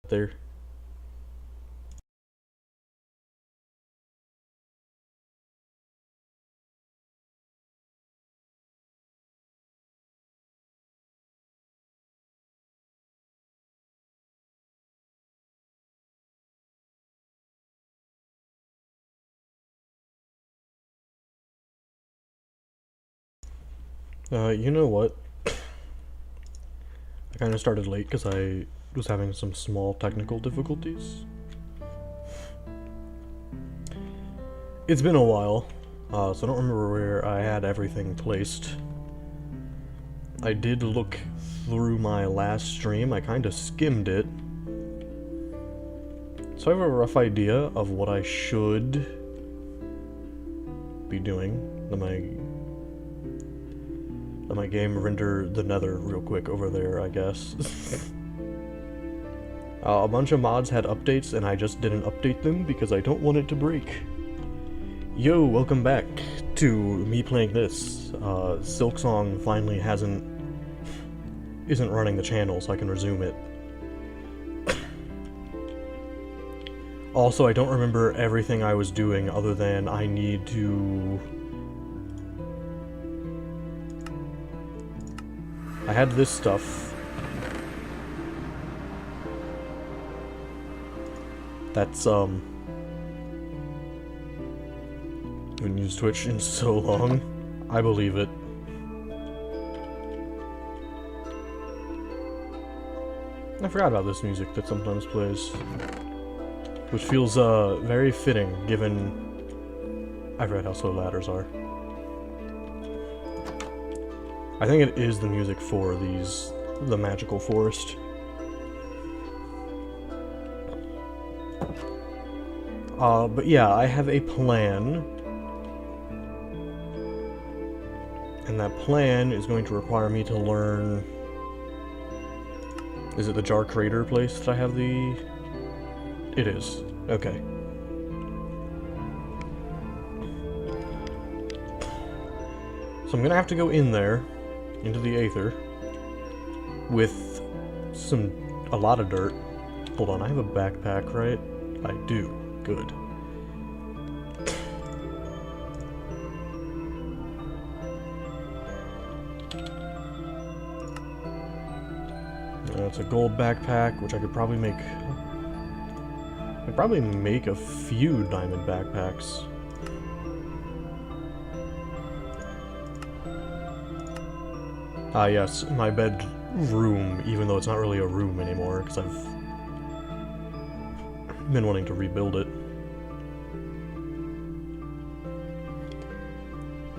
there. You know what? I kind of started late because I was having some small technical difficulties. It's been a while, so I don't remember where I had everything placed. I did look through my last stream, I kind of skimmed it. So I have a rough idea of what I should be doing. Let my game render the nether real quick over there, I guess. A bunch of mods had updates and I just didn't update them because I don't want it to break. Yo, welcome back to me playing this. Silksong finally isn't running the channel, so I can resume it. Also, I don't remember everything I was doing other than I need to... I had this stuff. That's, haven't used Twitch in so long. I believe it. I forgot about this music that sometimes plays. Which feels, very fitting, given... I've read how slow ladders are. I think it is the music for the magical forest. But yeah, I have a plan. And that plan is going to require me to learn... Is it the Jar Crater place that I have the... It is. Okay. So I'm gonna have to go in there, into the Aether, with a lot of dirt. Hold on, I have a backpack, right? I do. Good. It's a gold backpack, which I could probably make... I'd probably make a few diamond backpacks. Ah yes, my bedroom, even though it's not really a room anymore, because I've been wanting to rebuild it.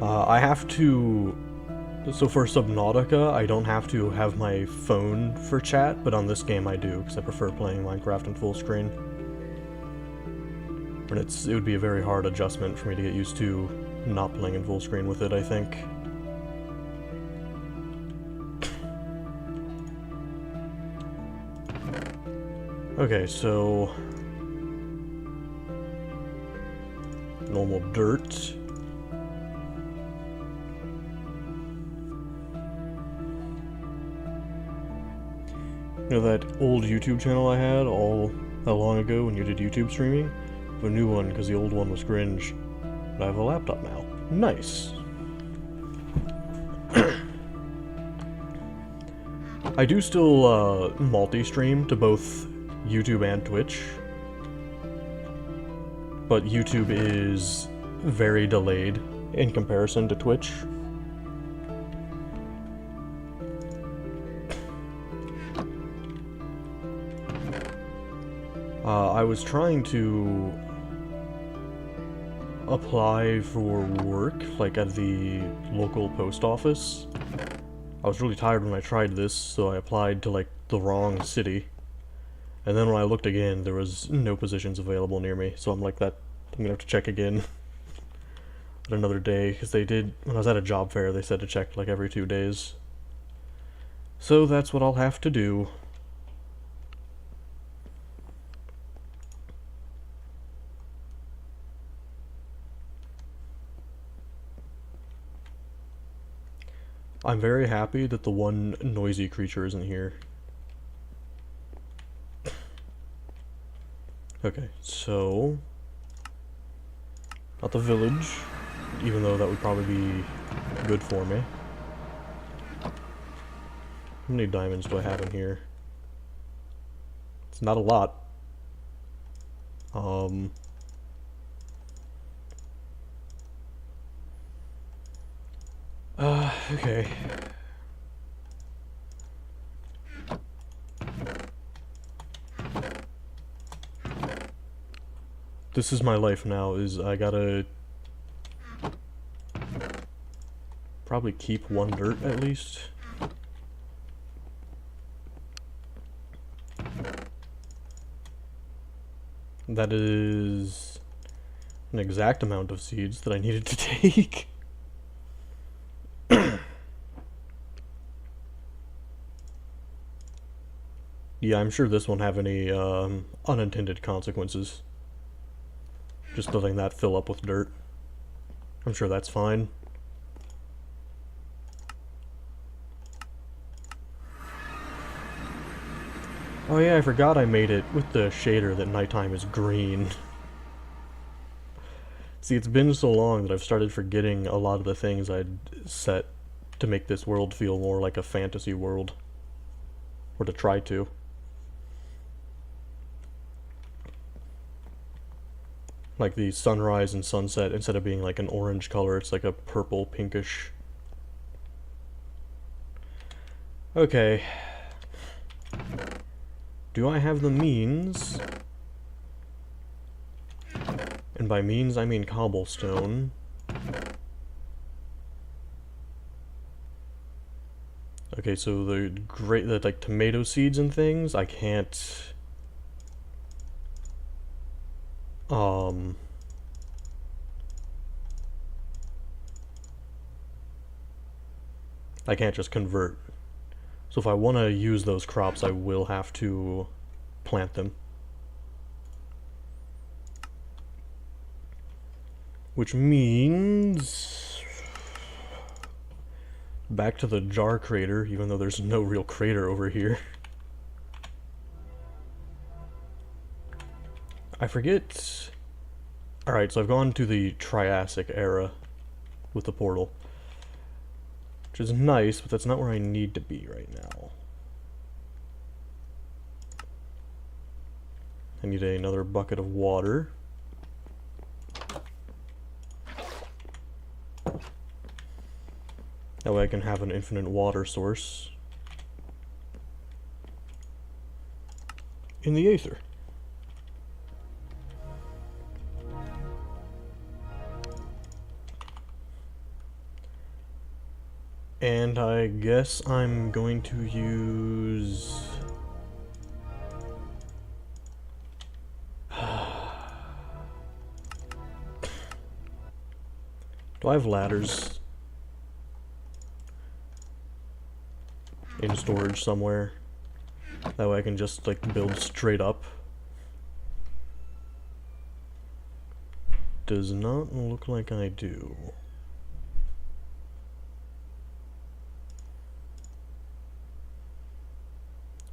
I have to... So for Subnautica, I don't have to have my phone for chat, but on this game I do, because I prefer playing Minecraft in full screen. And it would be a very hard adjustment for me to get used to not playing in full screen with it, I think. Okay, so... normal dirt. You know that old YouTube channel I had all that long ago when you did YouTube streaming? I have a new one because the old one was cringe. But I have a laptop now. Nice. I do still multi-stream to both YouTube and Twitch. But YouTube is very delayed in comparison to Twitch. I was trying to apply for work, like at the local post office. I was really tired when I tried this, so I applied to, like, the wrong city. And then when I looked again, there was no positions available near me, so I'm like, I'm gonna have to check again at another day, because they did, when I was at a job fair, they said to check, like, every 2 days. So that's what I'll have to do. I'm very happy that the one noisy creature isn't here. Okay, so... not the village, even though that would probably be good for me. How many diamonds do I have in here? It's not a lot. Okay. This is my life now, is I gotta probably keep one dirt at least. That is an exact amount of seeds that I needed to take. Yeah, I'm sure this won't have any unintended consequences. Just letting that fill up with dirt. I'm sure that's fine. Oh yeah, I forgot I made it with the shader that nighttime is green. See, it's been so long that I've started forgetting a lot of the things I'd set to make this world feel more like a fantasy world. Or to try to. Like the sunrise and sunset, instead of being like an orange color, it's like a purple, pinkish. Okay. Do I have the means? And by means, I mean cobblestone. Okay, so the like tomato seeds and things, I can't... I can't just convert. So if I want to use those crops, I will have to plant them. Which means... back to the jar crater, even though there's no real crater over here. I forget... Alright, so I've gone to the Triassic era with the portal. Which is nice, but that's not where I need to be right now. I need another bucket of water. That way I can have an infinite water source in the Aether. And I guess I'm going to use... Do I have ladders in storage somewhere? That way I can just like build straight up. Does not look like I do.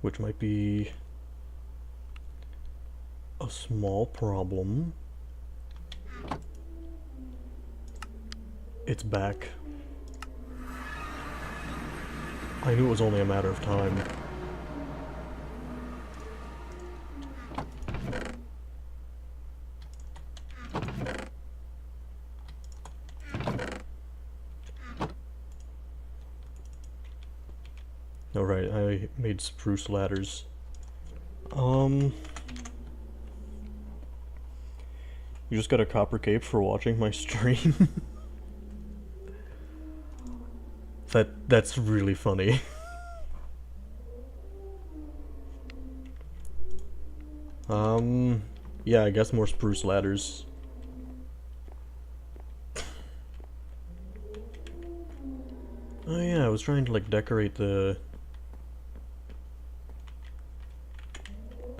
Which might be a small problem. It's back. I knew it was only a matter of time. Alright, I made spruce ladders. You just got a copper cape for watching my stream? That's really funny. Yeah, I guess more spruce ladders. Oh yeah, I was trying to like decorate the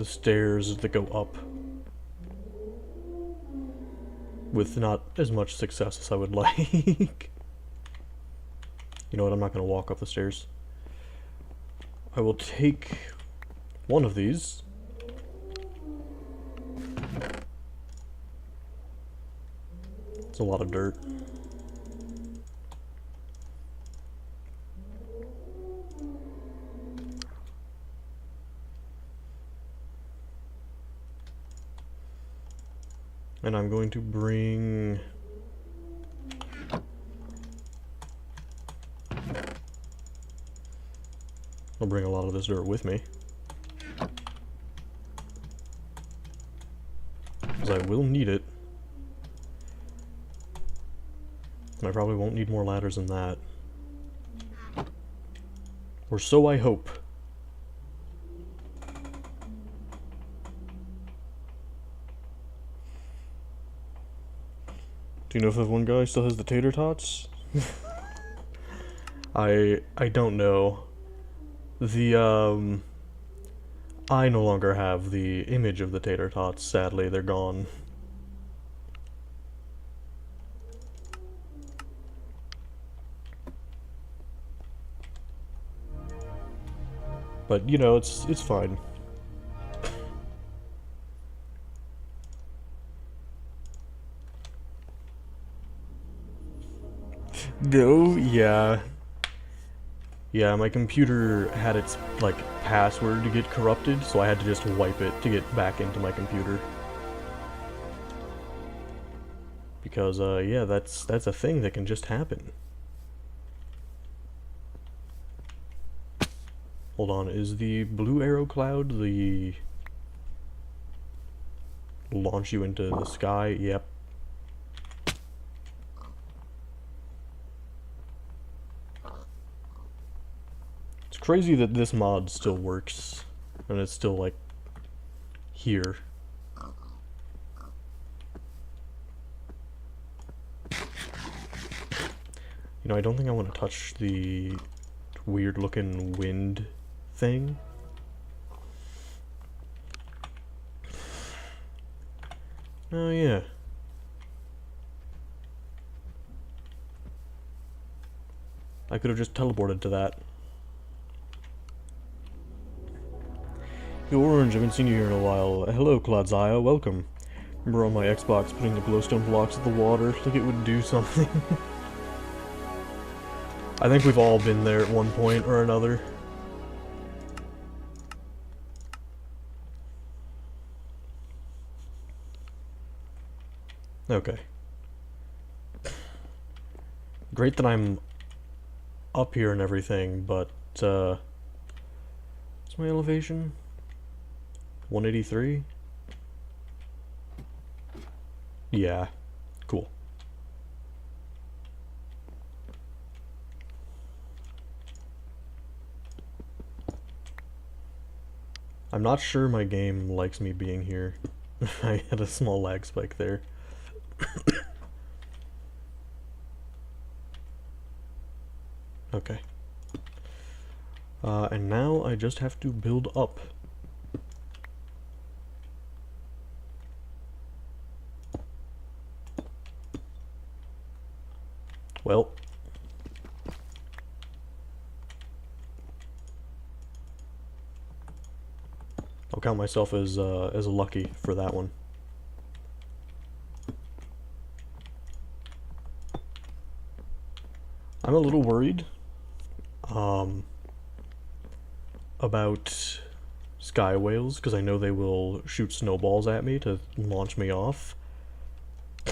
stairs that go up with not as much success as I would like. You know what, I'm not going to walk up the stairs. I will take one of these It's a lot of dirt. And I'm going to bring... I'll bring a lot of this dirt with me. Because I will need it. And I probably won't need more ladders than that. Or so I hope. Do you know if that one guy still has the tater tots? I don't know. I no longer have the image of the tater tots, sadly, they're gone. But, you know, it's fine. No, yeah. Yeah, my computer had its, like, password to get corrupted, so I had to just wipe it to get back into my computer. Because, yeah, that's a thing that can just happen. Hold on, is the blue arrow cloud the... launch you into the sky? Yep. It's crazy that this mod still works, and it's still, like, here. You know, I don't think I want to touch the weird-looking wind thing. Oh, yeah. I could have just teleported to that. Yo, Orange, I haven't seen you here in a while. Hello, Claudia, welcome. Remember on my Xbox putting the glowstone blocks in the water like it would do something? I think we've all been there at one point or another. Okay. Great that I'm up here and everything, but, what's my elevation? 183? Yeah. Cool. I'm not sure my game likes me being here. I had a small lag spike there. Okay. And now I just have to build up. Well. I'll count myself as lucky for that one. I'm a little worried about sky whales, because I know they will shoot snowballs at me to launch me off. I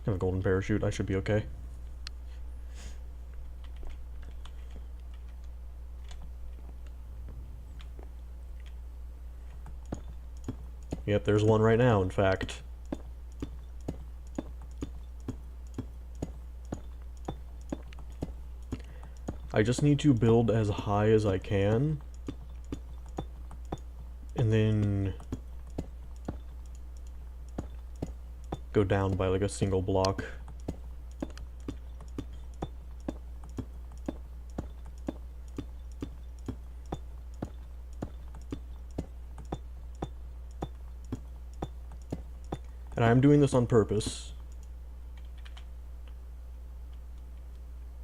have a golden parachute, I should be okay. Yep, there's one right now, in fact. I just need to build as high as I can, and then go down by like a single block. And I'm doing this on purpose.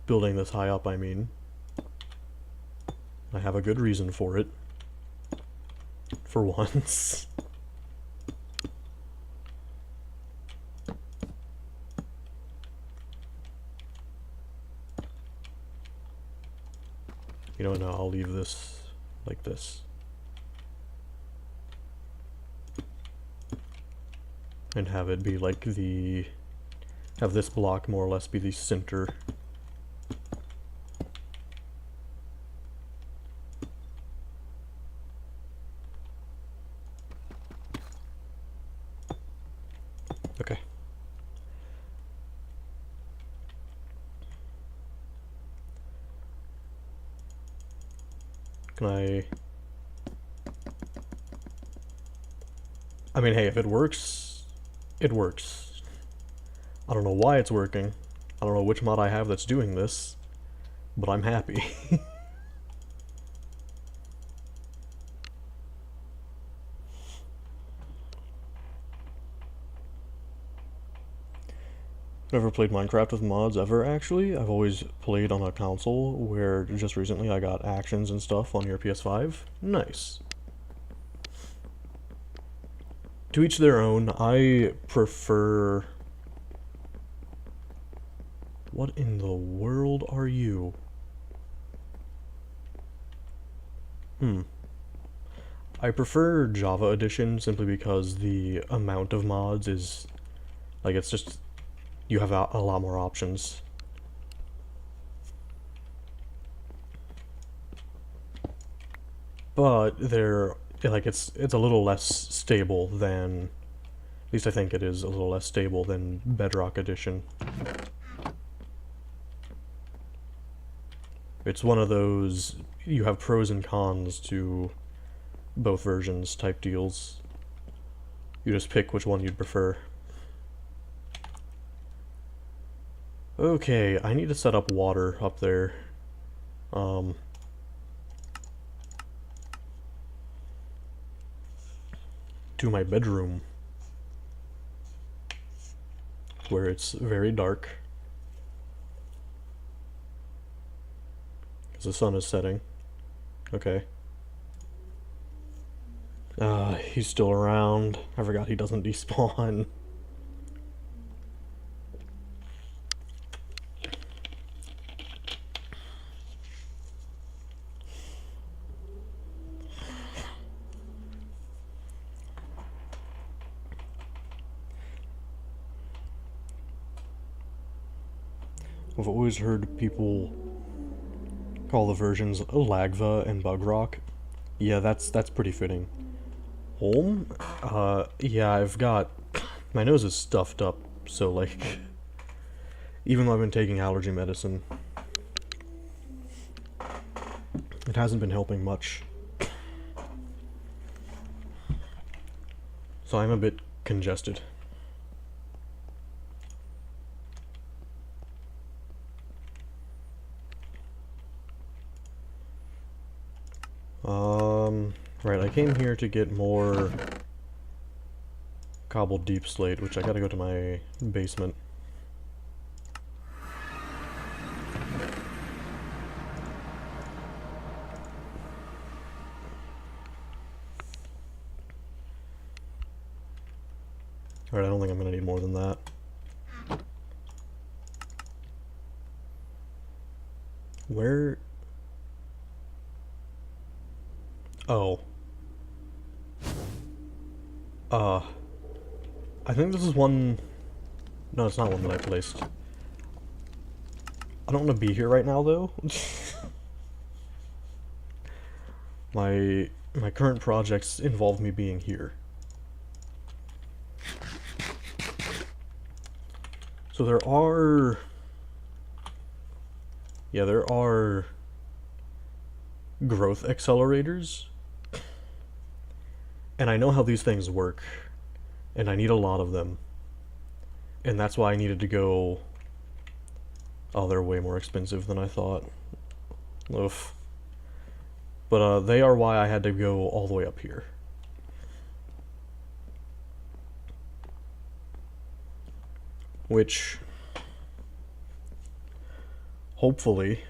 Building this high up, I mean. I have a good reason for it. For once. know what, no, I'll leave this like this. And have it be like have this block more or less be the center. Okay. Can I mean, hey, if it works, it works. I don't know why it's working. I don't know which mod I have that's doing this, but I'm happy. Never played Minecraft with mods ever, actually. I've always played on a console where just recently I got actions and stuff on your PS5. Nice. To each their own. I prefer... What in the world are you? I prefer Java Edition simply because the amount of mods is... Like, it's just... You have a lot more options. But they're... Like, it's a little less stable than... At least I think it is a little less stable than Bedrock Edition. It's one of those... You have pros and cons to both versions type deals. You just pick which one you'd prefer. Okay, I need to set up water up there. To my bedroom. Where it's very dark. Because the sun is setting. Okay. He's still around. I forgot he doesn't despawn. I've always heard people call the versions Lagva and Bugrock. Yeah, that's pretty fitting. Home? Yeah, I've got... My nose is stuffed up, so, like... Even though I've been taking allergy medicine, it hasn't been helping much. So I'm a bit congested. Right, I came here to get more cobbled deep slate, which I gotta go to my basement. Alright, I don't think I'm gonna need more than that. Where... Oh. I think this is one... No, it's not one that I placed. I don't want to be here right now, though. My current projects involve me being here. So there are... Yeah, there are growth accelerators. And I know how these things work. And I need a lot of them. And that's why I needed to go... Oh, they're way more expensive than I thought. Oof. But they are why I had to go all the way up here. Which... Hopefully...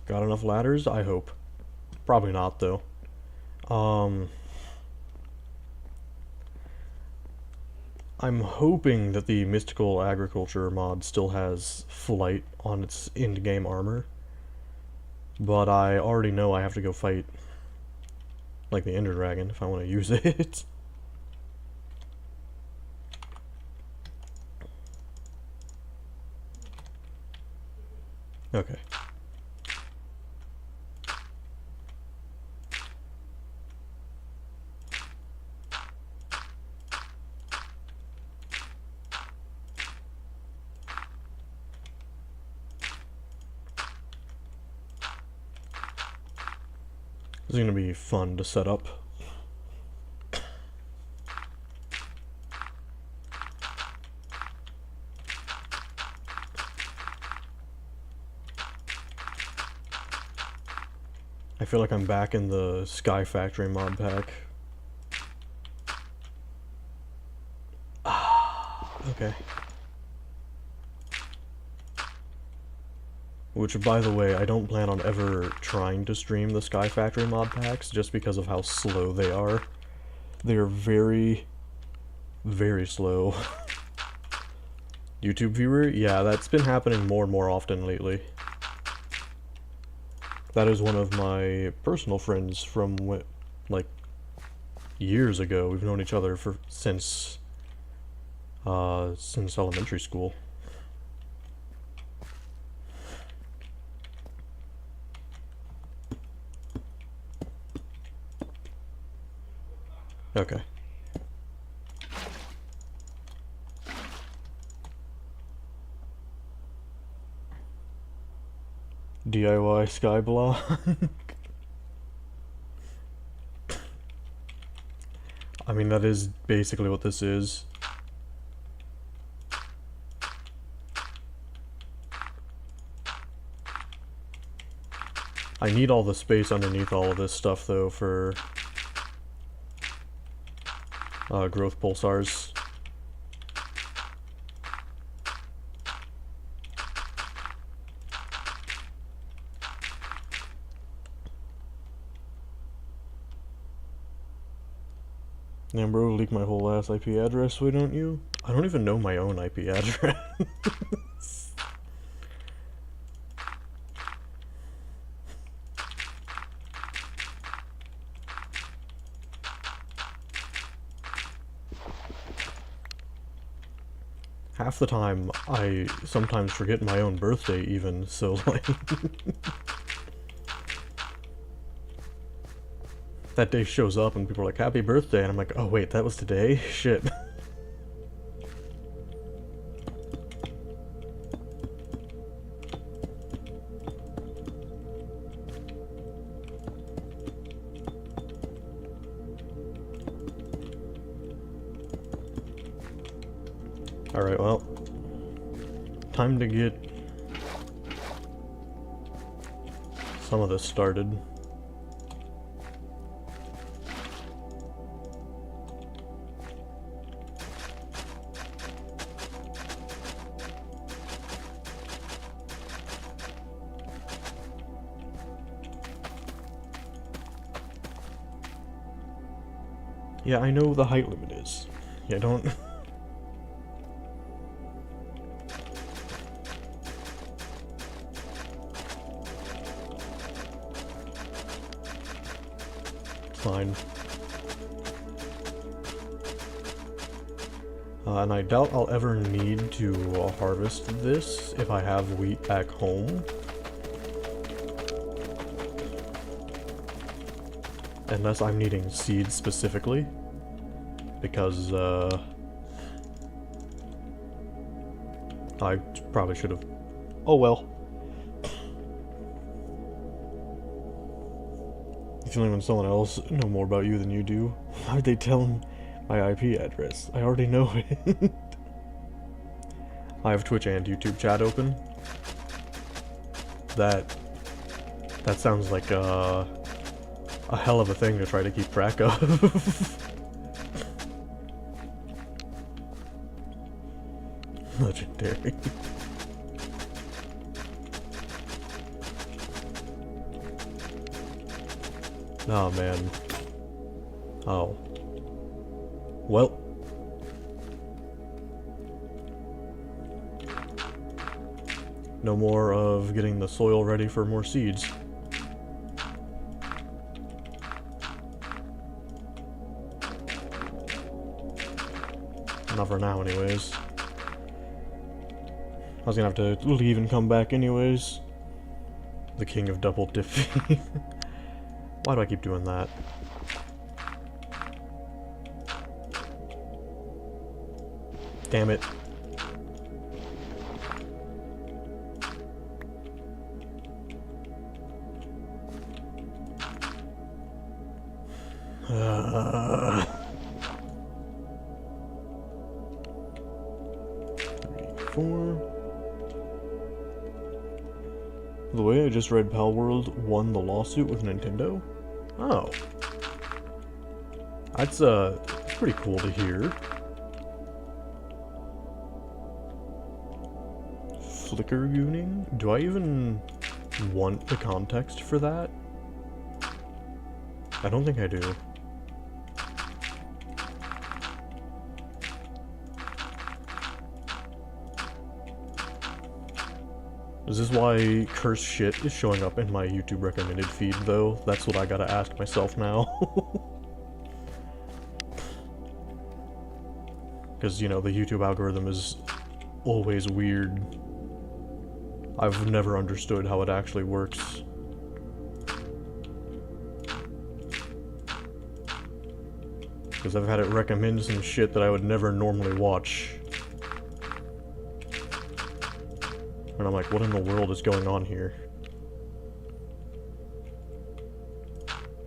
Got enough ladders? I hope. Probably not, though. I'm hoping that the Mystical Agriculture mod still has flight on its in-game armor, but I already know I have to go fight, like, the Ender Dragon if I want to use it. Okay. This is gonna be fun to set up. I feel like I'm back in the Sky Factory mod pack. Okay. Which, by the way, I don't plan on ever trying to stream the Sky Factory mod packs just because of how slow they are. They are very, very slow. YouTube viewer? Yeah, that's been happening more and more often lately. That is one of my personal friends from, like, years ago. We've known each other since elementary school. Okay. DIY Skyblock. I mean, that is basically what this is. I need all the space underneath all of this stuff, though, for growth pulsars. Damn, bro, leak my whole ass IP address, why don't you? I don't even know my own IP address. Half the time, I sometimes forget my own birthday even, so like... that day shows up and people are like, happy birthday, and I'm like, oh wait, that was today? Shit. Alright, well, time to get some of this started. Yeah, I know the height limit is. Yeah, don't... Fine. And I doubt I'll ever need to harvest this if I have wheat back home. Unless I'm needing seeds specifically. Because, I probably should have... Oh well. Feeling when someone else know more about you than you do. Why'd they tell them my IP address? I already know it. I have Twitch and YouTube chat open. That sounds like a hell of a thing to try to keep track of. Legendary. Oh man. Oh. Well. No more of getting the soil ready for more seeds. Not for now, anyways. I was gonna have to leave and come back anyways. The king of double defeat. Why do I keep doing that? Damn it. The way I just read Palworld won the lawsuit with Nintendo? Oh. That's pretty cool to hear. Flicker gooning? Do I even want the context for that? I don't think I do. Is this why cursed shit is showing up in my YouTube recommended feed, though? That's what I gotta ask myself now. Because, you know, the YouTube algorithm is always weird. I've never understood how it actually works. Because I've had it recommend some shit that I would never normally watch. And I'm like, what in the world is going on here?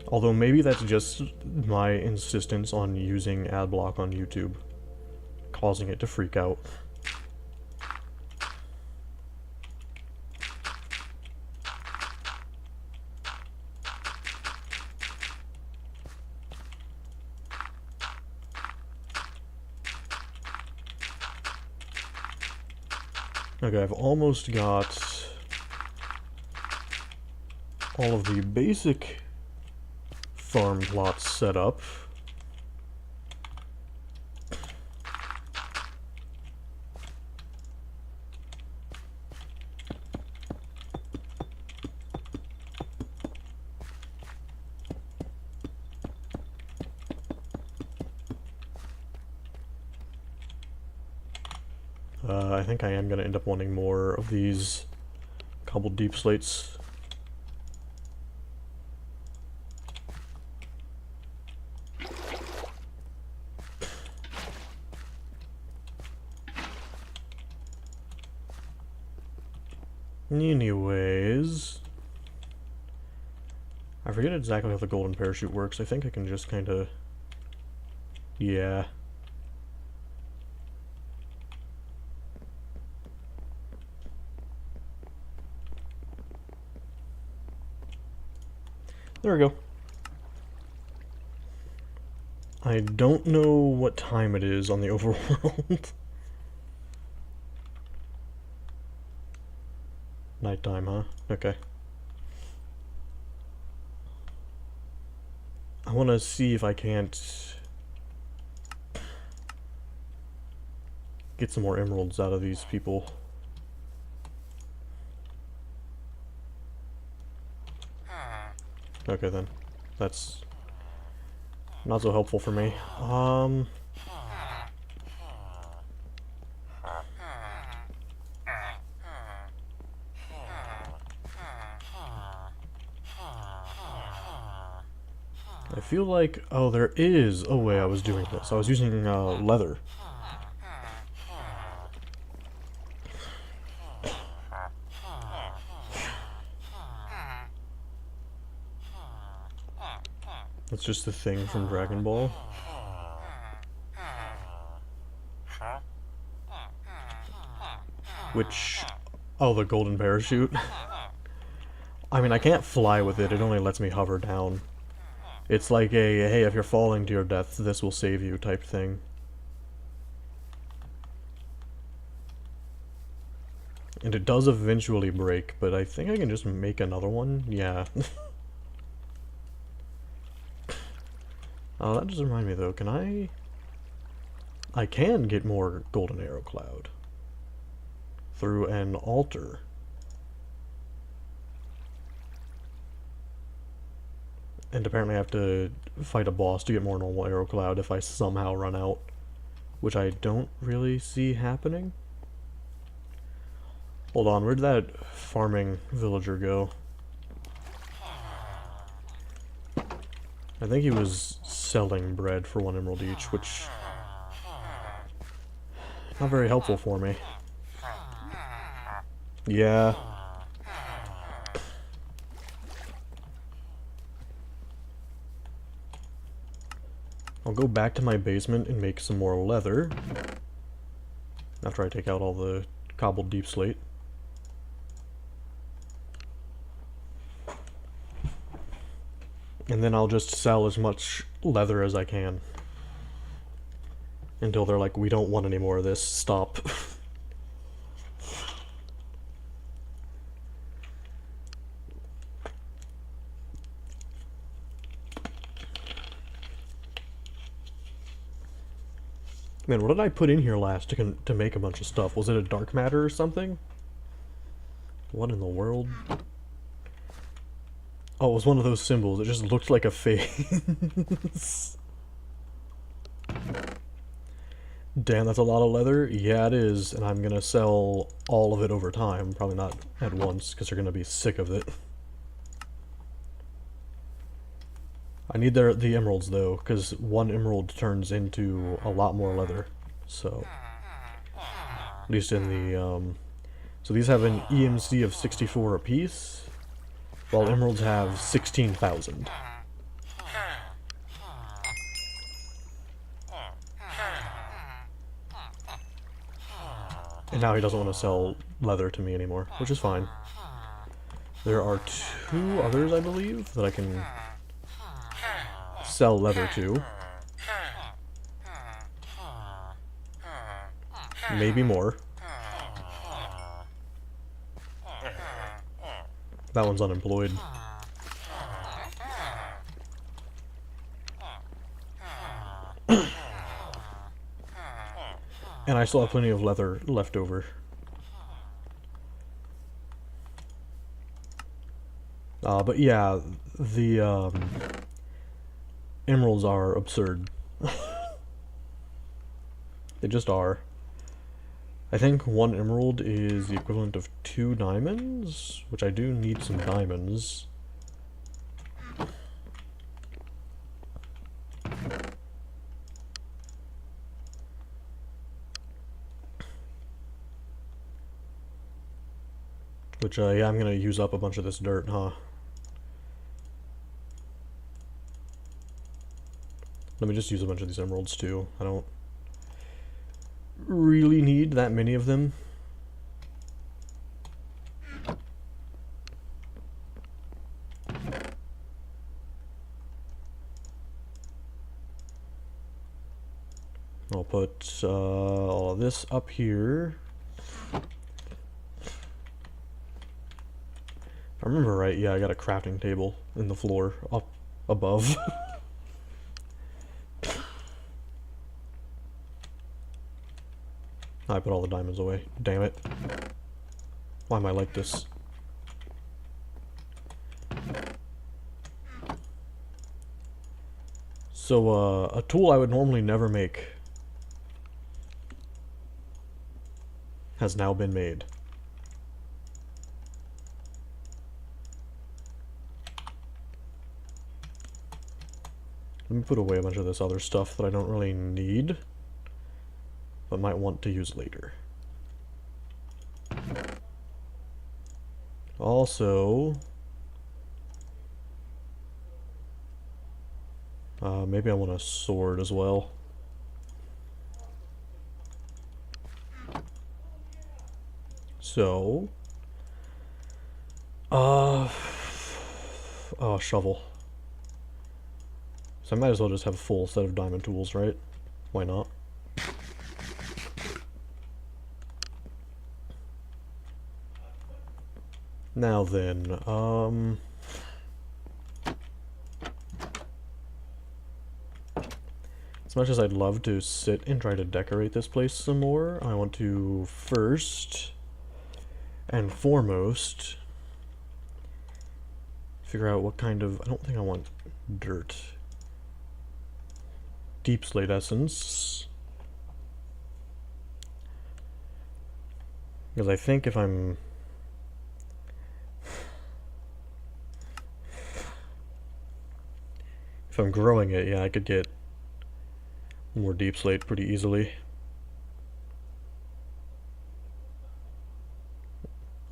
Although maybe that's just my insistence on using adblock on YouTube, causing it to freak out. Okay, I've almost got all of the basic farm plots set up. I think I am going to end up wanting more of these cobbled deep slates. Anyways, I forget exactly how the golden parachute works. I think I can just kind of, yeah. There we go. I don't know what time it is on the overworld. Nighttime, huh? Okay. I want to see if I can't get some more emeralds out of these people. Okay then. That's not so helpful for me. I feel like, oh, there is a way I was doing this. I was using leather. It's just the thing from Dragon Ball. Which, oh, the golden parachute. I mean, I can't fly with it, it only lets me hover down. It's like a, hey, if you're falling to your death, this will save you type thing. And it does eventually break, but I think I can just make another one? Yeah. That just reminded me though, can I can get more golden arrow cloud through an altar. And apparently I have to fight a boss to get more normal arrow cloud if I somehow run out. Which I don't really see happening. Hold on, where'd that farming villager go? I think he was selling bread for 1 emerald each, which... not very helpful for me. Yeah. I'll go back to my basement and make some more leather. After I take out all the cobbled deep slate. And then I'll just sell as much leather as I can. Until they're like, we don't want any more of this, stop. Man, what did I put in here last to make a bunch of stuff? Was it a dark matter or something? What in the world? Oh, it was one of those symbols. It just looked like a face. Damn, that's a lot of leather. Yeah, it is. And I'm gonna sell all of it over time. Probably not at once, because they're gonna be sick of it. I need the emeralds, though, because 1 emerald turns into a lot more leather. So, at least in the, so these have an EMC of 64 apiece, while emeralds have 16,000. And now he doesn't want to sell leather to me anymore, which is fine. There are 2 others, I believe, that I can sell leather to. Maybe more. That one's unemployed. And I still have plenty of leather left over. But yeah, the emeralds are absurd. They just are. I think 1 emerald is the equivalent of 2 diamonds, which I do need some diamonds. Which, yeah, I'm gonna use up a bunch of this dirt, huh? Let me just use a bunch of these emeralds, too. I don't really need that many of them. I'll put all of this up here. If I remember right, yeah, I got a crafting table in the floor up above. I put all the diamonds away. Damn it. Why am I like this? So, a tool I would normally never make has now been made. Let me put away a bunch of this other stuff that I don't really need, but might want to use later. Also, maybe I want a sword as well. So, oh, shovel. So I might as well just have a full set of diamond tools, right? Why not? Now then, as much as I'd love to sit and try to decorate this place some more, I want to first and foremost figure out what kind of... I don't think I want dirt. Deep slate essence. Because I think if I'm growing it, yeah, I could get more deep slate pretty easily.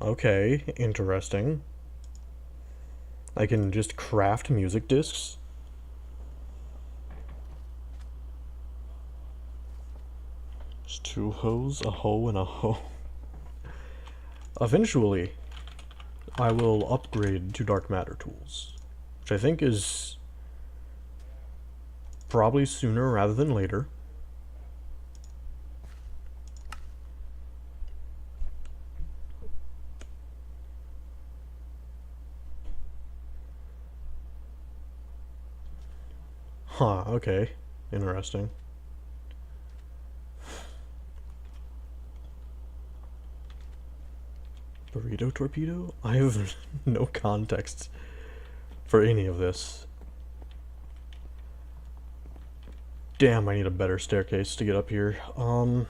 Okay, interesting. I can just craft music discs. There's two hoes, a hoe, and a hoe. Eventually, I will upgrade to dark matter tools, which I think is probably sooner rather than later. Huh, okay. Interesting. Burrito torpedo? I have no context for any of this. Damn, I need a better staircase to get up here. I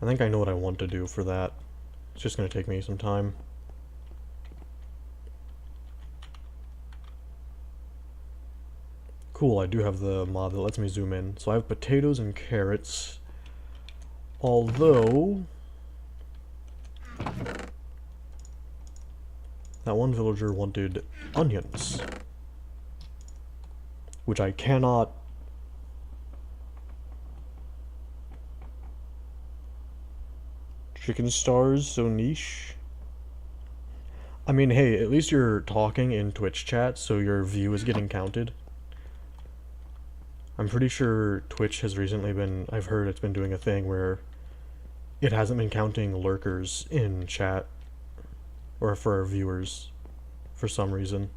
think I know what I want to do for that. It's just gonna take me some time. Cool, I do have the mod that lets me zoom in. So I have potatoes and carrots. Although that one villager wanted onions, which I cannot. Chicken stars, so niche. I mean, hey, at least you're talking in Twitch chat, so your view is getting counted. I'm pretty sure Twitch has recently been, I've heard it's been doing a thing where it hasn't been counting lurkers in chat, or for our viewers, for some reason.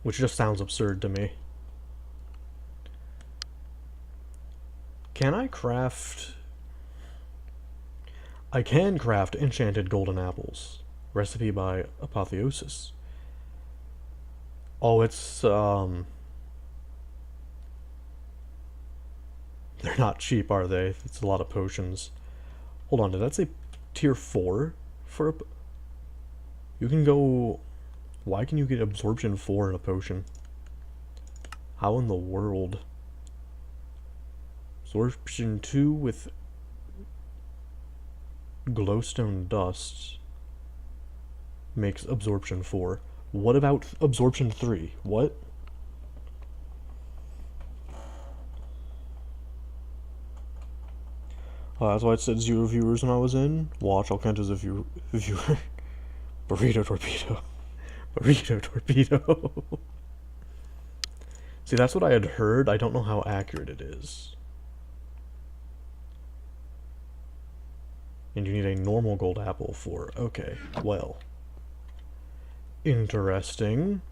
Which just sounds absurd to me. Can I craft... I can craft enchanted golden apples. Recipe by Apotheosis. Oh, it's, they're not cheap, are they? It's a lot of potions. Hold on, did that say tier 4 for a... You can go... Why can you get absorption 4 in a potion? How in the world? Absorption 2 with glowstone dust makes absorption 4. What about absorption 3? What? That's why it said 0 viewers when I was in. Watch, I'll count as a viewer. Burrito torpedo. Burrito torpedo. See, that's what I had heard. I don't know how accurate it is. And you need a normal gold apple for... Okay, well. Interesting.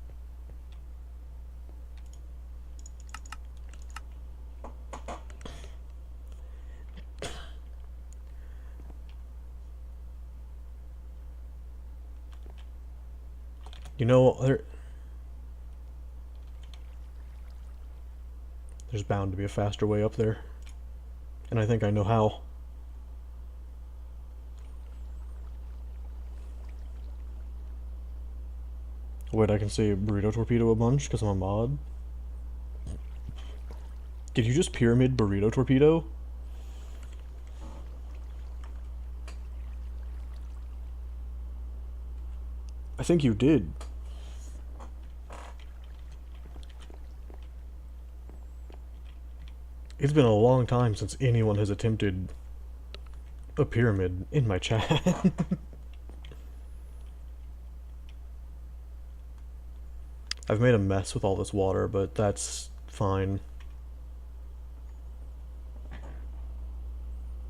You know, there's bound to be a faster way up there. And I think I know how. Wait, I can say burrito torpedo a bunch because I'm a mod? Did you just pyramid burrito torpedo? I think you did. It's been a long time since anyone has attempted a pyramid in my chat. I've made a mess with all this water, but that's fine.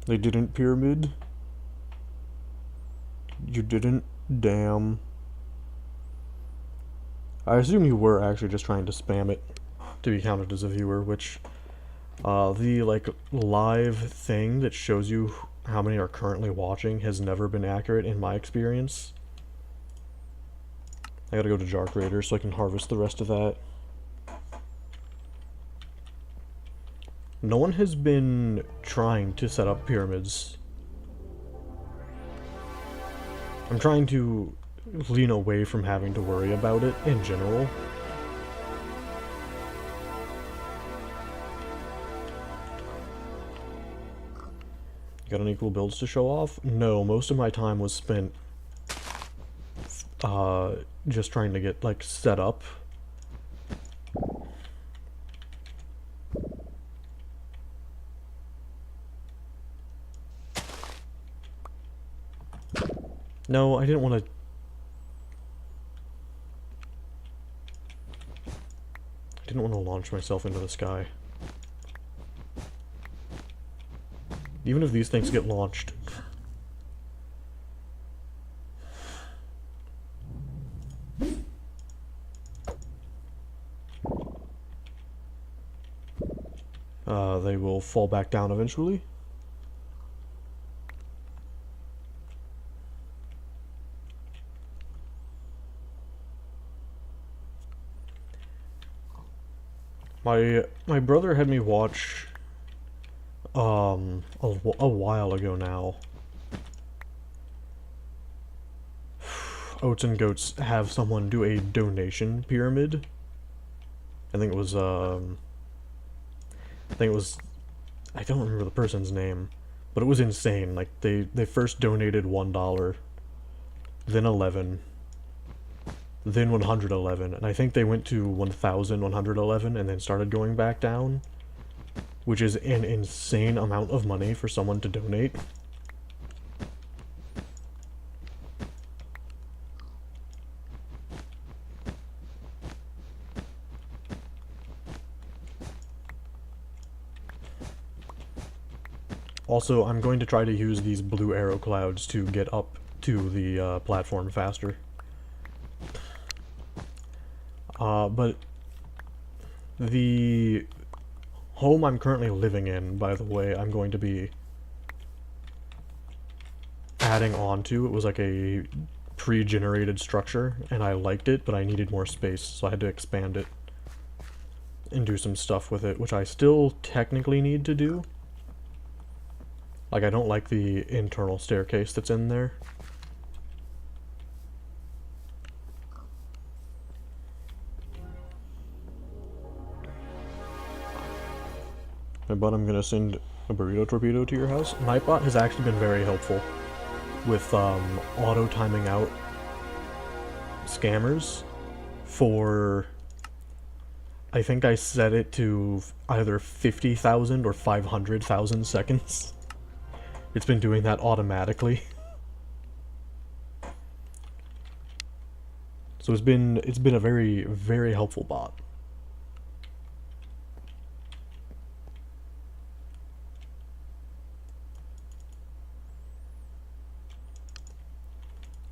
They didn't pyramid? You didn't? Damn. I assume you were actually just trying to spam it to be counted as a viewer, which, the, like, live thing that shows you how many are currently watching has never been accurate in my experience. I gotta go to Jark Raider so I can harvest the rest of that. No one has been trying to set up pyramids. I'm trying to lean away from having to worry about it in general. Got any cool builds to show off? No, most of my time was spent just trying to get, like, set up. No, I didn't want to... I didn't want to launch myself into the sky. Even if these things get launched... they will fall back down eventually. My brother had me watch a while ago now. Oats and Goats have someone do a donation pyramid. I think it was I don't remember the person's name, but it was insane. Like they first donated $1, then 11, then 111, and I think they went to 1,111 and then started going back down, which is an insane amount of money for someone to donate. Also, I'm going to try to use these blue arrow clouds to get up to the platform faster. But the home I'm currently living in, by the way, I'm going to be adding on to. It was like a pre-generated structure, and I liked it, but I needed more space, so I had to expand it and do some stuff with it, which I still technically need to do. Like, I don't like the internal staircase that's in there. But I'm gonna send a burrito torpedo to your house. Nightbot has actually been very helpful with auto timing out scammers for, I think I set it to either 50,000 or 500,000 seconds. It's been doing that automatically. So it's been a very, very helpful bot.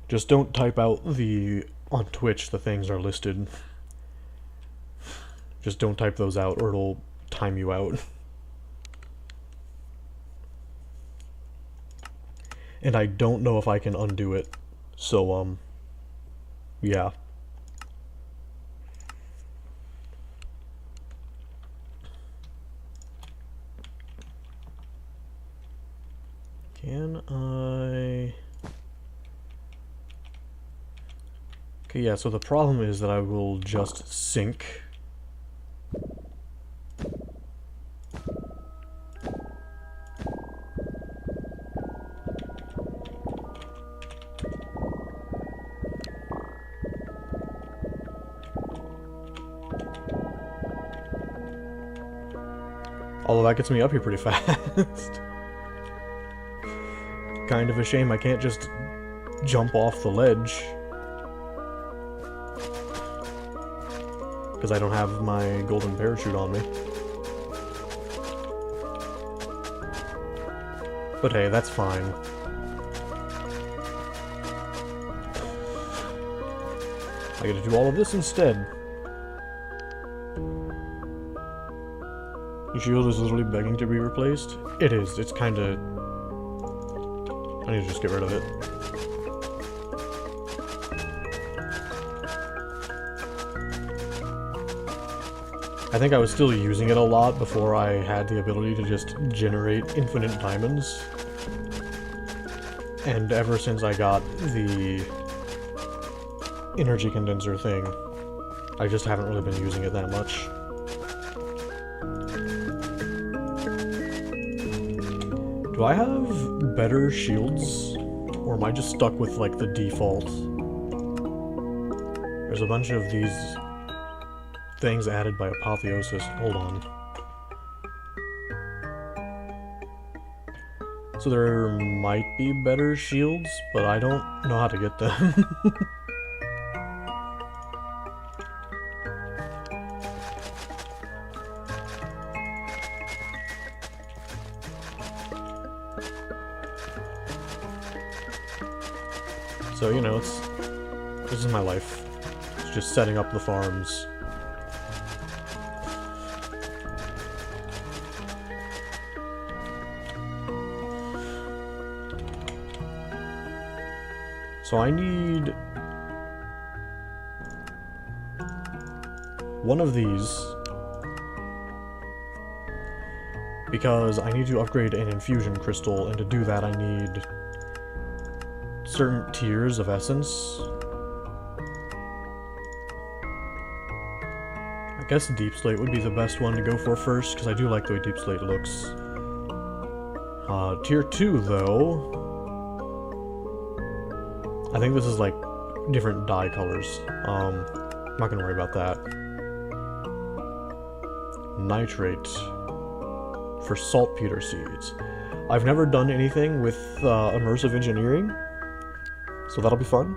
Just don't type out on Twitch the things are listed. Just don't type those out or it'll time you out. And I don't know if I can undo it. So, yeah. Can I... Okay, yeah, so the problem is that I will just sink. Although that gets me up here pretty fast. Kind of a shame I can't just jump off the ledge. Because I don't have my golden parachute on me. But hey, that's fine. I gotta do all of this instead. Your shield is literally begging to be replaced. It is. It's kinda... I need to just get rid of it. I think I was still using it a lot before I had the ability to just generate infinite diamonds. And ever since I got the energy condenser thing, I just haven't really been using it that much. Do I have better shields? Or am I just stuck with, like, the default? There's a bunch of these things added by Apotheosis. Hold on. So there might be better shields, but I don't know how to get them. So, you know, this is my life. It's just setting up the farms. So I need one of these because I need to upgrade an infusion crystal, and to do that I need certain tiers of essence. I guess Deep Slate would be the best one to go for first, because I do like the way Deep Slate looks. Tier 2, though, I think this is like different dye colors. I'm not gonna worry about that. Nitrate for saltpeter seeds. I've never done anything with immersive engineering, so that'll be fun.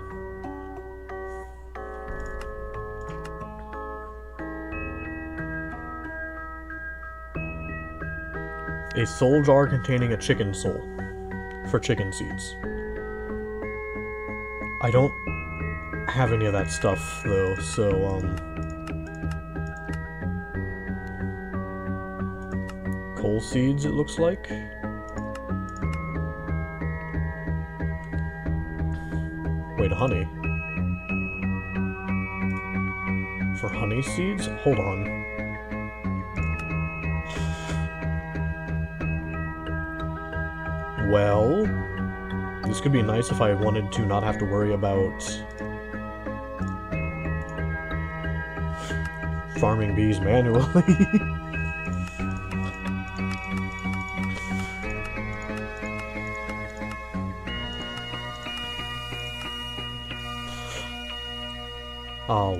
A soul jar containing a chicken soul for chicken seeds. I don't have any of that stuff, though, so, coal seeds, it looks like. Wait, honey. For honey seeds? Hold on. Well, this could be nice if I wanted to not have to worry about farming bees manually.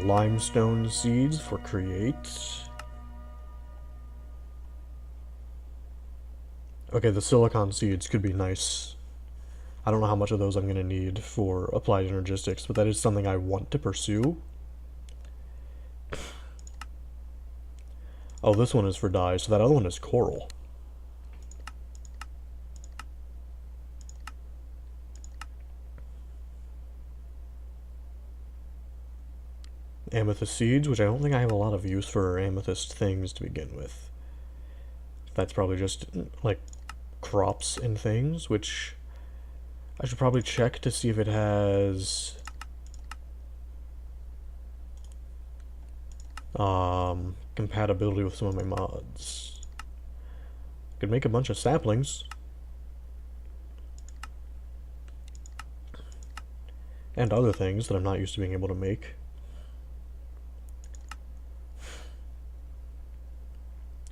Limestone seeds for create. Okay, the silicon seeds could be nice. I don't know how much of those I'm going to need for applied energistics, but that is something I want to pursue. Oh, this one is for dye, so that other one is coral. Amethyst seeds, which I don't think I have a lot of use for amethyst things to begin with. That's probably just, like, crops and things, which I should probably check to see if it has compatibility with some of my mods. Could make a bunch of saplings. And other things that I'm not used to being able to make.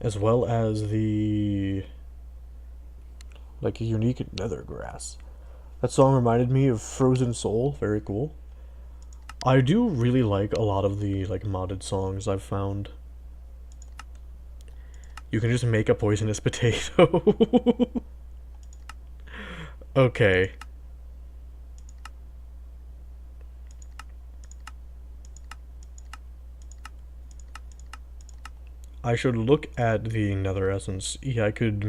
As well as the, like, a unique nether grass. That song reminded me of Frozen Soul. Very cool. I do really like a lot of the, like, modded songs I've found. You can just make a poisonous potato. Okay. I should look at the nether essence. Yeah, I can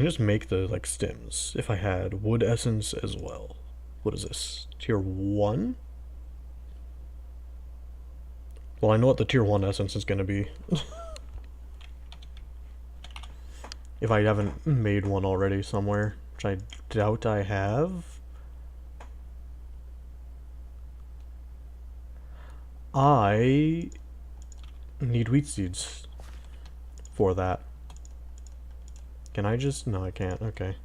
just make the, like, stems if I had wood essence as well. What is this? Tier 1? Well, I know what the tier 1 essence is gonna be. If I haven't made one already somewhere. which I doubt I have. I need wheat seeds for that. Can I just... No, I can't. Okay.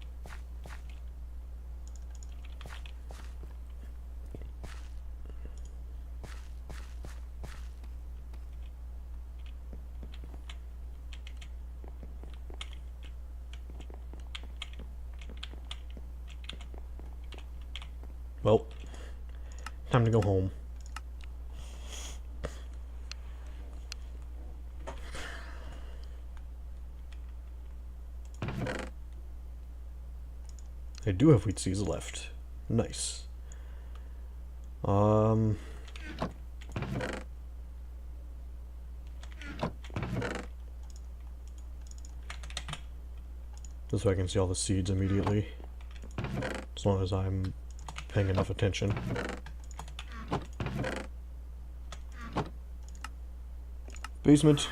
Well, time to go home. I do have wheat seeds left. Nice. This way I can see all the seeds immediately. As long as I'm paying enough attention. Basement.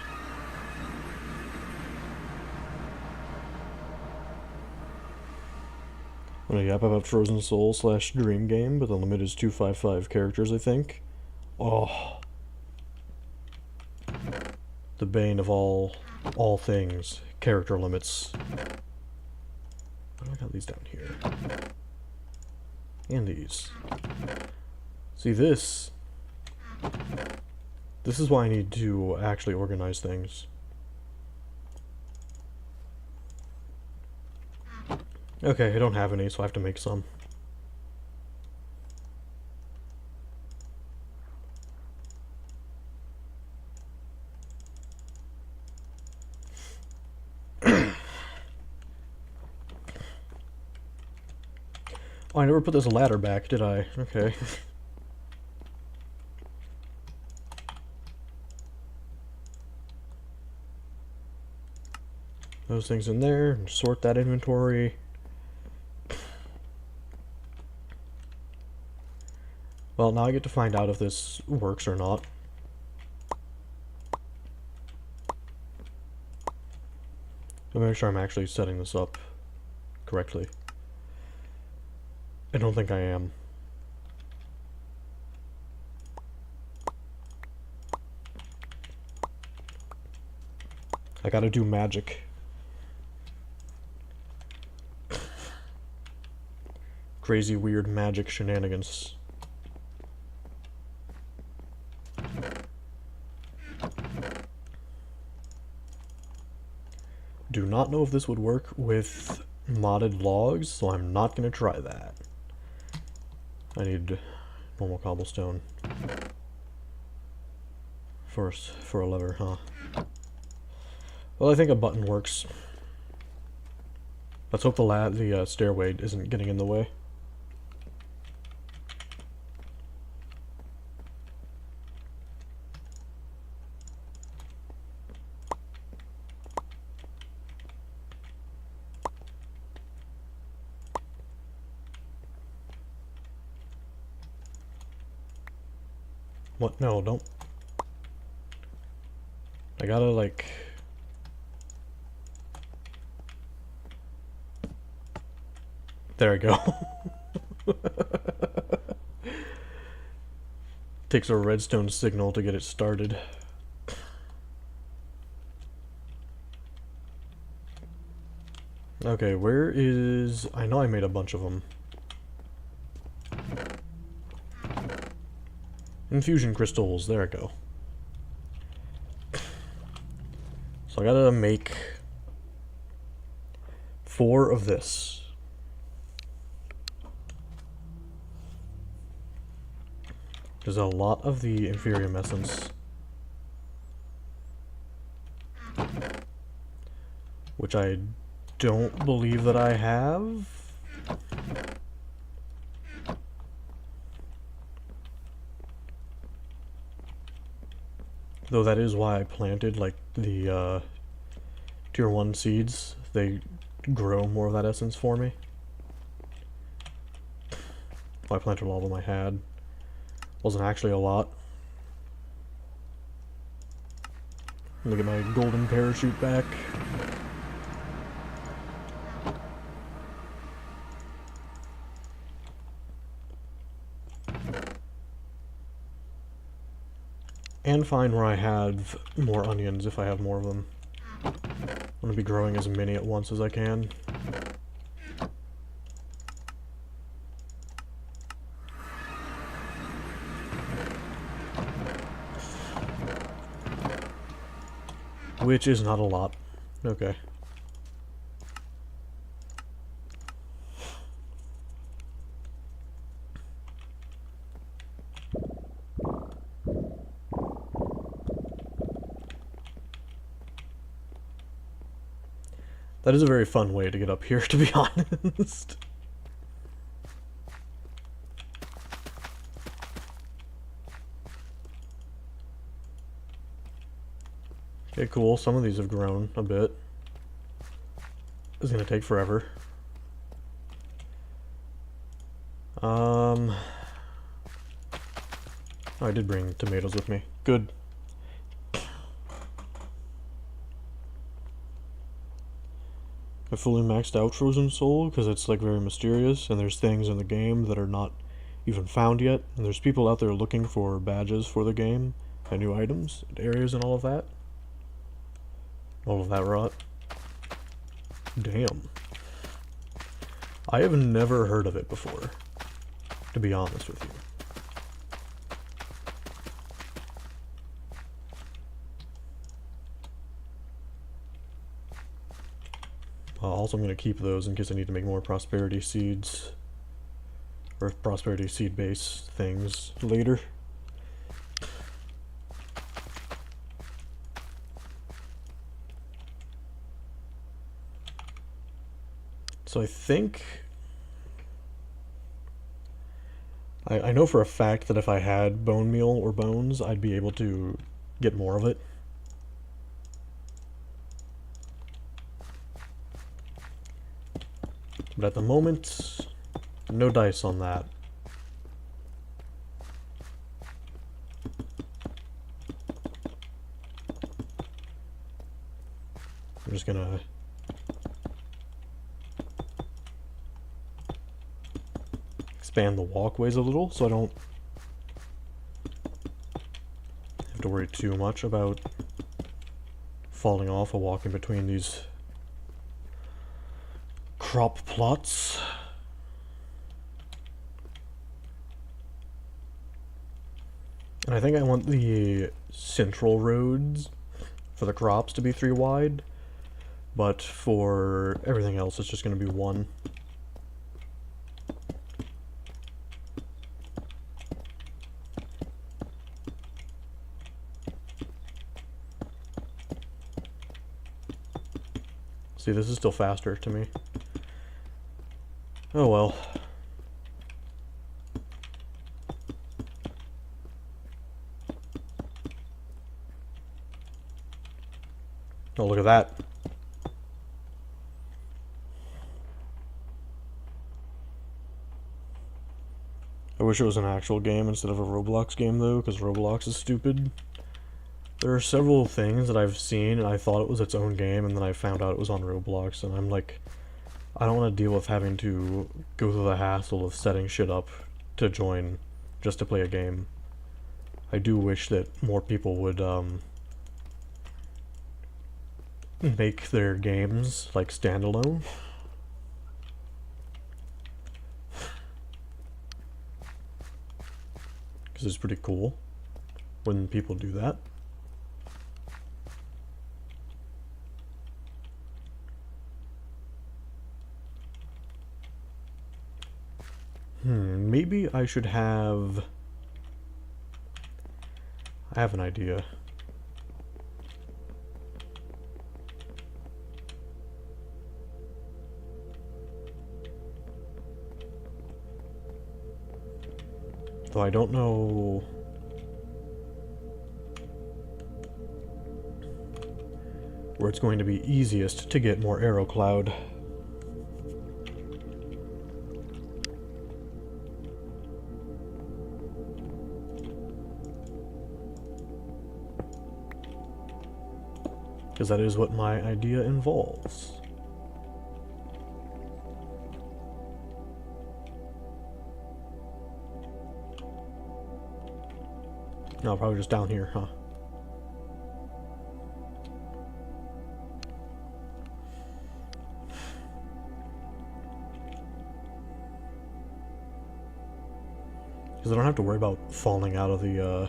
Oh, yep, I have Frozen Soul / Dream Game, but the limit is 255 characters, I think. Oh. The bane of all things. Character limits. Why do I got these down here? And these. See, this is why I need to actually organize things. Okay, I don't have any, so I have to make some. Oh, I never put this ladder back, did I? Okay. Those things in there, sort that inventory. Well, now I get to find out if this works or not. Let me make sure I'm actually setting this up correctly. I don't think I am. I gotta do magic. Crazy, weird magic shenanigans. Do not know if this would work with modded logs, so I'm not gonna try that. I need normal cobblestone. First, for a lever, huh? Well, I think a button works. Let's hope the stairway isn't getting in the way. What? No, don't. I gotta, like... There I go. Takes a redstone signal to get it started. Okay, where is... I know I made a bunch of them. Infusion crystals, there I go. So I gotta make 4 of this. There's a lot of the Inferium Essence. Which I don't believe that I have. Though that is why I planted, like, the, tier 1 seeds. They grow more of that essence for me. Well, I planted all of them I had. Wasn't actually a lot. Let me get my golden parachute back. And find where I have more onions if I have more of them. I'm going to be growing as many at once as I can. Which is not a lot. Okay. That is a very fun way to get up here, to be honest. Okay, cool. Some of these have grown a bit. It's gonna take forever. Oh, I did bring tomatoes with me. Good. I fully maxed out Frozen Soul because it's like very mysterious and there's things in the game that are not even found yet. And there's people out there looking for badges for the game and new items and areas and all of that. All of that rot. Damn. I have never heard of it before, to be honest with you. Also, I'm going to keep those in case I need to make more prosperity seeds. Or prosperity seed base things later. So I think... I know for a fact that if I had bone meal or bones, I'd be able to get more of it. But at the moment, no dice on that. I'm just gonna... expand the walkways a little so I don't have to worry too much about falling off or walking between these crop plots. And I think I want the central roads for the crops to be 3 wide, but for everything else it's just going to be 1. See, this is still faster to me. Oh well. Oh, look at that. I wish it was an actual game instead of a Roblox game, though, because Roblox is stupid. There are several things that I've seen, and I thought it was its own game, and then I found out it was on Roblox, and I'm like, I don't want to deal with having to go through the hassle of setting shit up to join just to play a game. I do wish that more people would, make their games, like, standalone. Because it's pretty cool when people do that. Maybe I should have... I have an idea. Though I don't know... where it's going to be easiest to get more arrow cloud. Because that is what my idea involves. No, probably just down here, huh? Because I don't have to worry about falling out of the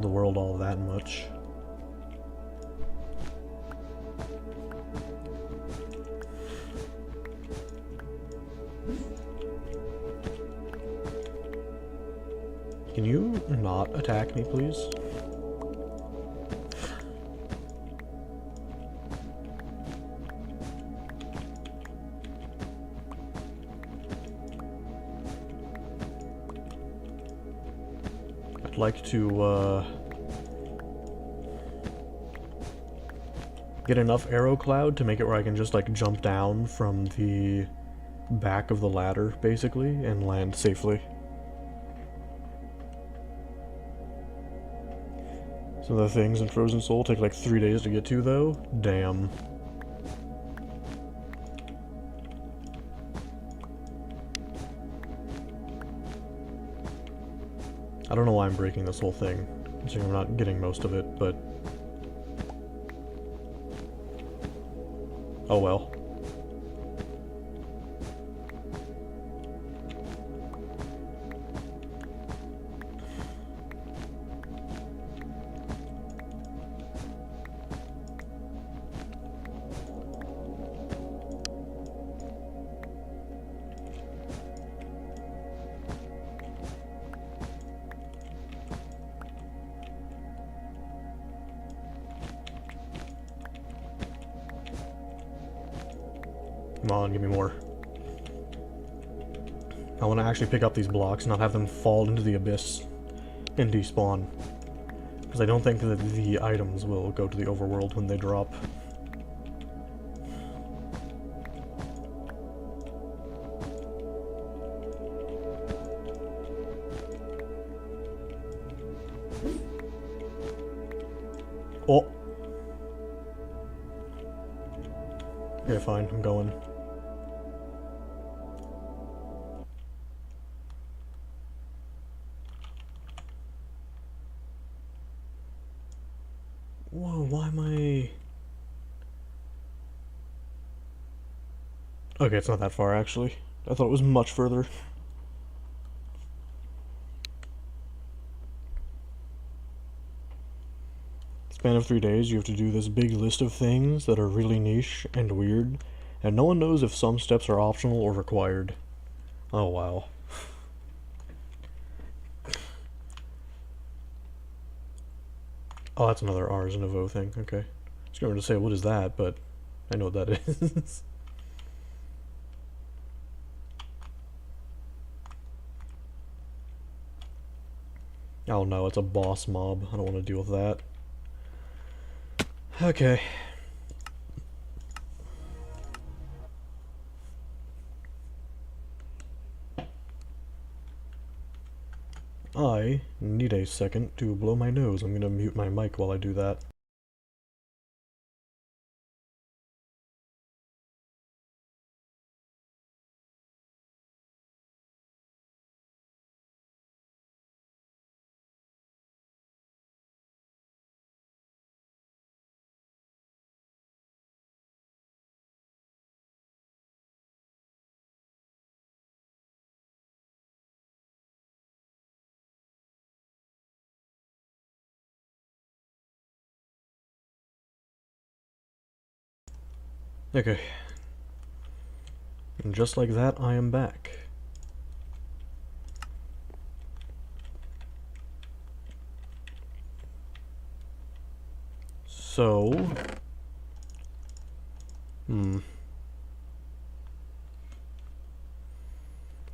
world all that much. Can you not attack me, please? I'd like to, get enough arrow cloud to make it where I can just, like, jump down from the back of the ladder, basically, and land safely. Some of the things in Frozen Soul take like 3 days to get to, though. Damn. I don't know why I'm breaking this whole thing, considering I'm not getting most of it, but... oh well. Come on, give me more. I want to actually pick up these blocks, not have them fall into the abyss and despawn. Because I don't think that the items will go to the overworld when they drop. Oh! Okay, fine, I'm going. Whoa, why am I... okay, it's not that far, actually. I thought it was much further. Span of 3 days, you have to do this big list of things that are really niche and weird, and no one knows if some steps are optional or required. Oh, wow. Oh, that's another Ars Nouveau thing, okay. I was going to say, what is that, but I know what that is. Oh no, it's a boss mob. I don't want to deal with that. Okay. I need a second to blow my nose. I'm gonna mute my mic while I do that. Okay. And just like that, I am back. So...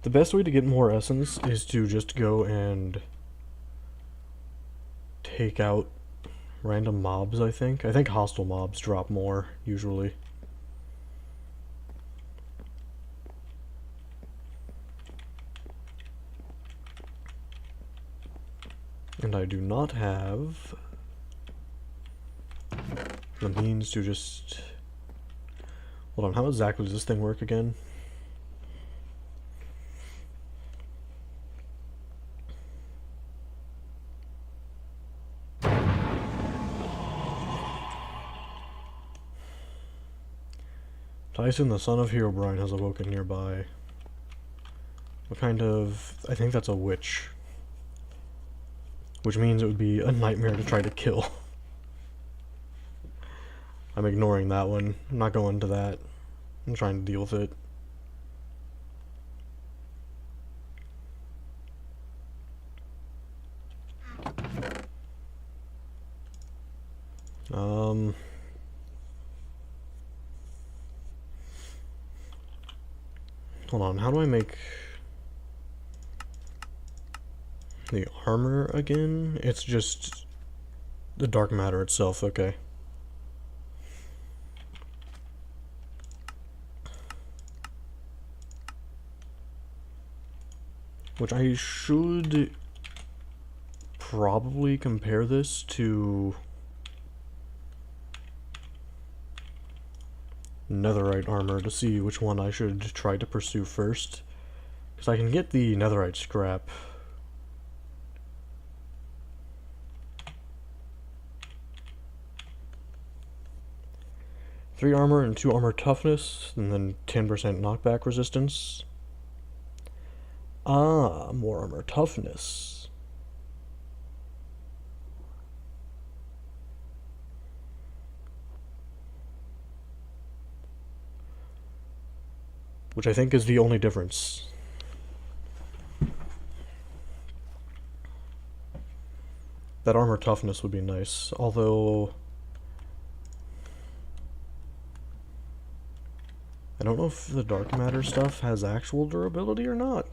the best way to get more essence is to just go and take out random mobs, I think. I think hostile mobs drop more, usually. And I do not have the means to just... hold on, how exactly does this thing work again? Tyson, the son of Herobrine, has awoken nearby. What kind of... I think that's a witch. Which means it would be a nightmare to try to kill. I'm ignoring that one. I'm not going to that. I'm trying to deal with it. Hold on, how do I make the armor again? It's just the dark matter itself, okay. Which I should probably compare this to netherite armor to see which one I should try to pursue first. Because I can get the netherite scrap. Three armor and 2 armor toughness, and then 10% knockback resistance. Ah, more armor toughness. Which I think is the only difference. That armor toughness would be nice, although I don't know if the dark matter stuff has actual durability or not.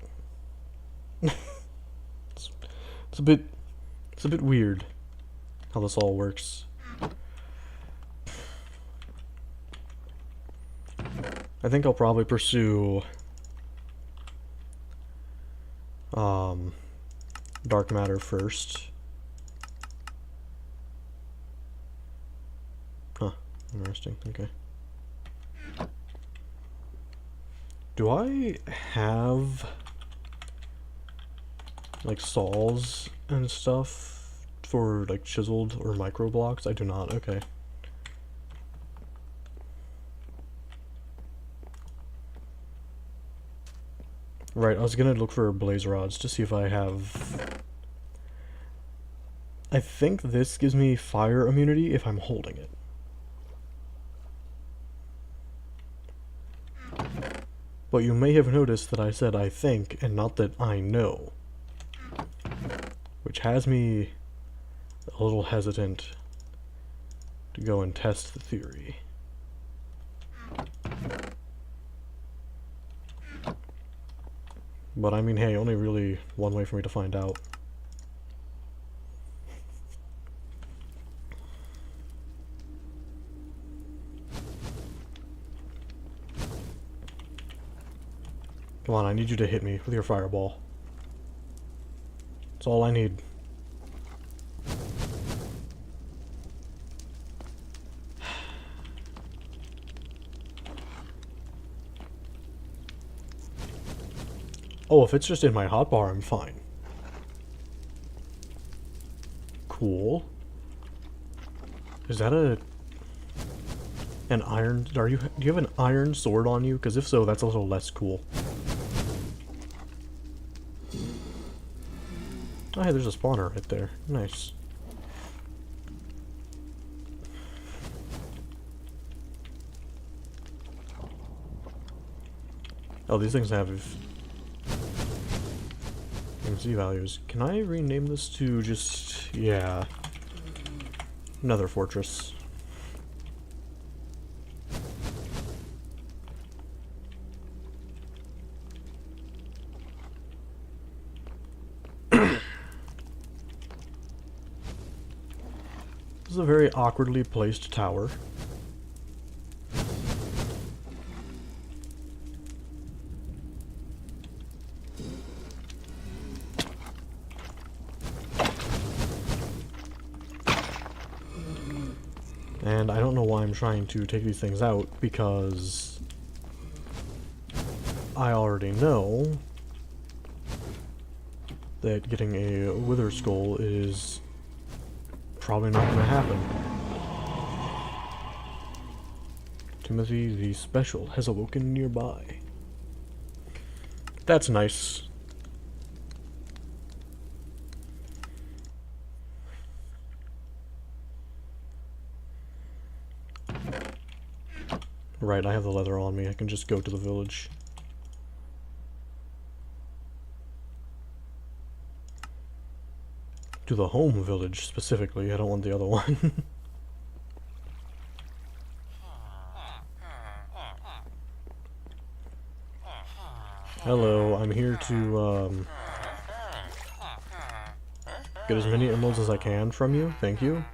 it's a bit weird how this all works. I think I'll probably pursue dark matter first. Huh, interesting, okay. Do I have like saws and stuff for like chiseled or micro blocks? I do not, okay. Right, I was gonna look for blaze rods to see if I have... I think this gives me fire immunity if I'm holding it. But you may have noticed that I said I think and not that I know. Which has me a little hesitant to go and test the theory. But I mean, hey, only really one way for me to find out. Come on, I need you to hit me with your fireball. That's all I need. Oh, if it's just in my hotbar, I'm fine. Cool. Is that an iron? Do you have an iron sword on you? Because if so, that's also less cool. Oh, hey, there's a spawner right there. Nice. Oh, these things have MC values. Can I rename this to just... yeah. Another fortress. This is a very awkwardly placed tower. And I don't know why I'm trying to take these things out, because I already know that getting a wither skull is probably not going to happen. Timothy the Special has awoken nearby. That's nice. Right, I have the leather on me. I can just go to the village. To the home village, specifically. I don't want the other one. Hello, I'm here to, get as many emeralds as I can from you. Thank you.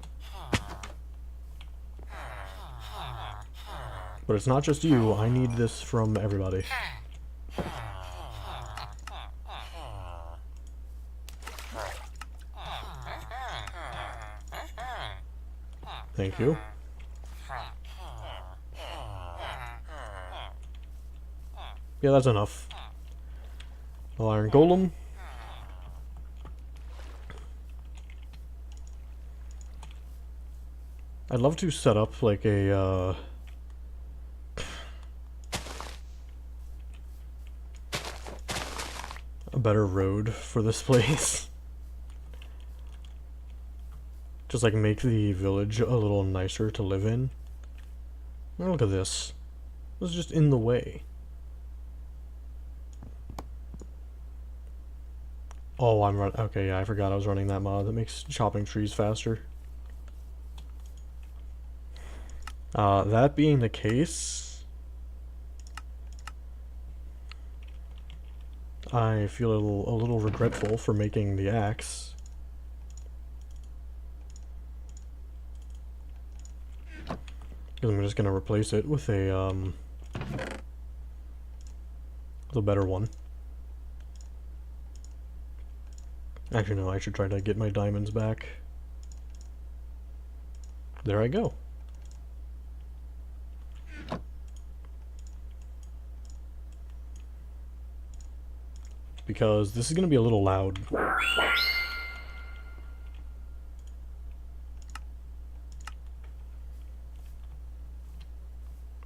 But it's not just you. I need this from everybody. Thank you. Yeah, that's enough. Iron Golem. I'd love to set up like a better road for this place. Just like make the village a little nicer to live in. Oh, look at this. This is just in the way. Oh, I'm running. Okay, yeah, I forgot I was running that mod. That makes chopping trees faster. That being the case, I feel a little regretful for making the axe. Because I'm just gonna replace it with a better one. Actually, no, I should try to get my diamonds back. There I go. Because this is going to be a little loud. I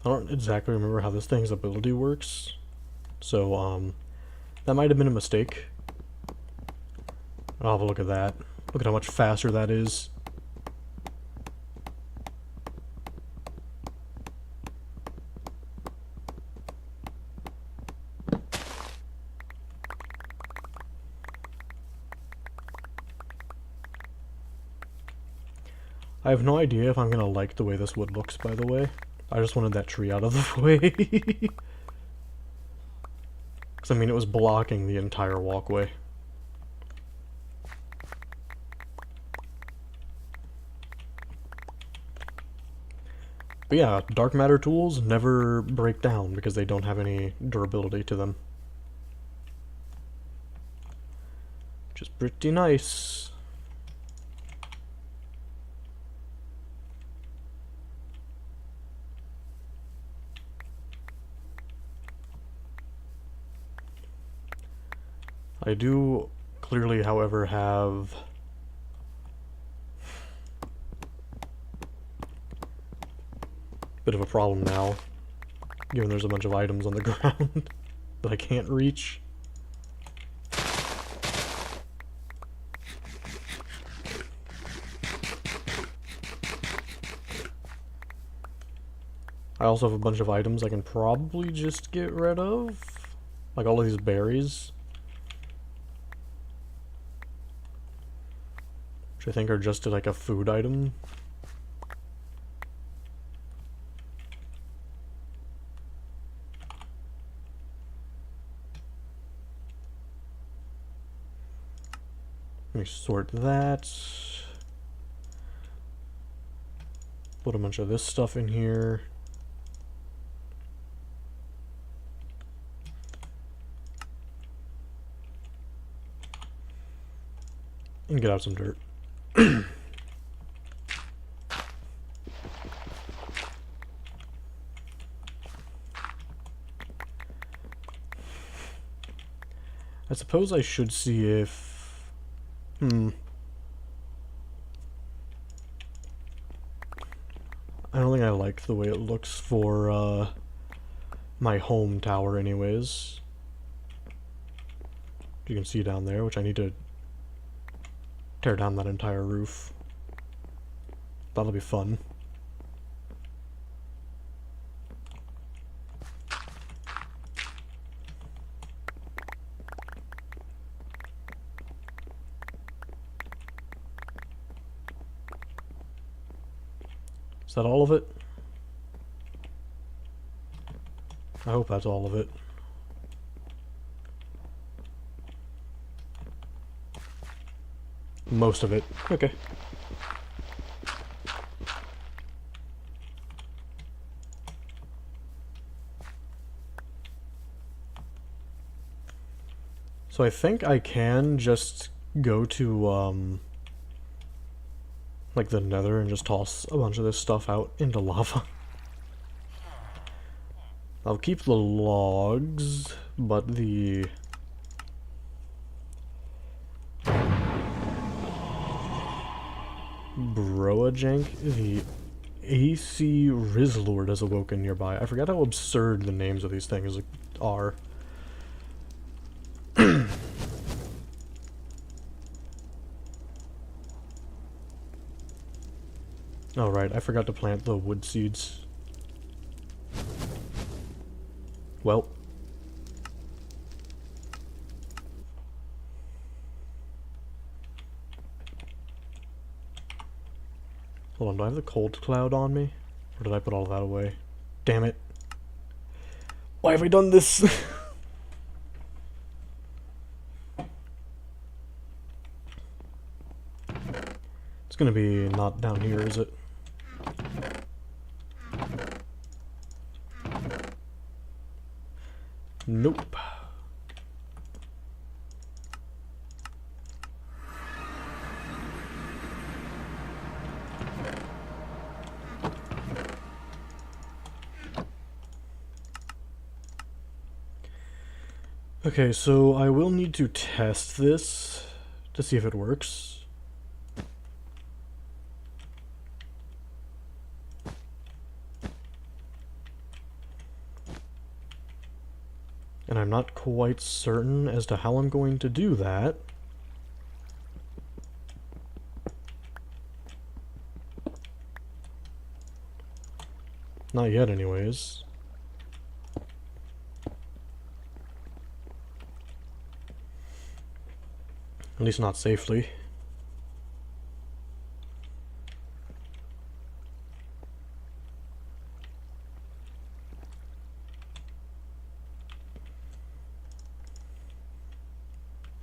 don't exactly remember how this thing's ability works. So, that might have been a mistake. I'll have a look at that. Look at how much faster that is. I have no idea if I'm gonna like the way this wood looks, by the way. I just wanted that tree out of the way. Because, I mean, it was blocking the entire walkway. But yeah, dark matter tools never break down because they don't have any durability to them. Which is pretty nice. I do clearly, however, have a bit of a problem now, given there's a bunch of items on the ground that I can't reach. I also have a bunch of items I can probably just get rid of, like all of these berries. Which I think are just like a food item. Let me sort that. Put a bunch of this stuff in here. And get out some dirt. I suppose I should see if... I don't think I like the way it looks for my home tower anyways. You can see down there, which I need to tear down that entire roof. That'll be fun. Is that all of it? I hope that's all of it. Most of it. Okay. So I think I can just go to, like the Nether and just toss a bunch of this stuff out into lava. I'll keep the logs, but the... Broajank, the AC Rizlord has awoken nearby. I forget how absurd the names of these things are. Oh right, I forgot to plant the wood seeds. Well. Hold on, do I have the cold cloud on me? Or did I put all that away? Damn it. Why have I done this? It's gonna be not down here, is it? Nope. Okay, so I will need to test this to see if it works. And I'm not quite certain as to how I'm going to do that. Not yet, anyways. At least not safely.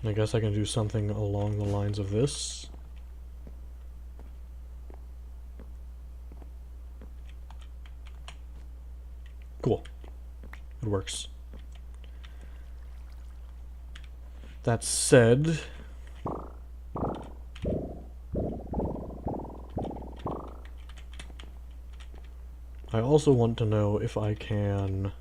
I guess I can do something along the lines of this. Cool. It works. That said, I also want to know if I can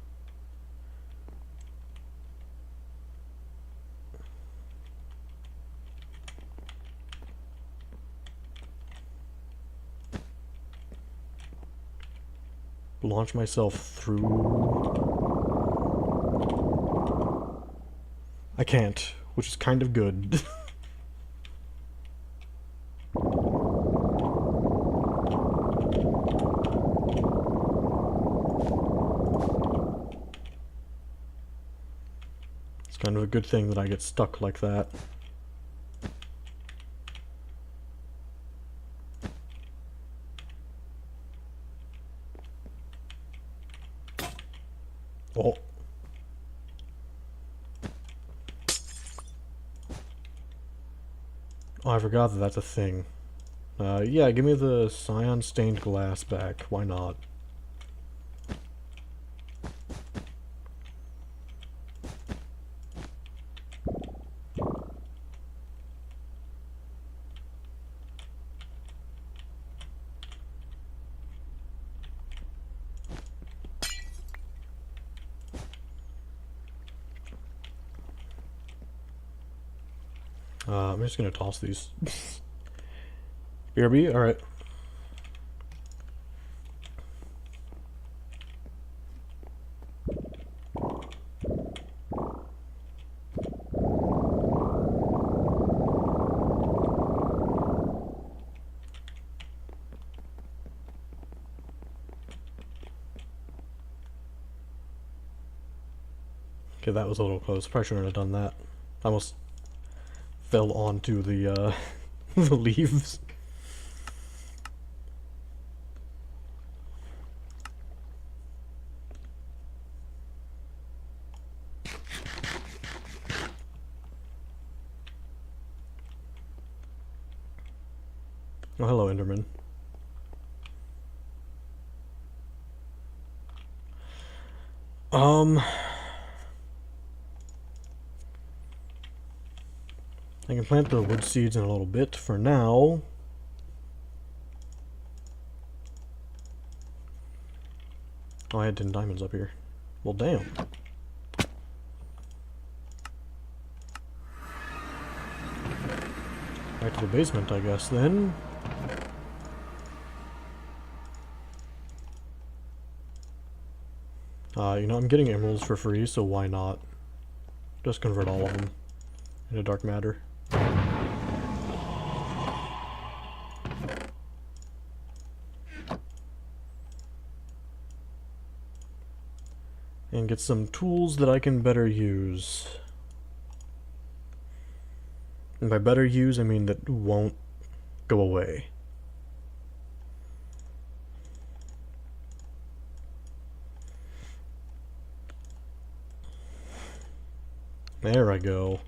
launch myself through. I can't, which is kind of good. It's kind of a good thing that I get stuck like that. Oh. Oh, I forgot that that's a thing. Yeah, give me the cyan stained glass back. Why not? I'm just gonna toss these. BRB? Alright. Okay, that was a little close. Probably shouldn't have done that. I almost fell onto the, the leaves. Oh, hello, Enderman. I can plant the wood seeds in a little bit. For now, oh, I had 10 diamonds up here. Well, damn. Back to the basement, I guess, then. You know, I'm getting emeralds for free, so why not? Just convert all of them into dark matter. And get some tools that I can better use. And by better use, I mean that won't go away. There I go.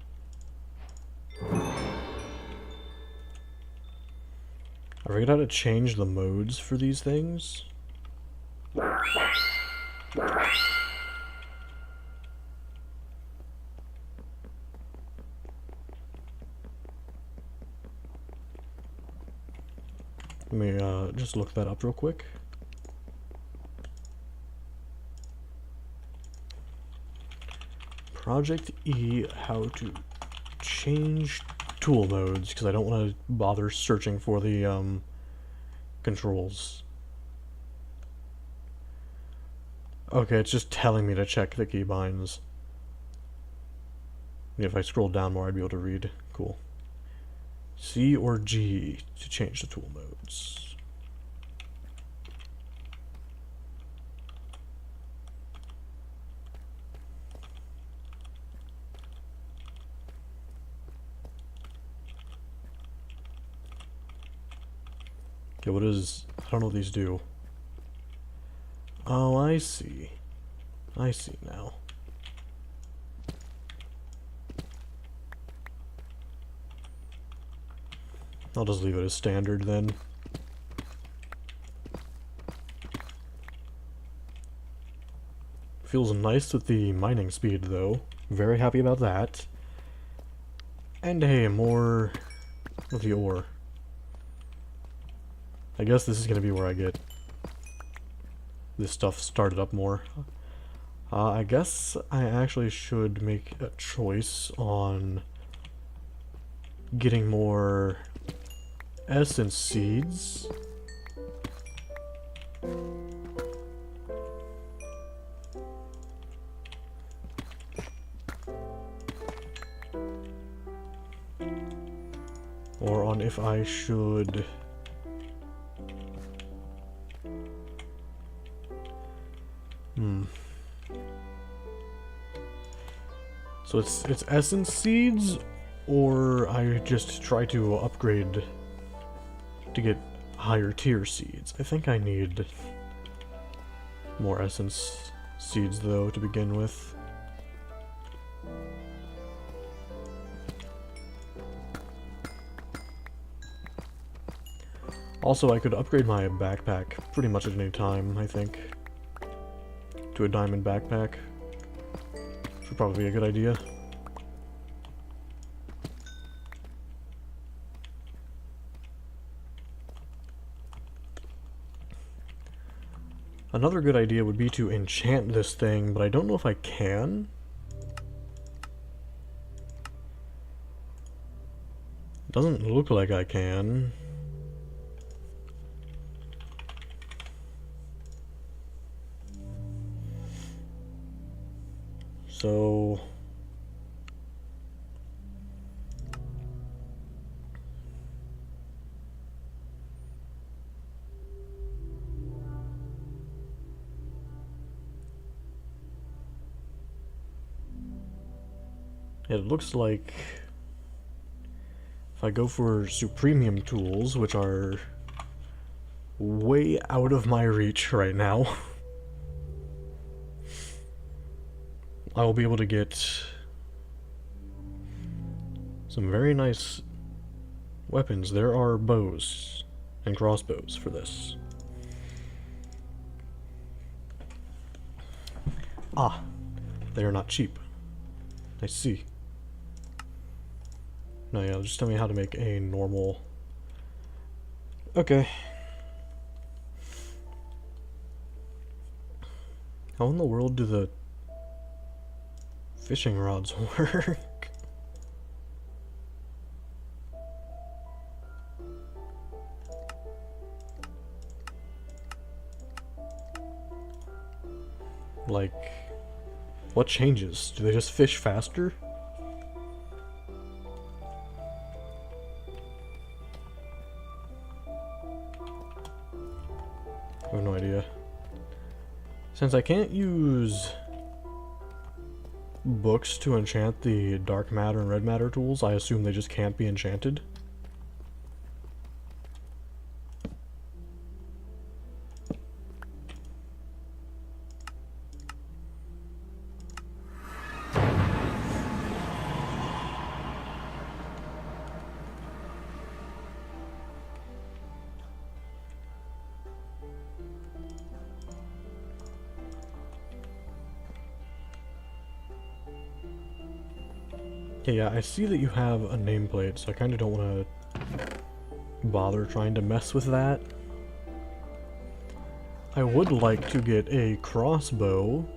I figured out how to change the modes for these things. Let me just look that up real quick. Project E, how to change tool modes, because I don't want to bother searching for the controls. Okay, it's just telling me to check the keybinds. If I scroll down more, I'd be able to read. Cool. C or G to change the tool modes. Okay, what is... I don't know what these do. Oh, I see. I see now. I'll just leave it as standard then. Feels nice with the mining speed though. Very happy about that. And hey, more of the ore. I guess this is gonna be where I get this stuff started up more. I guess I actually should make a choice on getting more essence seeds. Or on if I should... So it's essence seeds, or I just try to upgrade to get higher tier seeds. I think I need more essence seeds though to begin with. Also, I could upgrade my backpack pretty much at any time, I think, to a diamond backpack. Should probably be a good idea. Another good idea would be to enchant this thing, but I don't know if I can. Doesn't look like I can. So... It looks like if I go for Supremium tools, which are way out of my reach right now, I will be able to get some very nice weapons. There are bows and crossbows for this. Ah, they are not cheap. I see. No, yeah, just tell me how to make a normal... Okay. How in the world do the fishing rods work? Like, what changes? Do they just fish faster? I have no idea. Since I can't use books to enchant the dark matter and red matter tools, I assume they just can't be enchanted. Okay, yeah, I see that you have a nameplate, so I kind of don't want to bother trying to mess with that. I would like to get a crossbow.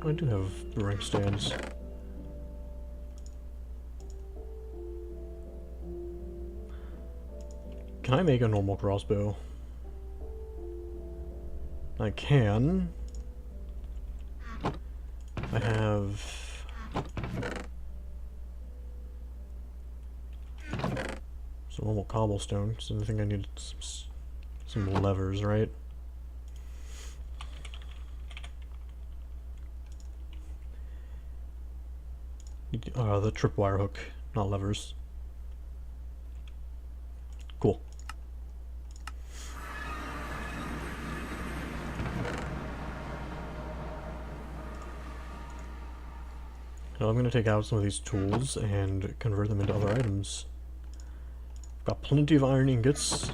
I do have ring stands. Can I make a normal crossbow? I can. I have... some normal cobblestone, so I think I need some levers, right? The tripwire hook, not levers. Cool. Now I'm going to take out some of these tools and convert them into other items. Got plenty of iron ingots.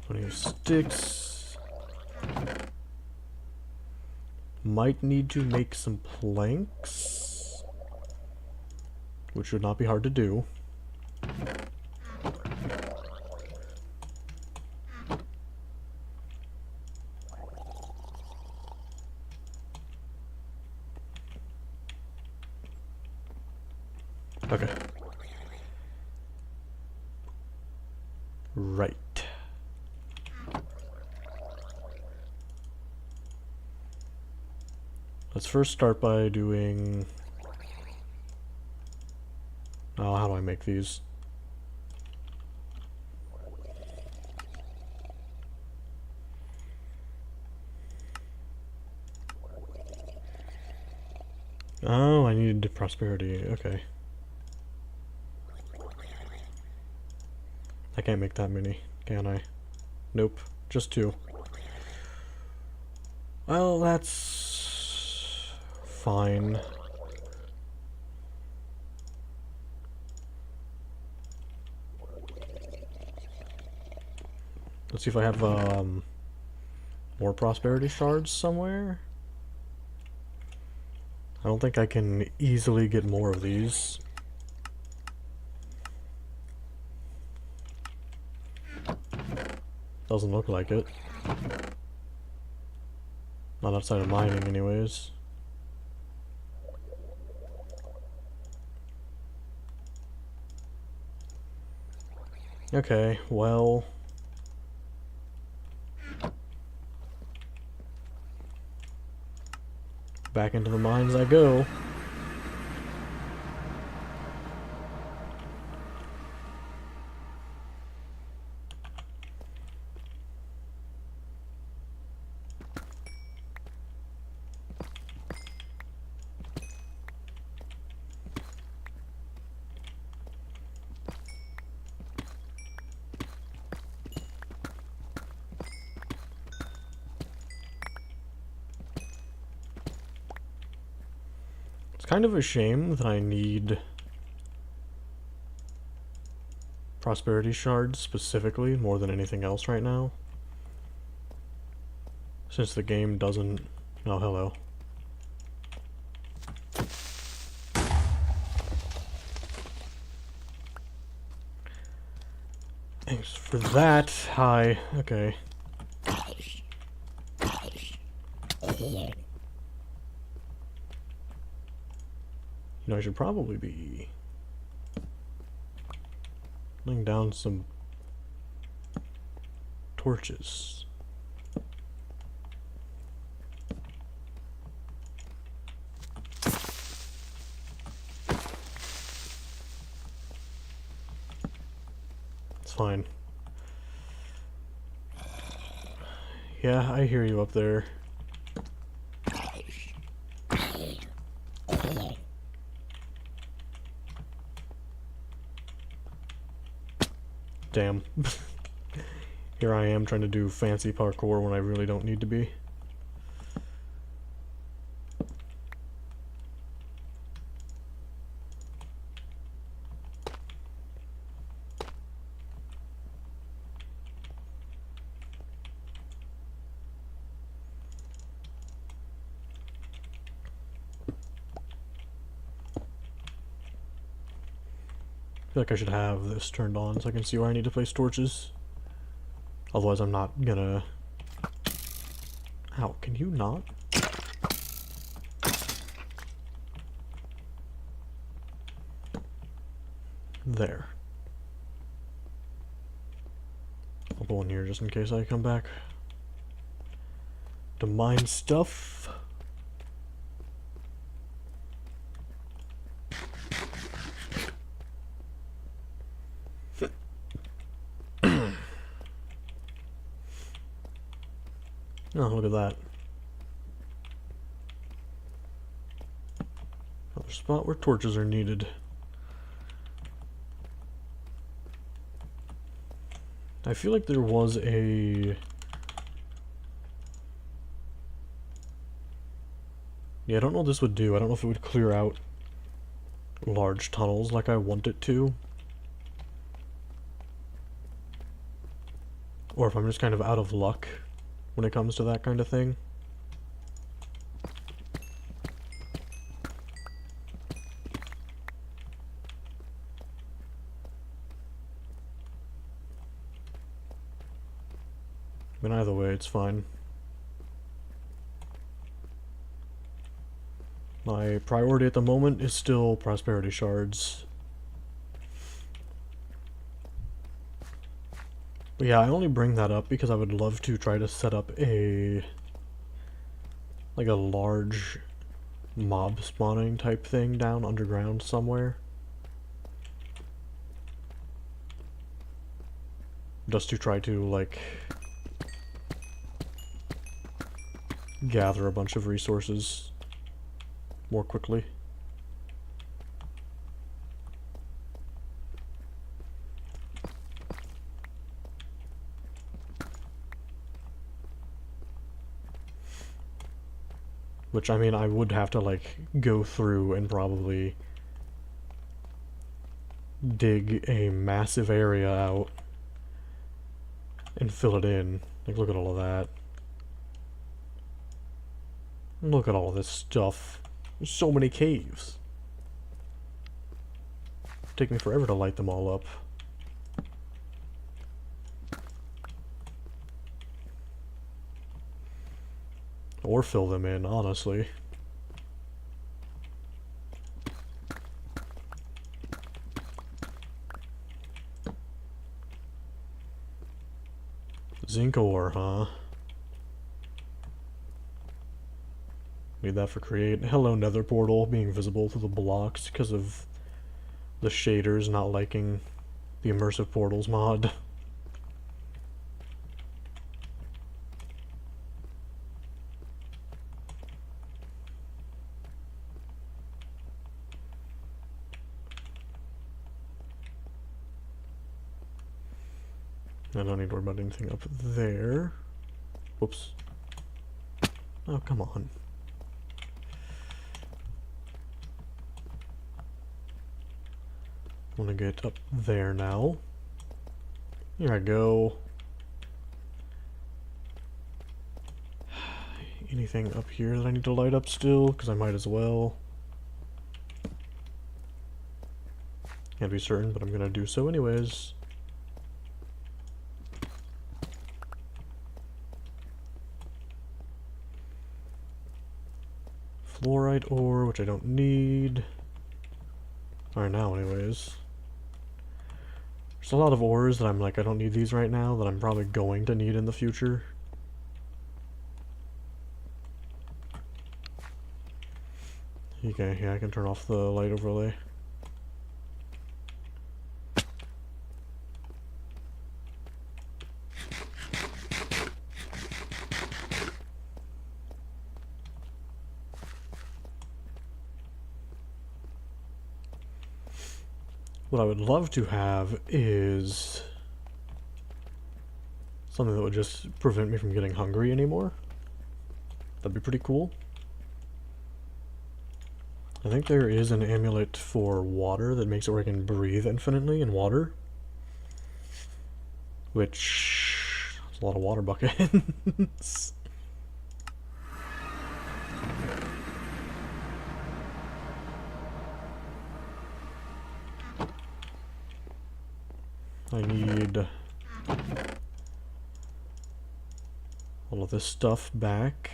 Plenty of sticks. Might need to make some planks, which would not be hard to do. Okay. Right. Let's first start by doing... oh, how do I make these? Oh, I needed prosperity. Okay. I can't make that many, can I? Nope. Just 2. Well, that's... fine. Let's see if I have, more prosperity shards somewhere. I don't think I can easily get more of these. Doesn't look like it. Not outside of mining, anyways. Okay, well... back into the mines I go. It's kind of a shame that I need prosperity shards specifically more than anything else right now. Since the game doesn't... Oh, hello. Thanks for that. Hi. Okay. You know, I should probably be laying down some torches. It's fine. Yeah, I hear you up there. Damn. Here I am trying to do fancy parkour when I really don't need to be. I feel like I should have this turned on so I can see where I need to place torches. Otherwise I'm not gonna... Ow, can you not? There. I'll go in here just in case I come back to mine stuff. Oh, look at that. Another spot where torches are needed. I feel like there was a... Yeah, I don't know what this would do. I don't know if it would clear out large tunnels like I want it to. Or if I'm just kind of out of luck when it comes to that kind of thing. But either way, it's fine. My priority at the moment is still prosperity shards. But yeah, I only bring that up because I would love to try to set up a... like a large mob spawning type thing down underground somewhere. Just to try to, like, gather a bunch of resources more quickly. Which, I mean, I would have to, like, go through and probably dig a massive area out and fill it in. Like, look at all of that. Look at all this stuff. There's so many caves. It'd take me forever to light them all up. Or fill them in, honestly. Zinc ore, huh? Need that for create. Hello, nether portal being visible through the blocks because of the shaders not liking the immersive portals mod. I don't need to worry about anything up there. Whoops. Oh, come on. want to get up there now. Here I go. Anything up here that I need to light up still? Because I might as well. Can't be certain, but I'm going to do so anyways. Fluorite ore, which I don't need. Alright, now anyways. There's a lot of ores that I'm like, I don't need these right now, that I'm probably going to need in the future. Okay, yeah, I can turn off the light overlay. What I would love to have is something that would just prevent me from getting hungry anymore. That'd be pretty cool. I think there is an amulet for water that makes it where I can breathe infinitely in water. Which is a lot of water buckets. I need all of this stuff back.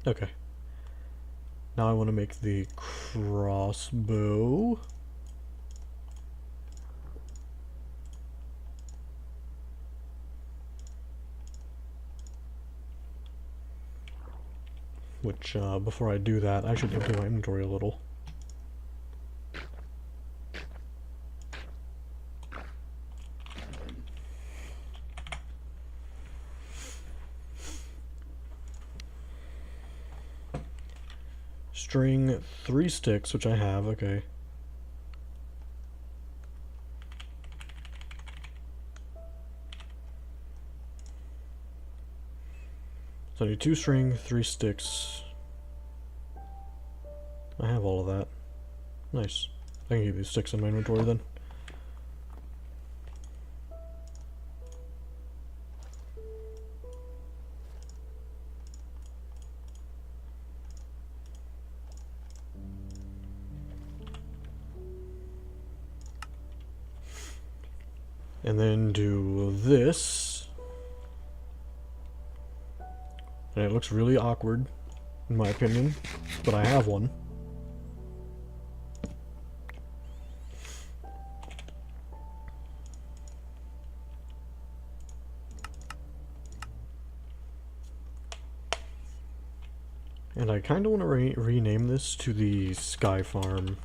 Okay. Now I want to make the crossbow. Which, before I do that, I should empty my inventory a little. String 3 sticks, which I have, okay. So I need 2 string, 3 sticks. I have all of that. Nice. I can keep these sticks in my inventory then. And then do this. And it looks really awkward, in my opinion, but I have one. And I kind of want to rename this to the Sky Farm.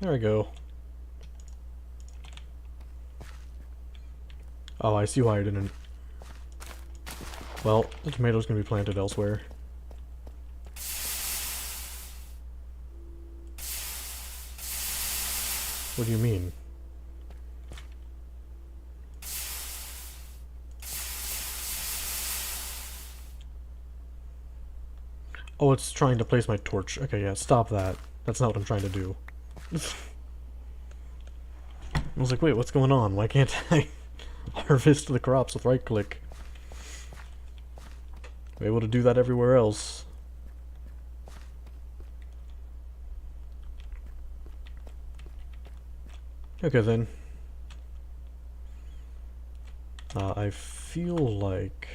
There we go. Oh, I see why I didn't. Well, the tomatoes can be planted elsewhere. What do you mean? Oh, it's trying to place my torch. Okay, yeah, stop that. That's not what I'm trying to do. I was like, wait, what's going on? Why can't I harvest the crops with right click? I'm able to do that everywhere else. Okay then. I feel like...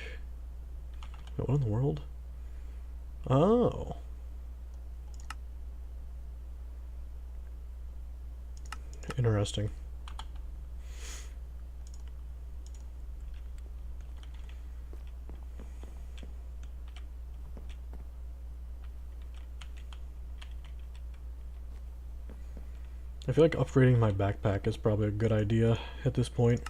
Wait, what in the world? Oh. Interesting. I feel like upgrading my backpack is probably a good idea at this point.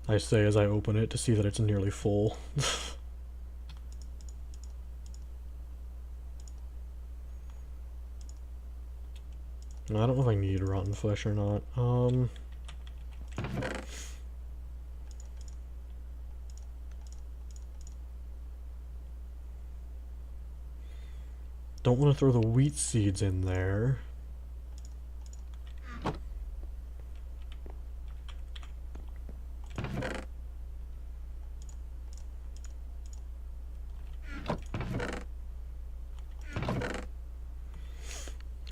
I say as I open it to see that it's nearly full. I don't know if I need rotten flesh or not. Don't want to throw the wheat seeds in there.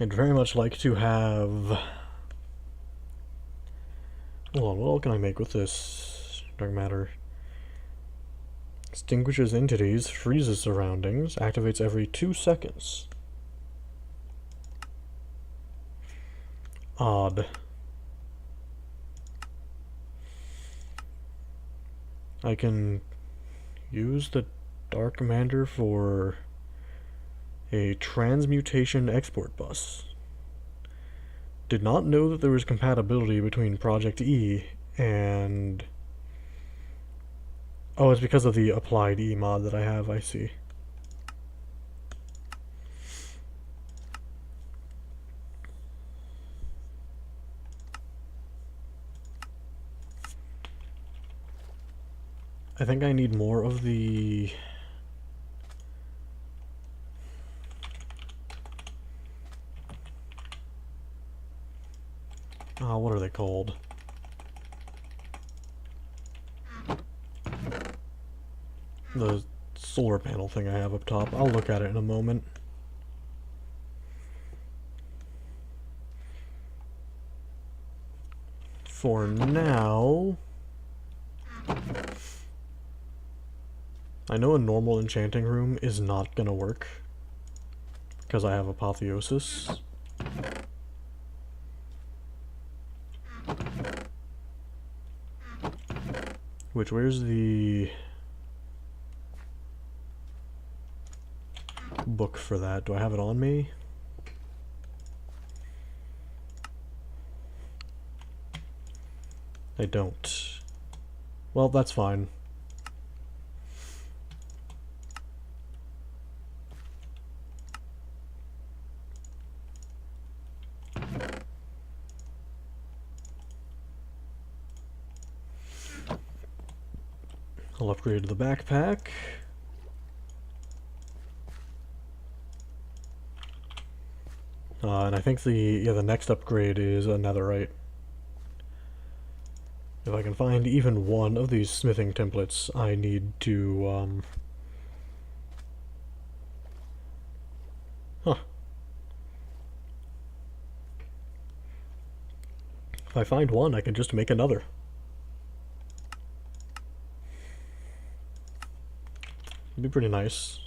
I'd very much like to have... Hold on, what all can I make with this dark matter? Extinguishes entities, freezes surroundings, activates every 2 seconds. Odd. I can use the Dark Commander for a transmutation export bus. Did not know that there was compatibility between Project E and... Oh, it's because of the applied E mod that I have, I see. I think I need more of the... what are they called? The solar panel thing I have up top. I'll look at it in a moment. For now... I know a normal enchanting room is not gonna work because I have apotheosis. Which, where's the book for that? Do I have it on me? I don't. Well, that's fine. I'll upgrade the backpack. And I think the next upgrade is a netherite. If I can find even one of these smithing templates, I need to, Huh. If I find one, I can just make another. It'd be pretty nice.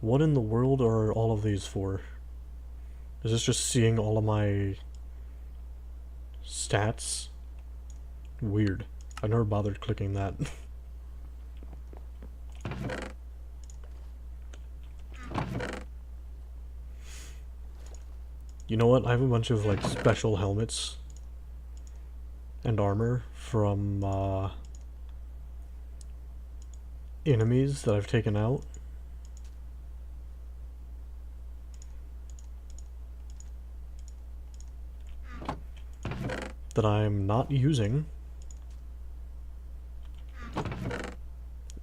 What in the world are all of these for? Is this just seeing all of my stats? Weird. I never bothered clicking that. You know what? I have a bunch of, like, special helmets and armor from, enemies that I've taken out. That I'm not using.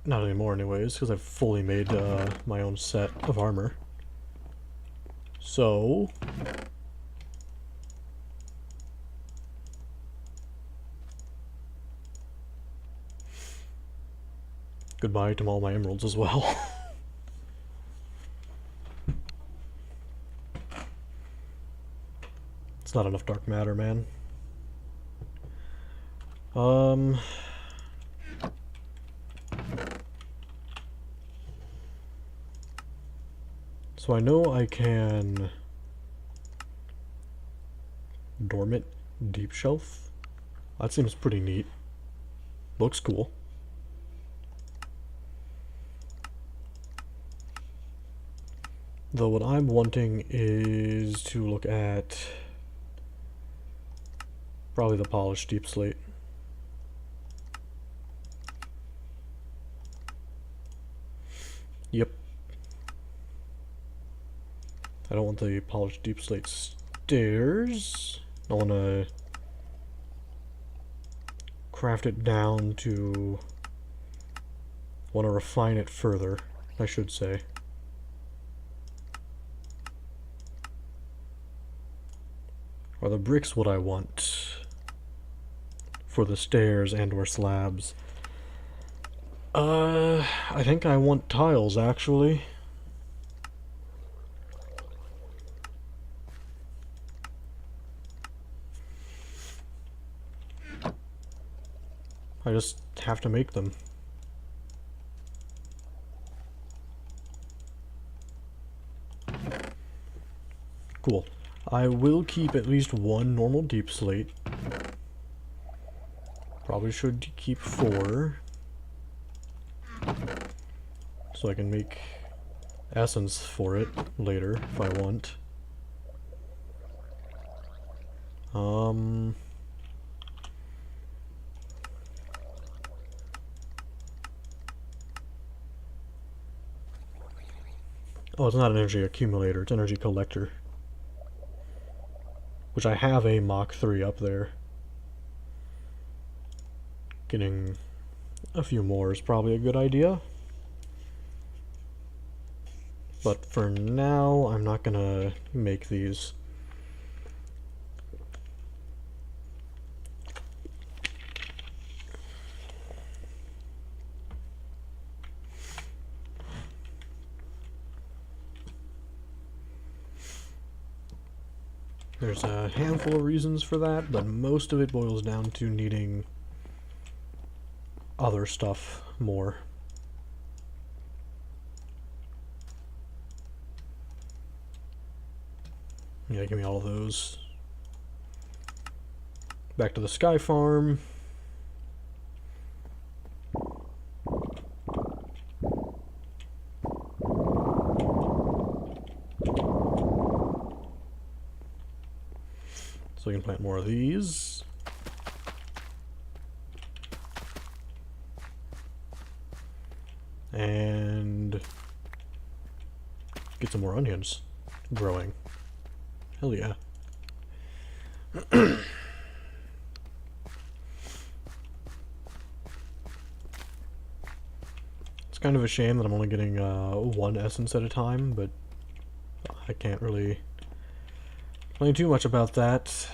Not anymore anyways, because I've fully made, my own set of armor. So... Goodbye to all my emeralds as well. It's not enough dark matter, man. So I know I can dormant deep shelf. That seems pretty neat. Looks cool. Though what I'm wanting is to look at probably the polished deep slate. Yep. I don't want the polished deep slate stairs. I want to craft it down to... want to refine it further, I should say. Are the bricks what I want for the stairs and or slabs? I think I want tiles, actually. I just have to make them. Cool. I will keep at least one normal deep slate. Probably should keep 4. So I can make essence for it later if I want. Oh, it's not an energy accumulator, it's energy collector. Which I have a Mach 3 up there. Getting a few more is probably a good idea. But for now, I'm not gonna make these. There's a handful of reasons for that, but most of it boils down to needing other stuff more. Yeah, give me all of those. Back to the sky farm. So we can plant more of these. And get some more onions growing. Hell yeah. It's kind of a shame that I'm only getting 1 essence at a time, but I can't really complain too much about that.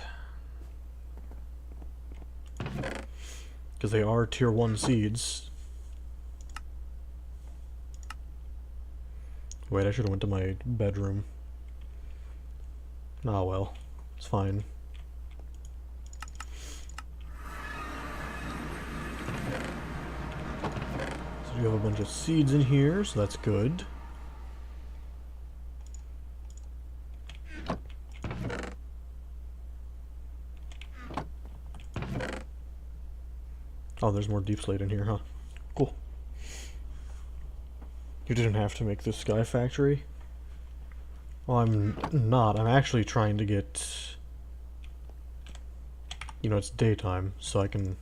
Because they are tier 1 seeds. Wait, I should have went to my bedroom. Ah well, it's fine. So you have a bunch of seeds in here, so that's good. Oh, there's more deep slate in here, huh? Cool. You didn't have to make this sky factory? Well, I'm not. I'm actually trying to get... You know, it's daytime, so I can...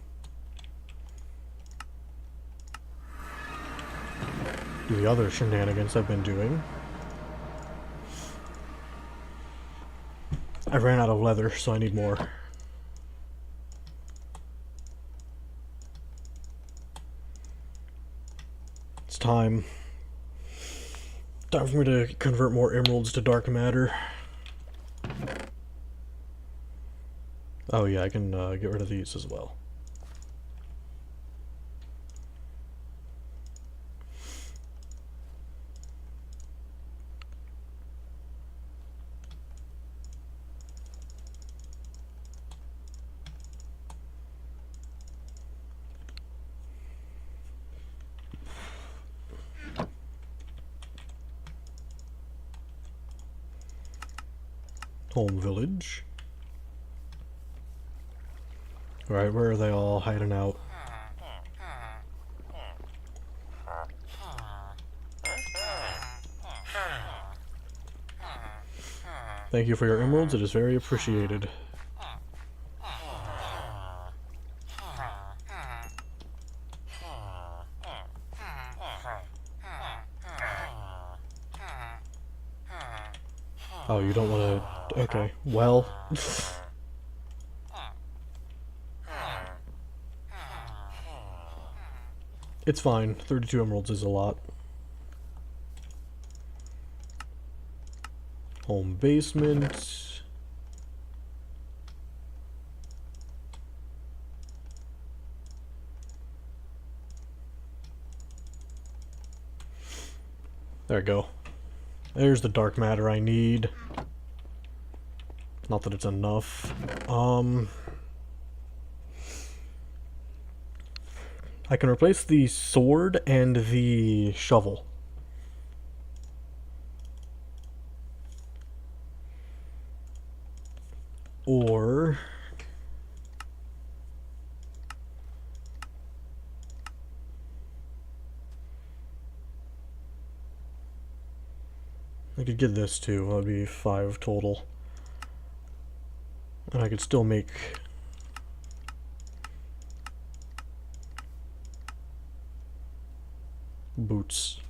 do the other shenanigans I've been doing. I ran out of leather, so I need more. It's time. Time for me to convert more emeralds to dark matter. Oh yeah, I can get rid of these as well. Home village. Alright, where are they all hiding out? Thank you for your emeralds, it is very appreciated. Oh, you don't want to... Okay, well... It's fine, 32 emeralds is a lot. Home basement... There we go. There's the dark matter I need. Not that it's enough. I can replace the sword and the shovel. Or... I could get this too, that would be 5 total. And I could still make... boots.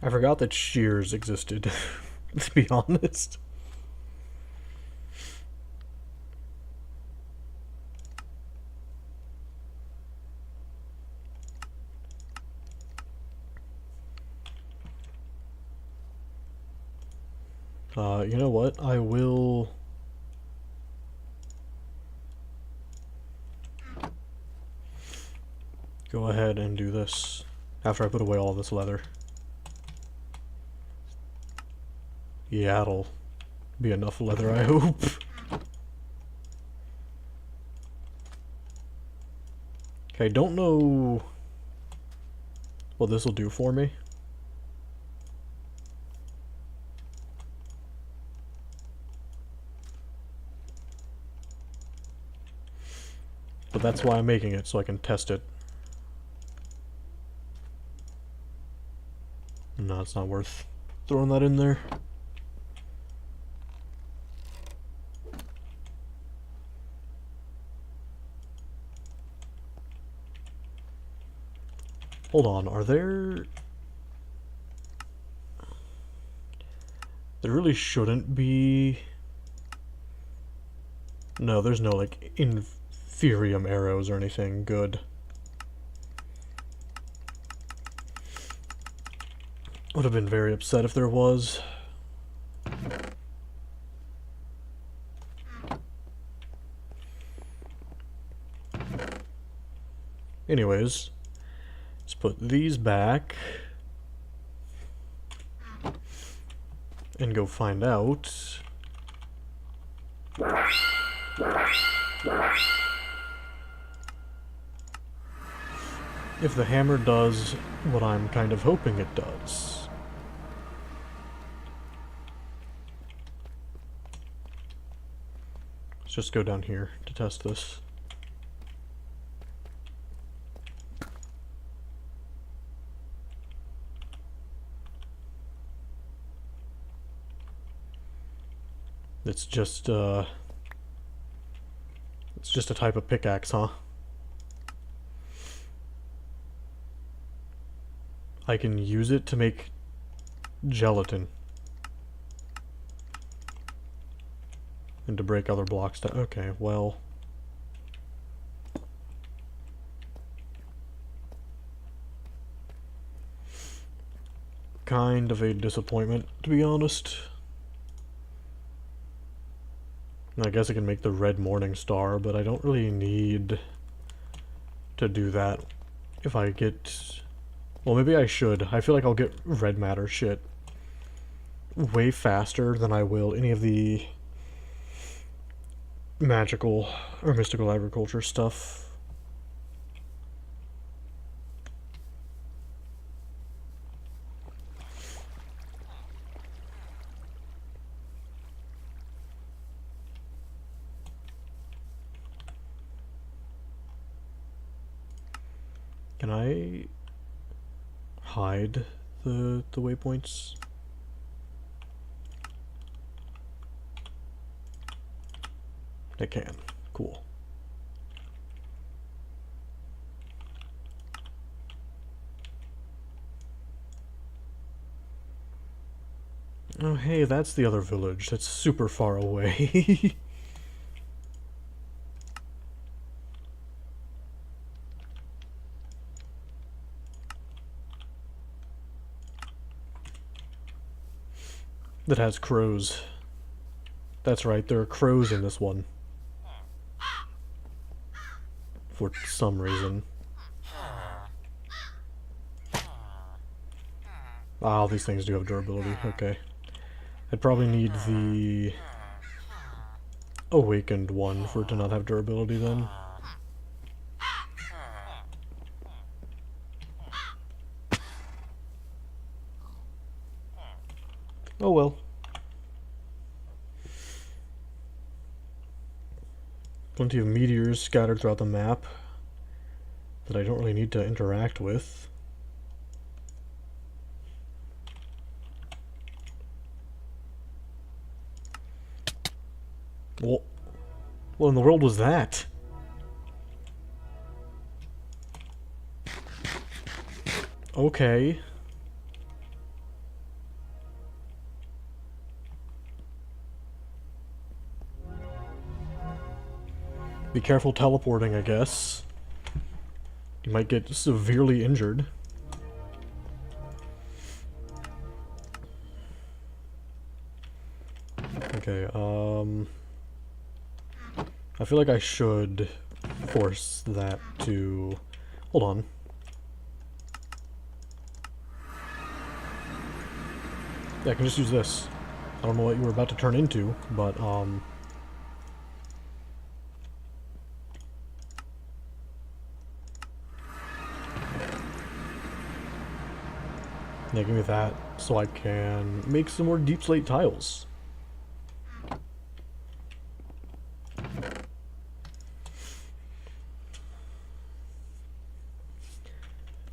I forgot that shears existed, to be honest. You know what? I will... go ahead and do this after I put away all this leather. Yeah, it'll be enough leather, I hope. Okay, I don't know what this will do for me. But that's why I'm making it, so I can test it. No, it's not worth throwing that in there. Hold on, are there... There really shouldn't be... No, there's no, like, inferium arrows or anything good. Would have been very upset if there was. Anyways, let's put these back and go find out if the hammer does what I'm kind of hoping it does. Let's just go down here to test this. It's just a type of pickaxe, huh? I can use it to make gelatin. And to break other blocks down. Okay, well. Kind of a disappointment, to be honest. I guess I can make the red morning star, but I don't really need to do that if I get... Well, maybe I should. I feel like I'll get red matter shit way faster than I will any of the magical or mystical agriculture stuff. Can I hide the waypoints? I can. Cool. Oh hey, that's the other village. That's super far away. That has crows. That's right, there are crows in this one. For some reason. Ah, all these things do have durability, okay. I'd probably need the awakened one for it to not have durability then. Oh well. Plenty of meteors scattered throughout the map that I don't really need to interact with. Well, what in the world was that? Okay. Be careful teleporting, I guess. You might get severely injured. Okay, I feel like I should force that to... Hold on. Yeah, I can just use this. I don't know what you were about to turn into, but, yeah, give me that so I can make some more deep slate tiles.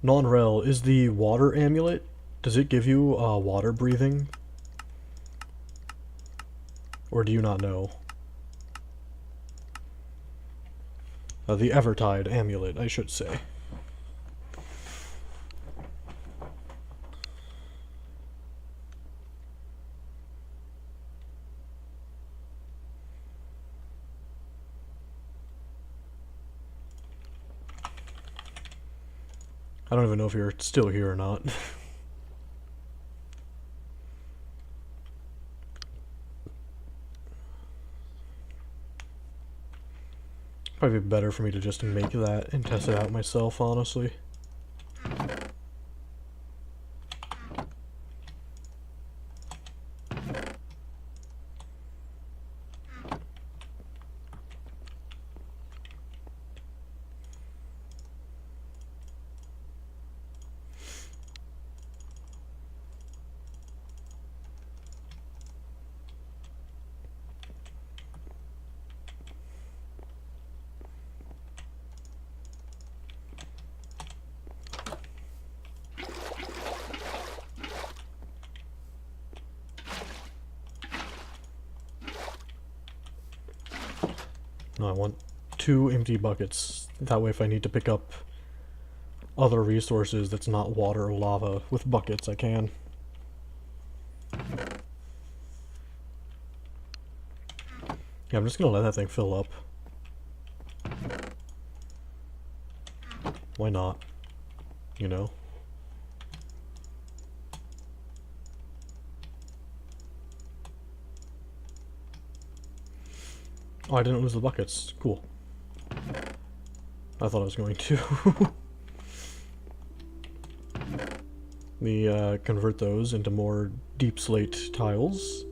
Non-rel, is the water amulet, does it give you water breathing? Or do you not know? The Evertide amulet, I should say. I don't even know if you're still here or not. Probably better for me to just make that and test it out myself, honestly. No, I want 2 empty buckets. That way if I need to pick up other resources that's not water or lava with buckets, I can. Yeah, I'm just gonna let that thing fill up. Why not? You know? Oh, I didn't lose the buckets. Cool. I thought I was going to. We convert those into more deep slate tiles.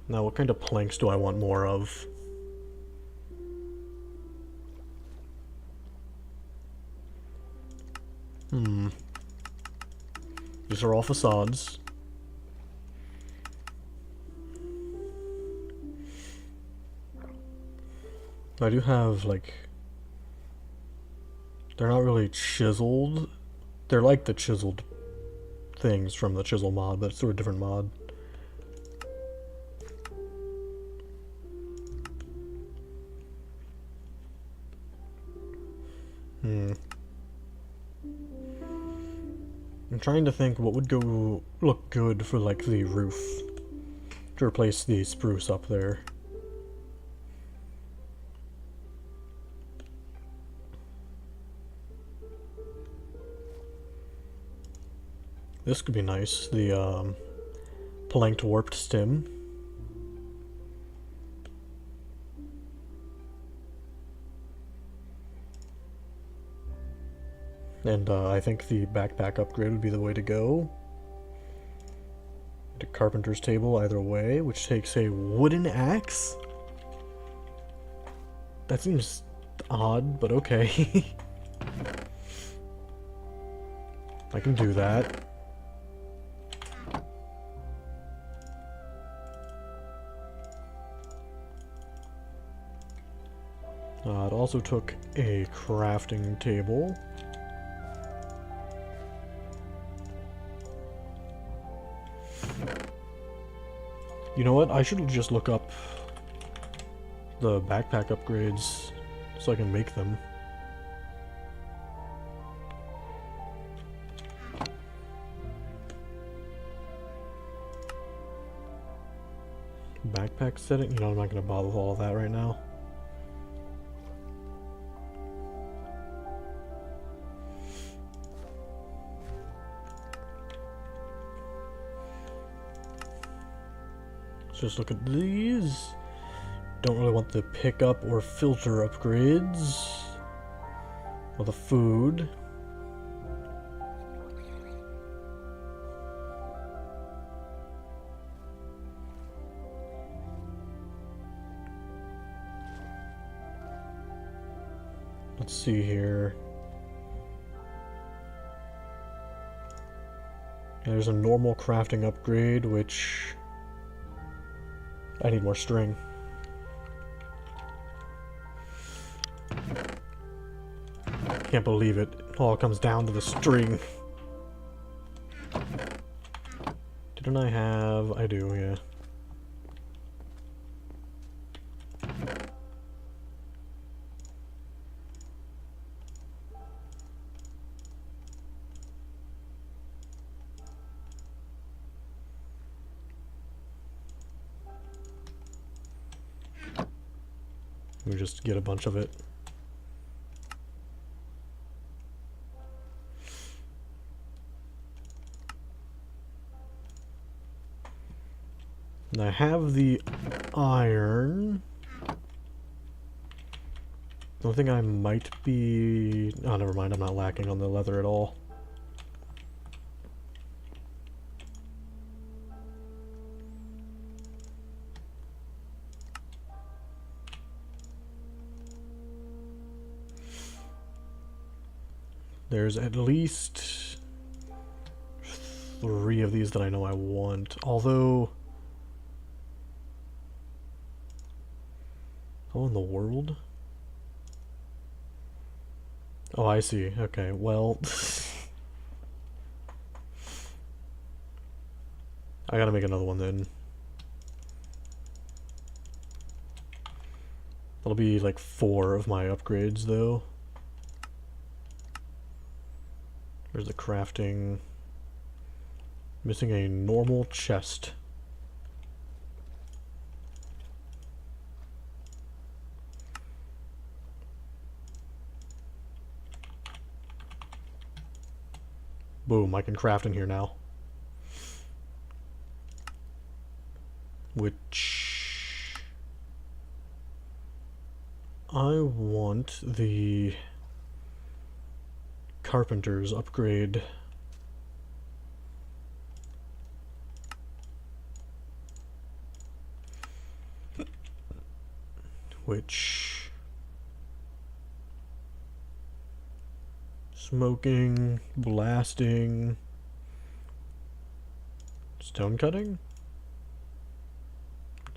Now, what kind of planks do I want more of? These are all facades. I do have, like... They're not really chiseled. They're like the chiseled things from the chisel mod, but it's through a different mod. I'm trying to think what would look good for, like, the roof to replace the spruce up there. This could be nice, the planked warped stem. And I think the backpack upgrade would be the way to go. The carpenter's table either way, which takes a wooden axe? That seems odd, but okay. I can do that. It also took a crafting table. You know what? I should just look up the backpack upgrades so I can make them. Backpack setting? You know, I'm not going to bother with all of that right now. Let's just look at these. Don't really want the pickup or filter upgrades. Or the food. Let's see here. There's a normal crafting upgrade, which I need more string. Can't believe it. It all comes down to the string. Didn't I have... I do, yeah. We just get a bunch of it. And I have the iron. The only thing I might be... Oh, never mind. I'm not lacking on the leather at all. There's at least 3 of these that I know I want. Although... How in the world? Oh, I see. Okay, well... I gotta make another one then. That'll be like 4 of my upgrades though. There's the crafting. Missing a normal chest. Boom, I can craft in here now. Which... I want the carpenter's upgrade. Which... Smoking, blasting, Stone cutting?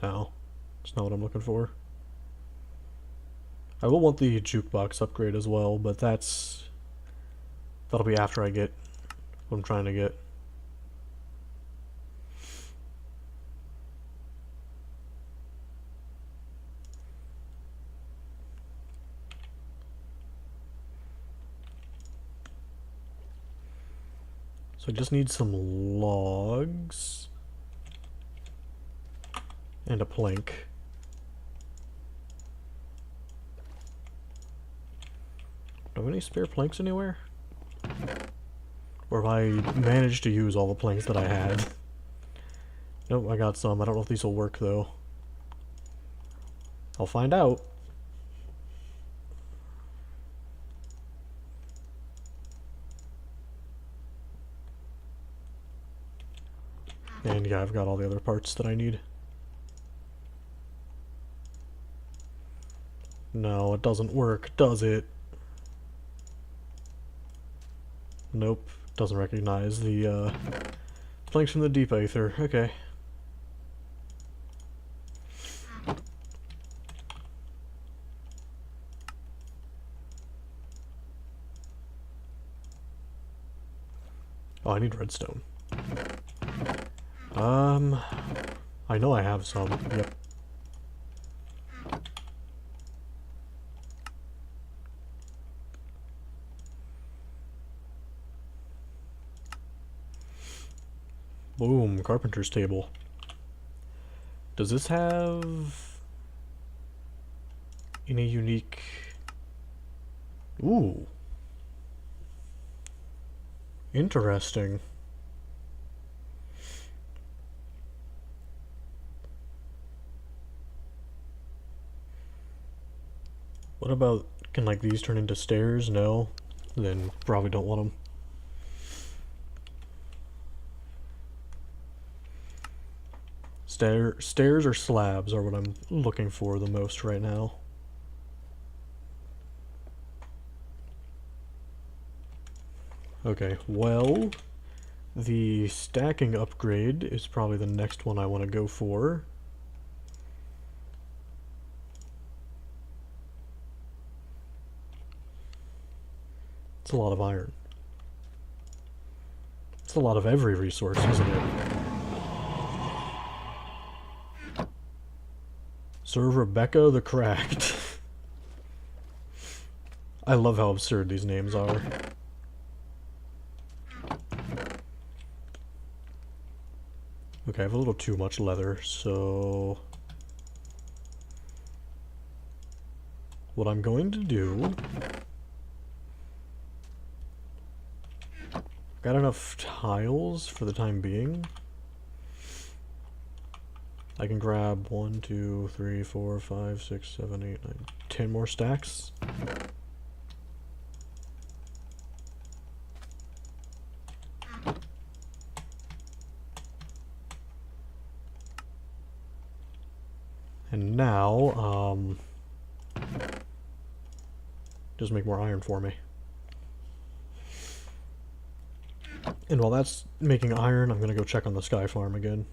No. That's not what I'm looking for. I will want the jukebox upgrade as well, but that'll be after I get what I'm trying to get. So I just need some logs and a plank. Do I have any spare planks anywhere? Or have I managed to use all the planks that I had? Nope, I got some. I don't know if these will work though. I'll find out. And yeah, I've got all the other parts that I need. No, it doesn't work, does it? Nope, doesn't recognize the planks from the deep Aether. Okay. Oh, I need redstone. I know I have some. Yep. Boom, carpenter's table. Does this have any unique... Ooh. Interesting. What about, can like these turn into stairs? No? Then probably don't want them. Stairs or slabs are what I'm looking for the most right now. Okay, well, the stacking upgrade is probably the next one I want to go for. It's a lot of iron. It's a lot of every resource, isn't it? Serve Rebecca the Cracked. I love how absurd these names are. Okay, I have a little too much leather, so... what I'm going to do... got enough tiles for the time being. I can grab 1, 2, 3, 4, 5, 6, 7, 8, 9, 10 more stacks. And now, just make more iron for me. And while that's making iron, I'm gonna go check on the sky farm again.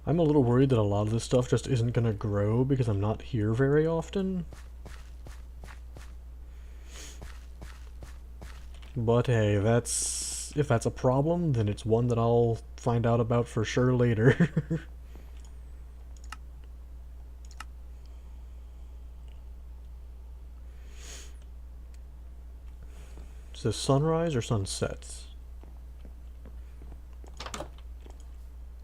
I'm a little worried that a lot of this stuff just isn't gonna grow because I'm not here very often. But hey, if that's a problem, then it's one that I'll find out about for sure later. Is this sunrise or sunset?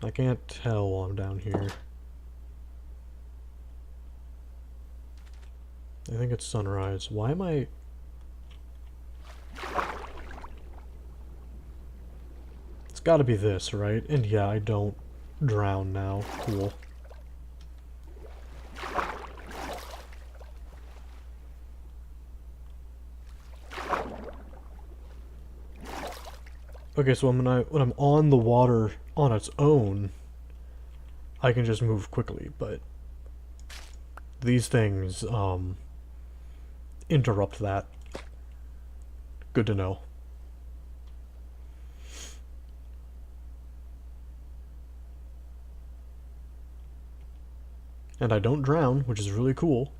I can't tell while I'm down here. I think it's sunrise. Why am I... It's gotta be this, right? And yeah, I don't drown now. Cool. Okay, so when I'm on the water on its own, I can just move quickly, but these things, interrupt that. Good to know. And I don't drown, which is really cool.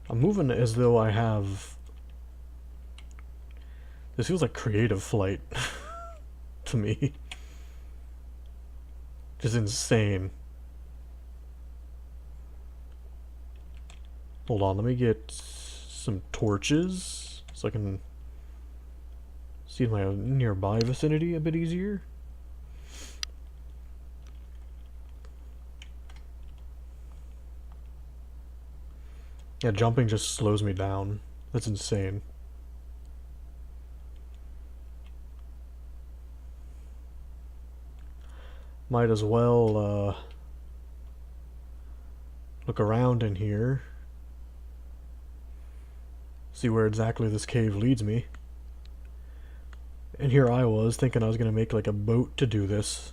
I'm moving as though I have... This feels like creative flight to me. Just insane. Hold on, let me get some torches so I can see my nearby vicinity a bit easier. Yeah, jumping just slows me down. That's insane. Might as well look around in here. See where exactly this cave leads me. And here I was thinking I was gonna make like a boat to do this.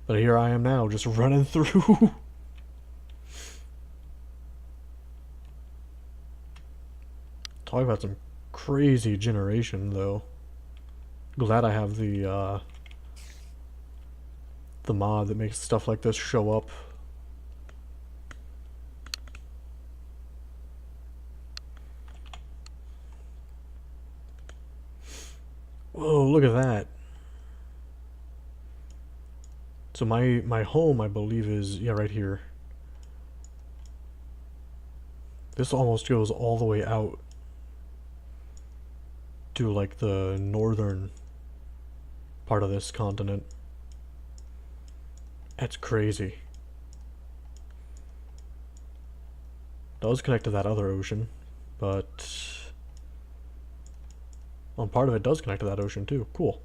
But here I am now, just running through. Talk about some crazy generation, though. Glad I have the mod that makes stuff like this show up. Whoa, look at that. So my home, I believe, is, yeah, right here. This almost goes all the way out to, like, the northern part of this continent. That's crazy. Does connect to that other ocean, but... Well, part of it does connect to that ocean, too. Cool.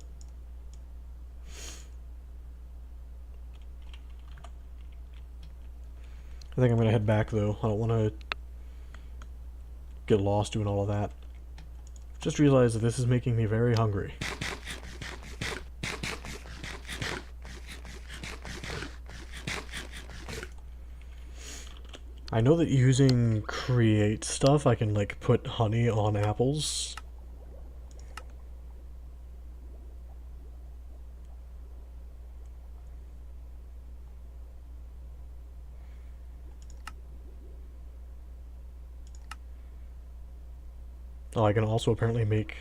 I think I'm gonna head back, though. I don't want to get lost doing all of that. Just realized that this is making me very hungry. I know that using create stuff, I can, like, put honey on apples. Oh, I can also apparently make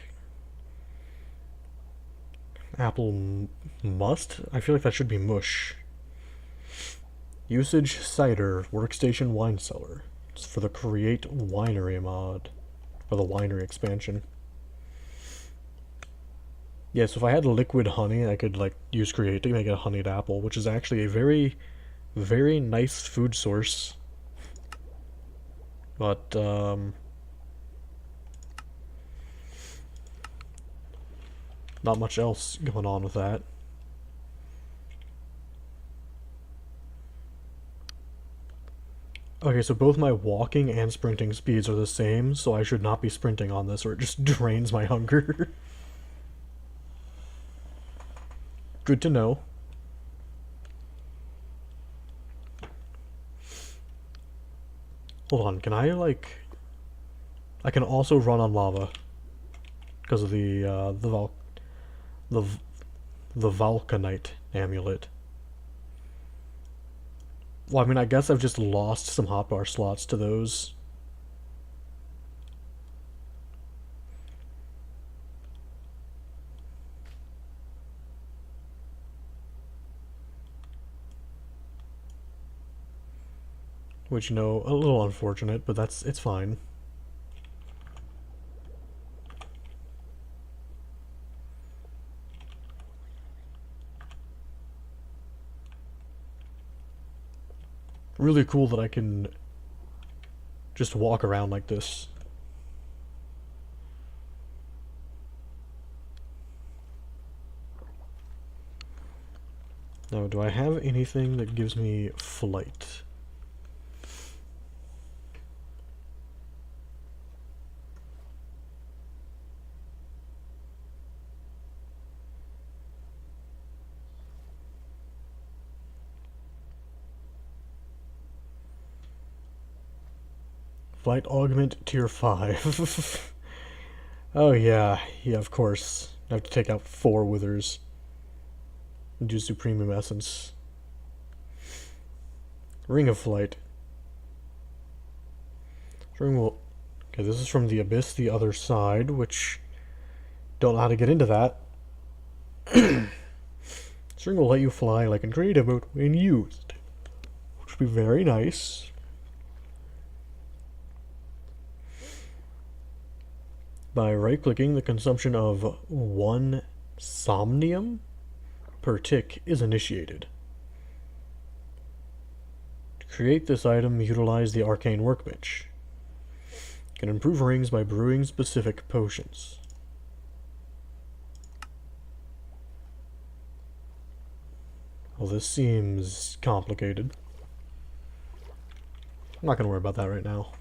apple must? I feel like that should be mush. Usage cider, workstation wine cellar. It's for the create winery mod. For the winery expansion. Yeah, so if I had liquid honey, I could, like, use create to make a honeyed apple, which is actually a very, very nice food source. But, not much else going on with that. Okay, so both my walking and sprinting speeds are the same, so I should not be sprinting on this or it just drains my hunger. Good to know. Hold on, can I, like... I can also run on lava. Because of the Vulcanite amulet. Well, I mean, I guess I've just lost some hotbar slots to those. Which, you know, a little unfortunate, but it's fine. Really cool that I can just walk around like this. Now, do I have anything that gives me flight? Flight augment tier 5. Oh yeah, of course. I have to take out 4 withers. And do supremum essence. Ring of Flight. Ring will... Okay, this is from the Abyss, the other side, which... Don't know how to get into that. This ring will let you fly like in creative mode when used. Which would be very nice. By right-clicking, the consumption of 1 somnium per tick is initiated. To create this item, utilize the Arcane Workbench. You can improve rings by brewing specific potions. Well, this seems complicated. I'm not going to worry about that right now.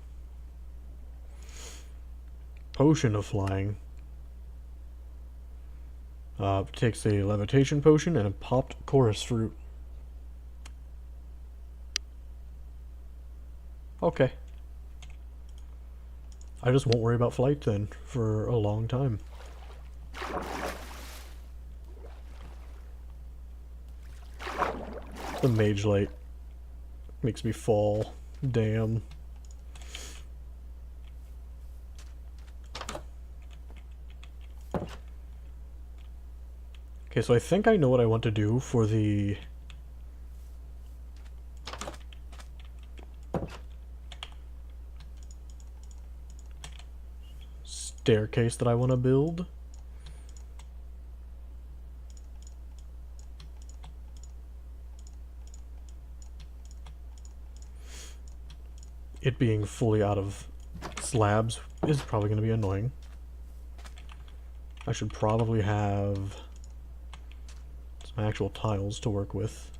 Potion of Flying. Takes a levitation potion and a popped chorus fruit. Okay. I just won't worry about flight then for a long time. The mage light makes me fall. Damn. Okay, so I think I know what I want to do for the... staircase that I want to build. It being fully out of slabs is probably going to be annoying. I should probably have some actual tiles to work with.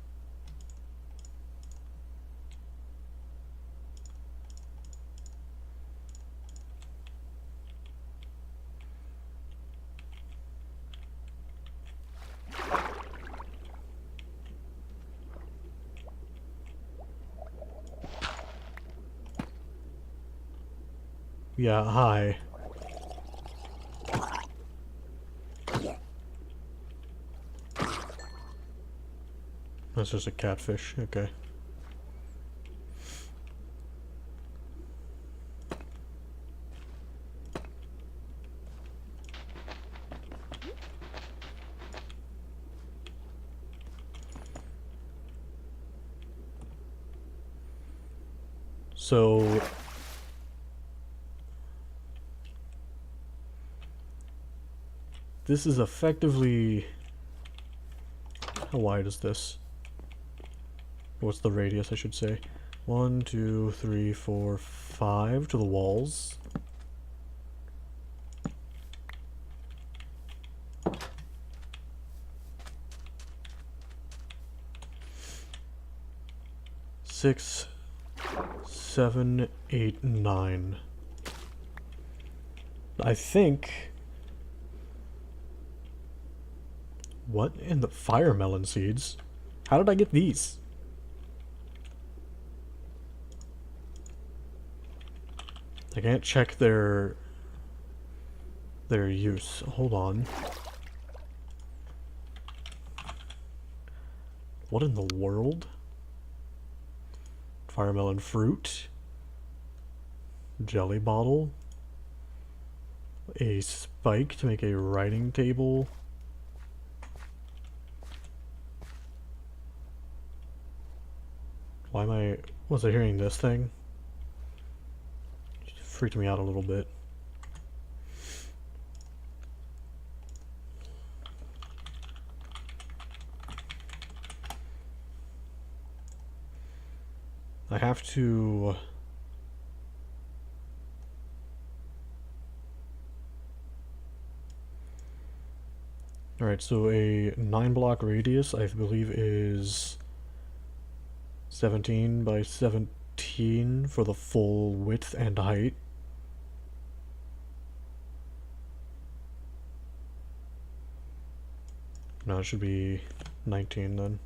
Yeah, hi. That's just a catfish, okay. So... this is effectively... how wide is this? What's the radius, I should say? 1, 2, 3, 4, 5 to the walls. Six, 7, 8, 9. I think... what in the fire melon seeds? How did I get these? I can't check their use. Hold on. What in the world? Fire melon fruit. Jelly bottle. A spike to make a writing table. Why was I hearing this thing? It freaked me out a little bit. I have to... Alright, so a 9-block radius, I believe, is 17 by 17 for the full width and height. No, it should be 19 then.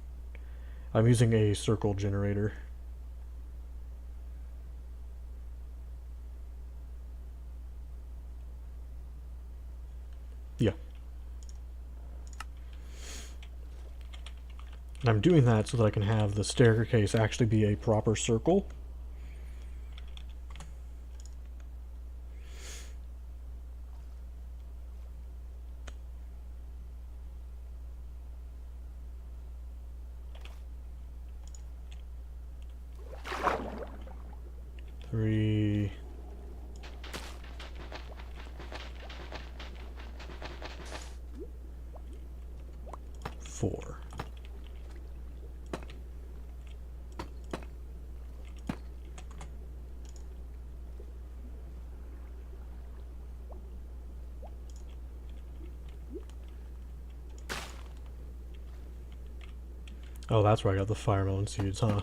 I'm using a circle generator. And I'm doing that so that I can have the staircase actually be a proper circle. Three. Four. Oh, that's where I got the firemelon seeds, huh?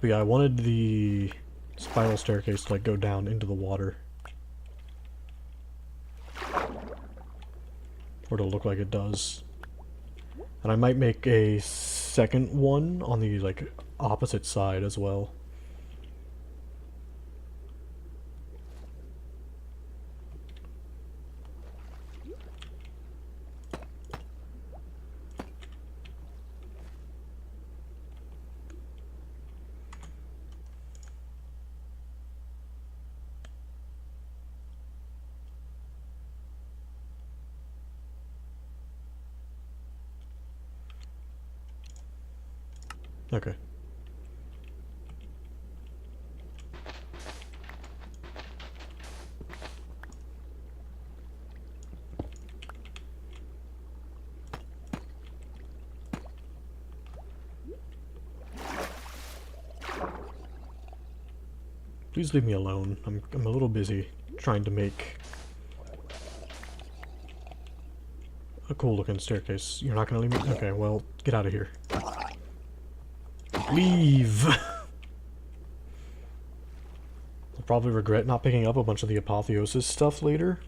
But yeah, I wanted the spiral staircase to like go down into the water. Or to look like it does. And I might make a second one on the like opposite side as well. Okay. Please leave me alone. I'm a little busy trying to make a cool looking staircase. You're not gonna leave me? Okay, well, get out of here. Leave! I'll probably regret not picking up a bunch of the apotheosis stuff later.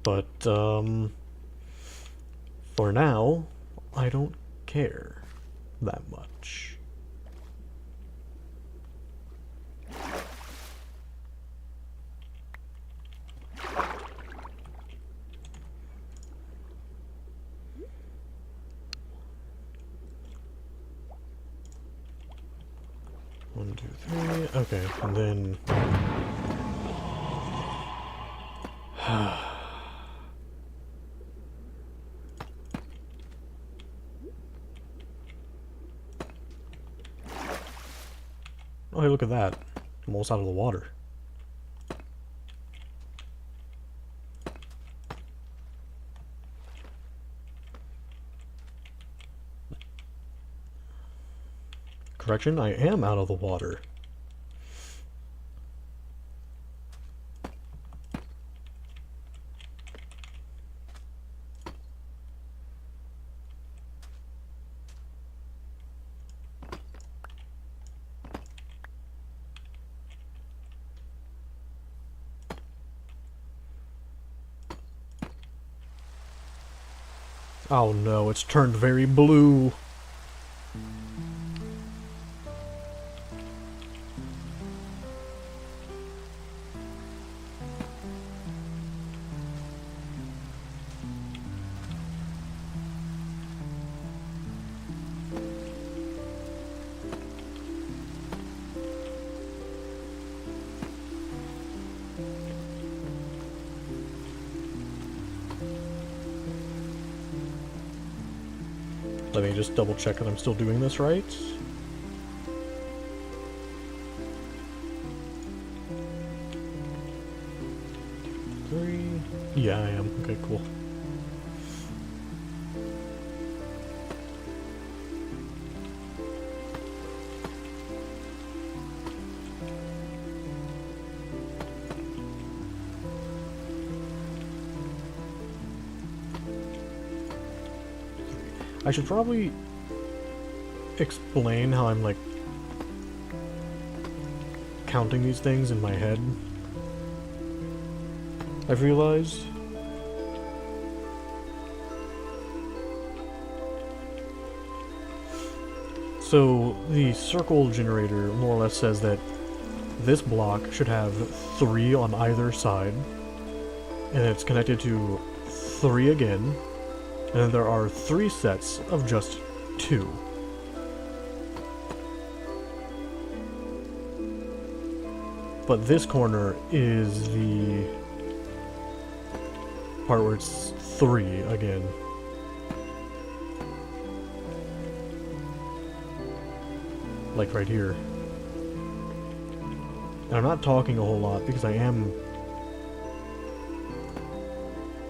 But, for now, I don't care that much. One, two, three. Okay, and then... Oh, hey, look at that. I'm almost out of the water. Correction, I am out of the water. Oh no, it's turned very blue. Let me just double check that I'm still doing this right. Three. Yeah, I am. Okay, cool. I should probably explain how I'm, like, counting these things in my head. I've realized. So, the circle generator more or less says that This block should have 3 on either side, and it's connected to 3 again, and then there are 3 sets of just 2. But this corner is the part where it's 3 again. Like right here. And I'm not talking a whole lot because I am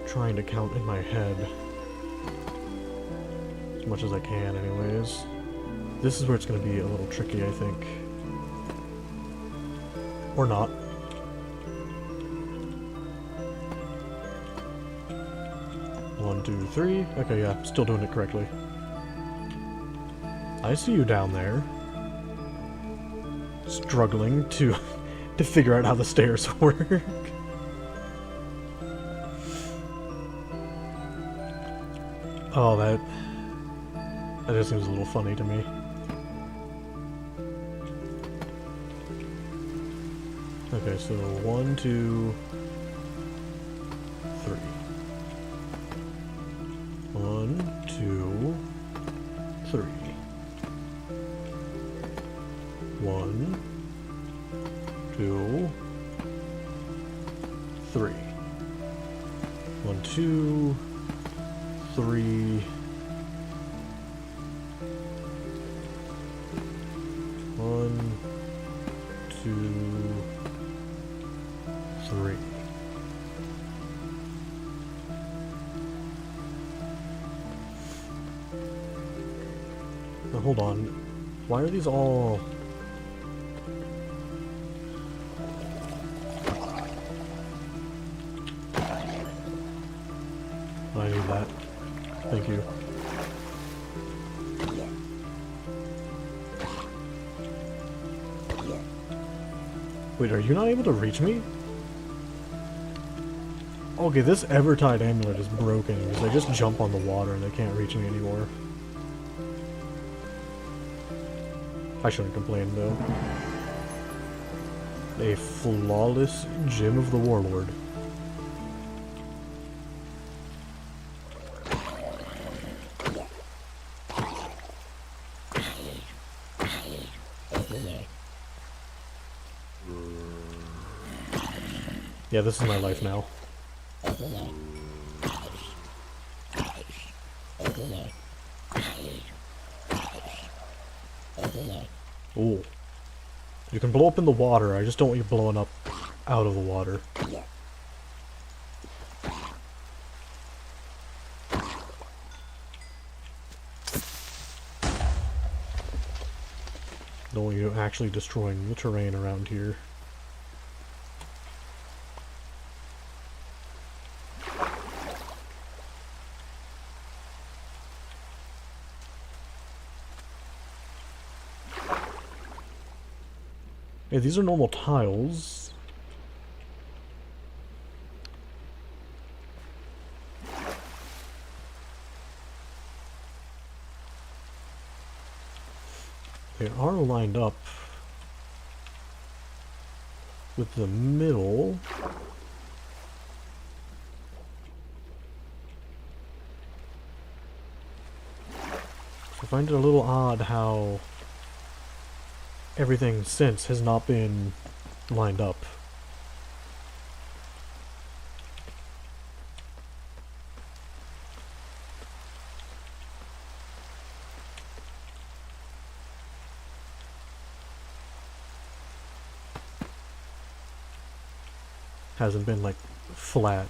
trying to count in my head as much as I can anyways. This is where it's going to be a little tricky, I think. Or not. One, two, three. Okay, yeah, still doing it correctly. I see you down there. Struggling to figure out how the stairs work. Oh, that just seems a little funny to me. Okay, so 1, 2, 3. 1, 2, 3. 1, 2, 3. 1, 2, 3. 1, 2, 3. Now hold on. Why are these all... I need that. Thank you. Wait, are you not able to reach me? Okay, this Evertide amulet is broken because I just jump on the water and they can't reach me anymore. I shouldn't complain though. A flawless Gem of the Warlord. Yeah, this is my life now. Ooh. You can blow up in the water, I just don't want you blowing up out of the water. Don't want you actually destroying the terrain around here. Yeah, these are normal tiles. They are lined up with the middle. I find it a little odd how everything since has not been lined up. Hasn't been like flat.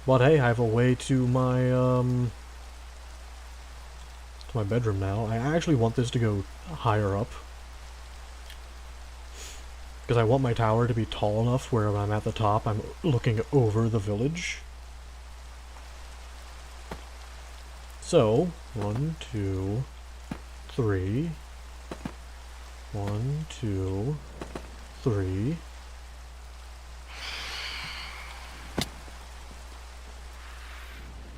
But hey, I have a way to my bedroom now. I actually want this to go higher up. Because I want my tower to be tall enough where when I'm at the top, I'm looking over the village. So, 1, 2, 3. 1, 2, 3.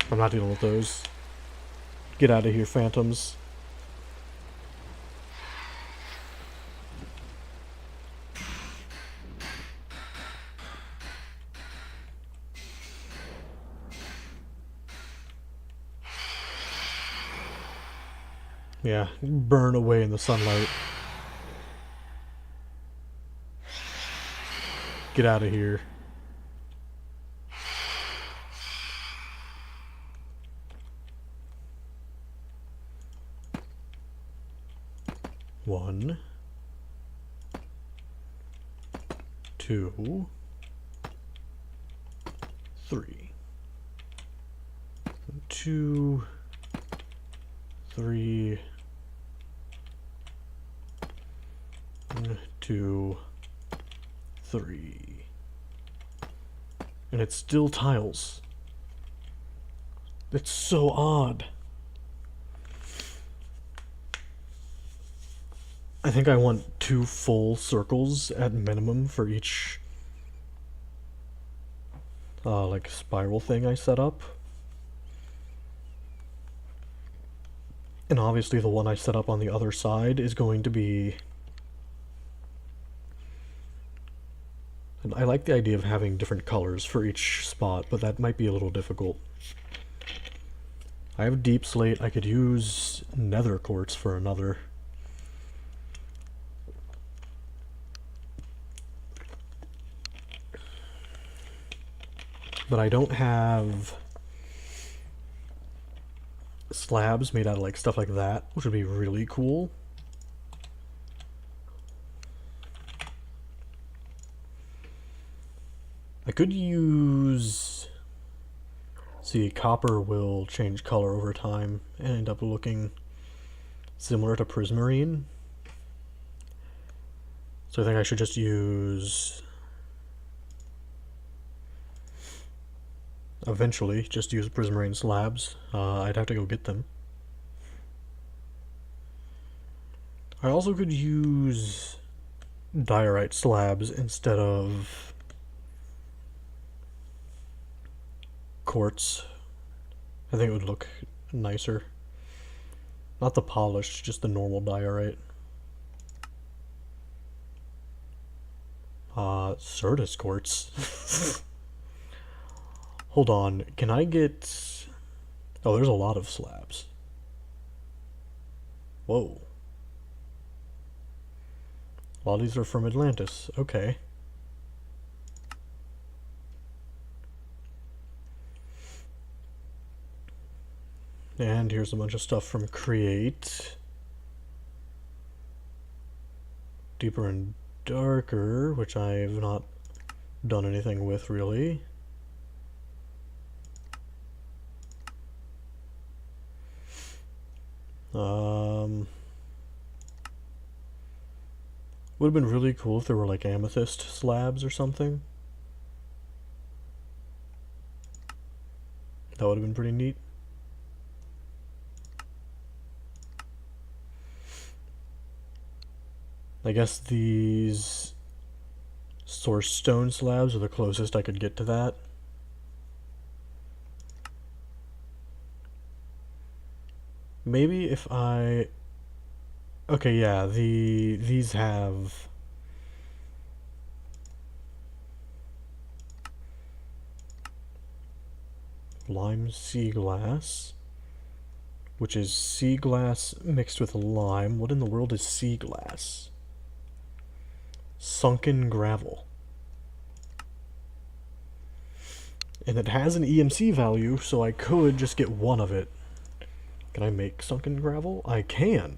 I'm not dealing with those. Get out of here, phantoms. Yeah, burn away in the sunlight. Get out of here. One, two, three. 2, 3, 1, 2, 3. And it's still tiles. It's so odd. I think I want 2 full circles at minimum for each like spiral thing I set up. And obviously the one I set up on the other side is going to be... And I like the idea of having different colors for each spot, but that might be a little difficult. I have deep slate. I could use nether quartz for another. But I don't have slabs made out of like stuff like that, which would be really cool. I could use... See, copper will change color over time and end up looking similar to prismarine. So I think I should just use... Eventually, just use prismarine slabs. I'd have to go get them. I also could use diorite slabs instead of quartz. I think it would look nicer. Not the polished, just the normal diorite. Certus quartz. Hold on, can I get... Oh, there's a lot of slabs. Whoa. A lot of these are from Atlantis. Okay. And here's a bunch of stuff from Create. Deeper and Darker, which I've not done anything with, really. Would have been really cool if there were like amethyst slabs or something. That would have been pretty neat. I guess these source stone slabs are the closest I could get to that. Maybe if I... Okay, yeah, these have... lime sea glass, which is sea glass mixed with lime. What in the world is sea glass? Sunken gravel. And it has an EMC value, so I could just get one of it. Can I make sunken gravel? I can.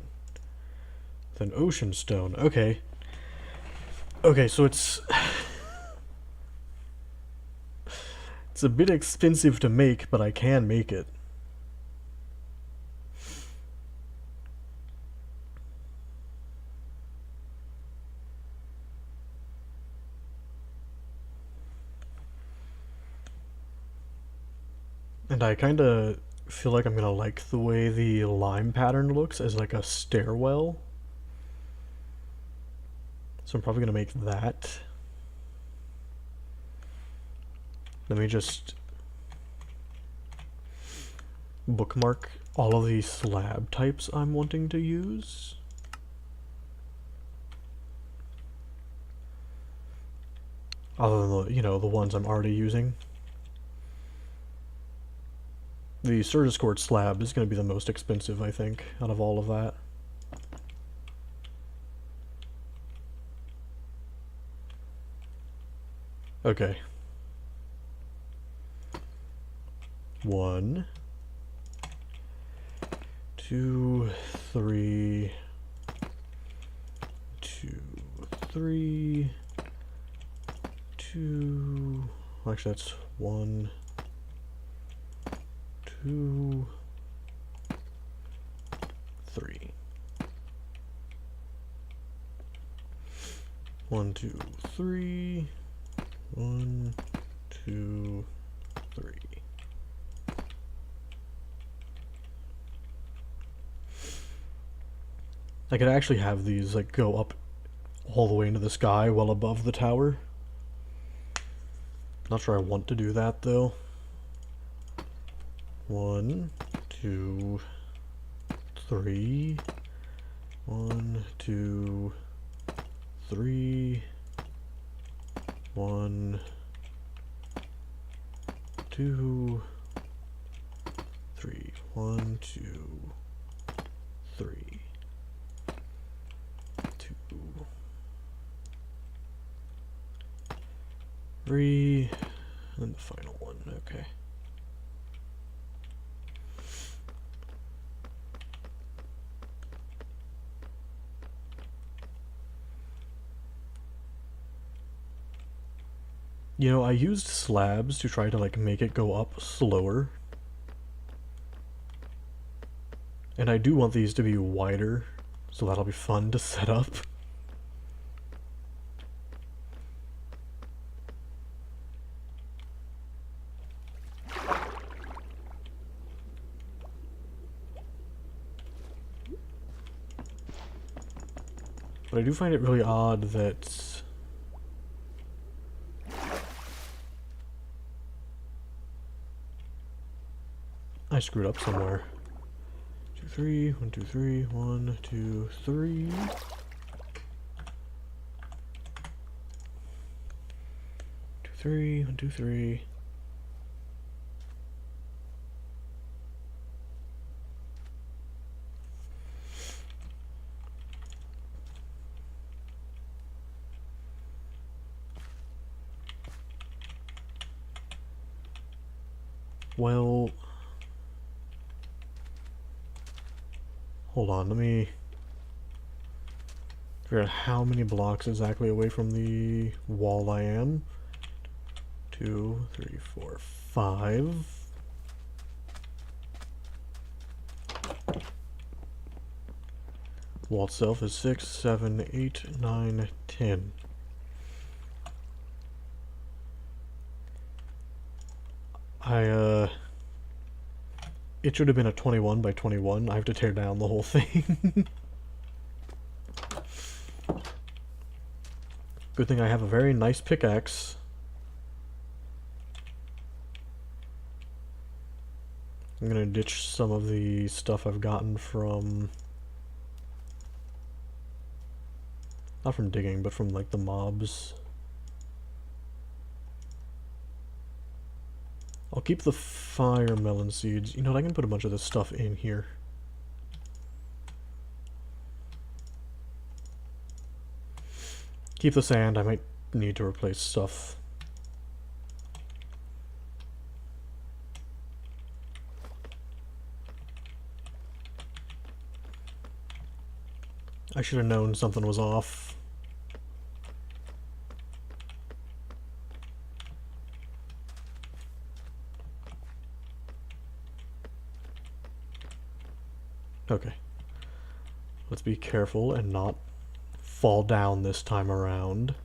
Then ocean stone. Okay. Okay, so it's... It's a bit expensive to make, but I can make it. And I kinda feel like I'm gonna like the way the lime pattern looks as like a stairwell. So I'm probably gonna make that. Let me just bookmark all of these slab types I'm wanting to use. Other than the, you know, the ones I'm already using. The Sturgis Court slab is going to be the most expensive, I think, out of all of that. Okay. 1, 2, 3, 2, 3, 2. Actually, that's 1, 2, 3. 1, 2, 3. 1, 2, 3. I could actually have these like go up all the way into the sky, well above the tower. Not sure I want to do that though. 1, 2, 3. 1, 2, 3. 1, 2, 3. 1, 2, 3. 2, 3, and the final one. Okay. You know, I used slabs to try to like make it go up slower. And I do want these to be wider, so that'll be fun to set up. But I do find it really odd that I screwed up somewhere. 2, 3, 1, 2, 3, 1, 2, 3. 2, 3, 1, 2, 3. Well, hold on, let me figure out how many blocks exactly away from the wall I am. 2, 3, 4, 5. Wall itself is 6, 7, 8, 9, 10. It should have been a 21 by 21. I have to tear down the whole thing. Good thing I have a very nice pickaxe. I'm gonna ditch some of the stuff I've gotten from... not from digging, but from like the mobs. I'll keep the fire melon seeds. You know what, I can put a bunch of this stuff in here. Keep the sand, I might need to replace stuff. I should have known something was off. Okay. Let's be careful and not fall down this time around.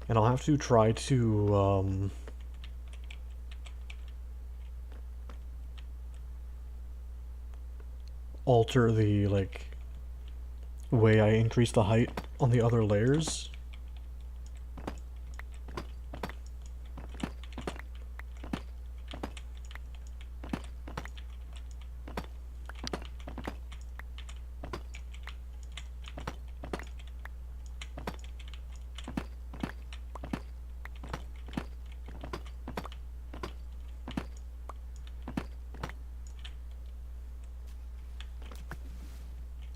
And I'll have to try to, alter the, like, way I increase the height on the other layers.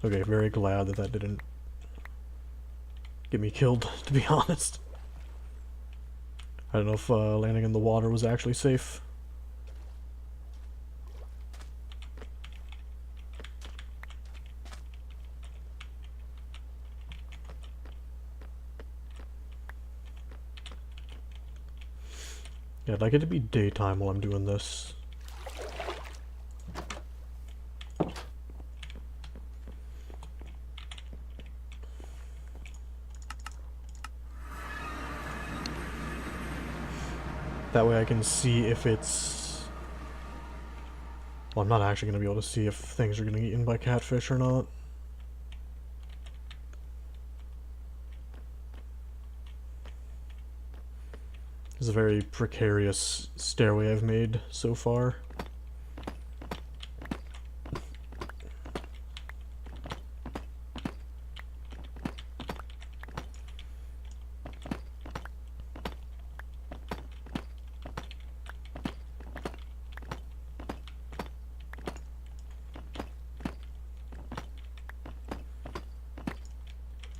Okay, very glad that that didn't get me killed, to be honest. I don't know if landing in the water was actually safe. Yeah, I'd like it to be daytime while I'm doing this. That way I can see if it's... Well, I'm not actually going to be able to see if things are getting eaten by catfish or not. This is a very precarious stairway I've made so far.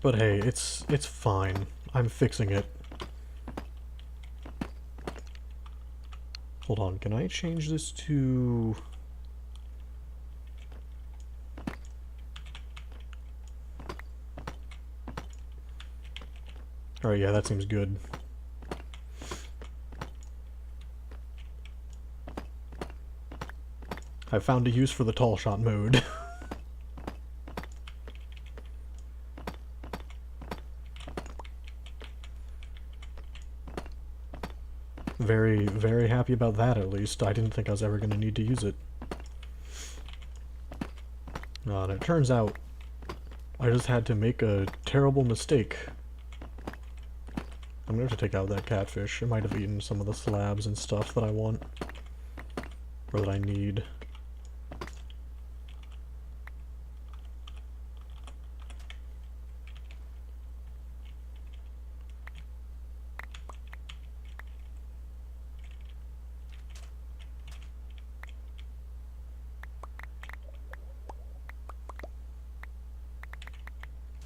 But hey, it's fine. I'm fixing it. Hold on, can I change this to... Alright, yeah, that seems good. I found a use for the tall shot mode. Very, very happy about that, at least. I didn't think I was ever going to need to use it. And it turns out I just had to make a terrible mistake. I'm going to have to take out that catfish. It might have eaten some of the slabs and stuff that I want. Or that I need.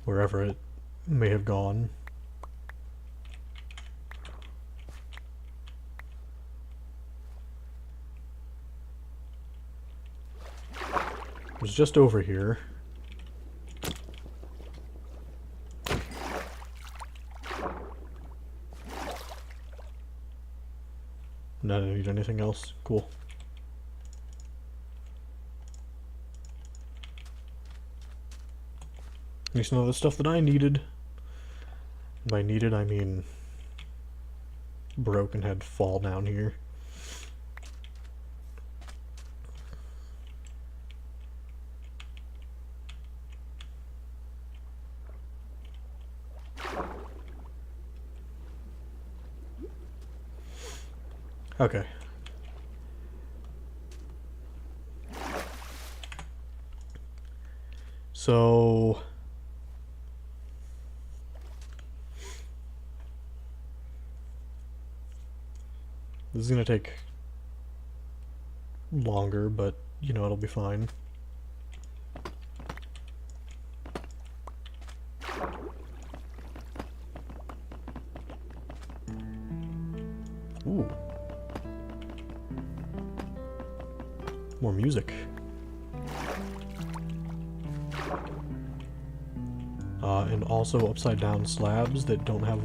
Wherever it may have gone. It was just over here. Not need anything else. Cool. At least none of the stuff that I needed. And by needed, I mean broke and had to fall down here. Okay. So... This is gonna take longer, but, you know, it'll be fine. Ooh. More music. And also upside down slabs that don't have...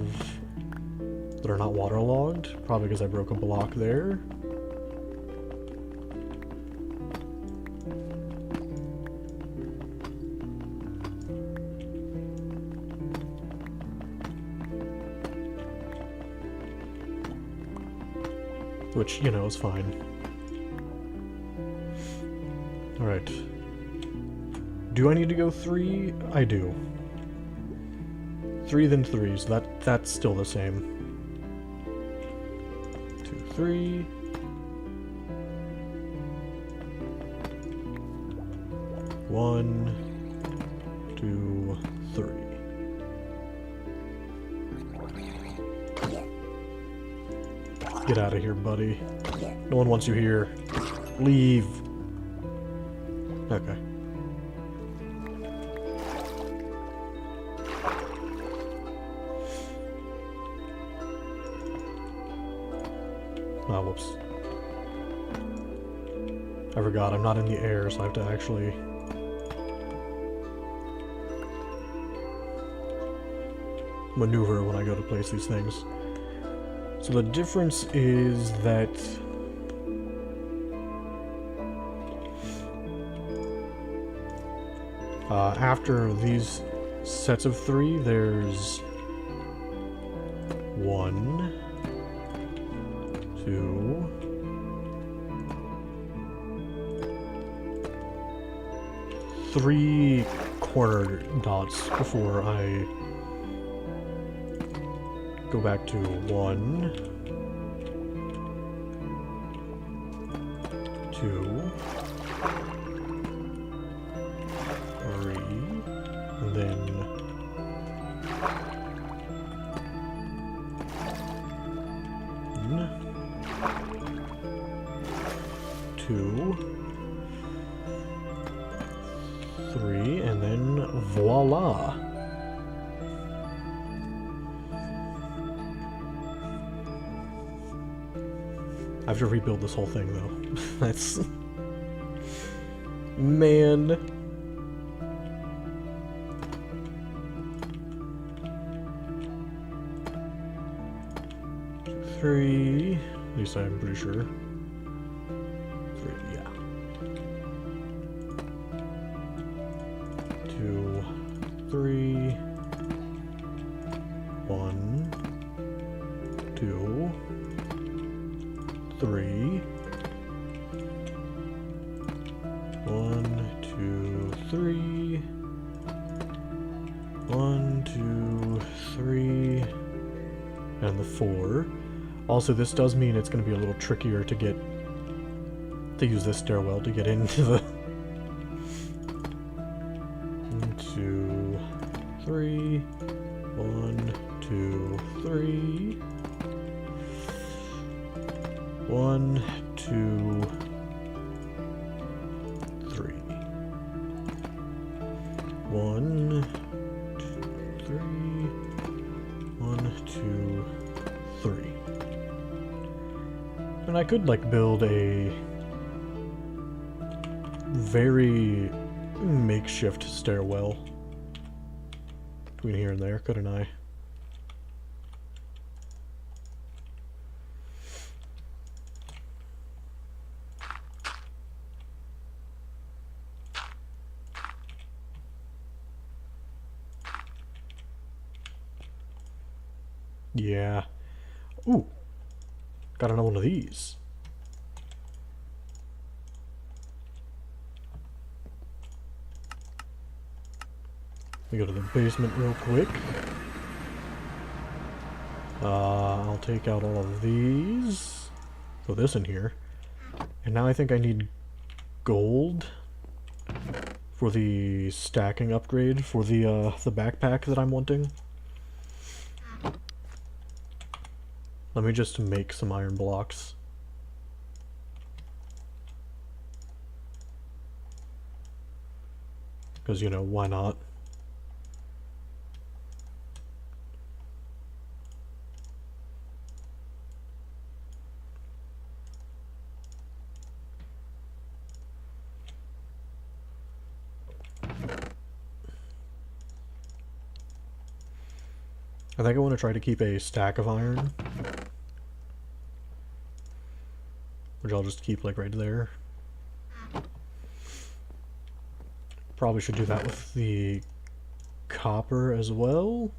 that are not waterlogged, probably because I broke a block there. Which, you know, is fine. Alright. Do I need to go 3? I do. 3 then 3, so that's still the same. 2, 3. One, 2, 3. Get out of here, buddy. No one wants you here. Leave. Okay. Oh, whoops. I forgot, I'm not in the air, so I have to actually... maneuver when I go to place these things. So the difference is that... after these sets of 3, there's 1, 2, 3 corner dots before I go back to 1, 2, 3, and then 1, 2, 3, and then voila! I have to rebuild this whole thing, though. That's... Man. 3, at least I'm pretty sure. 3, yeah. 2, 3, 1, 2, 3, 1, 2, 3, 1, 2, 3, and the 4. Also, this does mean it's going to be a little trickier to use this stairwell to get into the 1, 2, 3, 1, 2, 3, 1, 2, 3, 1, 2, 3, 1, 2, 3. And I could, like, build a very makeshift stairwell between here and there, couldn't I? Yeah. Ooh. Got another one of these. We go to the basement real quick. I'll take out all of these. Throw this in here. And now I think I need gold for the stacking upgrade for the backpack that I'm wanting. Let me just make some iron blocks. Because, you know, why not? I think I want to try to keep a stack of iron. Which I'll just keep, like, right there. Probably should do that with the copper as well.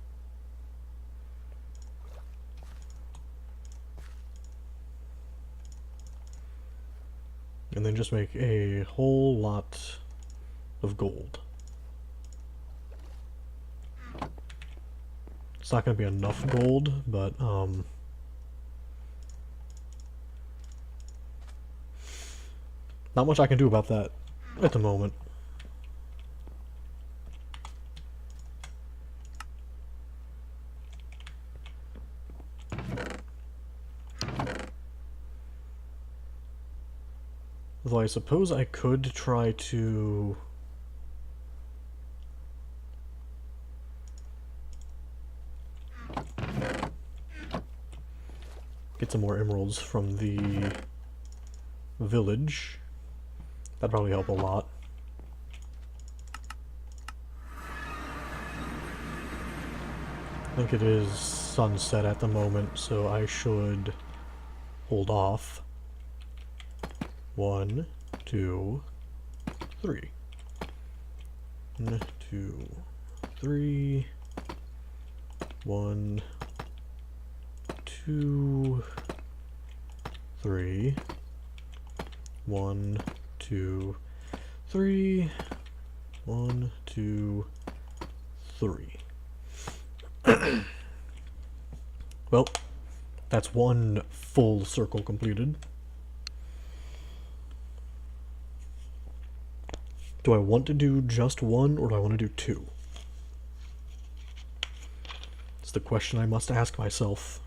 And then just make a whole lot of gold. It's not going to be enough gold, but, not much I can do about that at the moment. Though I suppose I could try to... get some more emeralds from the village. That'd probably help a lot. I think it is sunset at the moment, so I should hold off. 1, 2, 3. 1, 2, 3. 1, 2, 3. 1, 2, 3. 1, 2, 3. Well, that's one full circle completed. Do I want to do just one, or do I want to do two? It's the question I must ask myself.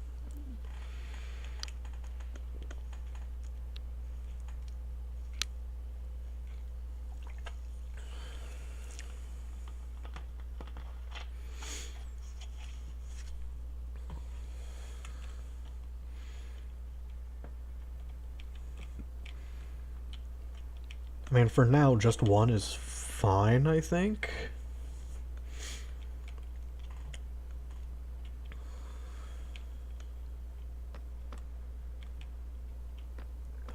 I mean, for now, just one is fine, I think.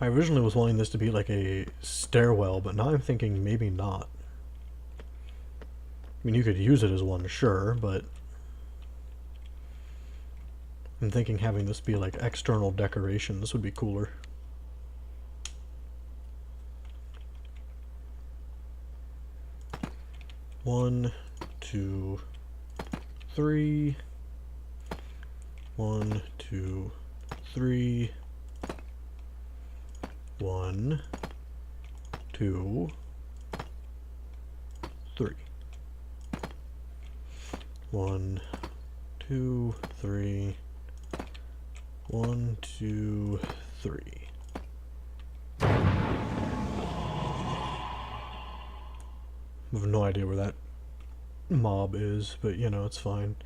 I originally was wanting this to be like a stairwell, but now I'm thinking maybe not. I mean, you could use it as one, sure, but I'm thinking having this be like external decorations would be cooler. One, 2, 3. 1, 2, 3. 1, 2, 3. 1, 2, 3. 1, 2, 3. I have no idea where that mob is, but you know, it's fine.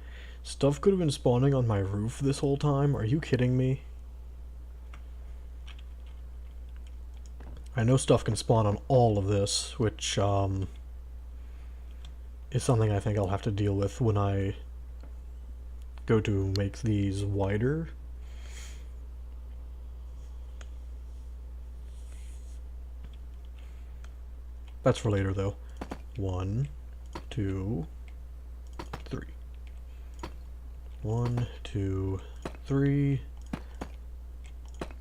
Stuff could have been spawning on my roof this whole time. Are you kidding me? I know stuff can spawn on all of this, which is something I think I'll have to deal with when I go to make these wider. That's for later, though. 1, 2, 3. 1, 2, 3.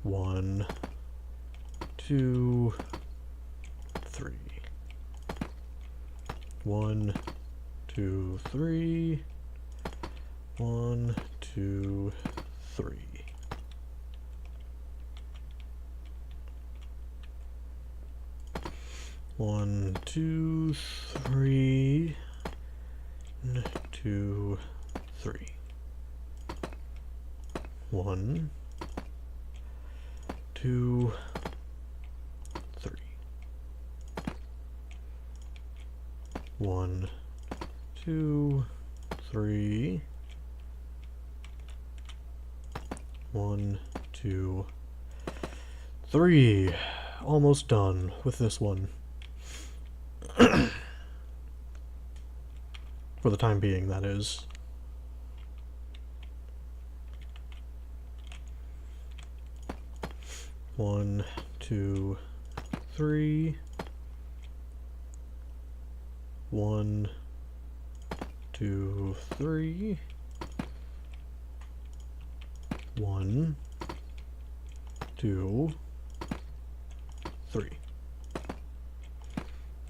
1, 2, 3. 1, 2, 3. 1, 2, 3. One, 2, 3. 2, 3. 1, 2, 3. 1, 2, 3. 1, 2, 3. Almost done with this one. For the time being, that is. One, 2, 3. 1, 2, 3. 1, 2, 3.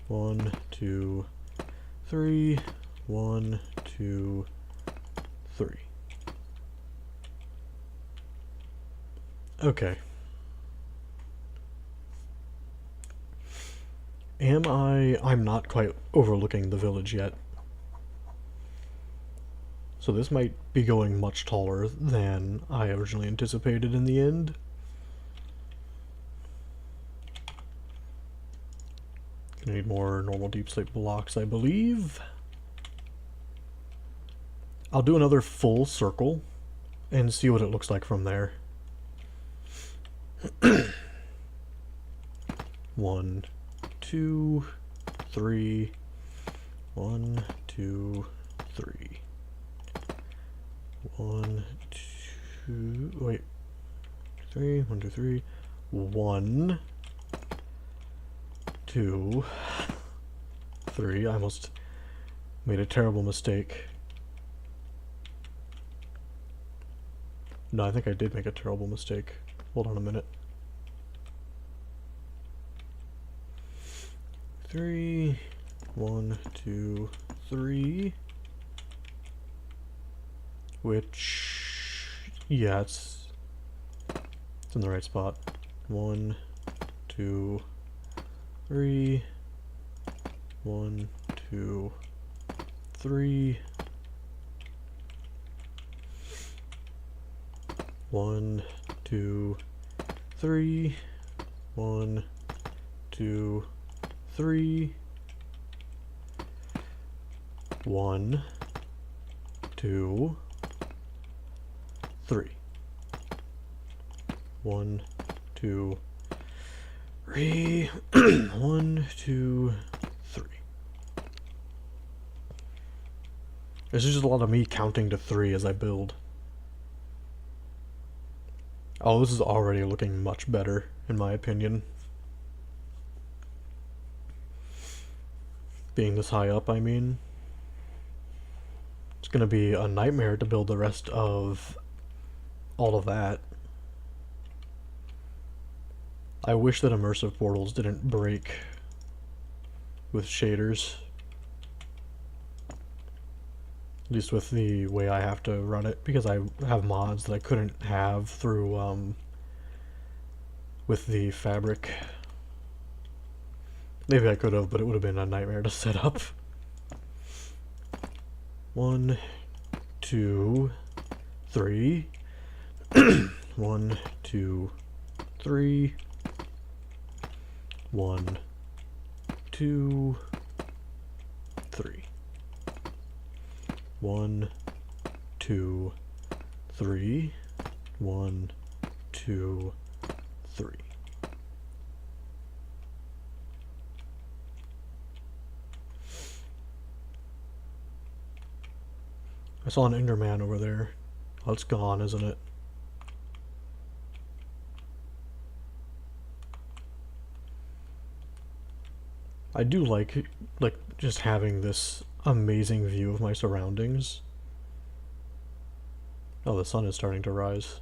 1, 2, 3. 1, 2, 3. Okay. I'm not quite overlooking the village yet. So this might be going much taller than I originally anticipated in the end. Gonna need more normal deep slate blocks, I believe. I'll do another full circle and see what it looks like from there. 1, 2, 3. 1, 2, 3. 1, 2. Wait. 3. 1, 2, 3. 1, 2, 3. I almost made a terrible mistake. No, I think I did make a terrible mistake. Hold on a minute. 3. 1, 2, 3. Which, yeah, it's in the right spot. 1, 2, 3. 1, 2, 3. 1, 2, 3. 1, 2, 3. 1, 2, 3. 1, 2, 3. 1, 2, 3. This is just a lot of me counting to 3 as I build. Oh, this is already looking much better, in my opinion. Being this high up, I mean. It's gonna be a nightmare to build the rest of all of that. I wish that immersive portals didn't break with shaders. At least with the way I have to run it, because I have mods that I couldn't have through, with the fabric. Maybe I could have, but it would have been a nightmare to set up. 1, 2, 3. 1, 2, 3. 1, 2, 3. 1, 2, 3. 1, 2, 3. I saw an Enderman over there. Oh, it's gone, isn't it? I do like just having this amazing view of my surroundings. Oh, the sun is starting to rise.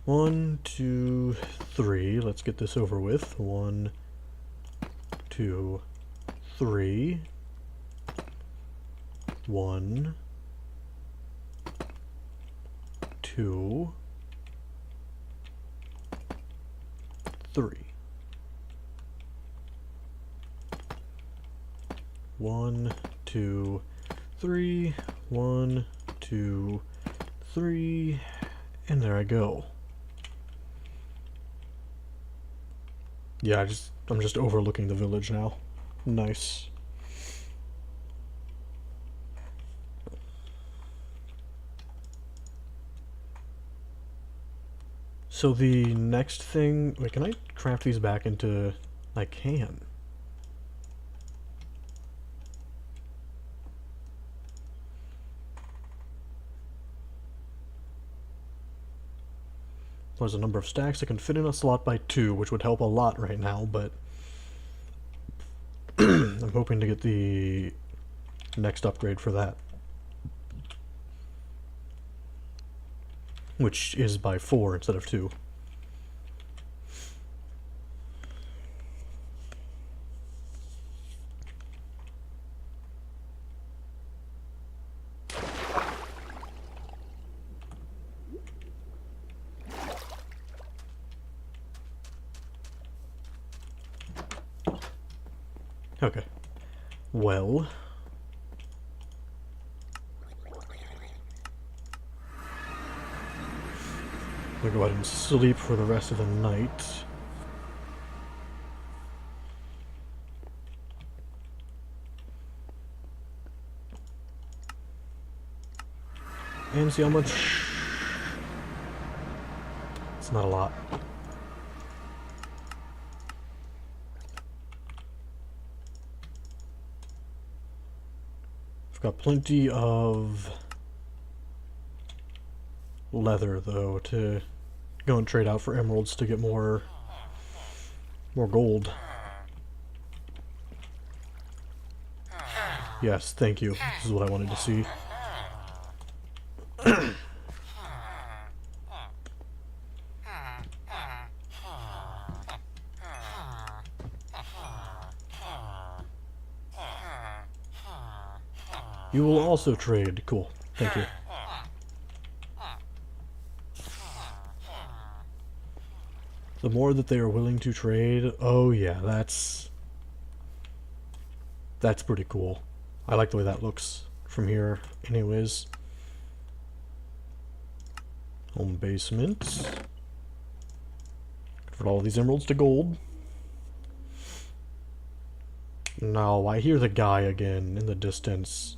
One, 2, 3. Let's get this over with. 1, 2, 3. 1, 2, 3. 1, 2, 3. 1, 2, 3. And there I go. Yeah, I'm just overlooking the village now. Nice. So the next thing, wait, can I craft these back into, I can. There's a number of stacks that can fit in a slot by 2, which would help a lot right now, but I'm hoping to get the next upgrade for that, which is by 4 instead of 2. Okay. Well, I'm gonna go ahead and sleep for the rest of the night. and see how much... It's not a lot. I've got plenty of leather, though, to go and trade out for emeralds to get more gold. Yes, thank you. This is what I wanted to see. You will also trade. Cool. Thank you. The more that they are willing to trade, oh yeah, that's pretty cool. I like the way that looks from here anyways. Home basement. Convert all these emeralds to gold. No, I hear the guy again in the distance.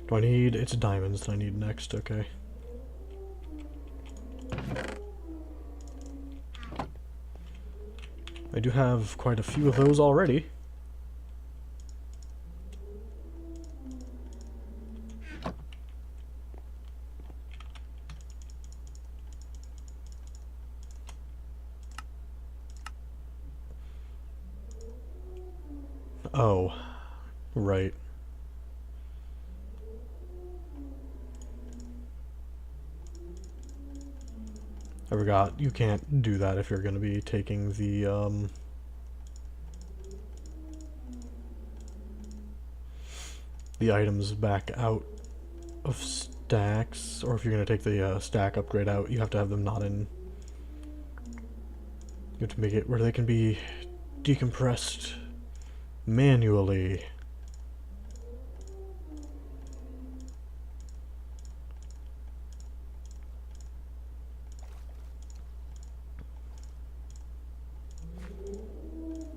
Do I need... It's diamonds that I need next, okay. I do have quite a few of those already. Oh, right. I forgot, you can't do that if you're going to be taking the items back out of stacks, or if you're going to take the stack upgrade out, you have to have them not in... You have to make it where they can be decompressed manually.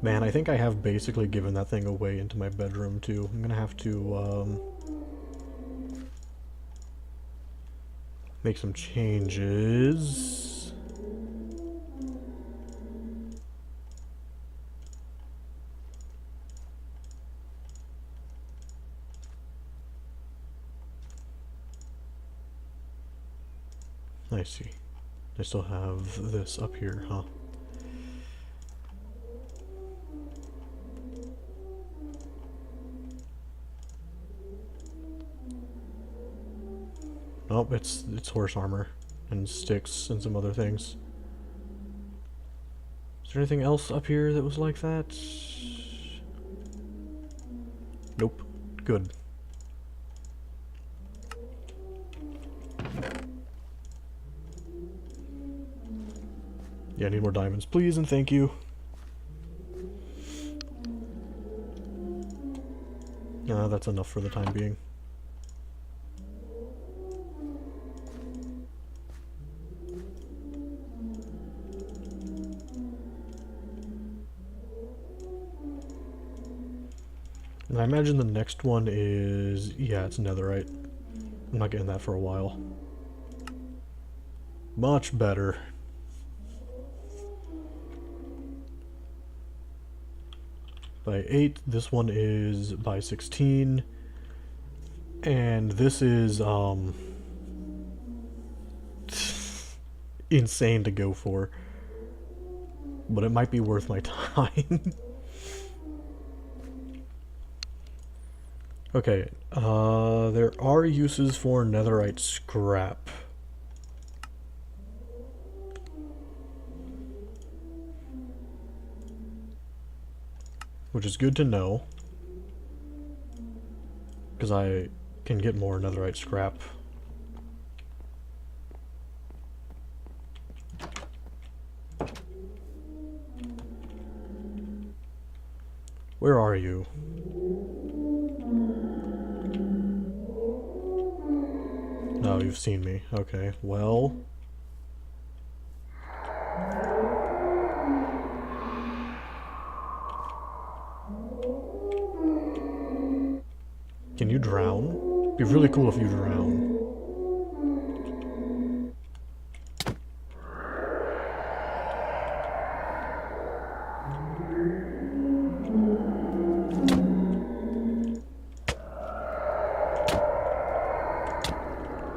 Man, I think I have basically given that thing away into my bedroom, too. I'm gonna have to, make some changes. I see. I still have this up here, huh? Nope, it's horse armor and sticks and some other things. Is there anything else up here that was like that? Nope. Good. Yeah, I need more diamonds, please, and thank you. That's enough for the time being. And I imagine the next one is... yeah, it's netherite. I'm not getting that for a while. Much better. By 8, this one is by 16. And this is, insane to go for. But it might be worth my time. Okay, there are uses for netherite scrap. Which is good to know, because I can get more netherite scrap. Where are you? Oh, you've seen me. Okay, well... Can you drown? Be really cool if you drown.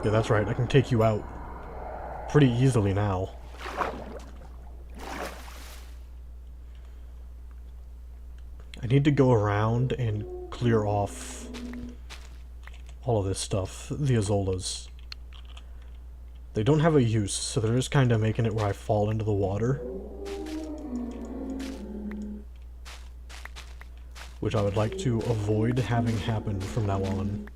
Yeah, that's right. I can take you out pretty easily now. I need to go around and clear off all of this stuff, the Azolas. They don't have a use, so they're just kind of making it where I fall into the water. Which I would like to avoid having happen from now on.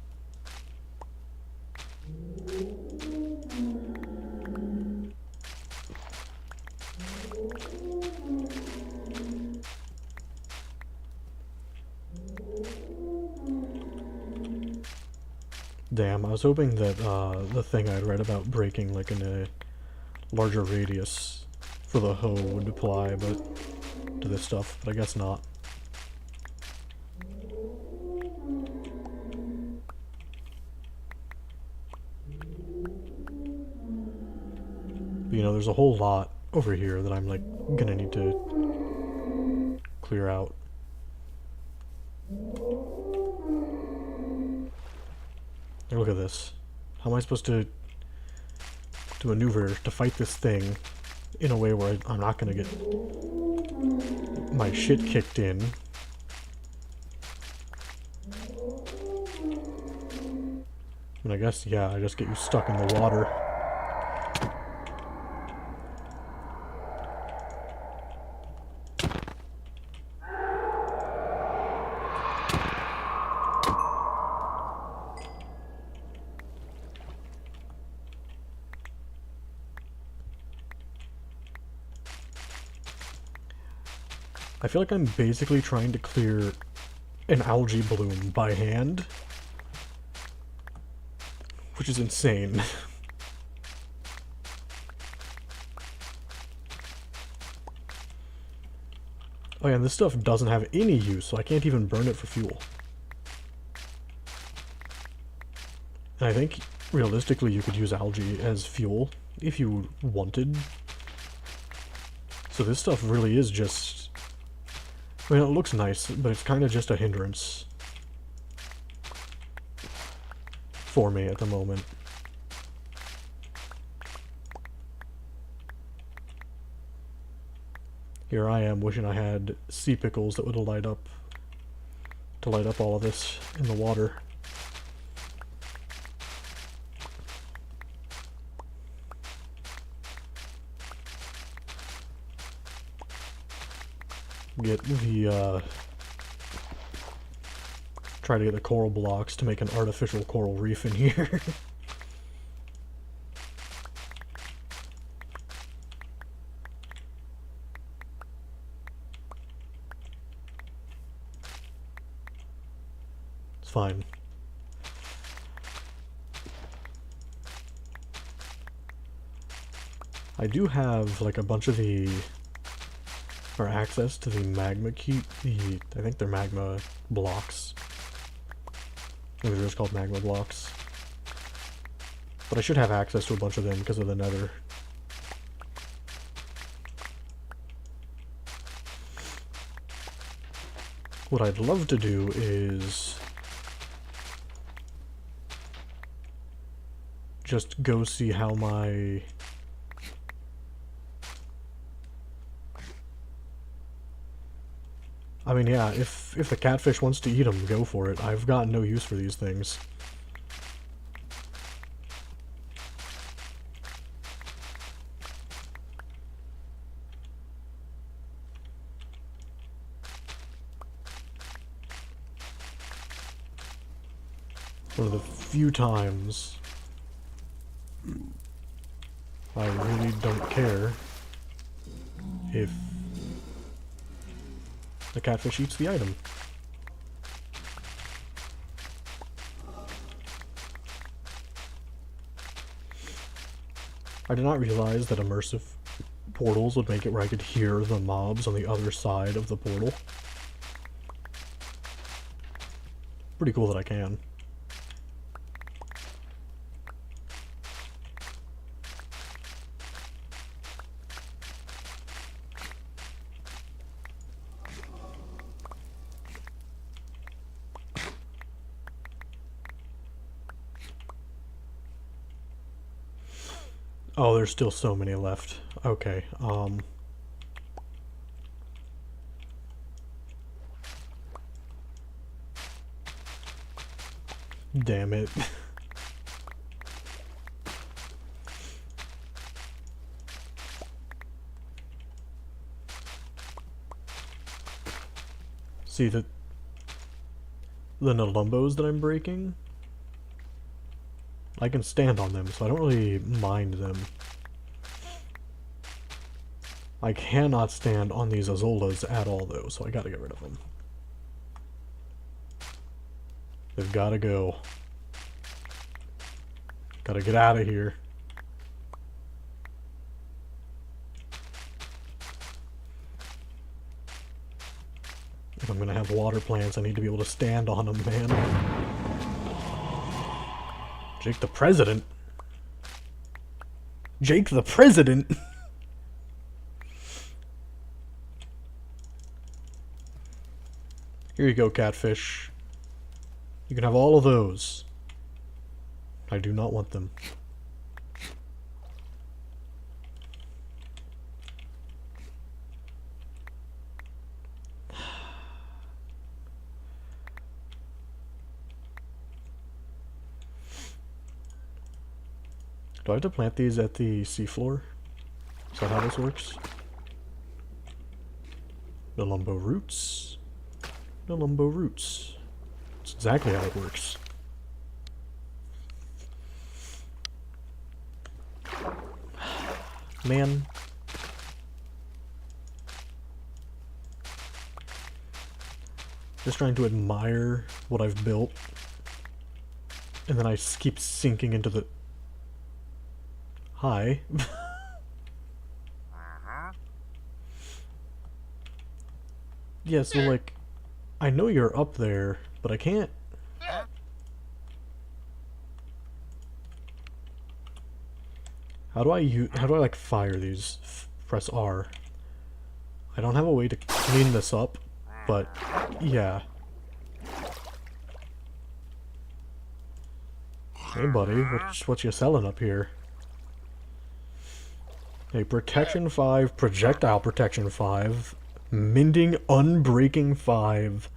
Damn, I was hoping that the thing I'd read about breaking like in a larger radius for the hoe would apply, but to this stuff, but I guess not. But, you know, there's a whole lot over here that I'm like gonna need to clear out. Look at this. How am I supposed to maneuver to fight this thing in a way where I'm not gonna get my shit kicked in? And I guess, yeah, I just get you stuck in the water. I feel like I'm basically trying to clear an algae bloom by hand, which is insane. Oh yeah, and this stuff doesn't have any use, so I can't even burn it for fuel. And I think, realistically, you could use algae as fuel if you wanted. So this stuff really is just... I mean, it looks nice, but it's kind of just a hindrance for me at the moment. Here I am wishing I had sea pickles that would light up all of this in the water. Try to get the coral blocks to make an artificial coral reef in here. It's fine. I do have like a bunch of the... or access to the magma key, I think they're magma blocks. Maybe they're just called magma blocks. But I should have access to a bunch of them because of the nether. What I'd love to do is just go see how my... I mean, yeah, if the catfish wants to eat them, go for it. I've got no use for these things. One of the few times I really don't care if the catfish eats the item. I did not realize that immersive portals would make it where I could hear the mobs on the other side of the portal. Pretty cool that I can. Oh, there's still so many left. Okay, damn it. See, the Nalumbos that I'm breaking, I can stand on them, so I don't really mind them. I cannot stand on these Azolas at all, though, so I gotta get rid of them. They've gotta go. Gotta get out of here. If I'm gonna have water plants, I need to be able to stand on them, man. Jake the President? Jake the President? Here you go, catfish. You can have all of those. I do not want them. Do I have to plant these at the seafloor? Is that how this works? Nalumbo roots. Nalumbo roots. That's exactly how it works. Man. Just trying to admire what I've built. And then I keep sinking into the... Hi. Yeah, so like, I know you're up there, but I can't... How do I like fire these? Press R. I don't have a way to clean this up, but yeah. Hey buddy, what you selling up here? Hey, protection 5, projectile protection 5, mending unbreaking 5.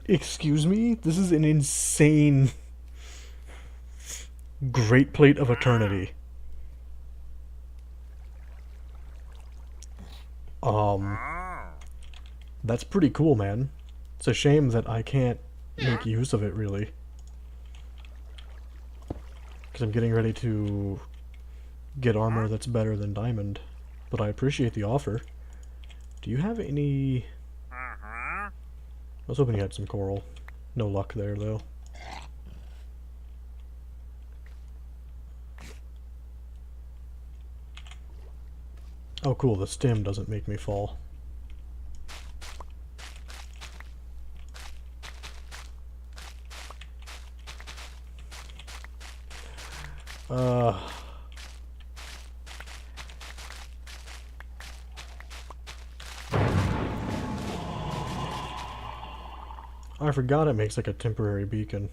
Excuse me? This is an insane Great Plate of Eternity. That's pretty cool, man. It's a shame that I can't make use of it, really. Because I'm getting ready to get armor that's better than diamond. But I appreciate the offer. Do you have any... I was hoping you had some coral. No luck there, though. Oh cool, the stem doesn't make me fall. I forgot it makes like a temporary beacon.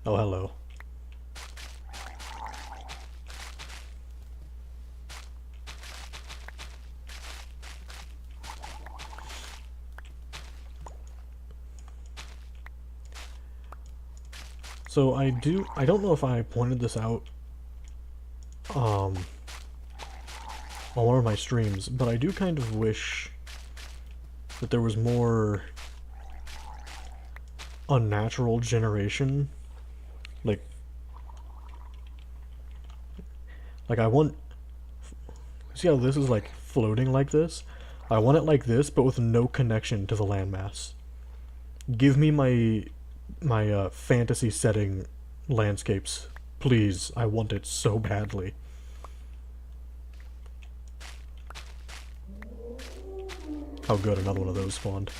Oh, hello. So I don't know if I pointed this out on one of my streams, but I do kind of wish that there was more unnatural generation. Like I want... See how this is like floating like this? I want it like this, but with no connection to the landmass. Give me my fantasy setting landscapes. Please, I want it so badly. Oh good, another one of those spawned.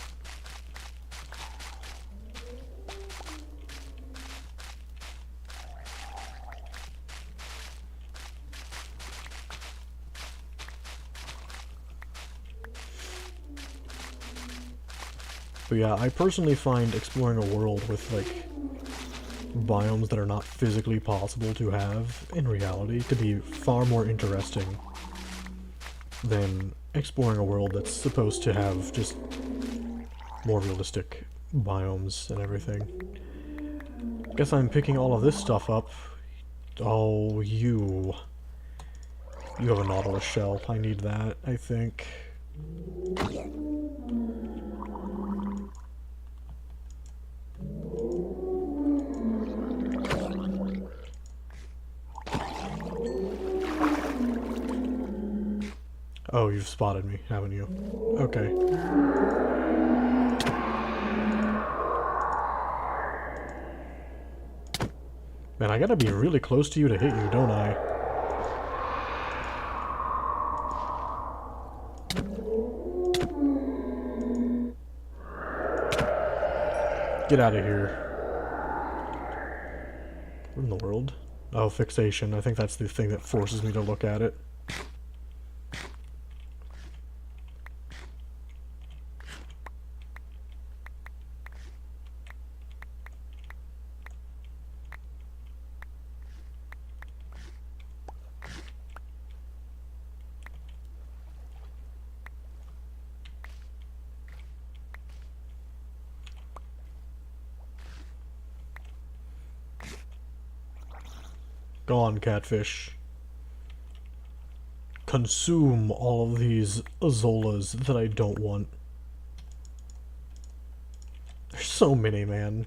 But yeah, I personally find exploring a world with, like, biomes that are not physically possible to have in reality to be far more interesting than exploring a world that's supposed to have just more realistic biomes and everything. Guess I'm picking all of this stuff up. Oh, you. You have a Nautilus shell. I need that, I think. Oh, you've spotted me, haven't you? Okay. Man, I gotta be really close to you to hit you, don't I? Get out of here. What in the world? Oh, fixation. I think that's the thing that forces me to look at it. Go on, catfish. Consume all of these Azolas that I don't want. There's so many, man.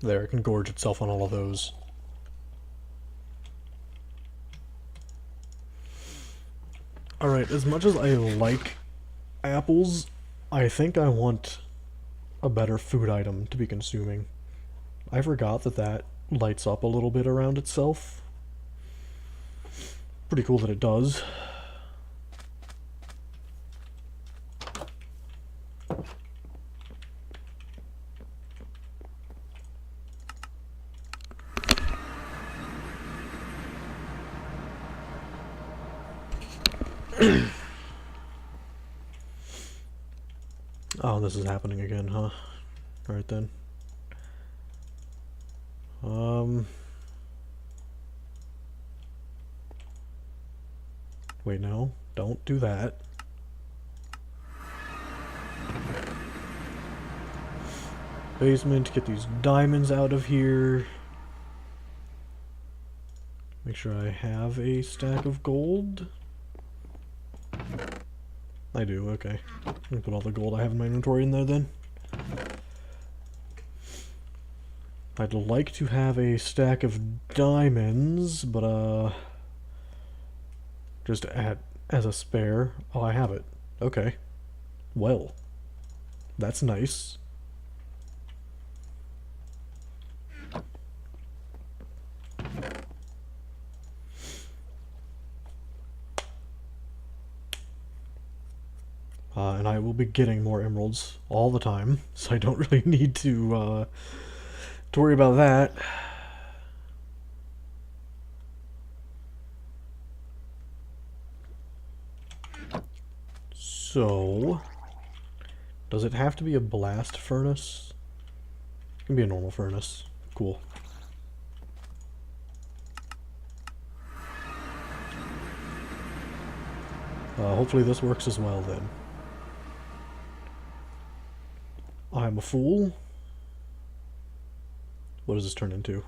There, it can gorge itself on all of those. Alright, as much as I like apples, I think I want a better food item to be consuming. I forgot that that lights up a little bit around itself. Pretty cool that it does. Oh, this is happening again, huh? Alright then. Wait, no. Don't do that. Basement, get these diamonds out of here. Make sure I have a stack of gold. I do, okay. Let me put all the gold I have in my inventory in there then. I'd like to have a stack of diamonds, but just as a spare. Oh, I have it. Okay. Well, that's nice. And I will be getting more emeralds all the time, so I don't really need to worry about that. So, does it have to be a blast furnace? It can be a normal furnace. Cool. Hopefully this works as well then. I'm a fool. What does this turn into?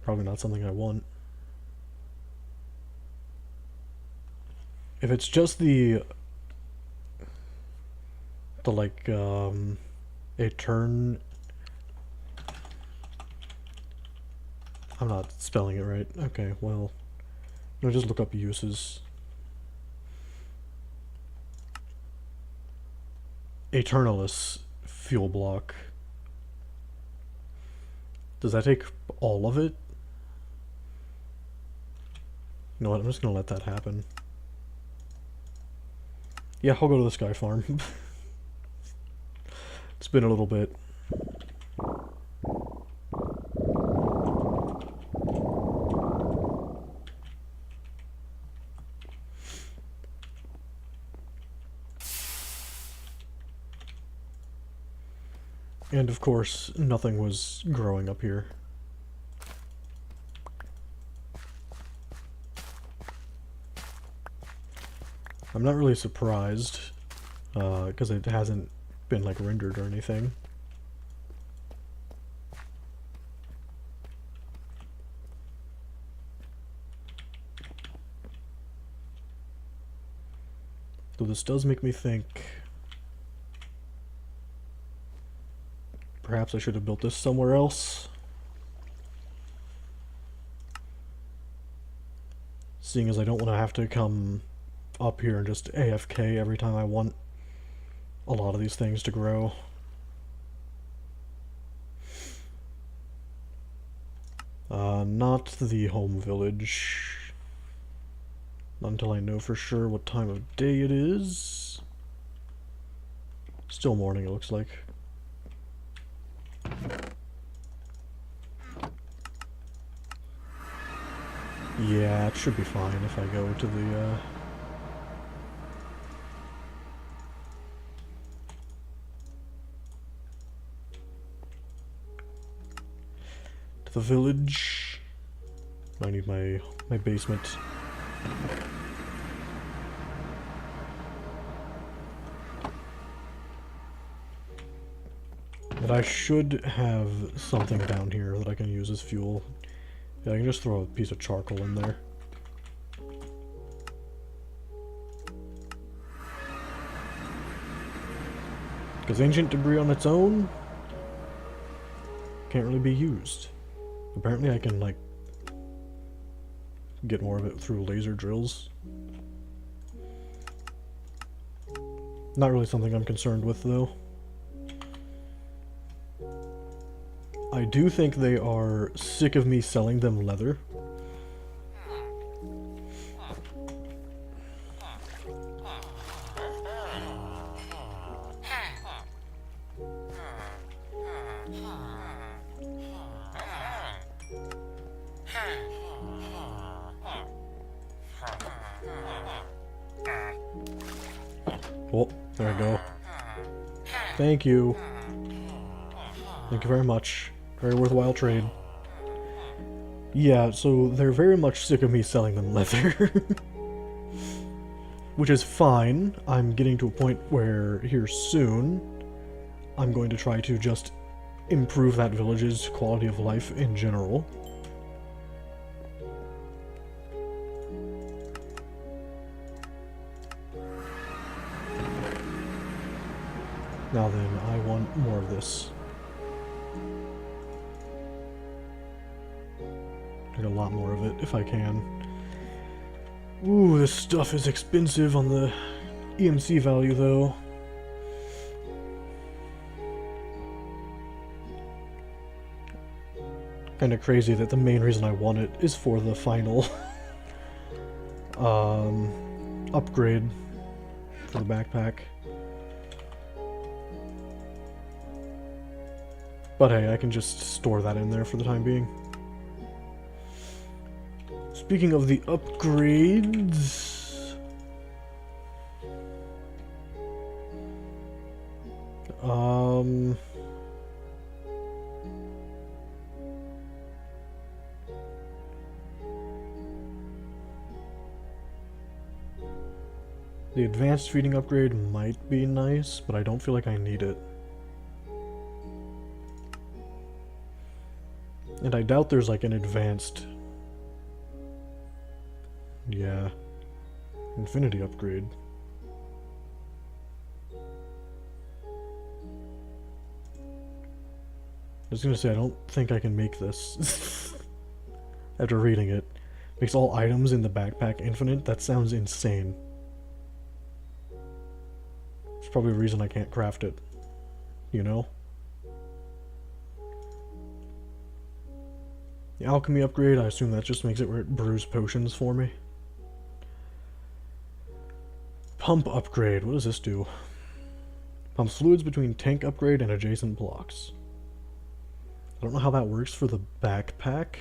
Probably not something I want. If it's just the the, like, a turn... I'm not spelling it right. Okay, well, no, just look up uses. Aeternalis fuel block. Does that take all of it? You know what, I'm just gonna let that happen. Yeah, I'll go to the Sky Farm. It's been a little bit. And of course, nothing was growing up here. I'm not really surprised, because it hasn't been, like, rendered or anything. Though this does make me think... perhaps I should have built this somewhere else. Seeing as I don't want to have to come up here and just AFK every time I want a lot of these things to grow. Not the home village. Not until I know for sure what time of day it is. Still morning, it looks like. Yeah, it should be fine if I go to the, village. I need my basement. But I should have something down here that I can use as fuel. Yeah, I can just throw a piece of charcoal in there. Because ancient debris on its own can't really be used. Apparently I can, like, get more of it through laser drills. Not really something I'm concerned with, though. I do think they are sick of me selling them leather. Oh, there we go. Thank you. Thank you very much. Very worthwhile trade. Yeah, so they're very much sick of me selling them leather. Which is fine. I'm getting to a point where, here soon, I'm going to try to just improve that village's quality of life in general. Now then, I want more of this. Get a lot more of it, if I can. Ooh, this stuff is expensive on the EMC value, though. Kinda crazy that the main reason I want it is for the final upgrade for the backpack. But hey, I can just store that in there for the time being. Speaking of the upgrades... the advanced feeding upgrade might be nice, but I don't feel like I need it. And I doubt there's like an advanced... yeah. Infinity upgrade. was gonna say, I don't think I can make this. After reading it. Makes all items in the backpack infinite? That sounds insane. There's probably a reason I can't craft it. You know? The alchemy upgrade, I assume that just makes it where it brews potions for me. Pump upgrade, what does this do? Pumps fluids between tank upgrade and adjacent blocks. I don't know how that works for the backpack.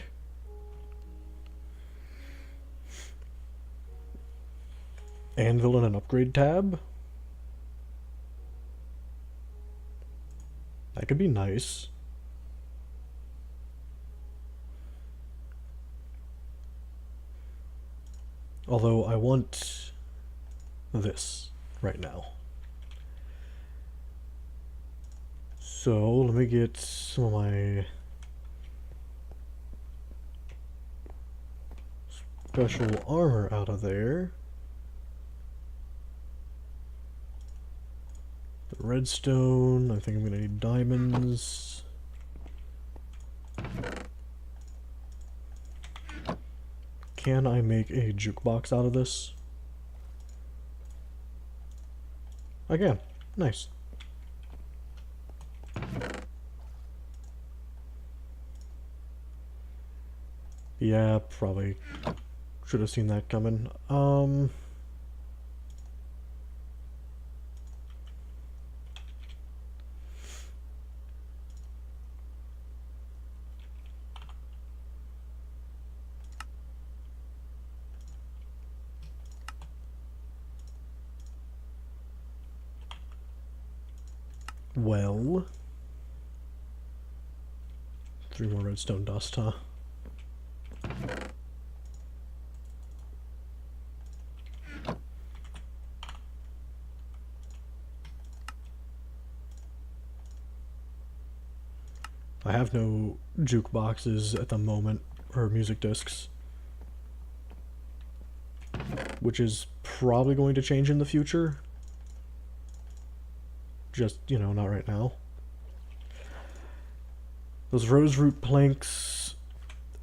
Anvil and an upgrade tab? That could be nice. Although I want this right now. So let me get some of my special armor out of there. The redstone, I think I'm gonna need diamonds. Can I make a jukebox out of this? I can. Nice. Yeah, probably should have seen that coming. Well, 3 more redstone dust, huh? I have no jukeboxes at the moment, or music discs, which is probably going to change in the future. Just, you know, not right now. Those rose root planks,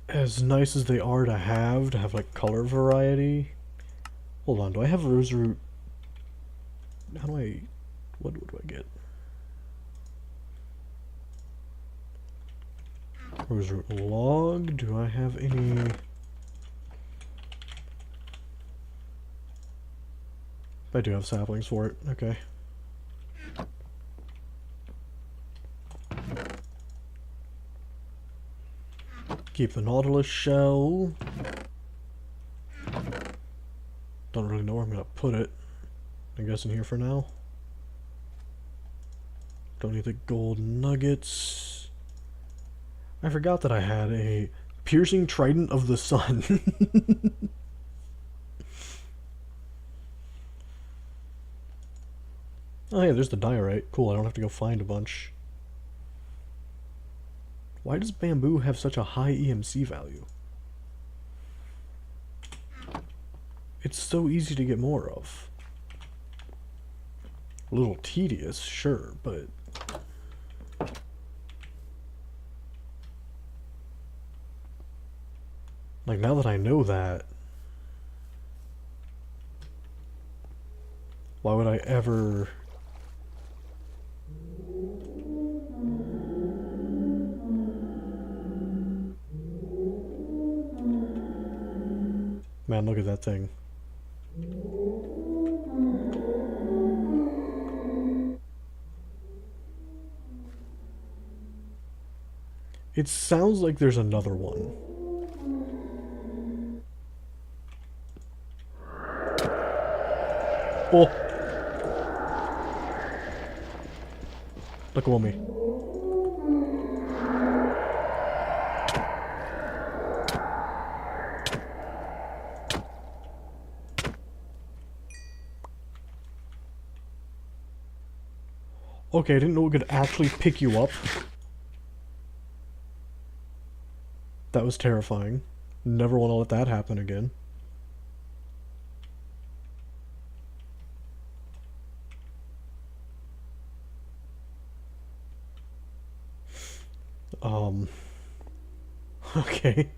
as nice as they are to have like color variety. Hold on, do I have rose root? How do I, what do I get? Rose root log, do I have any? I do have saplings for it, okay. Keep the Nautilus shell. Don't really know where I'm gonna put it. I guess in here for now. Don't need the gold nuggets. I forgot that I had a piercing trident of the sun. Oh yeah, there's the diorite. Cool, I don't have to go find a bunch. Why does bamboo have such a high EMC value? It's so easy to get more of. A little tedious, sure, but... like, now that I know that... why would I ever... Man, look at that thing. It sounds like there's another one. Oh! Look at me. Okay, I didn't know it could actually pick you up. That was terrifying. Never want to let that happen again. Okay.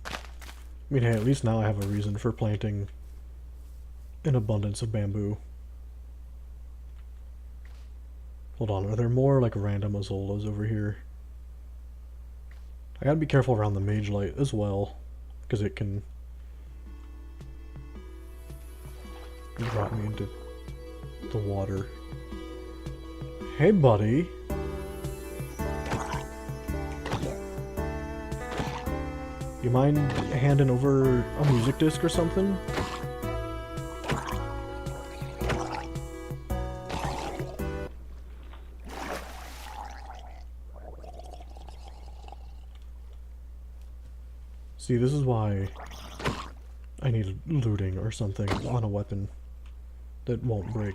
I mean, hey, at least now I have a reason for planting an abundance of bamboo. Hold on, are there more, like, random azolas over here? I gotta be careful around the mage light as well, because it can drop me into the water. Hey, buddy. You mind handing over a music disc or something? See, this is why I need looting or something on a weapon that won't break.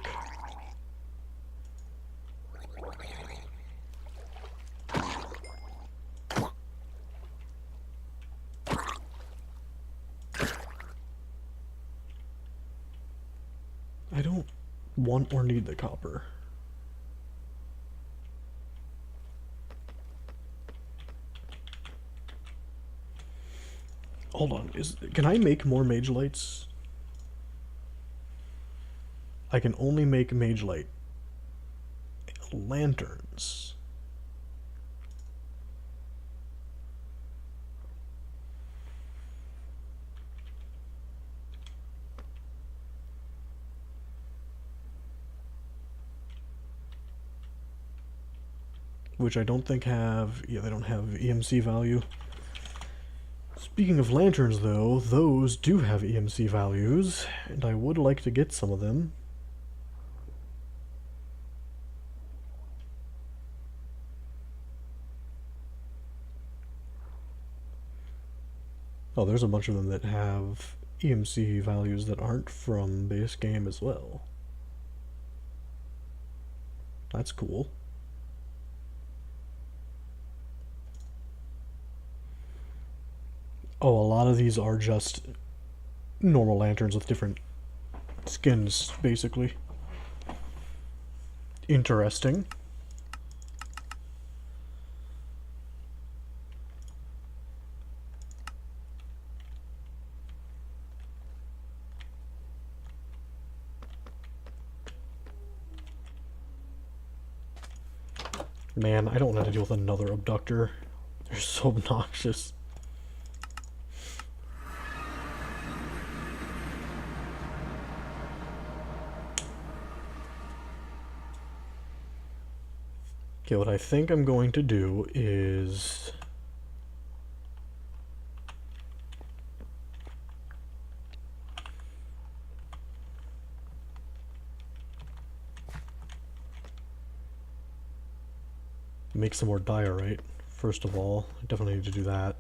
I don't want or need the copper. Hold on, can I make more mage lights? I can only make mage light lanterns. Which I don't think have, yeah, they don't have EMC value. Speaking of lanterns, though, those do have EMC values, and I would like to get some of them. Oh, there's a bunch of them that have EMC values that aren't from base game as well. That's cool. Oh, a lot of these are just normal lanterns with different skins, basically. Interesting. Man, I don't want to deal with another abductor. They're so obnoxious. Okay, what I think I'm going to do is... make some more diorite, first of all. I definitely need to do that.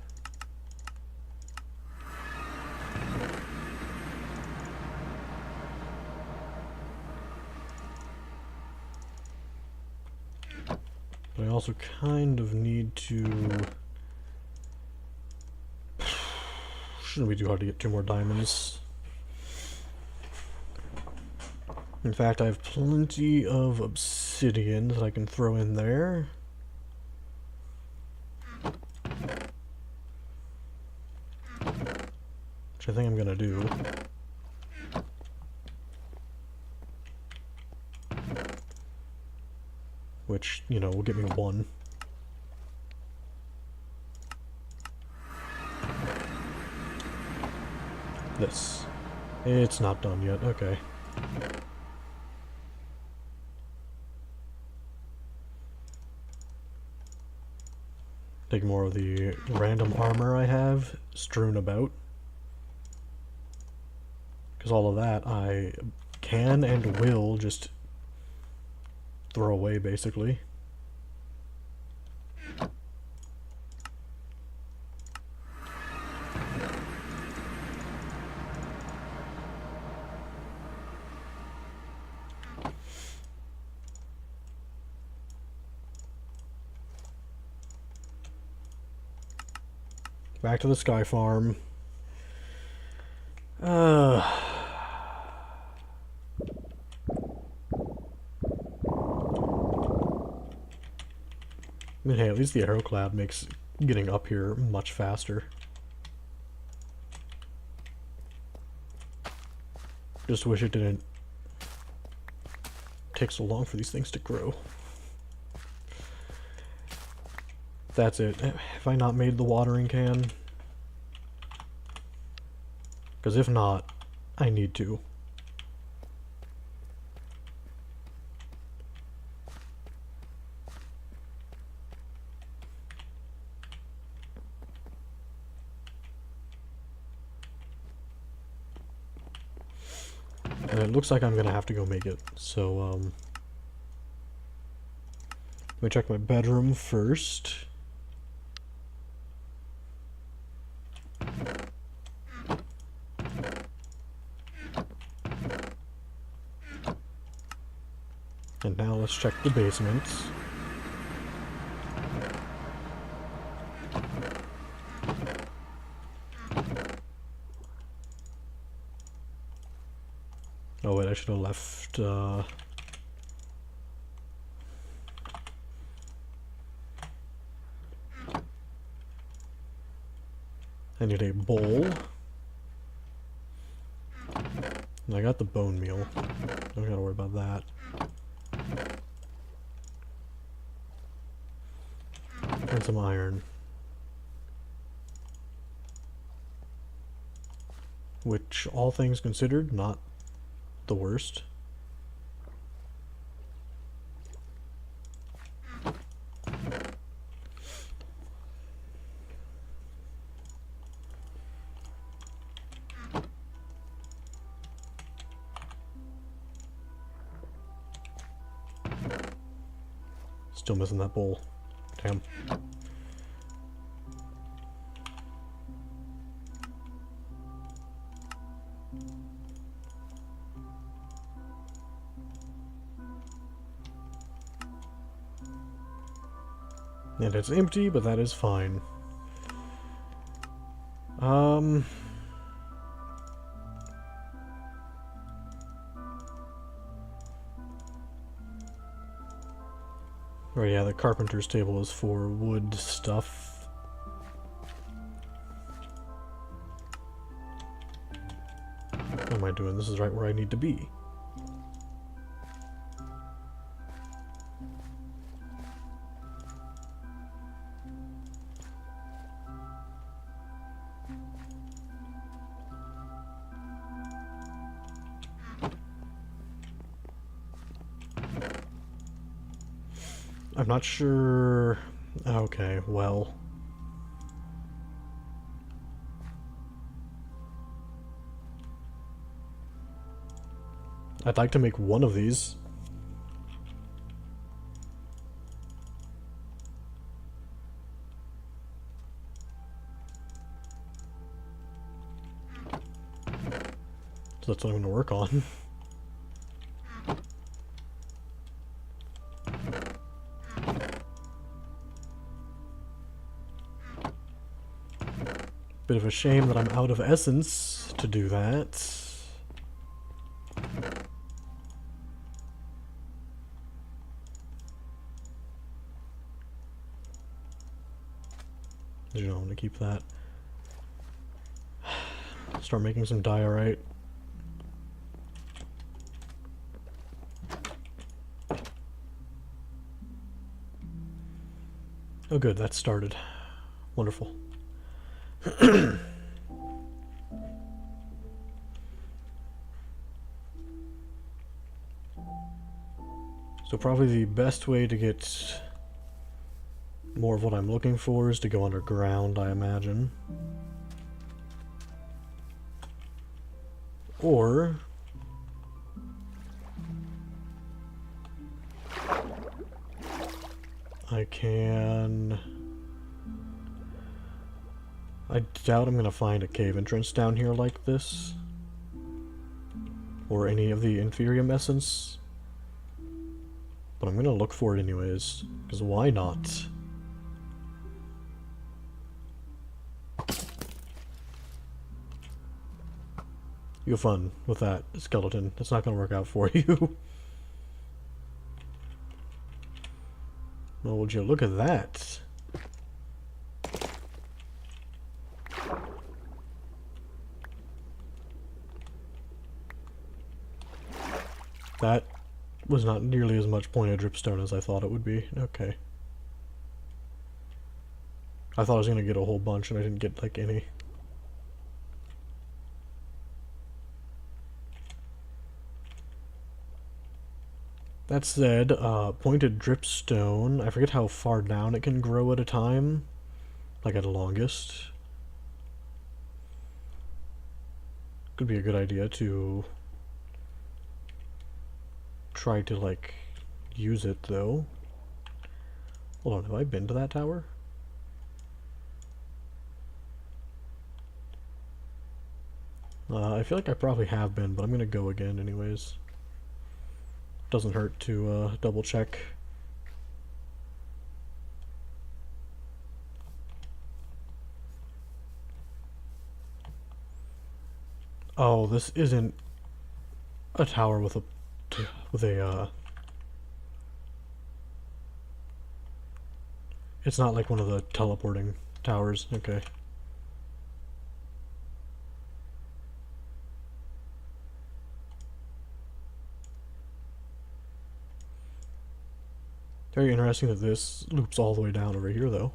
But I also kind of need to... Shouldn't be too hard to get 2 more diamonds. In fact, I have plenty of obsidian that I can throw in there. Which I think I'm gonna do. Which, you know, will get me 1. This. It's not done yet, okay. Take more of the random armor I have strewn about. Because all of that I can and will just throw away, basically. Back to the sky farm. I mean, hey, at least the arrow cloud makes getting up here much faster. Just wish it didn't take so long for these things to grow. That's it. Have I not made the watering can? Because if not, I need to. And it looks like I'm gonna have to go make it. So, let me check my bedroom first. And now let's check the basement. Oh wait, I should have left, I need a bowl. And I got the bone meal. Don't gotta worry about that. And some iron. Which, all things considered, not the worst. Still missing that bowl. Damn. And it's empty, but that is fine. Oh yeah, the carpenter's table is for wood stuff. What am I doing? This is right where I need to be. I'm not sure... Okay, well... I'd like to make one of these. So that's what I'm going to work on. Bit of a shame that I'm out of essence to do that. You know, I'm gonna keep that. Start making some diorite. Oh good, that started. Wonderful. So probably the best way to get more of what I'm looking for is to go underground, I imagine. Or... I can... I doubt I'm gonna find a cave entrance down here like this. Or any of the Inferium Essence. But I'm gonna look for it anyways, because why not? You have fun with that, skeleton. It's not gonna work out for you. Oh, would you look at that? That was not nearly as much pointed dripstone as I thought it would be. Okay. I thought I was gonna get a whole bunch and I didn't get, like, any. That said, pointed dripstone, I forget how far down it can grow at a time. Like at the longest. Could be a good idea to try to, like, use it, though. Hold on, have I been to that tower? I feel like I probably have been, but I'm gonna go again anyways. Doesn't hurt to double check. Oh, this isn't a tower with a it's not like one of the teleporting towers. Okay. Very interesting that this loops all the way down over here, though.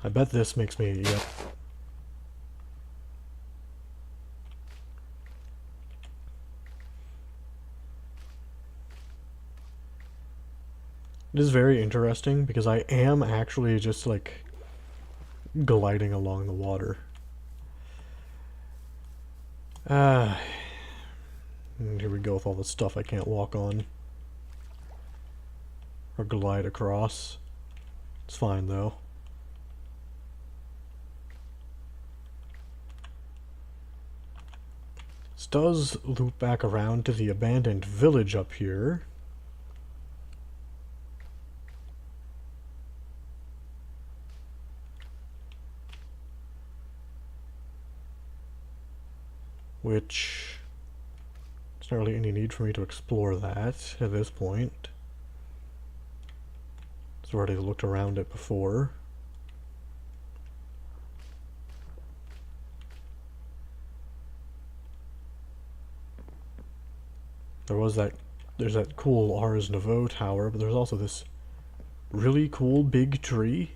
I bet this makes me, yep. It is very interesting because I am actually just, like, gliding along the water. And here we go with all the stuff I can't walk on. Or glide across. It's fine, though. This does loop back around to the abandoned village up here. Which, there's not really any need for me to explore that at this point. I've already looked around it before. There's that cool Ars Nouveau tower, but there's also this really cool big tree.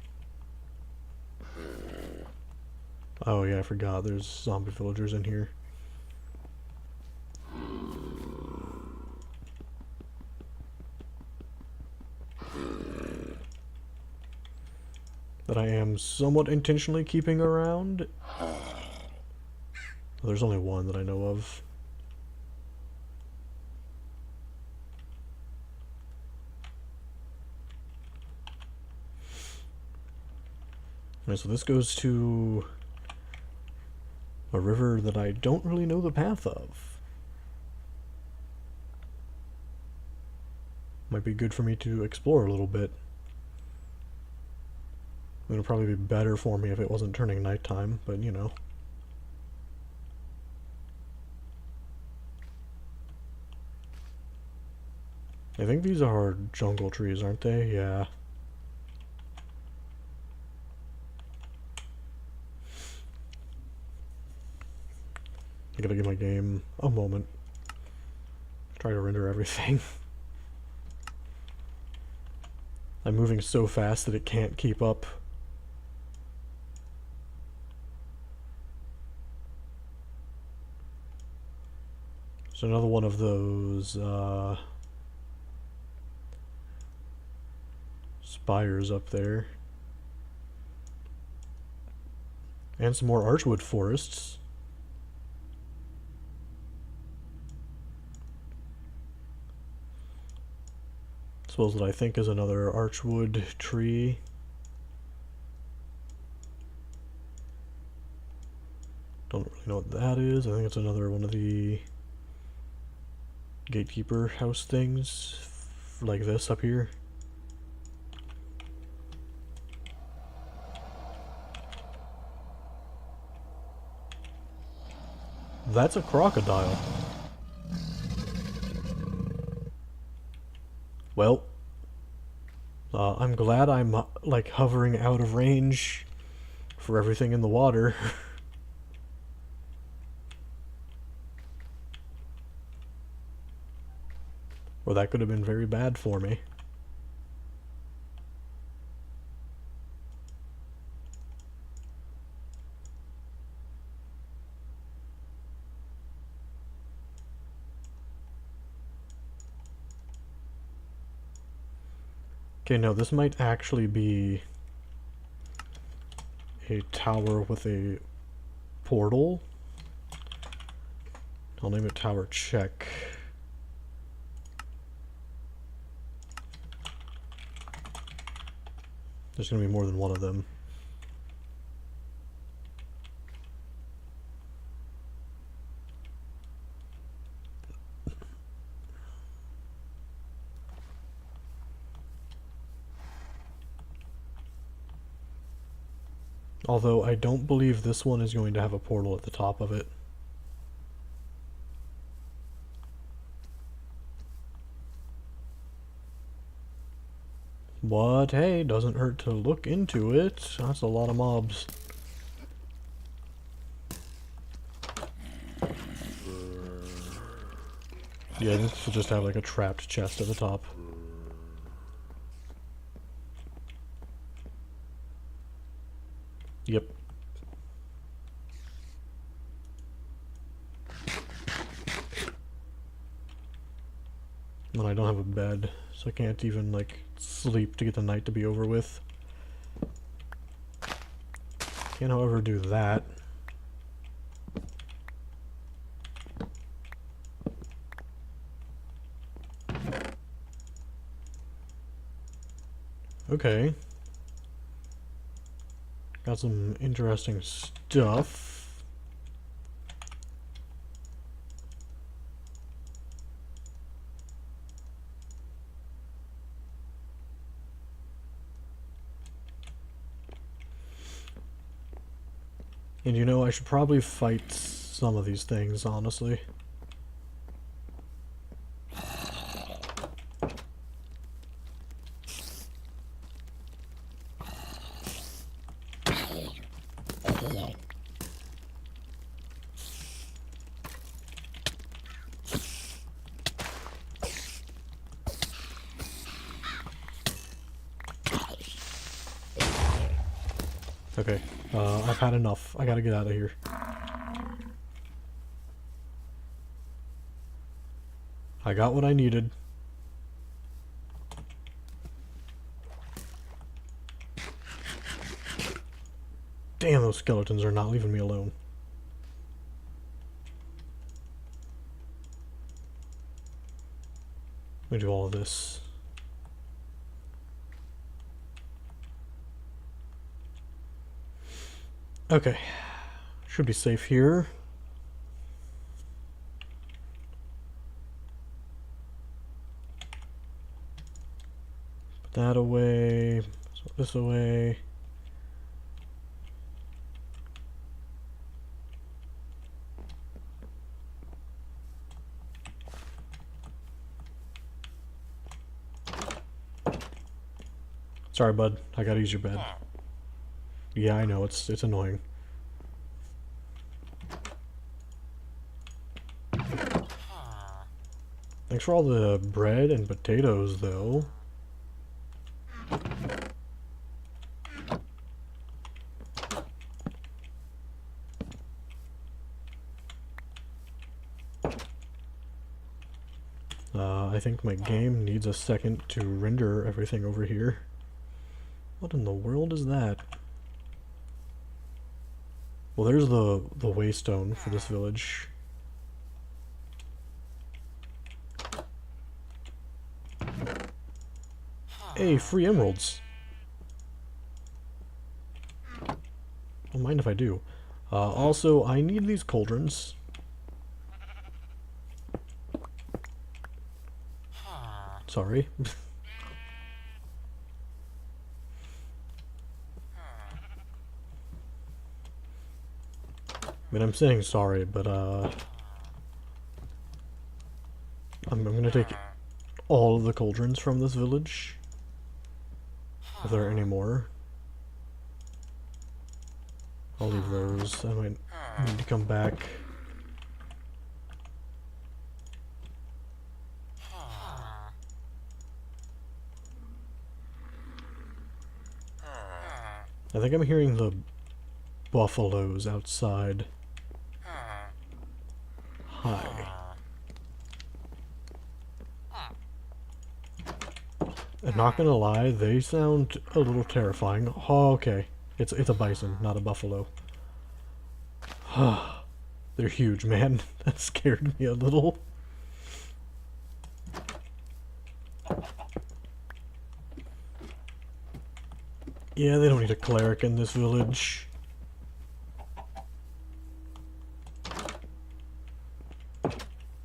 Oh yeah, I forgot, there's zombie villagers in here. That I am somewhat intentionally keeping around. There's only one that I know of. Alright, so this goes to a river that I don't really know the path of. Might be good for me to explore a little bit. It would probably be better for me if it wasn't turning nighttime, but you know. I think these are jungle trees, aren't they? Yeah. I gotta give my game a moment. Try to render everything. I'm moving so fast that it can't keep up. There's another one of those, spires up there. And some more archwood forests. Suppose that I think is another archwood tree. Don't really know what that is. I think it's another one of the gatekeeper house things like this up here. That's a crocodile. Well, I'm glad I'm, like, hovering out of range for everything in the water. Or that could have been very bad for me. Okay, no, this might actually be a tower with a portal. I'll name it Tower Check. There's gonna be more than one of them. Although I don't believe this one is going to have a portal at the top of it. But hey, doesn't hurt to look into it. That's a lot of mobs. Yeah, this will just have like a trapped chest at the top. Yep. And I don't have a bed, so I can't even, like, sleep to get the night to be over with. Can, however, do that. Okay. Got some interesting stuff. And you know, I should probably fight some of these things, honestly. Okay, I've had enough. I gotta get out of here. I got what I needed. Damn, those skeletons are not leaving me alone. Let me do all of this. Okay, should be safe here. Put that away, put this away. Sorry, bud, I gotta use your bed. Yeah, I know, it's annoying. Thanks for all the bread and potatoes, though. I think my game needs a second to render everything over here. What in the world is that? Well, there's the waystone for this village. Hey, free emeralds. Don't mind if I do. Also, I need these cauldrons. sorry. I mean, I'm saying sorry, but, I'm gonna take all of the cauldrons from this village. If there are any more. I'll leave those. I might need to come back. I think I'm hearing the buffaloes outside. Hi. I'm not gonna lie, they sound a little terrifying. Oh, okay. It's a bison, not a buffalo. They're huge, man. That scared me a little. Yeah, they don't need a cleric in this village.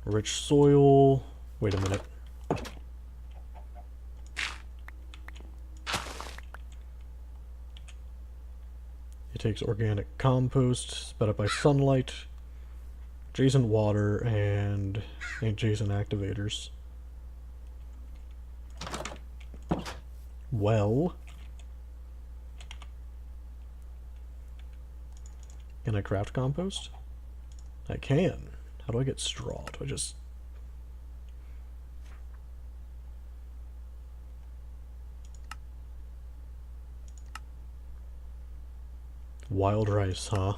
Rich soil. Wait a minute. It takes organic compost, sped up by sunlight, adjacent water, and adjacent activators. Well... Can I craft compost? I can. How do I get straw? Do I just... Wild rice, huh?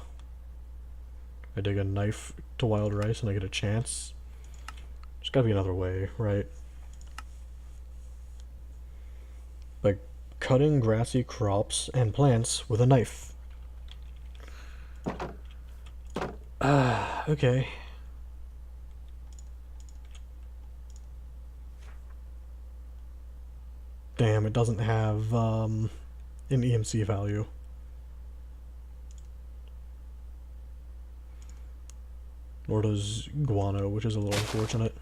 I dig a knife to wild rice and I get a chance? There's gotta be another way, right? By cutting grassy crops and plants with a knife. Okay. Damn, it doesn't have, an EMC value. Nor does guano, which is a little unfortunate.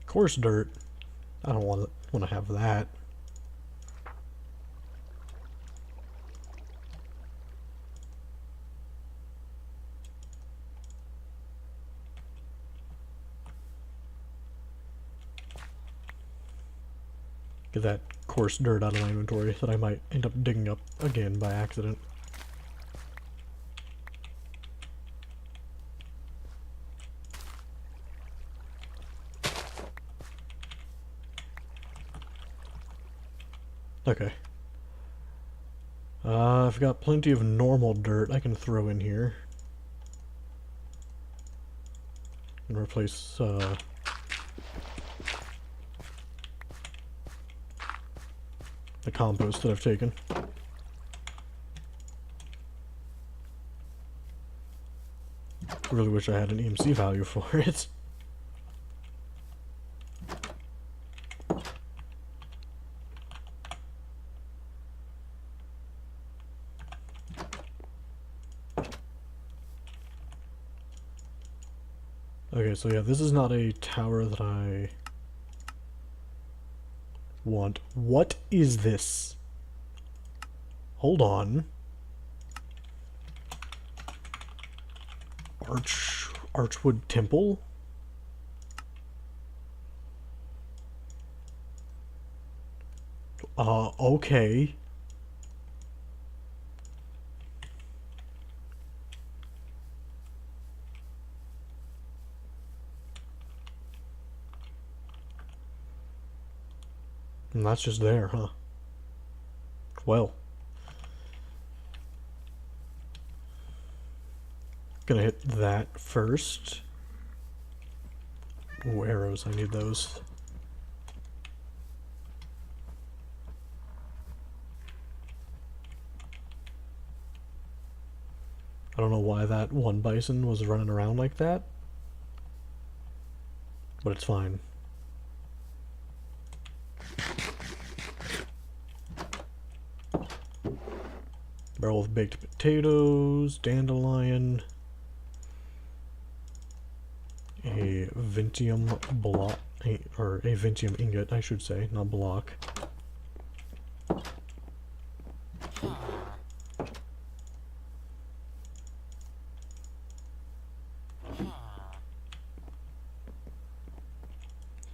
Coarse dirt. I don't want to have that. Get that coarse dirt out of my inventory that I might end up digging up again by accident. Okay. I've got plenty of normal dirt I can throw in here. And replace, the compost that I've taken. I really wish I had an EMC value for it. Okay, so yeah, this is not a tower that I want. What is this? Hold on. Archwood Temple? Okay. And that's just there, huh? Well. Gonna hit that first. Ooh, arrows, I need those. I don't know why that one bison was running around like that. But it's fine. Barrel of baked potatoes, dandelion, a Vintium block, or a Vintium ingot, I should say, not block.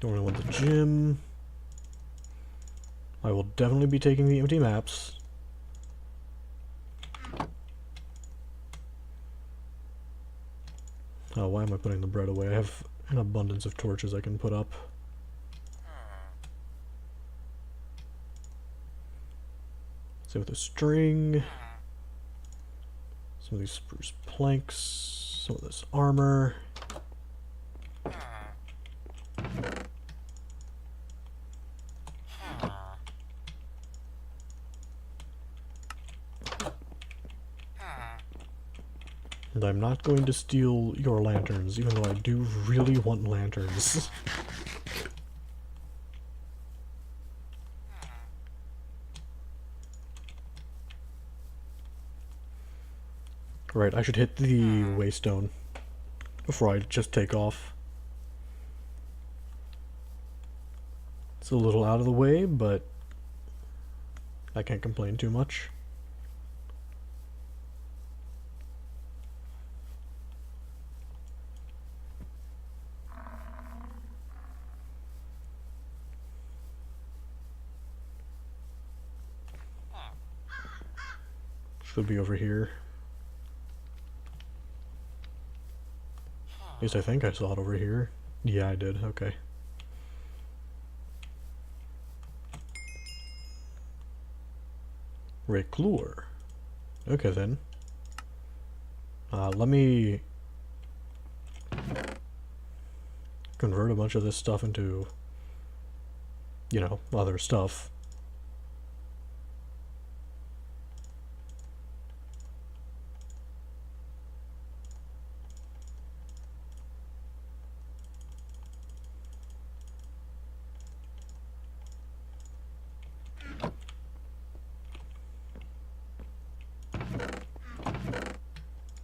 Don't really want the gym. I will definitely be taking the empty maps. Oh, why am I putting the bread away? I have an abundance of torches I can put up. Same with the string. Some of these spruce planks. Some of this armor. And I'm not going to steal your lanterns, even though I do really want lanterns. Right, I should hit the waystone before I just take off. It's a little out of the way, but I can't complain too much. Should be over here. At least I think I saw it over here. Yeah, I did. Okay. Reclure. Okay then. Let me convert a bunch of this stuff into, you know, other stuff.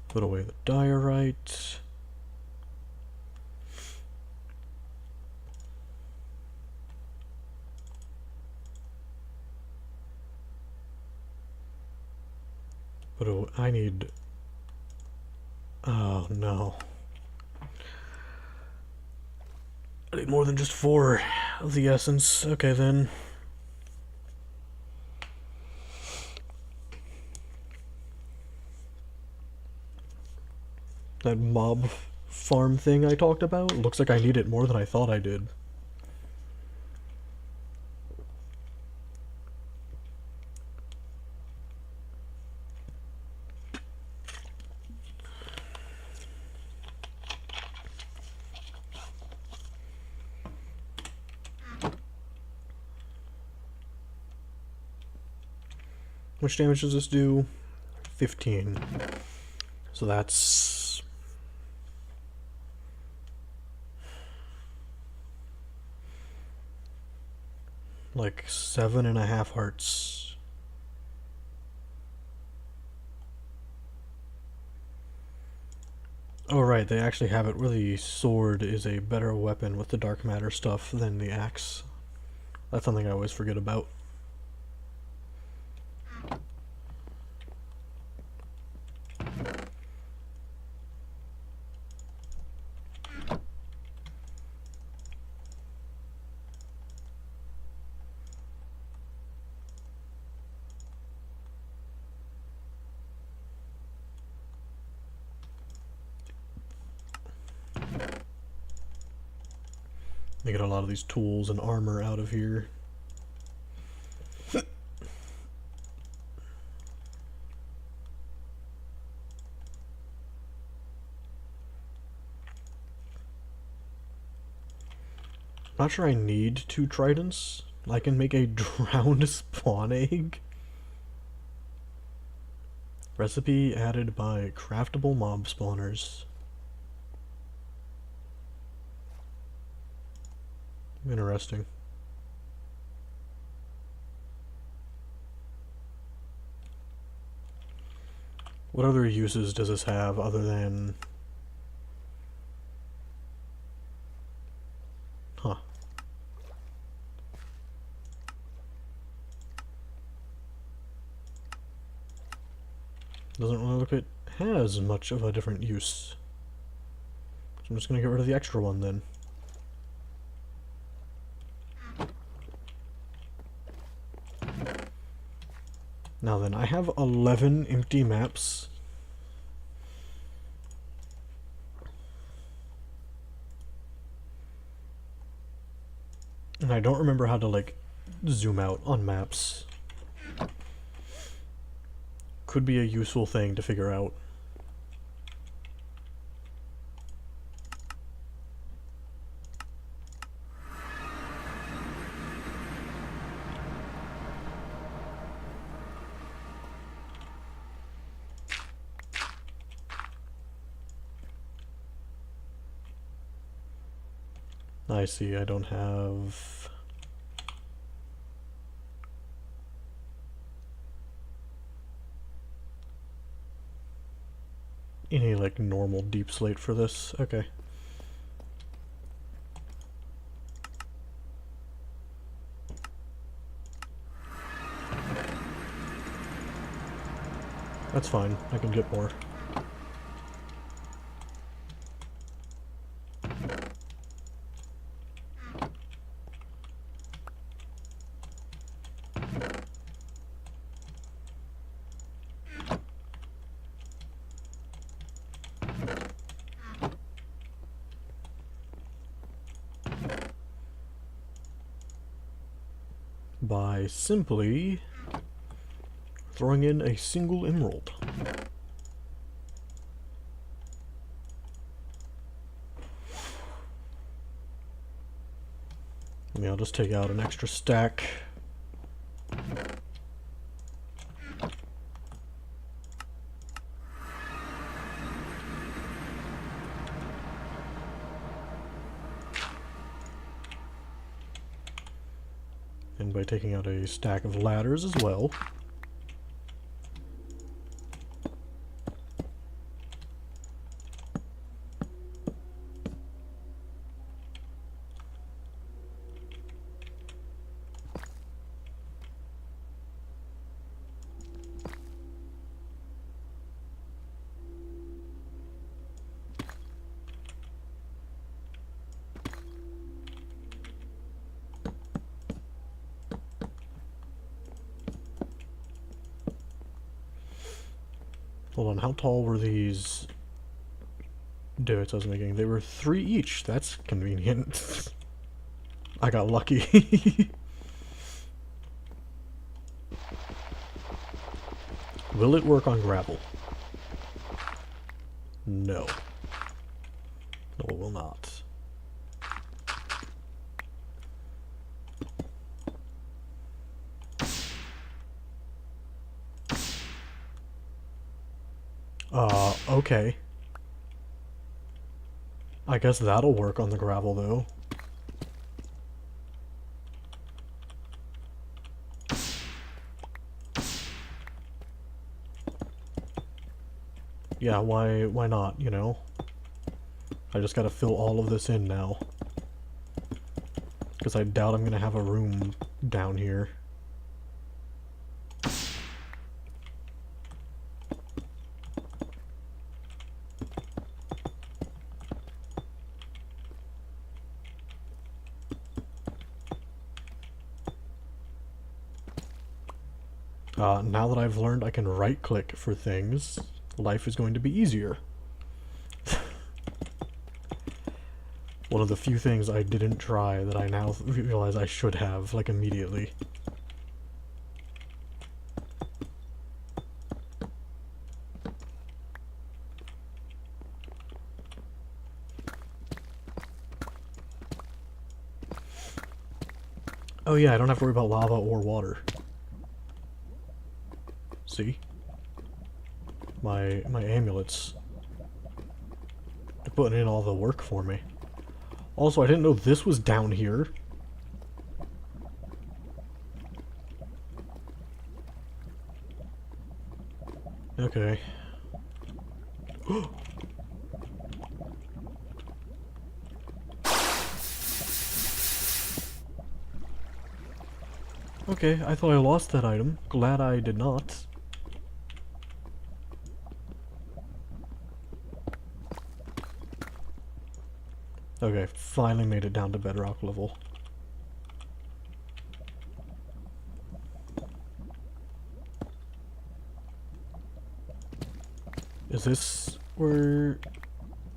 Put away the diorite. I need... Oh, no. I need more than just 4 of the essence. Okay, then. That mob farm thing I talked about? Looks like I need it more than I thought I did. How much damage does this do? 15. So that's... like 7.5 hearts. Oh right, they actually have it where the sword is a better weapon with the dark matter stuff than the axe. That's something I always forget about. They get a lot of these tools and armor out of here. Not sure I need 2 tridents. I can make a drowned spawn egg. Recipe added by craftable mob spawners. Interesting. What other uses does this have other than... Huh. Doesn't really look like it has much of a different use. So I'm just gonna get rid of the extra one then. Now then, I have 11 empty maps. And I don't remember how to, like, zoom out on maps. Could be a useful thing to figure out. I see, I don't have... any, like, normal deep slate for this. Okay. That's fine, I can get more. By simply throwing in a single emerald. Maybe I'll just take out an extra stack. And by taking out a stack of ladders as well. Hold on, how tall were these divots I was making? They were 3 each. That's convenient. I got lucky. Will it work on gravel? No. No, it will not. Okay. I guess that'll work on the gravel, though. Yeah, why not, you know? I just gotta fill all of this in now. Because I doubt I'm gonna have a room down here. Now that I've learned I can right-click for things, life is going to be easier. One of the few things I didn't try that I now realize I should have, like, immediately. Oh yeah, I don't have to worry about lava or water. See? My amulets. They're putting in all the work for me. Also, I didn't know this was down here. Okay. Okay, I thought I lost that item. Glad I did not. Okay, finally made it down to bedrock level. Is this where...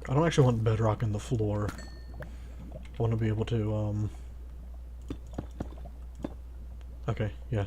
I don't actually want bedrock in the floor. I want to be able to, Okay, yeah.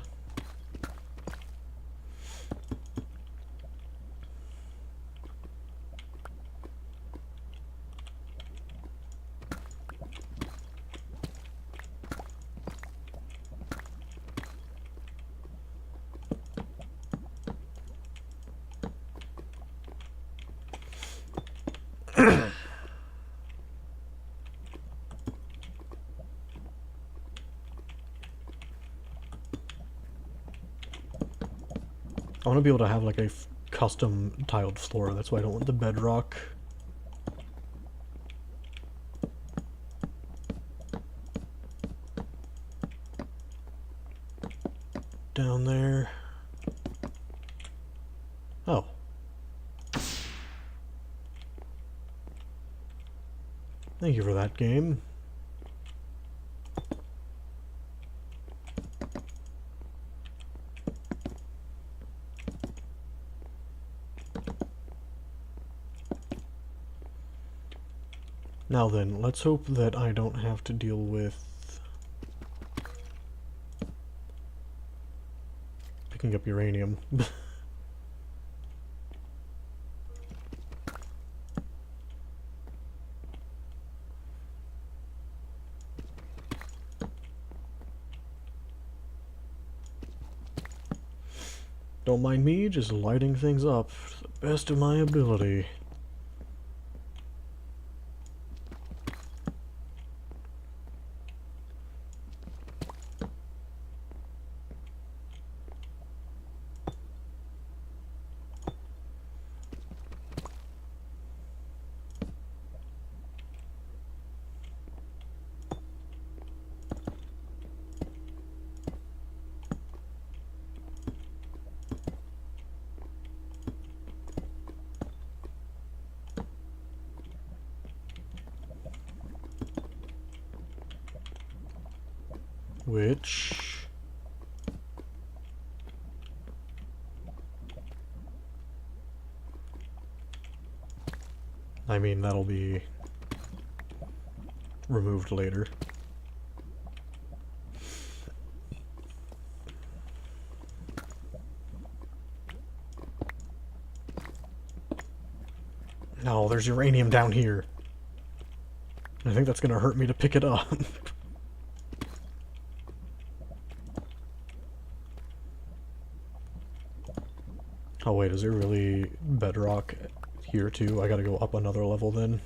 I want to be able to have like a custom tiled floor, that's why I don't want the bedrock. Down there. Oh. Thank you for that, game. Now then, let's hope that I don't have to deal with picking up uranium. Don't mind me, just lighting things up to the best of my ability. Which... I mean, that'll be removed later. No, there's uranium down here. I think that's gonna hurt me to pick it up. Oh wait, is there really bedrock here too? I gotta go up another level then.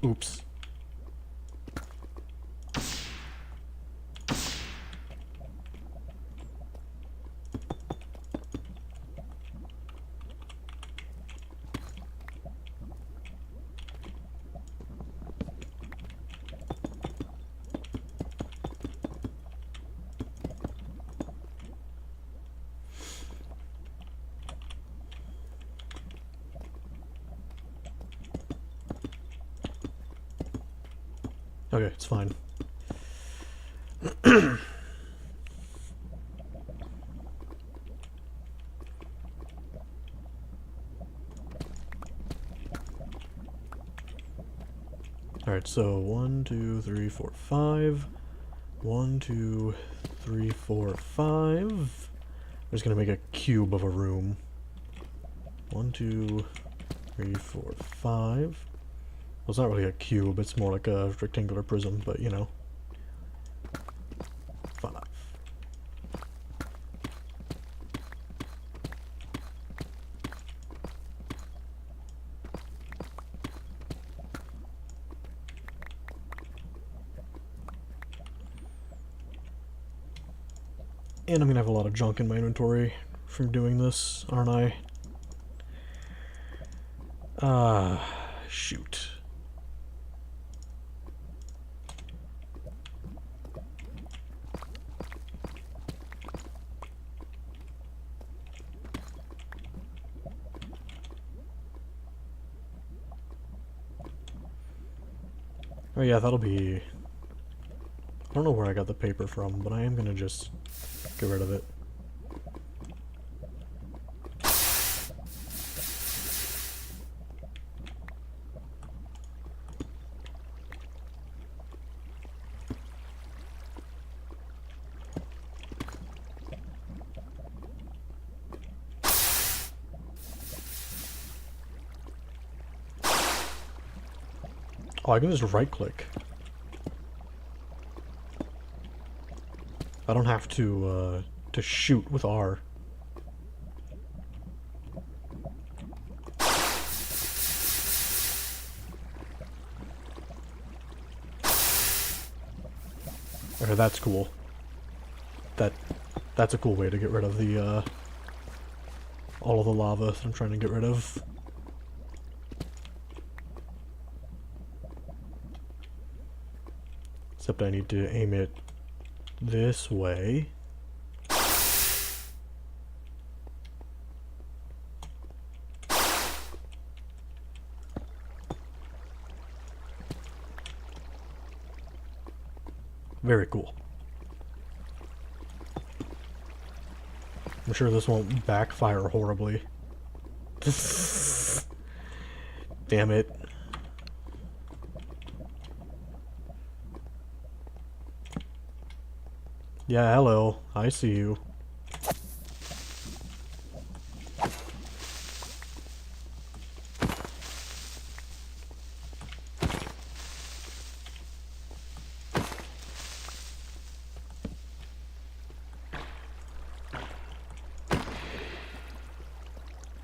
Oops. Okay, it's fine. Alright, so 1, 2, 3, 4, 5. 1, 2, 3, 4, 5. I'm just gonna make a cube of a room. 1, 2, 3, 4, 5. Well, it's not really a cube, it's more like a rectangular prism, but you know. 5. And I'm gonna have a lot of junk in my inventory from doing this, aren't I? Shoot. Oh yeah, that'll be... I don't know where I got the paper from, but I am gonna just get rid of it. Oh, I can just right-click. I don't have to shoot with R. Okay, that's cool. That's a cool way to get rid of the, all of the lava that I'm trying to get rid of. Except I need to aim it this way. Very cool. I'm sure this won't backfire horribly. Damn it. Yeah, hello. I see you.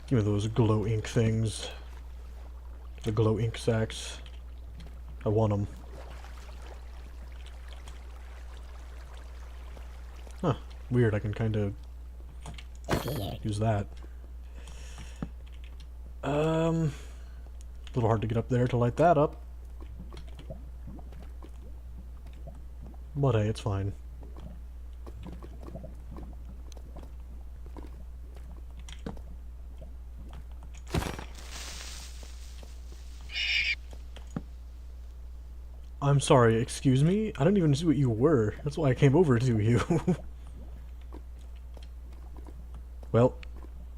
Give me those glow ink things. The glow ink sacks. I want them. Huh. Weird, I can kind of use that. A little hard to get up there to light that up. But hey, it's fine. I'm sorry, excuse me? I didn't even see what you were. That's why I came over to you. Well,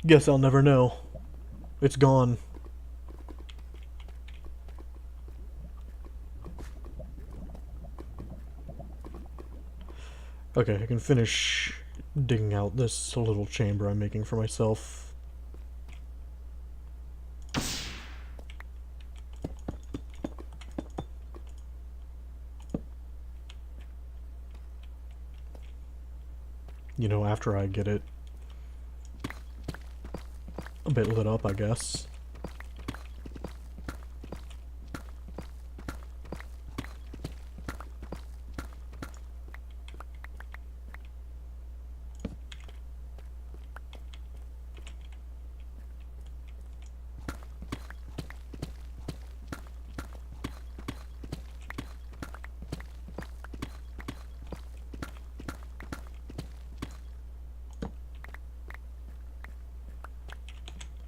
guess I'll never know. It's gone. Okay, I can finish digging out this little chamber I'm making for myself. You know, after I get it a bit lit up, I guess.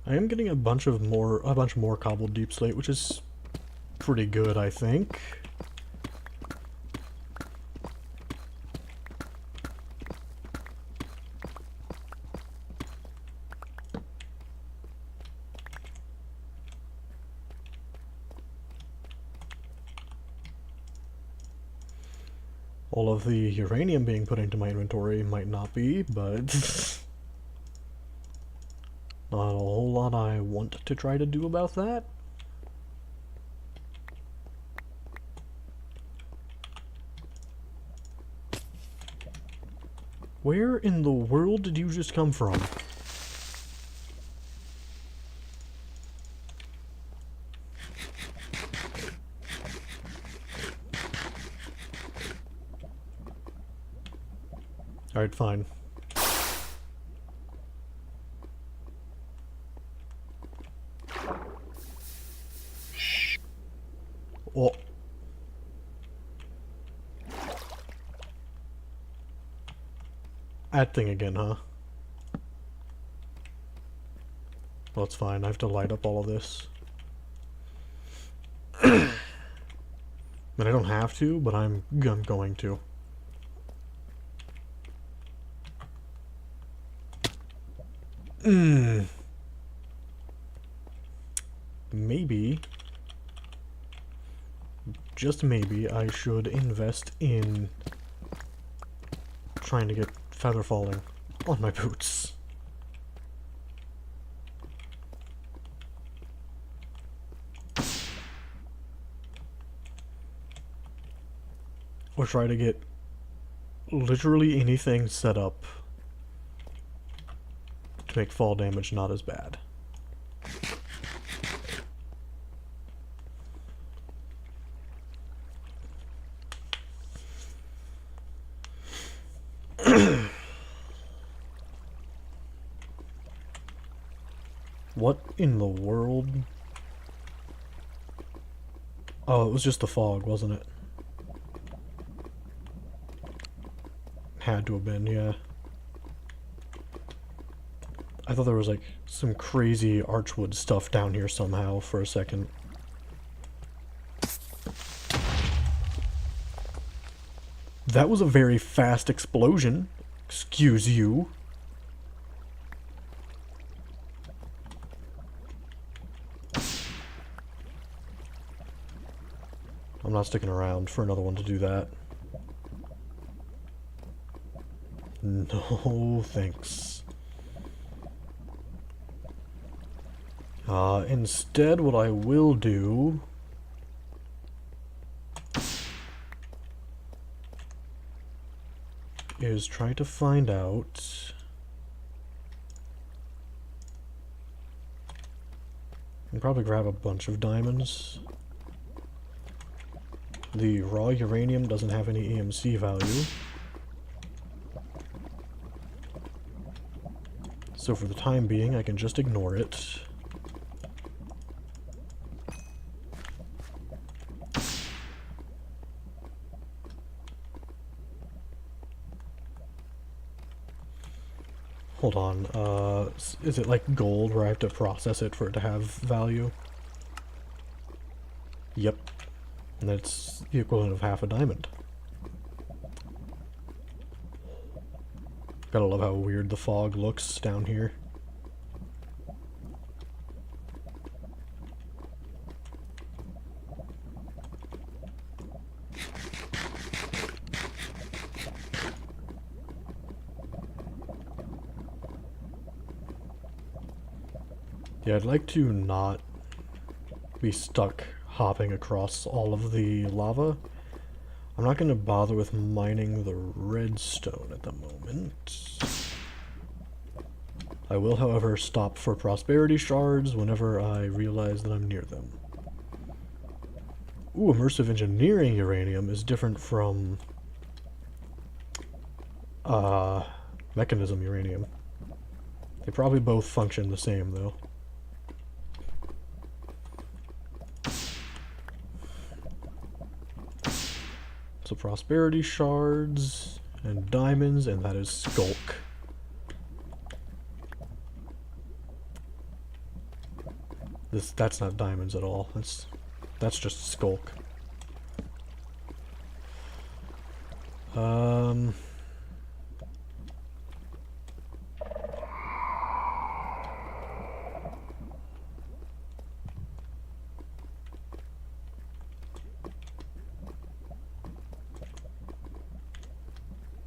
I am getting a bunch more cobbled deep slate, which is pretty good, I think. All of the uranium being put into my inventory might not be, but not a whole lot I want to try to do about that. Where in the world did you just come from? Alright, fine. Add thing again, huh? Well, it's fine. I have to light up all of this. I mean, I don't have to, but I'm going to. Maybe, just maybe, I should invest in trying to get feather falling on my boots. Or try to get literally anything set up to make fall damage not as bad. What in the world? Oh, it was just the fog, wasn't it? Had to have been, yeah. I thought there was like some crazy archwood stuff down here somehow for a second. That was a very fast explosion. Excuse you. I'm not sticking around for another one to do that. No, thanks. Instead, what I will do is try to find out... I can probably grab a bunch of diamonds. The raw uranium doesn't have any EMC value. So for the time being, I can just ignore it. Hold on, is it like gold where I have to process it for it to have value? Yep. And that's the equivalent of half a diamond. Gotta love how weird the fog looks down here. Yeah, I'd like to not be stuck hopping across all of the lava. I'm not going to bother with mining the redstone at the moment. I will, however, stop for prosperity shards whenever I realize that I'm near them. Ooh, immersive engineering uranium is different from mechanism uranium. They probably both function the same, though. So prosperity shards and diamonds, and that is skulk. That's not diamonds at all. That's just skulk.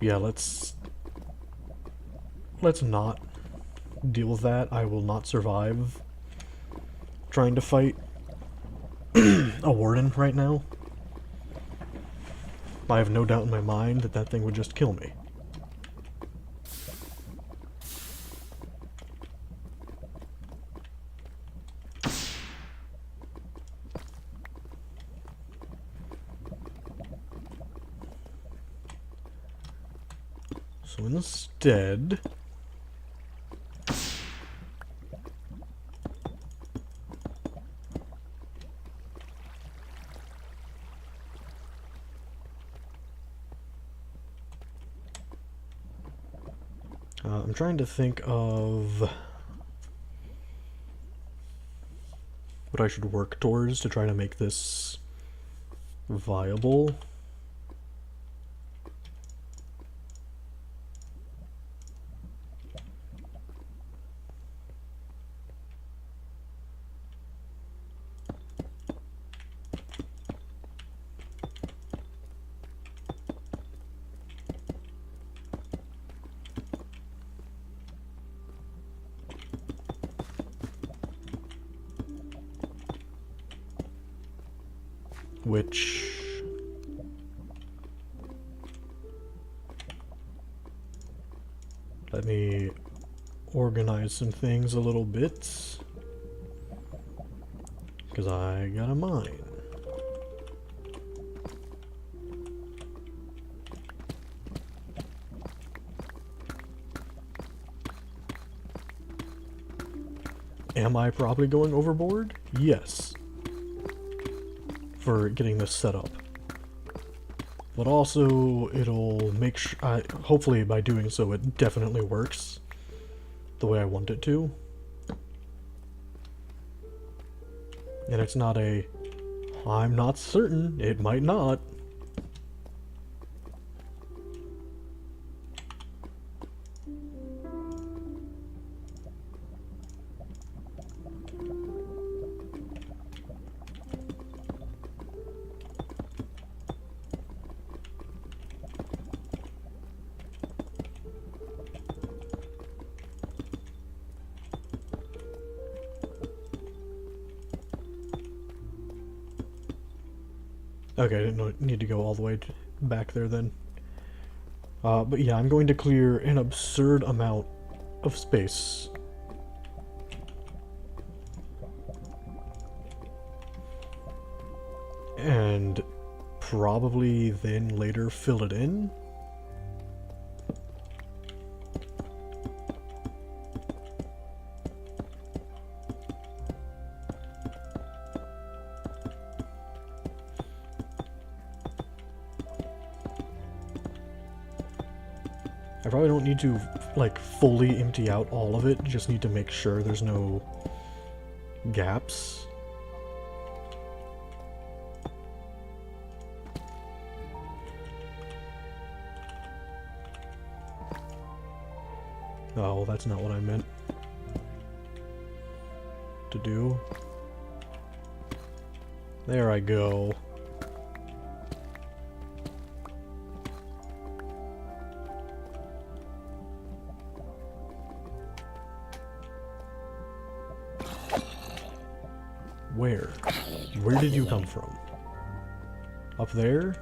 Yeah, let's not deal with that. I will not survive trying to fight a warden right now. I have no doubt in my mind that that thing would just kill me. So instead... I'm trying to think of what I should work towards to try to make this viable. Which let me organize some things a little bit, because I got a mine. Am I probably going overboard? Yes. For getting this set up. But also, it'll make sure, hopefully by doing so, it definitely works the way I want it to. And it's not a, I'm not certain, it might not. Okay, I didn't need to go all the way back there then. But yeah, I'm going to clear an absurd amount of space. And probably then later fill it in. I probably don't need to, like, fully empty out all of it, just need to make sure there's no gaps. Oh, that's not what I meant to do. There I go. Where? Where did you come from? Up there?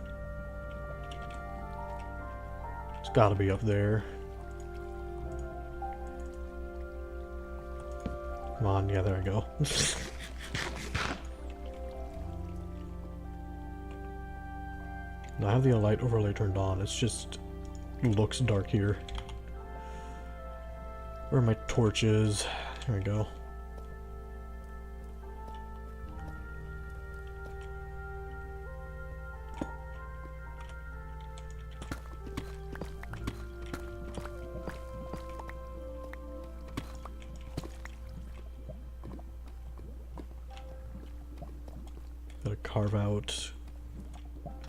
It's gotta be up there. Come on, yeah, there I go. I have the light overlay turned on, it's just looks dark here. Where are my torches? There we go. Gotta carve out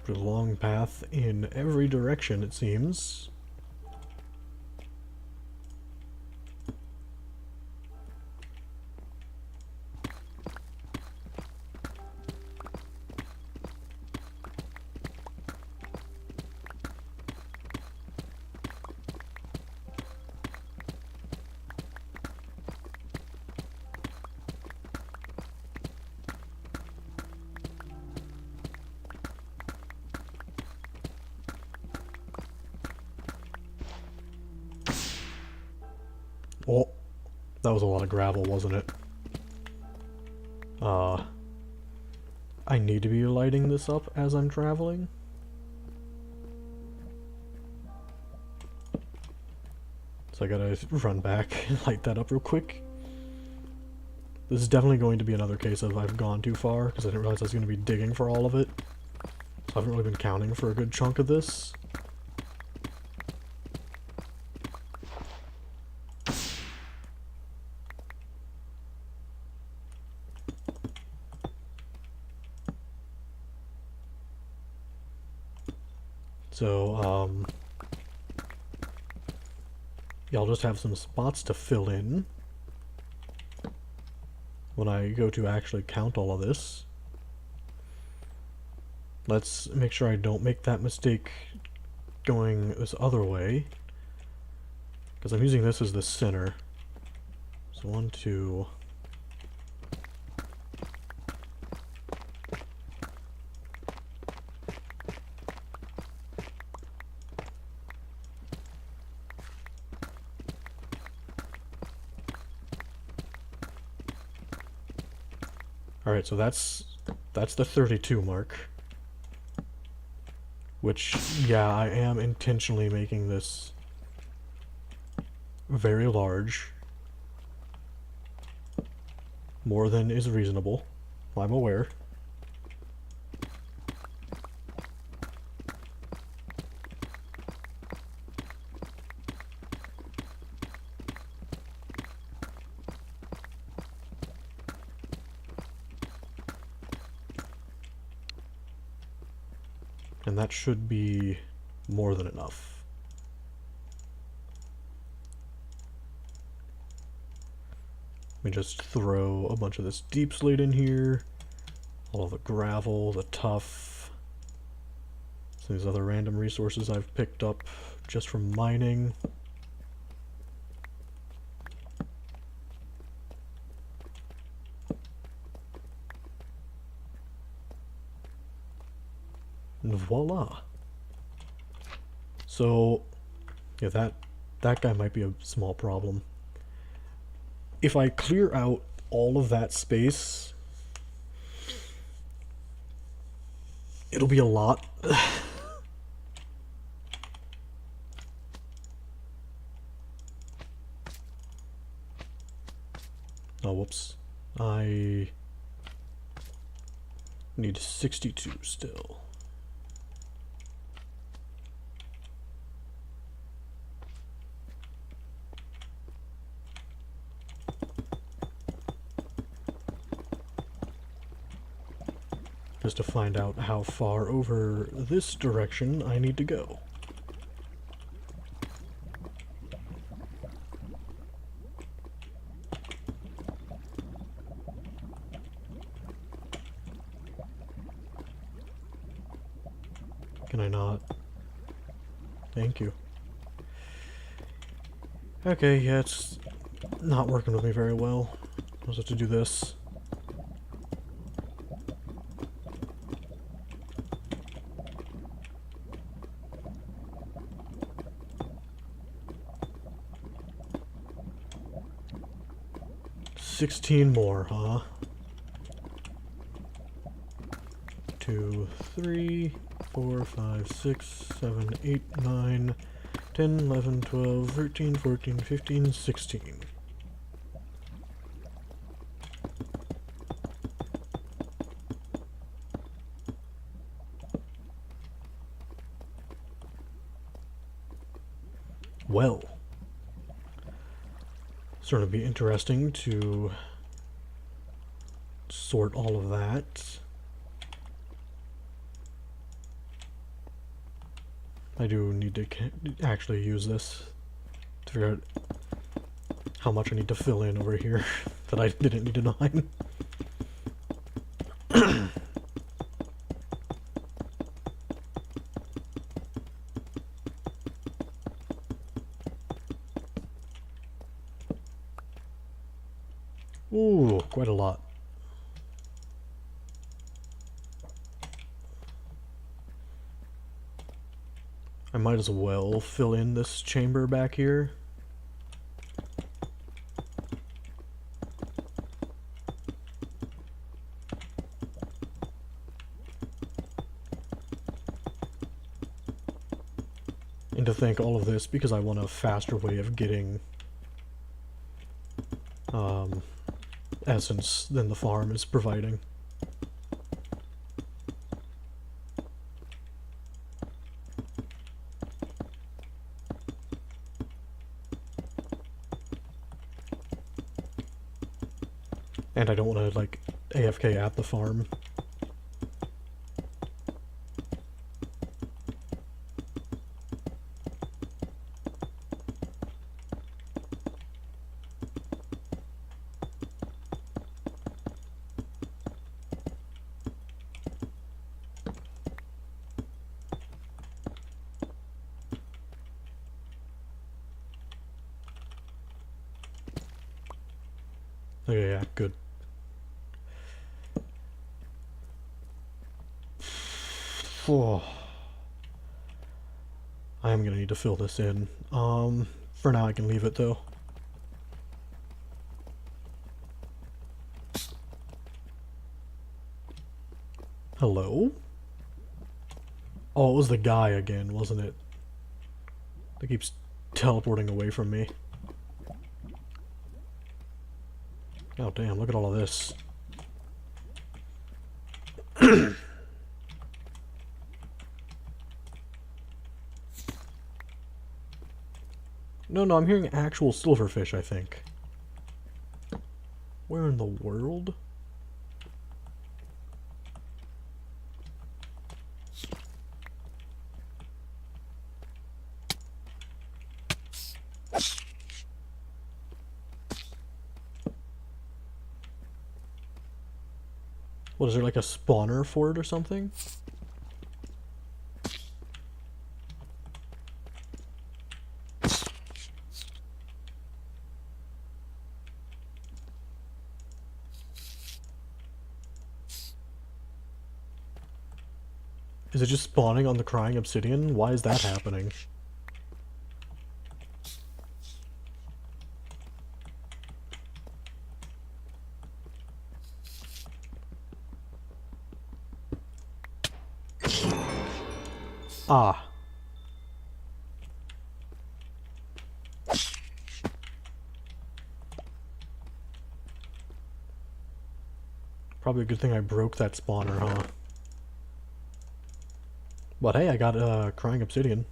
a long path in every direction, it seems. Oh, that was a lot of gravel, wasn't it? I need to be lighting this up as I'm traveling. So I gotta run back and light that up real quick. This is definitely going to be another case of I've gone too far, because I didn't realize I was going to be digging for all of it. So I haven't really been counting for a good chunk of this. So, yeah, I'll just have some spots to fill in when I go to actually count all of this. Let's make sure I don't make that mistake going this other way, because I'm using this as the center. So 1, 2... Alright, so that's the 32 mark. Which, yeah, I am intentionally making this very large. More than is reasonable. I'm aware. And that should be more than enough. Let me just throw a bunch of this deep slate in here. All of the gravel, the tuff. Some of these other random resources I've picked up just from mining. And voila. So, yeah, that guy might be a small problem. If I clear out all of that space, it'll be a lot. Oh, whoops. I need 62 still. Just to find out how far over this direction I need to go. Can I not? Thank you. Okay, yeah, it's not working with me very well. I was have to do this. $16 more, huh? 2, 3, 4, 5, 6, 7, 8, 9, 10, 11, 12, 13, 14, 15, 16. Well, sort of be interesting to sort all of that. I do need to actually use this to figure out how much I need to fill in over here that I didn't need to mine. Ooh, quite a lot. I might as well fill in this chamber back here. And to think all of this because I want a faster way of getting essence than the farm is providing. And I don't want to, like, AFK at the farm. Okay, yeah, good. Oh, I am gonna need to fill this in. For now I can leave it though. Hello? Oh, it was the guy again, wasn't it? That keeps teleporting away from me. Oh damn, look at all of this. No, I'm hearing actual silverfish, I think. Where in the world? What, is there like a spawner for it or something? Is it just spawning on the crying obsidian? Why is that happening? Ah. Probably a good thing I broke that spawner, huh? But hey, I got a crying obsidian.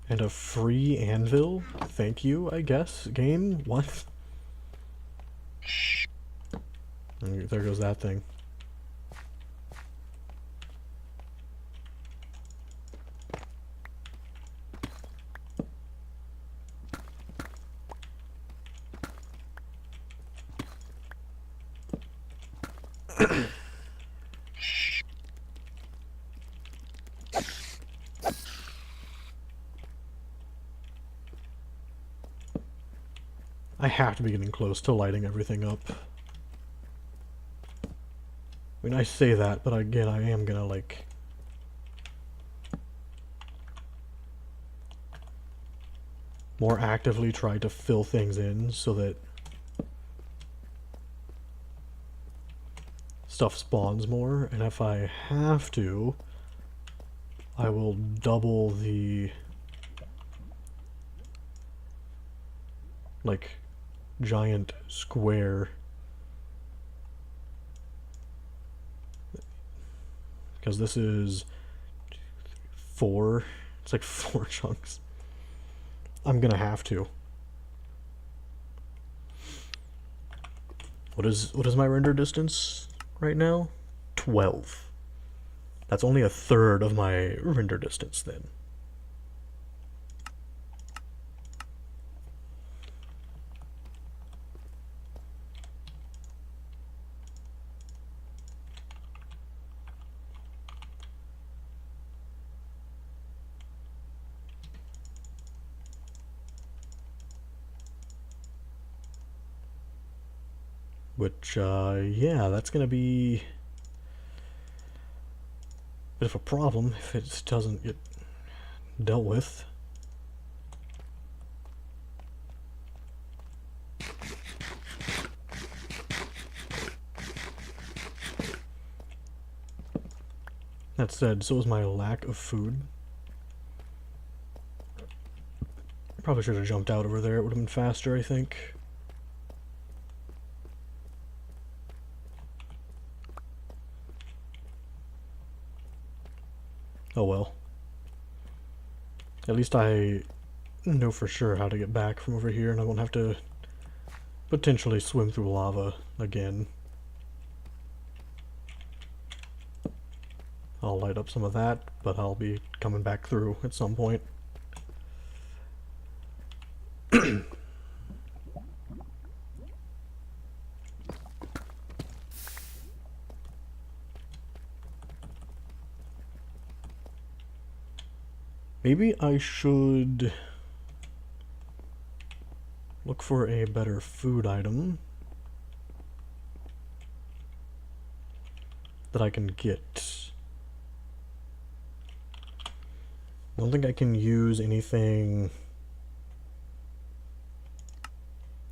And a free anvil? Thank you, I guess. Game? What? And there goes that thing. I have to be getting close to lighting everything up. I mean, I say that, but again, I am gonna, like... more actively try to fill things in so that stuff spawns more, and if I have to, I will double the, like, giant square, because this is 4, it's like 4 chunks. I'm gonna have to. What is my render distance right now? 12. That's only a third of my render distance then. Which, yeah, that's gonna be a bit of a problem if it doesn't get dealt with. That said, so is my lack of food. Probably should have jumped out over there, it would have been faster, I think. Oh well. At least I know for sure how to get back from over here, and I won't have to potentially swim through lava again. I'll light up some of that, but I'll be coming back through at some point. Maybe I should look for a better food item. that I can get. I don't think I can use anything.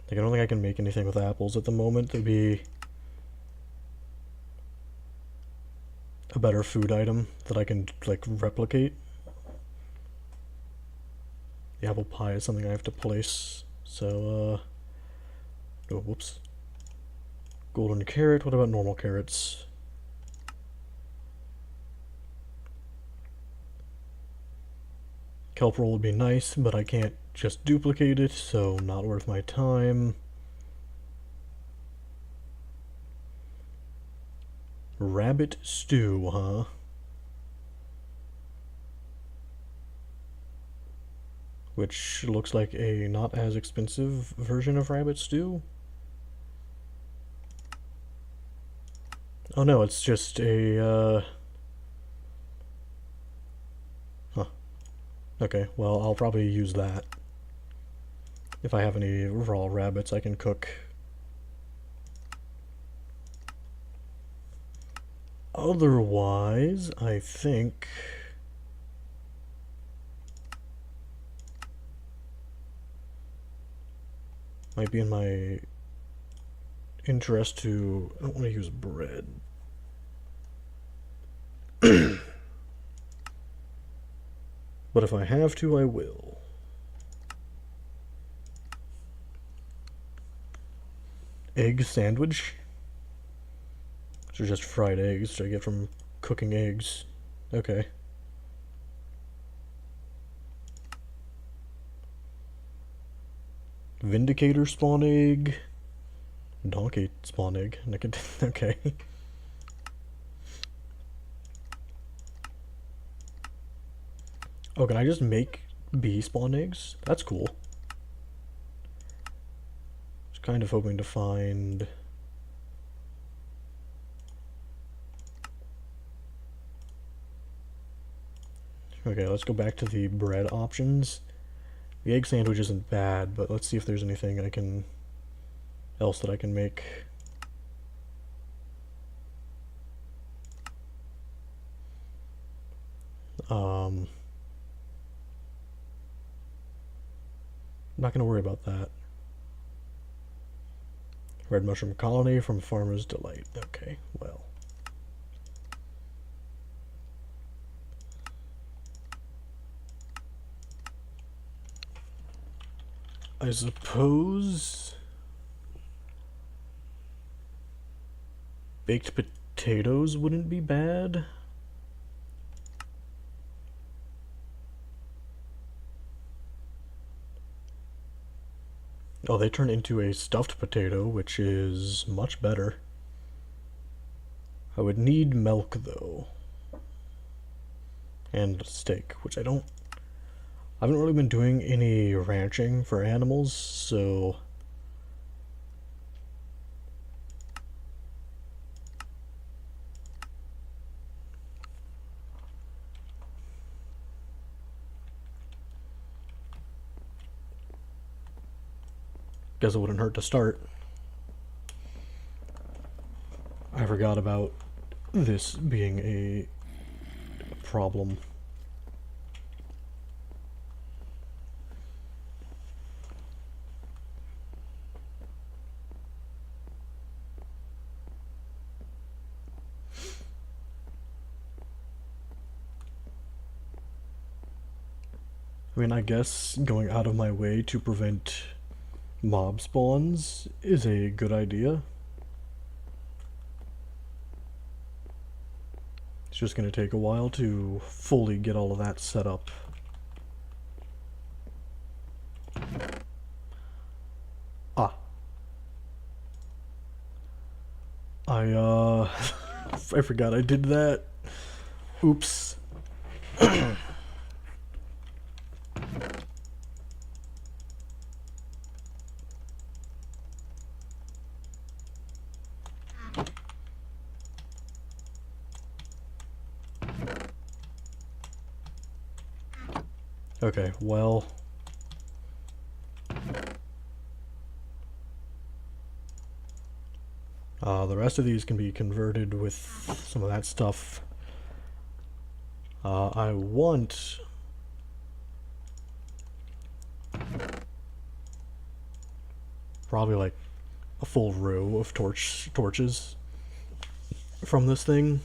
Like, I don't think I can make anything with apples at the moment. That'd be a better food item that I can, like, replicate. The apple pie is something I have to place. So, oh, whoops. Golden carrot. What about normal carrots? Kelp roll would be nice, but I can't just duplicate it, so not worth my time. Rabbit stew, huh? Which looks like a not as expensive version of rabbit stew. Oh no, it's just a, huh. Okay, well, I'll probably use that. If I have any raw rabbits I can cook. Otherwise, I think might be in my interest to... I don't want to use bread. But if I have to, I will. Egg sandwich? These are just fried eggs I get from cooking eggs. Okay. Vindicator spawn egg. Donkey spawn egg. Okay. Oh, can I just make bee spawn eggs? That's cool. Just kind of hoping to find... Okay, let's go back to the bread options. The egg sandwich isn't bad, but let's see if there's anything else that I can make. I'm not going to worry about that. Red mushroom colony from Farmer's Delight. Okay, well. I suppose baked potatoes wouldn't be bad. Oh, they turn into a stuffed potato, which is much better. I would need milk, though. And steak, which I haven't really been doing any ranching for animals, so... Guess it wouldn't hurt to start. I forgot about this being a problem. I mean, I guess going out of my way to prevent mob spawns is a good idea. It's just going to take a while to fully get all of that set up. Ah. I forgot I did that. Oops. Okay, well... The rest of these can be converted with some of that stuff. I want... probably like a full row of torches from this thing.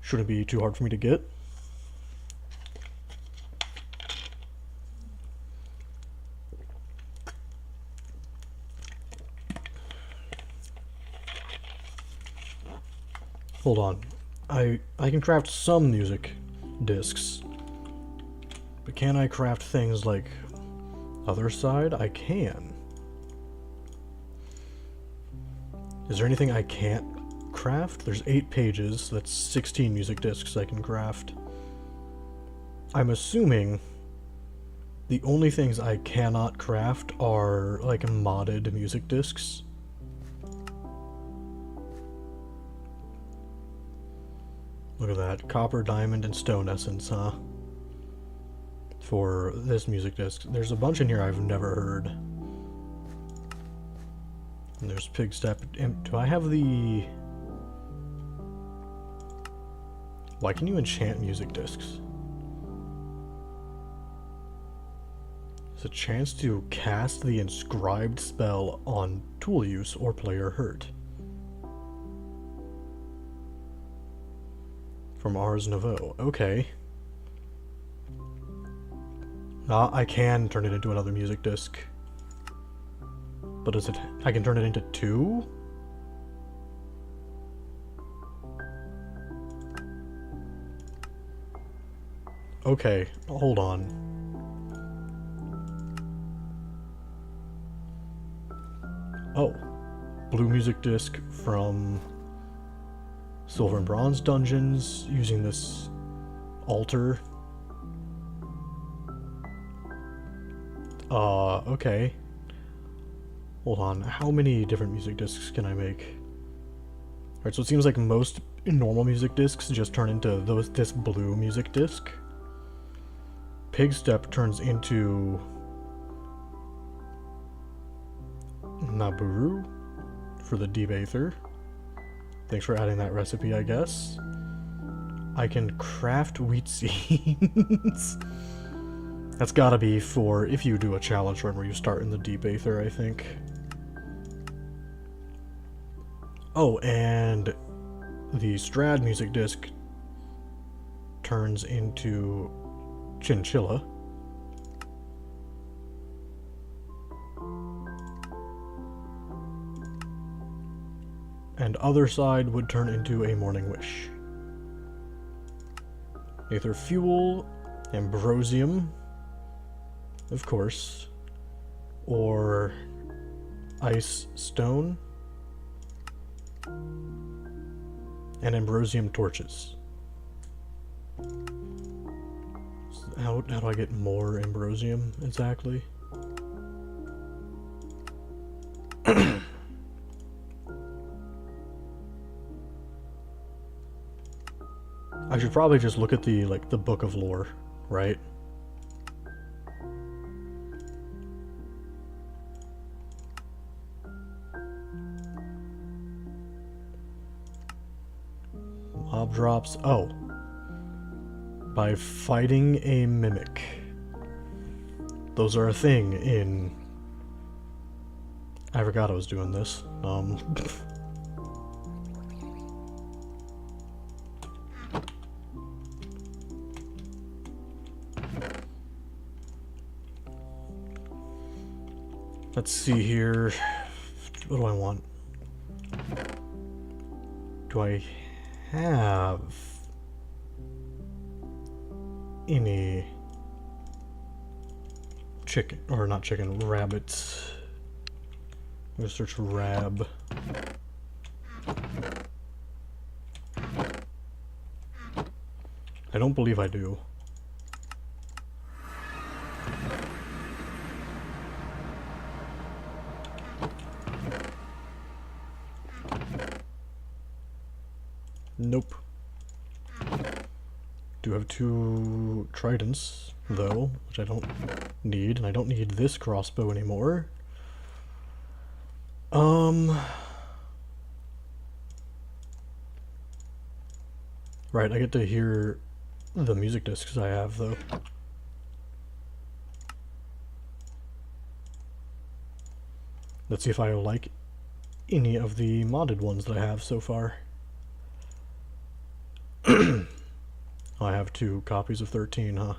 Shouldn't be too hard for me to get. Hold on. I can craft some music discs. But can I craft things like other side? I can. Is there anything I can't craft? There's 8 pages. That's 16 music discs I can craft. I'm assuming the only things I cannot craft are like modded music discs. Look at that. Copper, diamond, and stone essence, huh? For this music disc. There's a bunch in here I've never heard. And there's pig step. Do I have the... Why can you enchant music discs? It's a chance to cast the inscribed spell on tool use or player hurt. From Ars Nouveau. Okay. I can turn it into another music disc. But is it... I can turn it into 2? Okay, hold on. Oh. Blue music disc from Silver and Bronze dungeons, using this altar. Okay. Hold on, how many different music discs can I make? Alright, so it seems like most normal music discs just turn into this blue music disc. Pig Step turns into Naburu for the Deep Aether. Thanks for adding that recipe, I guess. I can craft wheat seeds. That's gotta be for if you do a challenge run where you start in the Deep Aether, I think. Oh, and the Strad music disc turns into Chinchilla. And other side would turn into a Morning Wish. Aether Fuel, Ambrosium, of course, or Ice Stone, and Ambrosium Torches. How do I get more Ambrosium, exactly? I should probably just look at the Book of Lore, right? Mob drops. Oh. By fighting a mimic. Those are a thing in... I forgot I was doing this. Let's see here. What do I want? Do I have any chicken, or not chicken, rabbits? I'm gonna search rab. I don't believe I do. Nope. Do have 2 tridents, though, which I don't need, and I don't need this crossbow anymore. Um... Right, I get to hear the music discs I have, though. Let's see if I like any of the modded ones that I have so far. I have 2 copies of 13, huh?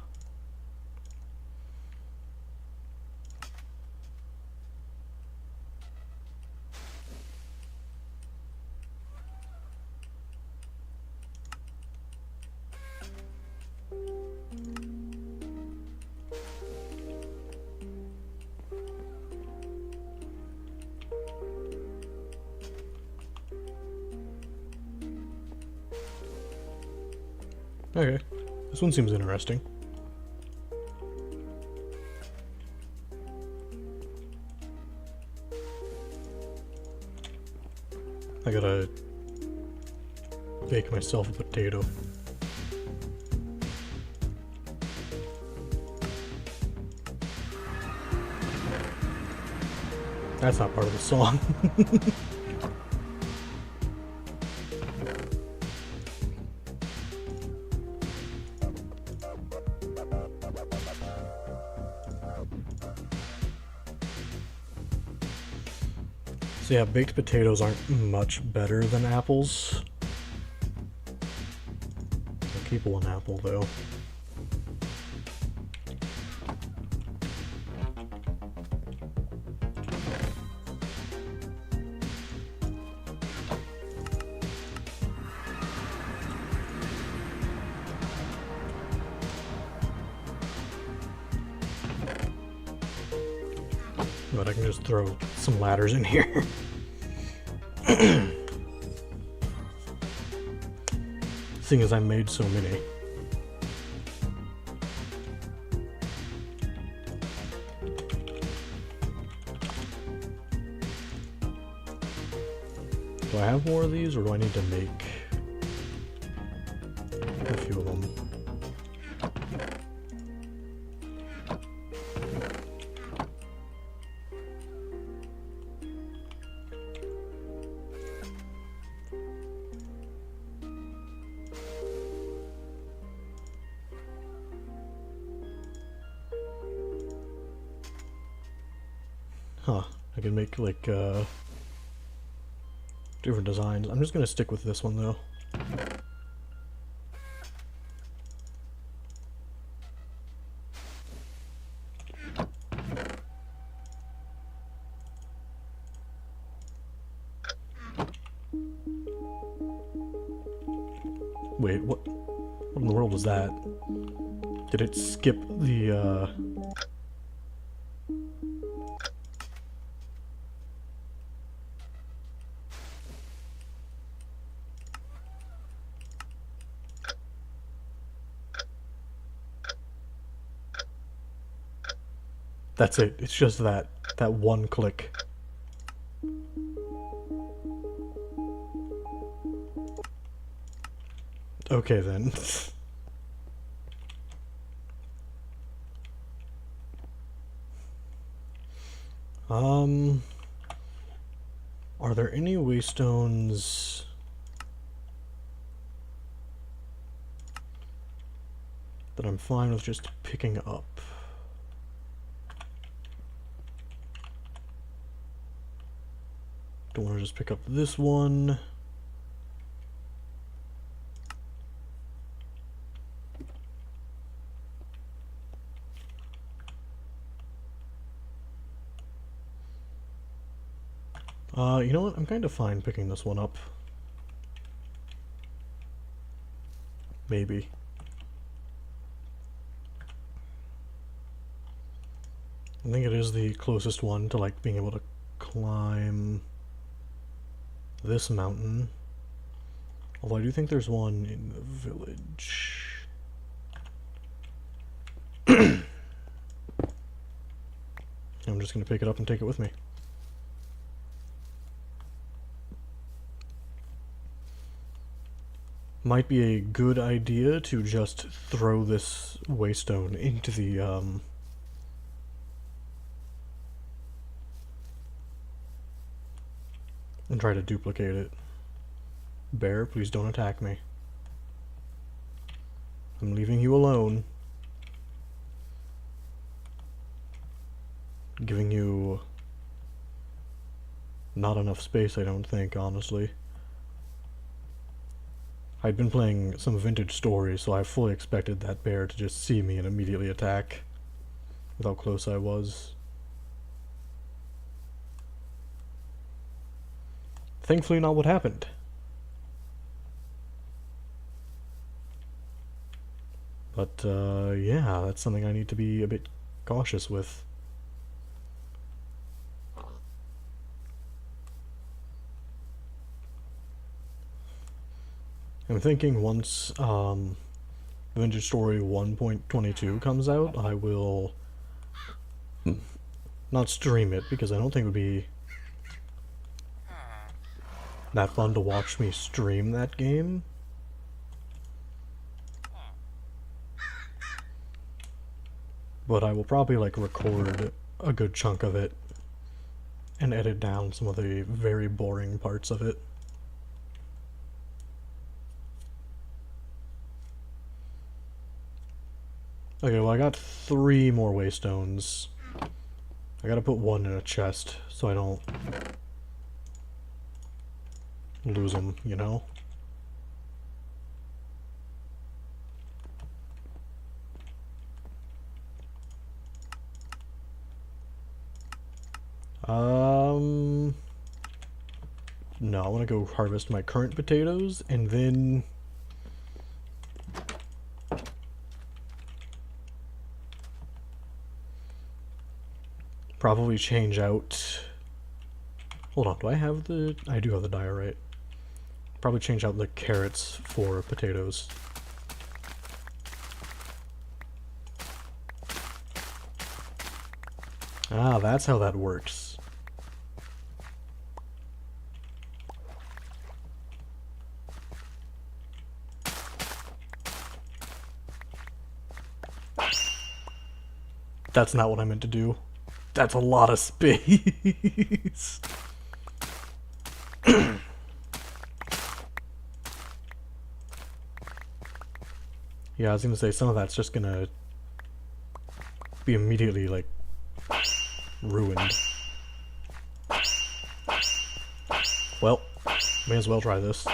Okay, this one seems interesting. I gotta bake myself a potato. That's not part of the song. So yeah, baked potatoes aren't much better than apples. I'll keep one apple though. But I can just throw some ladders in here. Seeing as I made so many. Do I have more of these, or do I need to make a few of them? Huh, I can make like different designs. I'm just gonna stick with this one though. Wait, what in the world was that? Did it skip the That's it. It's just that one click. Okay then. Are there any waystones that I'm fine with just picking up? Don't want to just pick up this one. You know what? I'm kind of fine picking this one up. Maybe. I think it is the closest one to, like, being able to climb this mountain. Although I do think there's one in the village. I'm just going to pick it up and take it with me. Might be a good idea to just throw this waystone into the, and try to duplicate it. Bear, please don't attack me. I'm leaving you alone. Giving you not enough space, I don't think, honestly. I'd been playing some vintage stories, so I fully expected that bear to just see me and immediately attack with how close I was. Thankfully not what happened. But, yeah, that's something I need to be a bit cautious with. I'm thinking once, Vintage Story 1.22 comes out, I will not stream it, because I don't think it would be that fun to watch me stream that game. But I will probably, like, record a good chunk of it and edit down some of the very boring parts of it. Okay, well, I got 3 more waystones. I gotta put 1 in a chest so I don't lose them, you know? No, I want to go harvest my current potatoes, and then probably change out... Hold on, do I have the... I do have the diorite. Probably change out the carrots for potatoes. Ah, that's how that works. That's not what I meant to do. That's a lot of space. Yeah, I was gonna say some of that's just gonna be immediately, like, ruined. Well, may as well try this.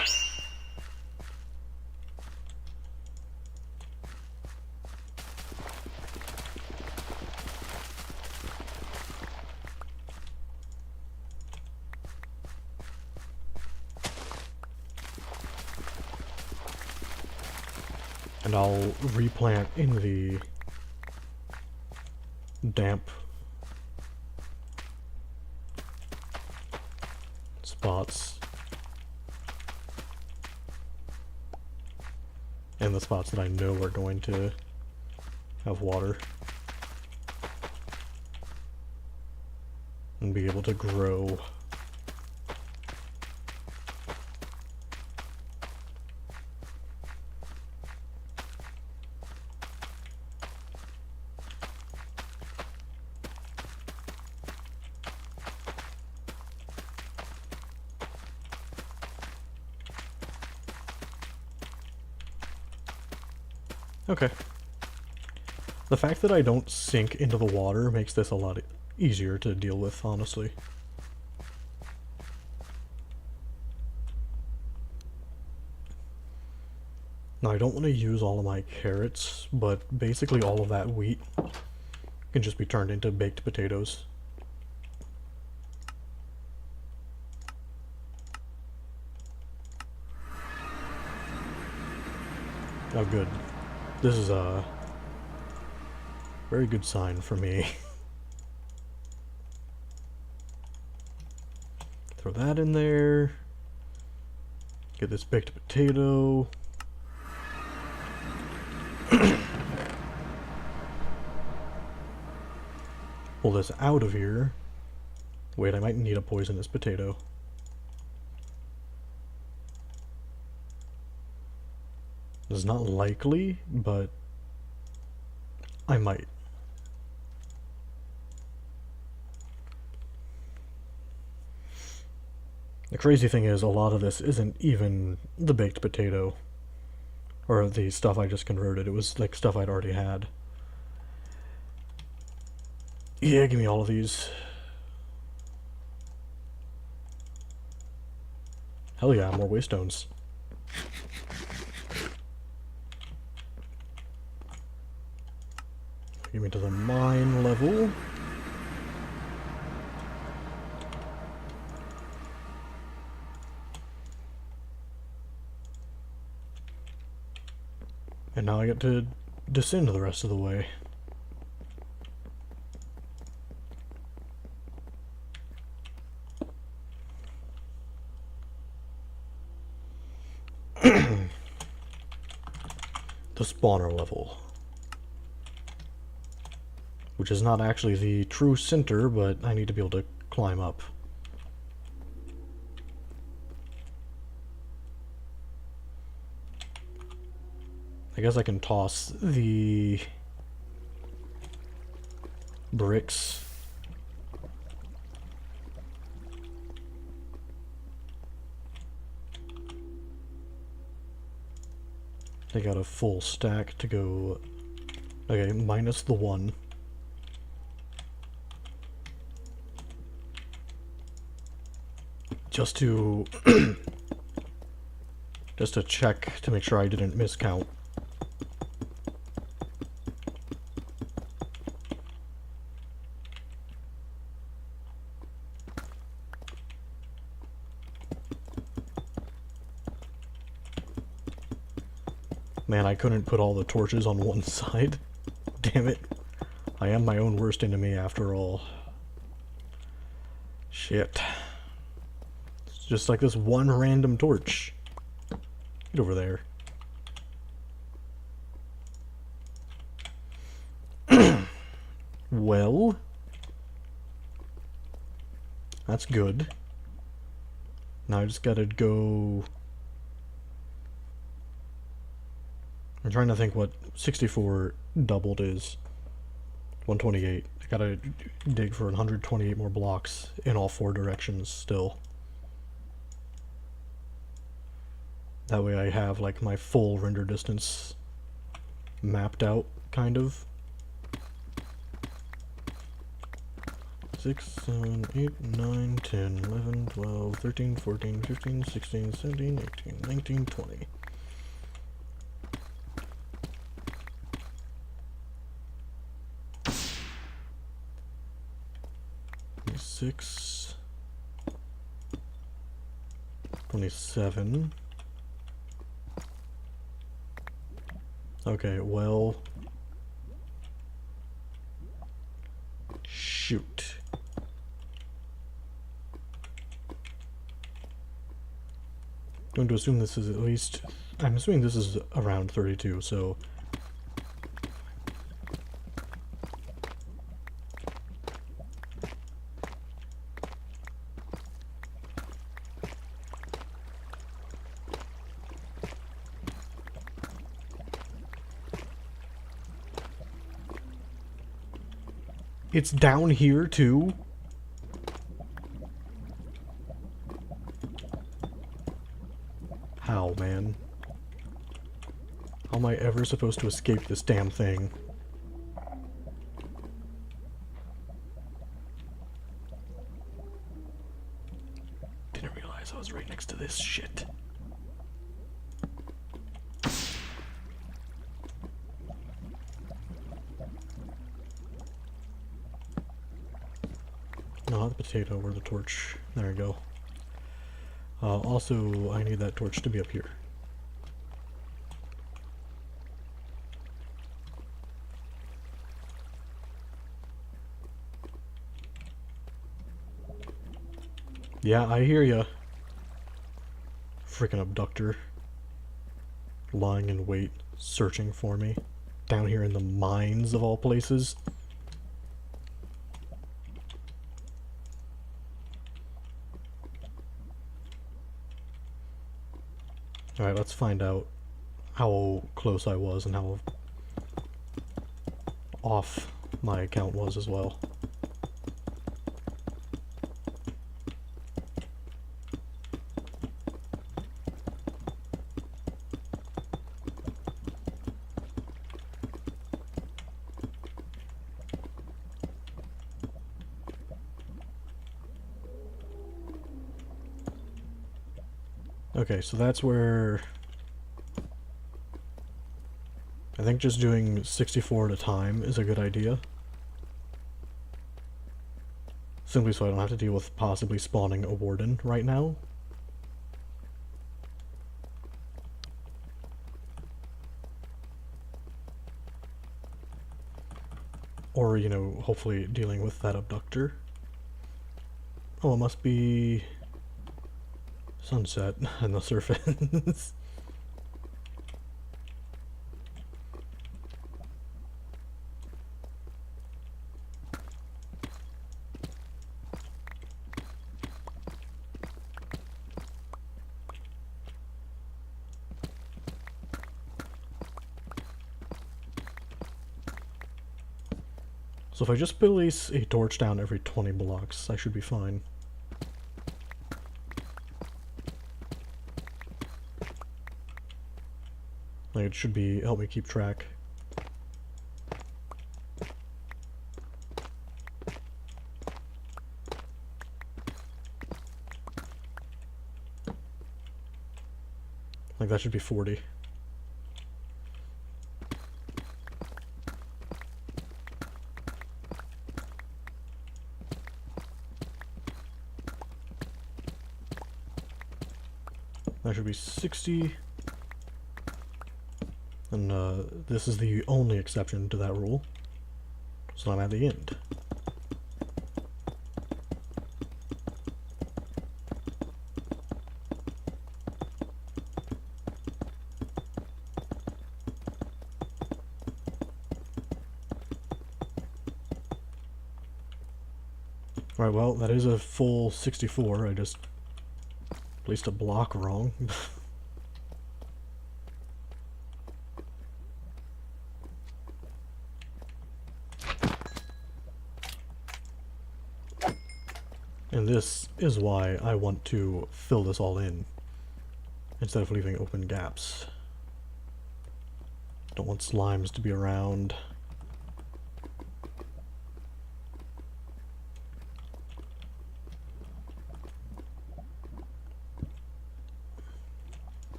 And I'll replant in the damp spots. And the spots that I know are going to have water. And be able to grow. Okay. The fact that I don't sink into the water makes this a lot easier to deal with, honestly. Now, I don't want to use all of my carrots, but basically all of that wheat can just be turned into baked potatoes. Oh, good. This is a very good sign for me. Throw that in there. Get this baked potato. Pull this out of here. Wait, I might need a poisonous potato. This is not likely, but I might. The crazy thing is, a lot of this isn't even the baked potato. Or the stuff I just converted. It was like stuff I'd already had. Yeah, give me all of these. Hell yeah, more waystones. Give me to the mine level. And now I get to descend the rest of the way. The spawner level. Which is not actually the true center, but I need to be able to climb up. I guess I can toss the bricks. I got a full stack to go. Okay, minus the one. Just to just to check to make sure I didn't miscount. Man, I couldn't put all the torches on one side. Damn it. I am my own worst enemy after all. Shit. It's just like this one random torch. Get over there. Well. That's good. Now I just gotta go... I'm trying to think what 64 doubled is. 128. I gotta dig for 128 more blocks in all four directions still. That way I have like my full render distance mapped out, kind of. 6, 7, 8, 9, 10, 11, 12, 13, 14, 15, 16, 17, 18, 19, 20. 26, 27. Okay, well, shoot. I'm going to assume this is at least, I'm assuming this is around 32, so it's down here too? How, man? How am I ever supposed to escape this damn thing? Didn't realize I was right next to this shit. No, not the potato, or the torch. There we go. Also, I need that torch to be up here. Yeah, I hear ya. Freaking abductor. Lying in wait, searching for me. Down here in the mines of all places. Alright, let's find out how close I was and how off my account was as well. Okay, so that's where I think just doing 64 at a time is a good idea. Simply so I don't have to deal with possibly spawning a warden right now. Or, you know, hopefully dealing with that abductor. Oh, it must be sunset on the surface. So if I just place a torch down every 20 blocks, I should be fine. Like, it should be help me keep track. Like, that should be 40. That should be 60. And this is the only exception to that rule. So I'm at the end. Alright, well, that is a full 64. I just placed a block wrong. And this is why I want to fill this all in, instead of leaving open gaps. Don't want slimes to be around.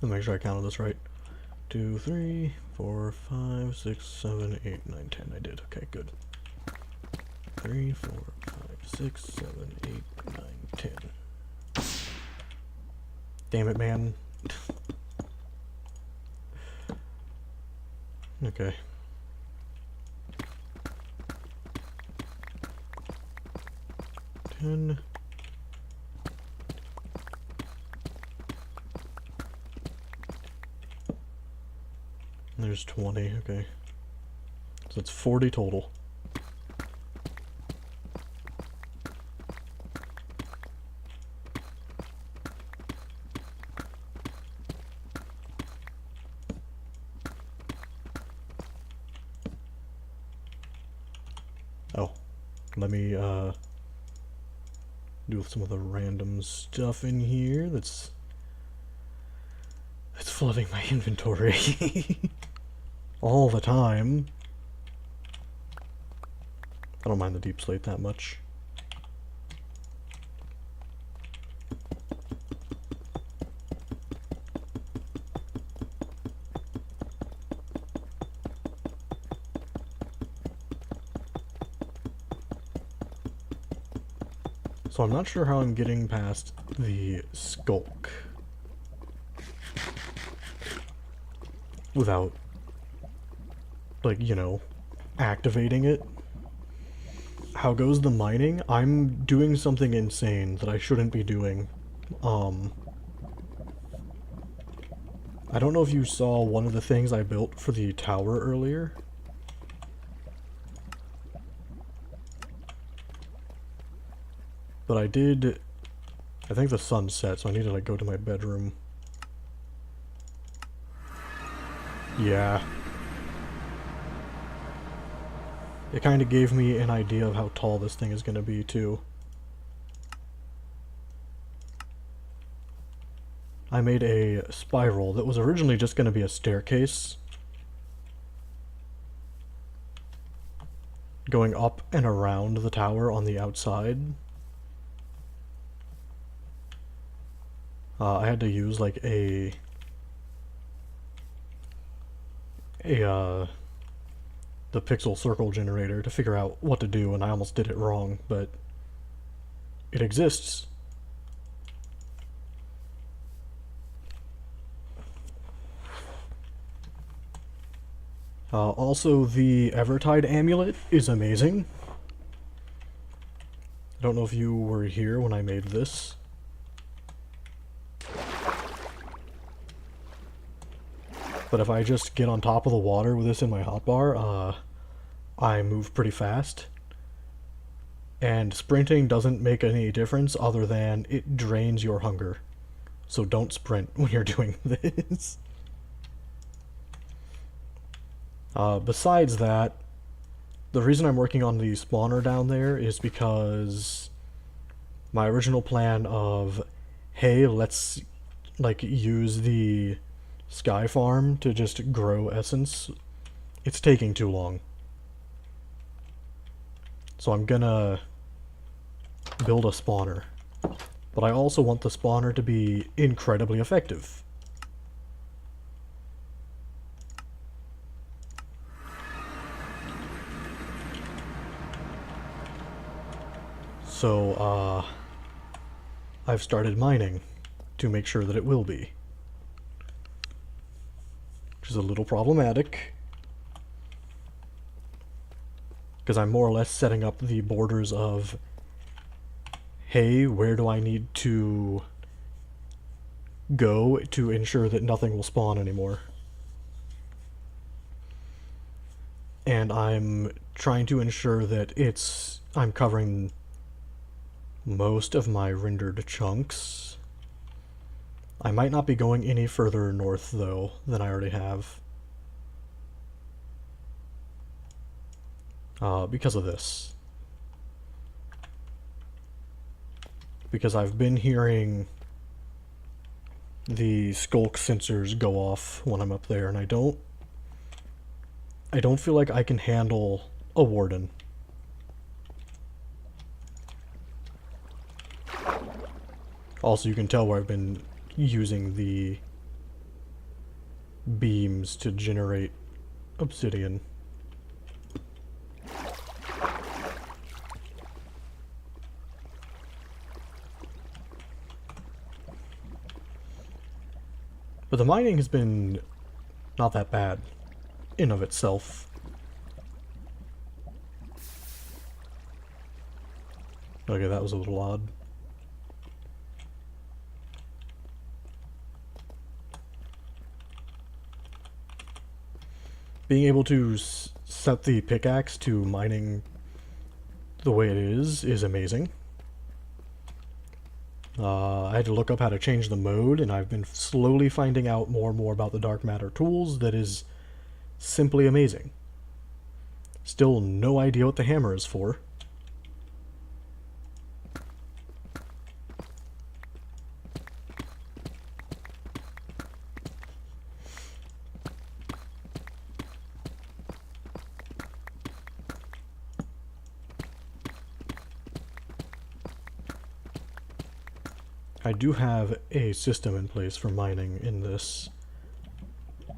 Let me make sure I counted this right. 2, 3, 4, 5, 6, 7, 8, 9, 10. I did. Okay, good. 3, 4, 5, 6, 7, 8, 9, 10. Damn it, man. Okay. Ten. There's 20, okay. So it's 40 total. Oh, let me do some of the random stuff in here that's flooding my inventory all the time. I don't mind the deep slate that much. So I'm not sure how I'm getting past the skulk without, like, you know, activating it. How goes the mining? I'm doing something insane that I shouldn't be doing. I don't know if you saw one of the things I built for the tower earlier. But I did, I think the sun's set, so I need to, like, go to my bedroom. Yeah. It kind of gave me an idea of how tall this thing is going to be, too. I made a spiral that was originally just going to be a staircase going up and around the tower on the outside. I had to use like the pixel circle generator to figure out what to do, and I almost did it wrong, but it exists. Also, the Evertide amulet is amazing. I don't know if you were here when I made this. But if I just get on top of the water with this in my hotbar, I move pretty fast. And sprinting doesn't make any difference other than it drains your hunger. So don't sprint when you're doing this. Besides that, the reason I'm working on the spawner down there is because my original plan of, hey, let's like use the sky farm to just grow essence, it's taking too long. So I'm gonna build a spawner. But I also want the spawner to be incredibly effective. So, I've started mining to make sure that it will be. Which is a little problematic, because I'm more or less setting up the borders of, hey, where do I need to go to ensure that nothing will spawn anymore? And I'm trying to ensure that I'm covering most of my rendered chunks. I might not be going any further north, though, than I already have. Because of this. Because I've been hearing the skulk sensors go off when I'm up there, and I don't feel like I can handle a warden. Also, you can tell where I've been using the beams to generate obsidian. But the mining has been not that bad in of itself. Okay, that was a little odd. Being able to set the pickaxe to mining the way it is amazing. I had to look up how to change the mode, and I've been slowly finding out more and more about the dark matter tools that is simply amazing. Still no idea what the hammer is for. I do have a system in place for mining in this.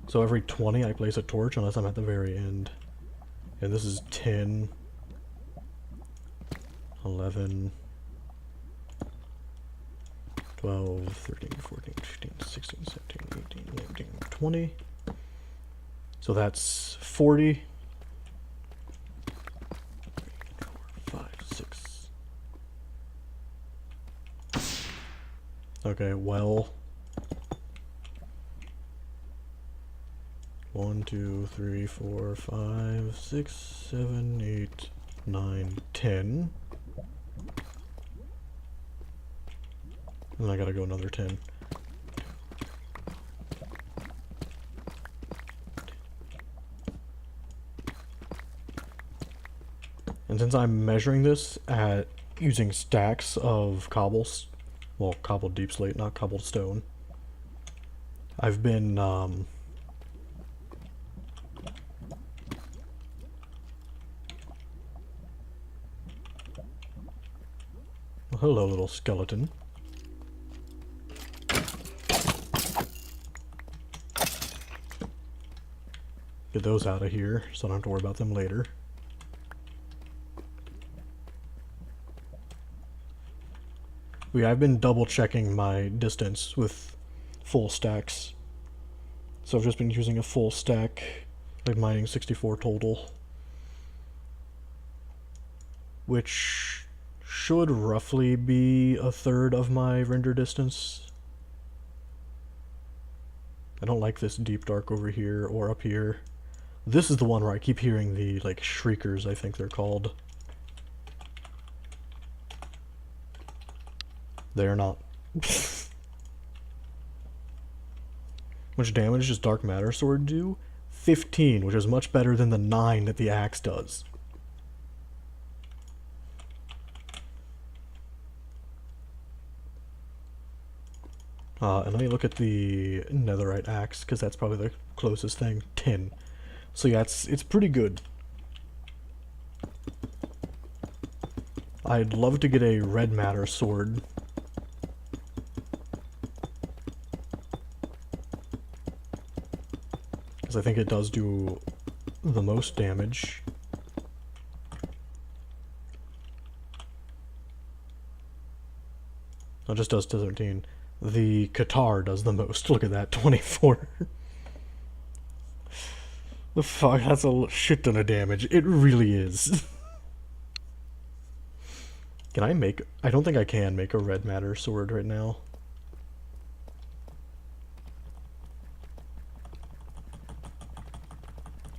So every 20 I place a torch unless I'm at the very end. And this is 10, 11, 12, 13, 14, 15, 16, 17, 18, 19, 20. So that's 40. 5, 6. Okay, well. 1, 2, 3, 4, 5, 6, 7, 8, 9, 10. And I gotta go another 10. And since I'm measuring this at using stacks of cobbled deep slate, not cobblestone, I've been hello, little skeleton. Get those out of here, so I don't have to worry about them later. Yeah, I've been double checking my distance with full stacks. So I've just been using a full stack, like mining 64 total. Which should roughly be a third of my render distance. I don't like this deep dark over here or up here. This is the one where I keep hearing the, like, shriekers, I think they're called. They're not. Which damage does Dark Matter Sword do? 15, which is much better than the 9 that the axe does. And let me look at the netherite axe, because that's probably the closest thing. 10. So yeah, it's pretty good. I'd love to get a red matter sword. Because I think it does do the most damage. No, it just does 13. The Qatar does the most. Look at that, 24. The fuck, that's a shit ton of damage. It really is. Can I make... I don't think I can make a red matter sword right now.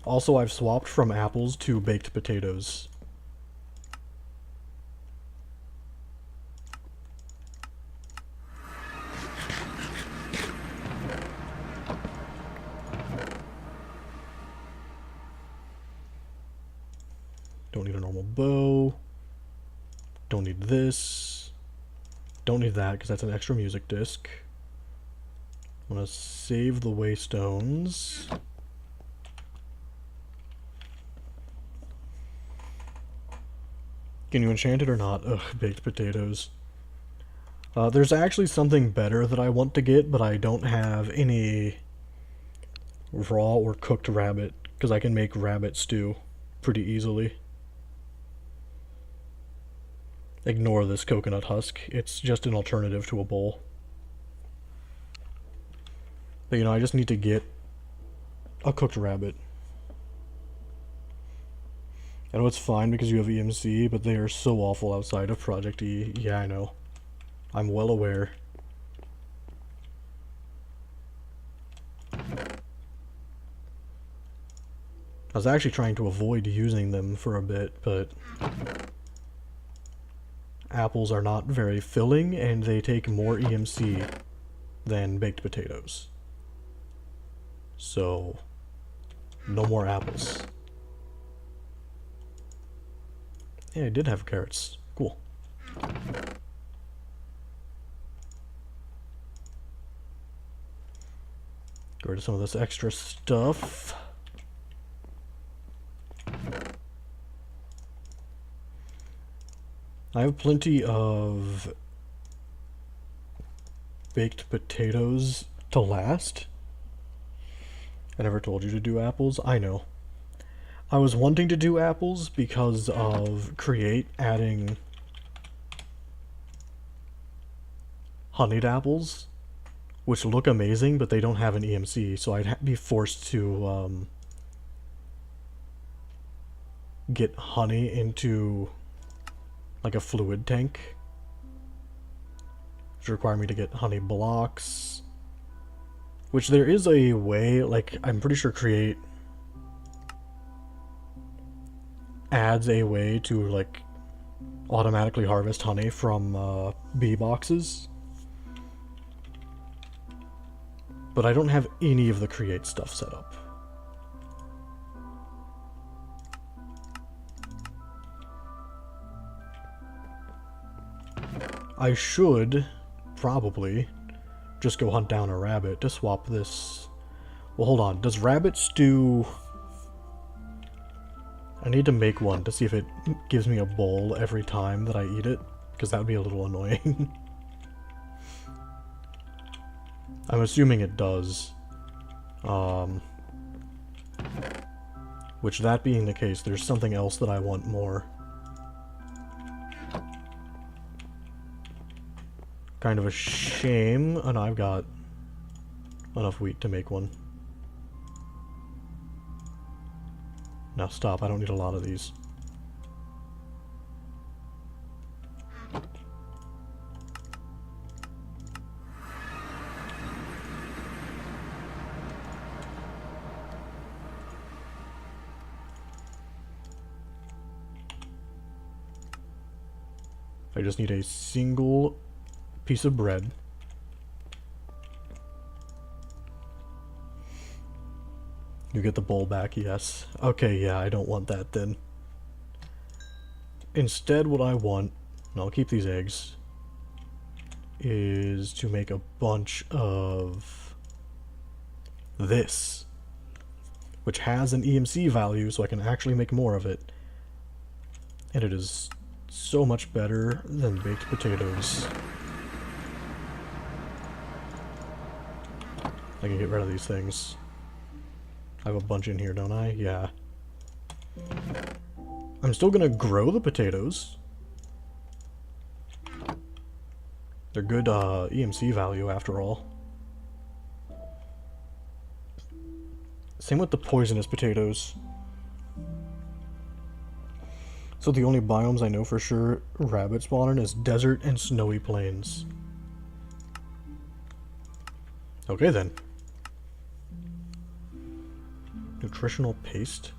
Also, I've swapped from apples to baked potatoes. Don't need a normal bow. Don't need this. Don't need that because that's an extra music disc. I'm gonna save the waystones. Can you enchant it or not? Ugh, baked potatoes. There's actually something better that I want to get, but I don't have any raw or cooked rabbit because I can make rabbit stew pretty easily. Ignore this coconut husk. It's just an alternative to a bowl. But you know, I just need to get a cooked rabbit. I know it's fine because you have EMC, but they are so awful outside of Project E. Yeah, I know. I'm well aware. I was actually trying to avoid using them for a bit, but apples are not very filling, and they take more EMC than baked potatoes. So, no more apples. Yeah, I did have carrots. Cool. Get rid of some of this extra stuff. I have plenty of baked potatoes to last. I never told you to do apples. I know. I was wanting to do apples because of Create adding honeyed apples, which look amazing, but they don't have an EMC, so I'd be forced to get honey into like a fluid tank, which require me to get honey blocks, which there is a way, like I'm pretty sure Create adds a way to like automatically harvest honey from bee boxes, but I don't have any of the Create stuff set up. I should probably just go hunt down a rabbit to swap this. Well, hold on. Does rabbit stew... I need to make one to see if it gives me a bowl every time that I eat it. because that would be a little annoying. I'm assuming it does. Which, that being the case, there's something else that I want more. Kind of a shame, and I've got enough wheat to make one. Now stop, I don't need a lot of these. I just need a single piece of bread. You get the bowl back, yes. Okay, yeah, I don't want that then. Instead, what I want, and I'll keep these eggs, is to make a bunch of this, which has an EMC value, so I can actually make more of it. And it is so much better than baked potatoes. I can get rid of these things. I have a bunch in here, don't I? Yeah. I'm still gonna grow the potatoes. They're good EMC value after all. Same with the poisonous potatoes. So the only biomes I know for sure rabbit spawn in is desert and snowy plains. Okay then. Nutritional paste?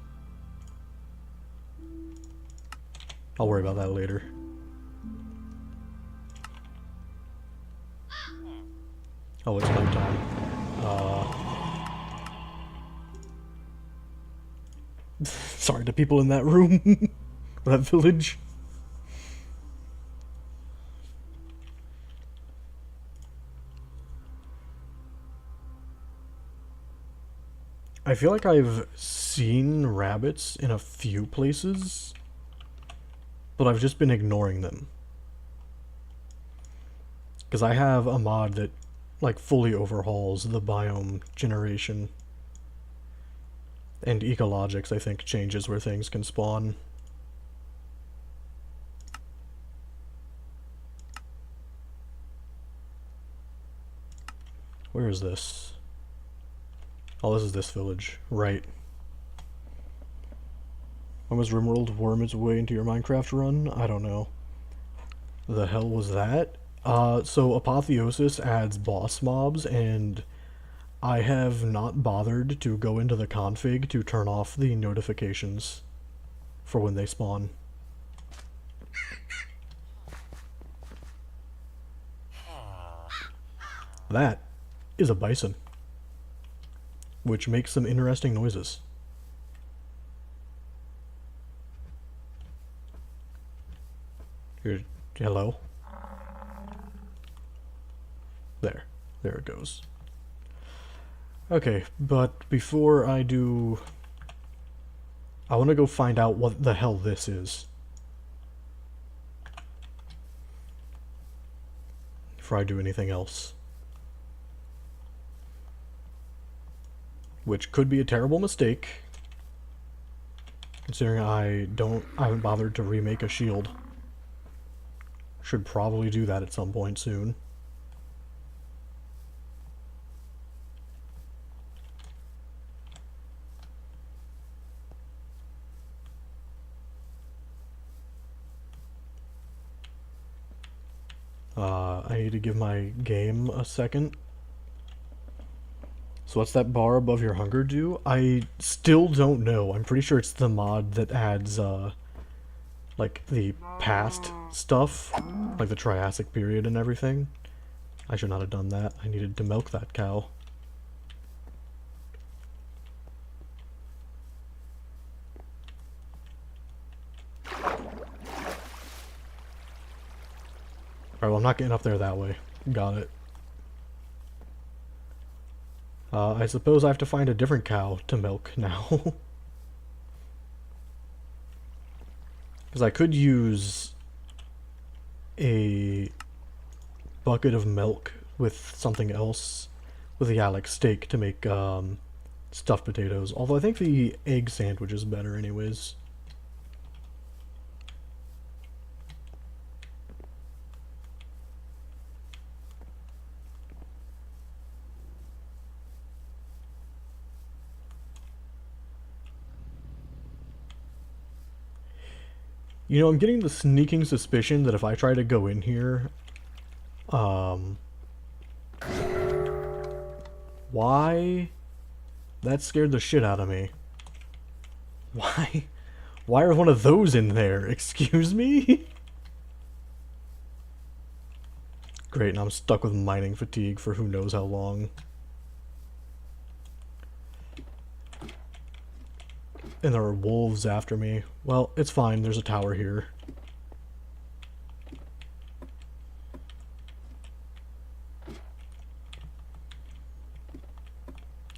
I'll worry about that later. Oh, it's nighttime. Sorry to people in that room. That village. I feel like I've seen rabbits in a few places, but I've just been ignoring them. Because I have a mod that, like, fully overhauls the biome generation. And ecologics, I think, changes where things can spawn. Where is this? Oh, this is this village. Right. When was Rimworld worm its way into your Minecraft run? I don't know. The hell was that? So Apotheosis adds boss mobs, and I have not bothered to go into the config to turn off the notifications for when they spawn. That is a bison, which makes some interesting noises. Here, hello? There it goes. Okay, but before I do, I want to go find out what the hell this is. Before I do anything else. Which could be a terrible mistake, considering I haven't bothered to remake a shield. Should probably do that at some point soon. I need to give my game a second. So what's that bar above your hunger do? I still don't know. I'm pretty sure it's the mod that adds, like, the past stuff, like the Triassic period and everything. I should not have done that. I needed to milk that cow. Alright, well, I'm not getting up there that way. Got it. I suppose I have to find a different cow to milk now. Because I could use a bucket of milk with something else, with yeah, like steak to make stuffed potatoes. Although I think the egg sandwich is better anyways. You know, I'm getting the sneaking suspicion that if I try to go in here, um, why? That scared the shit out of me. Why? Why are one of those in there? Excuse me? Great, and I'm stuck with mining fatigue for who knows how long. And there are wolves after me. Well, it's fine, there's a tower here.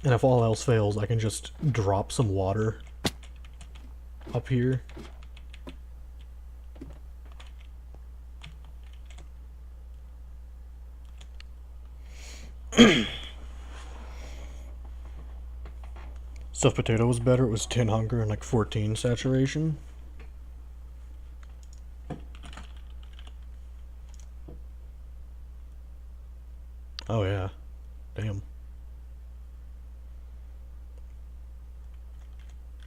And if all else fails, I can just drop some water up here. Stuffed potato was better. It was 10 hunger and like 14 saturation. Oh yeah. Damn.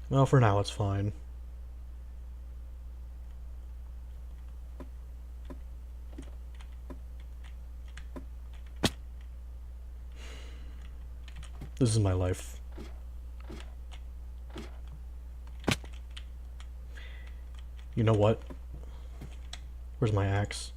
Well, for now it's fine. This is my life. You know what? Where's my axe?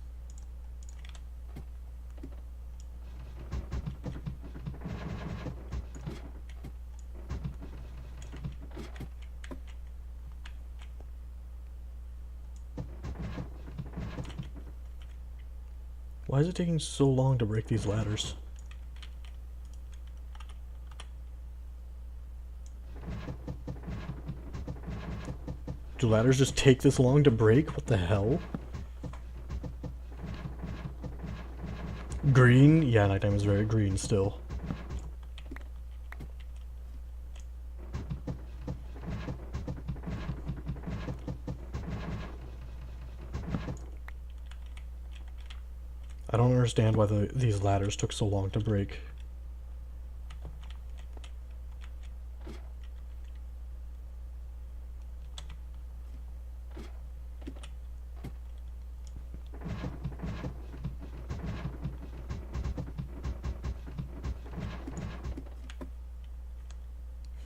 Why is it taking so long to break these ladders? Do ladders just take this long to break? What the hell? Green? Yeah, nighttime is very green still. I don't understand why these ladders took so long to break.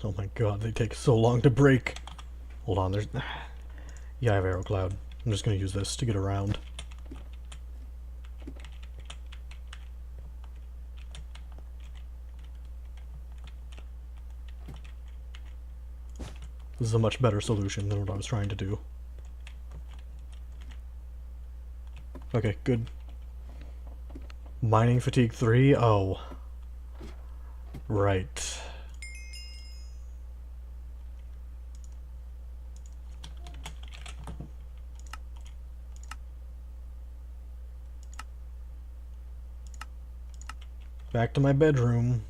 Oh my god, they take so long to break. Hold on, there's... Yeah, I have arrow cloud. I'm just gonna use this to get around. This is a much better solution than what I was trying to do. Okay, good. Mining fatigue 3? Oh. Right. Back to my bedroom.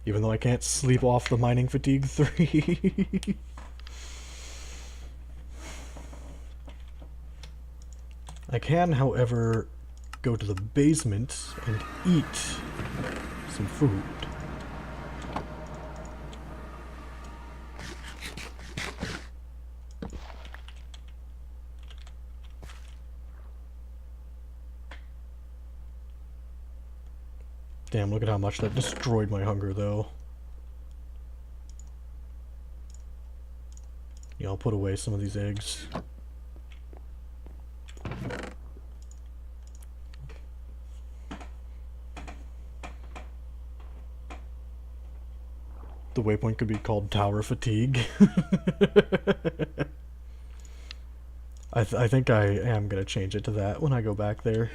Even though I can't sleep off the mining fatigue 3. I can, however, go to the basement and eat some food. Damn, look at how much that destroyed my hunger, though. Yeah, I'll put away some of these eggs. The waypoint could be called Tower Fatigue. I think I am gonna change it to that when I go back there.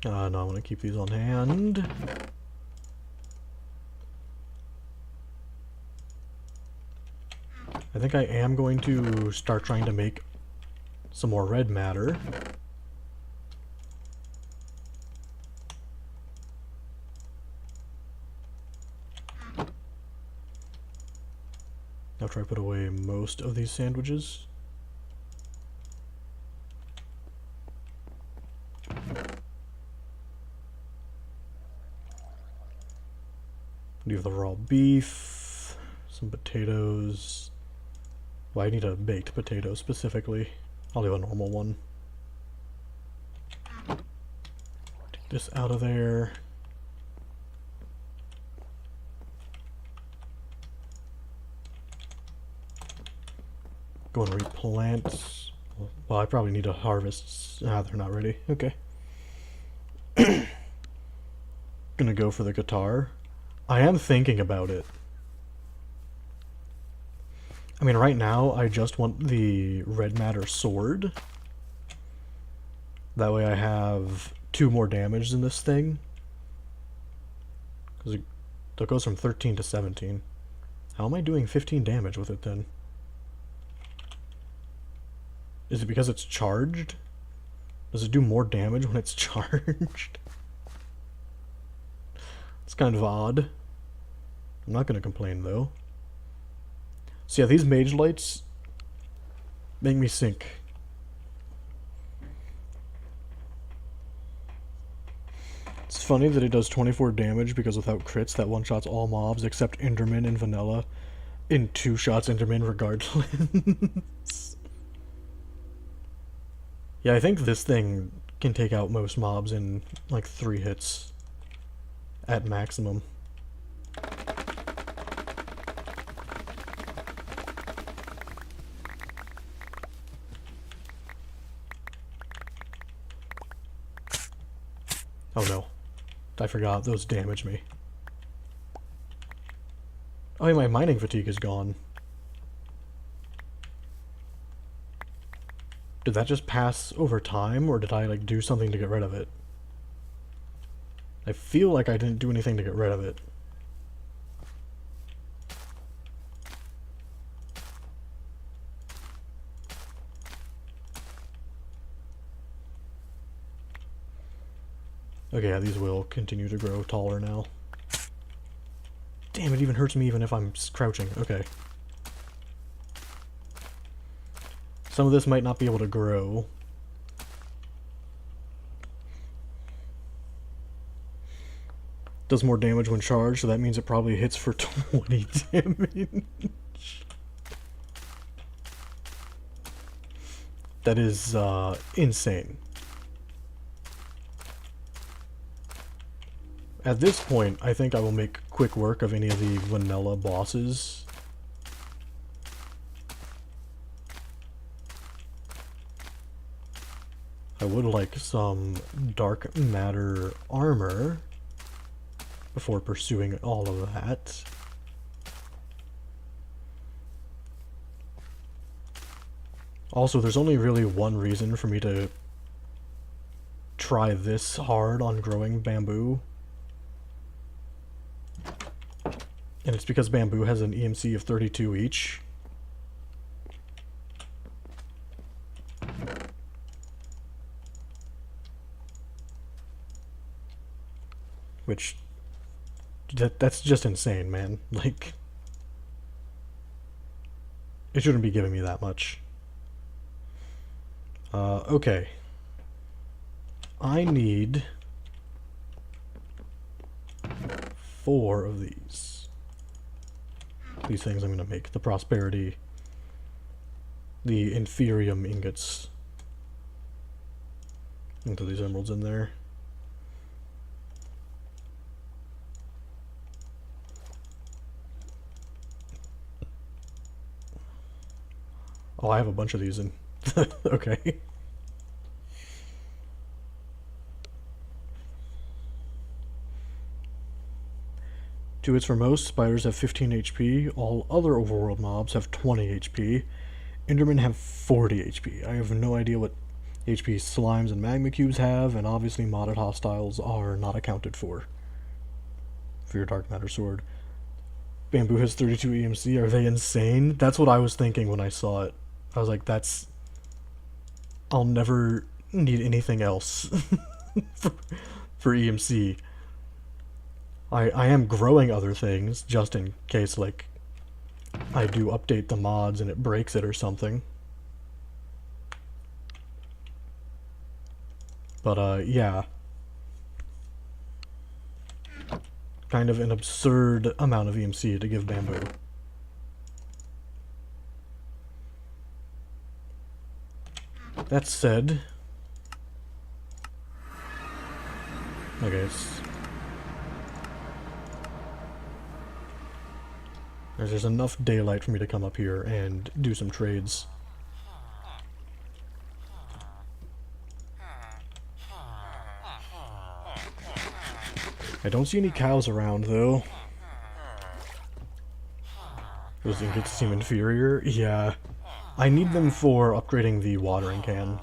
No, I want to keep these on hand. I think I am going to start trying to make some more red matter. After I put away most of these sandwiches. Do the raw beef, some potatoes. Well, I need a baked potato specifically. I'll do a normal one. Take this out of there. Go and replant. Well, I probably need to harvest. Ah, they're not ready. Okay. Gonna go for the guitar. I am thinking about it. I mean, right now, I just want the red matter sword. That way I have 2 more damage than this thing. Because it goes from 13 to 17. How am I doing 15 damage with it then? Is it because it's charged? Does it do more damage when it's charged? It's kind of odd. I'm not going to complain though. So yeah, these mage lights make me sink. It's funny that it does 24 damage because without crits that one-shots all mobs except Enderman and Vanilla. In 2 shots Enderman regardless. Yeah, I think this thing can take out most mobs in like 3 hits at maximum. Oh no. I forgot, those damage me. Oh yeah, my mining fatigue is gone. Did that just pass over time, or did I like do something to get rid of it? I feel like I didn't do anything to get rid of it. Okay, yeah, these will continue to grow taller now. Damn, it even hurts me even if I'm crouching. Okay. Some of this might not be able to grow. Does more damage when charged, so that means it probably hits for 20 damage. That is, insane. At this point, I think I will make quick work of any of the vanilla bosses. I would like some dark matter armor before pursuing all of that. Also, there's only really one reason for me to try this hard on growing bamboo. And it's because bamboo has an EMC of 32 each. Which, that's just insane, man. Like, it shouldn't be giving me that much. Okay. I need 4 of these. These things I'm going to make. The prosperity. The inferium ingots. Into these emeralds in there. Oh, I have a bunch of these in. Okay. Two hits for most. Spiders have 15 HP. All other overworld mobs have 20 HP. Endermen have 40 HP. I have no idea what HP slimes and magma cubes have, and obviously modded hostiles are not accounted for your dark matter sword. Bamboo has 32 EMC. Are they insane? That's what I was thinking when I saw it. I was like, that's... I'll never need anything else for EMC. I am growing other things, just in case, like, I do update the mods and it breaks it or something. But, yeah. Kind of an absurd amount of EMC to give Bamboo. That said... Okay, there's enough daylight for me to come up here and do some trades. I don't see any cows around, though. Those ingots seem inferior. Yeah. I need them for upgrading the watering can.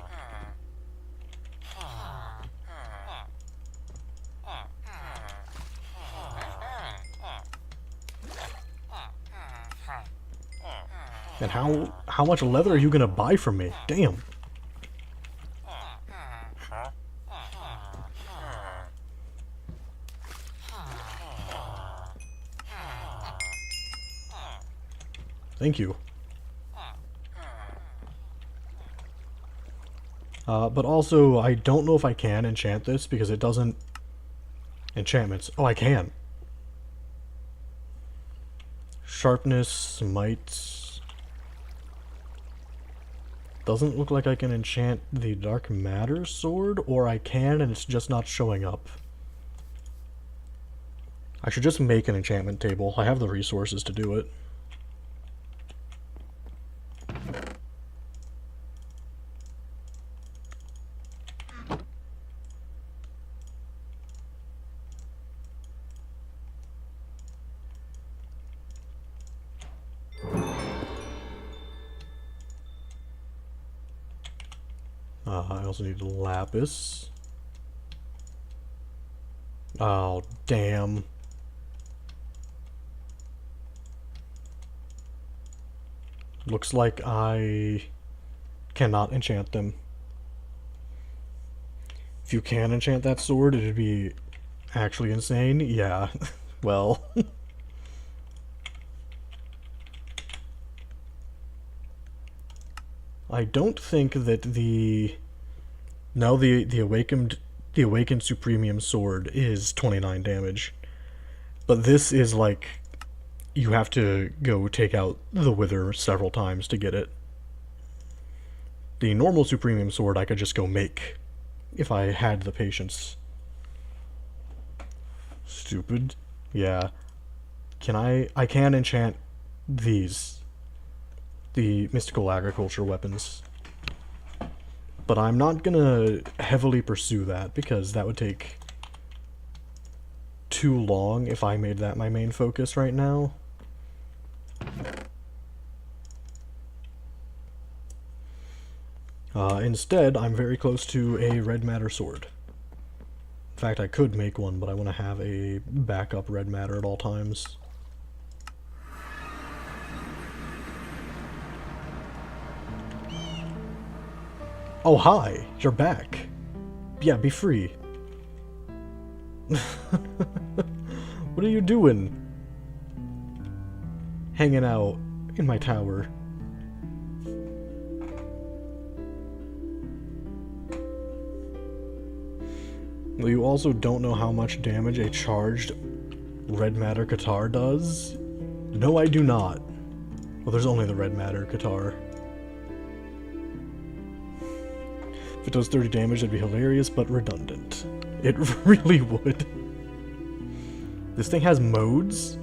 And how much leather are you gonna buy from me? Damn. Thank you. But also, I don't know if I can enchant this because it doesn't... Enchantments. Oh, I can. Sharpness, might... Doesn't look like I can enchant the Dark Matter sword, or I can and it's just not showing up. I should just make an enchantment table. I have the resources to do it. I also need lapis. Oh, damn. Looks like I cannot enchant them. If you can enchant that sword, it'd be actually insane. Yeah, well... I don't think that the... Now the awakened Supremium sword is 29 damage. But this is like... You have to go take out the Wither several times to get it. The normal Supremium sword I could just go make, if I had the patience. Stupid. Yeah. I can enchant these. The mystical agriculture weapons. But I'm not gonna heavily pursue that, because that would take too long if I made that my main focus right now. Instead, I'm very close to a red matter sword. In fact, I could make one, but I want to have a backup red matter at all times. Oh, hi! You're back! Yeah, be free. What are you doing? Hanging out in my tower. Well, you also don't know how much damage a charged red matter guitar does? No, I do not. Well, there's only the red matter guitar. If it does 30 damage, that'd be hilarious, but redundant. It really would. This thing has modes?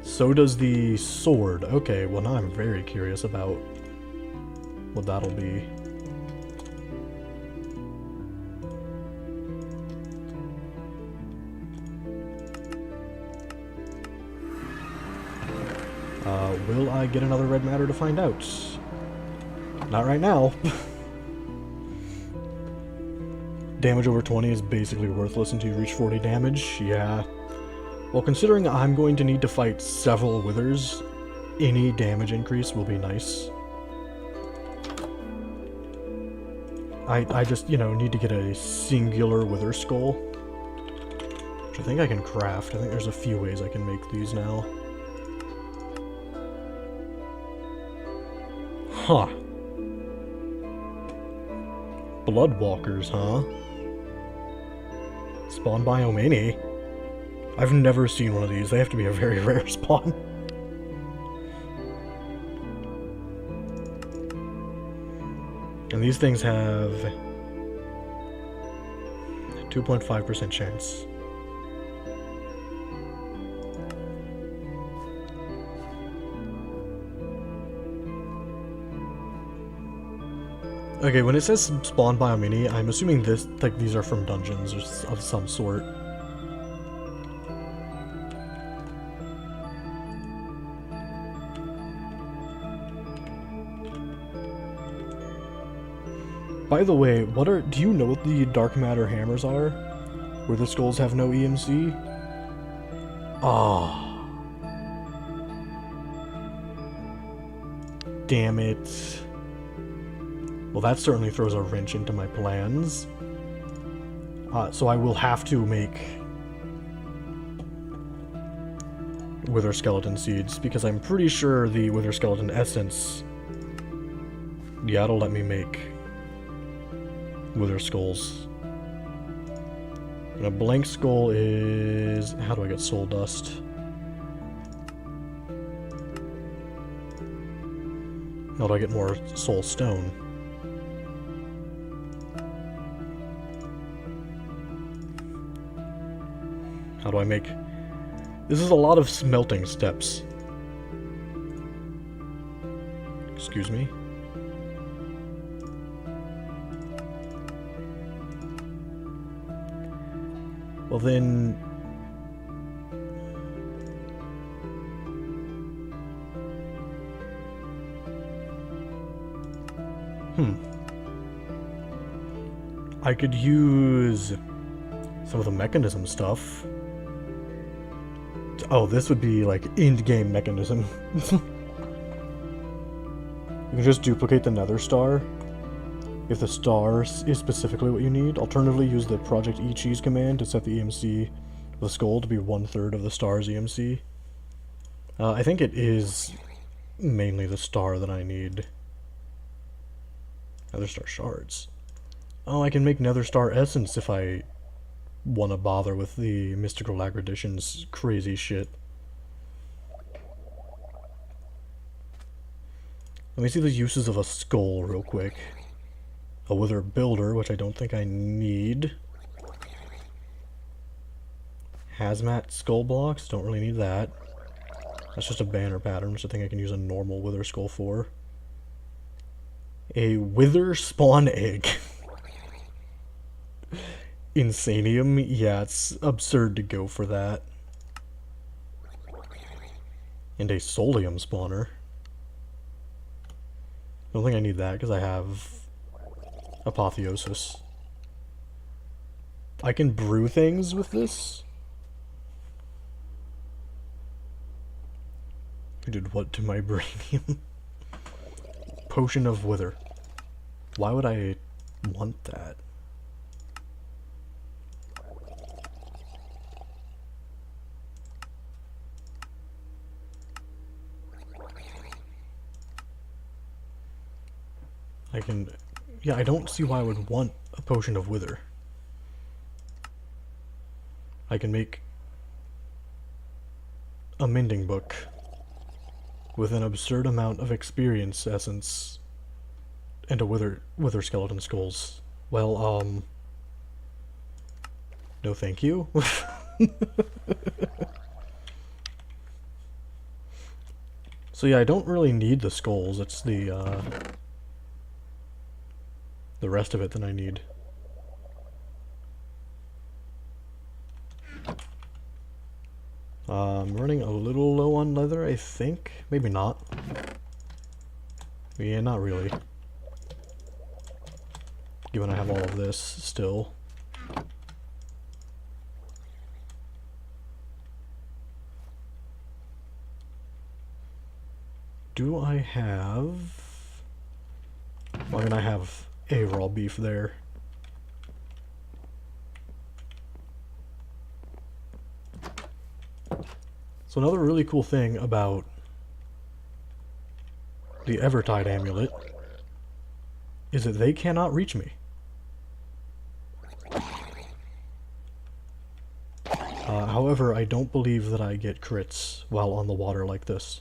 So does the sword. Okay, well now I'm very curious about what that'll be. Will I get another red matter to find out? Not right now. damage over 20 is basically worthless until you reach 40 damage. Yeah. Well, considering I'm going to need to fight several withers, any damage increase will be nice. I just, you know, need to get a singular wither skull, which I think I can craft. I think there's a few ways I can make these now. Huh. Bloodwalkers, huh? Spawn biome any? I've never seen one of these. They have to be a very rare spawn. And these things have 2.5% chance. Okay, when it says spawn biome mini, I'm assuming this, like, these are from dungeons or of some sort. By the way, do you know what the dark matter hammers are? Where the skulls have no EMC? Ah. Damn it. Well, that certainly throws a wrench into my plans. So I will have to make wither skeleton seeds, because I'm pretty sure the wither skeleton essence, yeah, it'll let me make wither skulls. And a blank skull is... how do I get soul dust? How do I get more soul stone? How do I make... this is a lot of smelting steps. Excuse me. Well then... I could use some of the mechanism stuff. Oh, this would be like end-game mechanism. You can just duplicate the nether star if the star is specifically what you need. Alternatively, use the Project eCheese command to set the EMC of the skull to be 1/3 of the star's EMC. I think it is mainly the star that I need. Nether star shards. Oh, I can make nether star essence if I want to bother with the Mystical Aggredition's crazy shit. Let me see the uses of a skull real quick. A wither builder, which I don't think I need. Hazmat skull blocks, don't really need that. That's just a banner pattern, which I think I can use a normal wither skull for. A wither spawn egg. Insanium? Yeah, it's absurd to go for that. And a Solium spawner. I don't think I need that because I have Apotheosis. I can brew things with this? Who did what to my brainium? Potion of Wither. Why would I want that? I can... yeah, I don't see why I would want a Potion of Wither. I can make a mending book with an absurd amount of experience essence and a wither skeleton skulls. Well, no thank you. So yeah, I don't really need the skulls, it's the rest of it that I need. I'm running a little low on leather, I think. Maybe not. Yeah, not really. Given I have all of this still. Do I have... Well, I mean, I have a raw beef there. So another really cool thing about the Evertide amulet is that they cannot reach me. However, I don't believe that I get crits while on the water like this.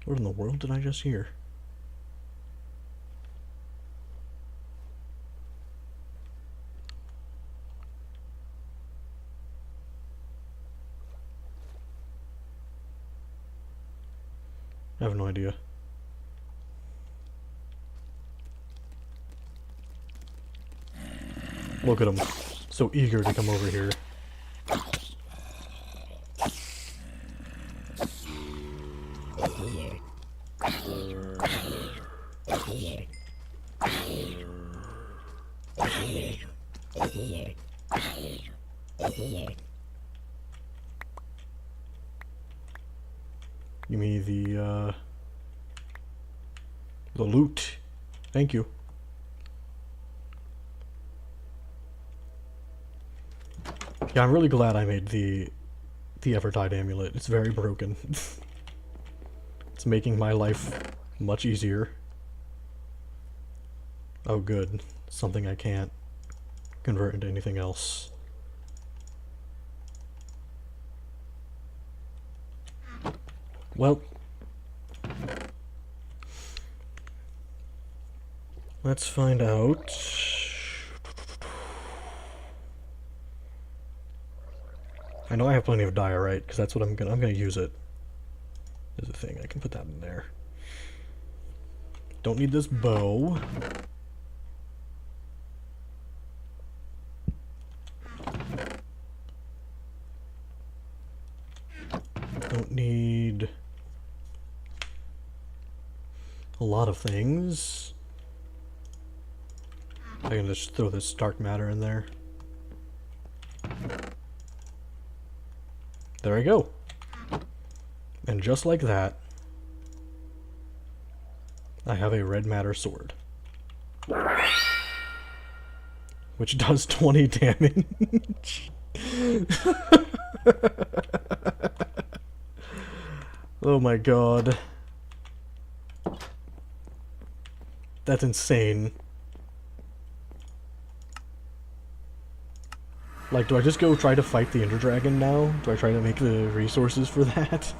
What in the world did I just hear? I have no idea. Look at him. So eager to come over here. Give me the loot. Thank you. Yeah, I'm really glad I made the Evertide amulet. It's very broken. It's making my life much easier. Oh good. Something I can't convert into anything else. Well, let's find out. I know I have plenty of diorite, because that's what I'm gonna use it. There's a thing, I can put that in there. Don't need this bow. Don't need a lot of things. I can just throw this dark matter in there. There I go. And just like that, I have a red matter sword. Which does 20 damage. Oh my god. That's insane. Like, do I just go try to fight the Ender Dragon now? Do I try to make the resources for that?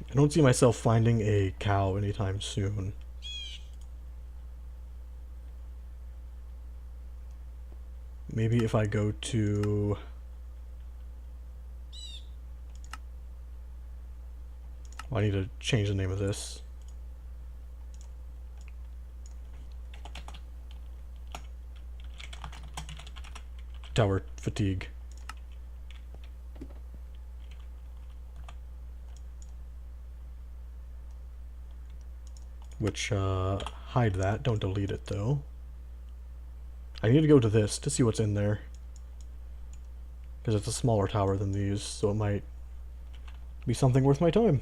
I don't see myself finding a cow anytime soon. Maybe if I go to... I need to change the name of this. Tower fatigue. Which, hide that. Don't delete it, though. I need to go to this to see what's in there. Because it's a smaller tower than these, so it might be something worth my time.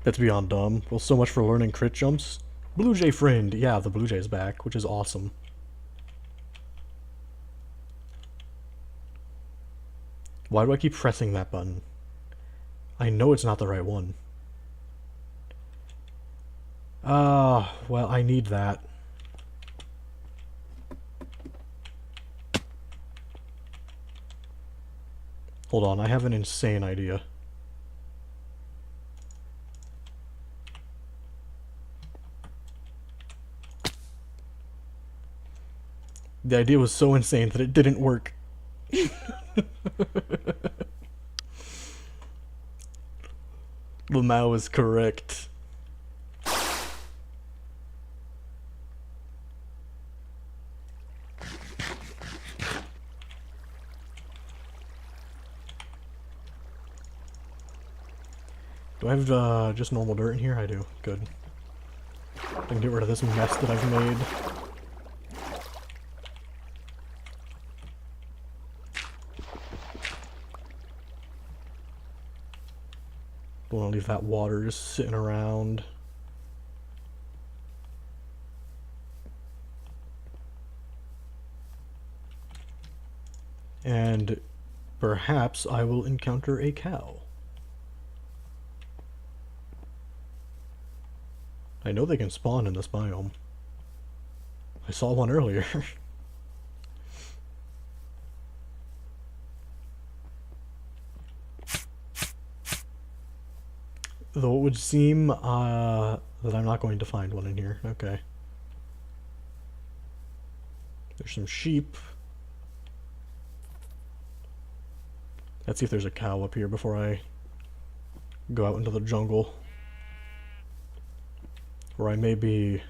That's beyond dumb. Well, so much for learning crit jumps. Blue Jay friend. Yeah, the Blue Jay's back, which is awesome. Why do I keep pressing that button? I know it's not the right one. Well, I need that. Hold on, I have an insane idea. The idea was so insane that it didn't work. Lamau is correct. Do I have just normal dirt in here? I do. Good. I can get rid of this mess that I've made. Don't want to leave that water just sitting around. And perhaps I will encounter a cow. I know they can spawn in this biome. I saw one earlier. Though it would seem that I'm not going to find one in here. Okay. There's some sheep. Let's see if there's a cow up here before I go out into the jungle. Where I may be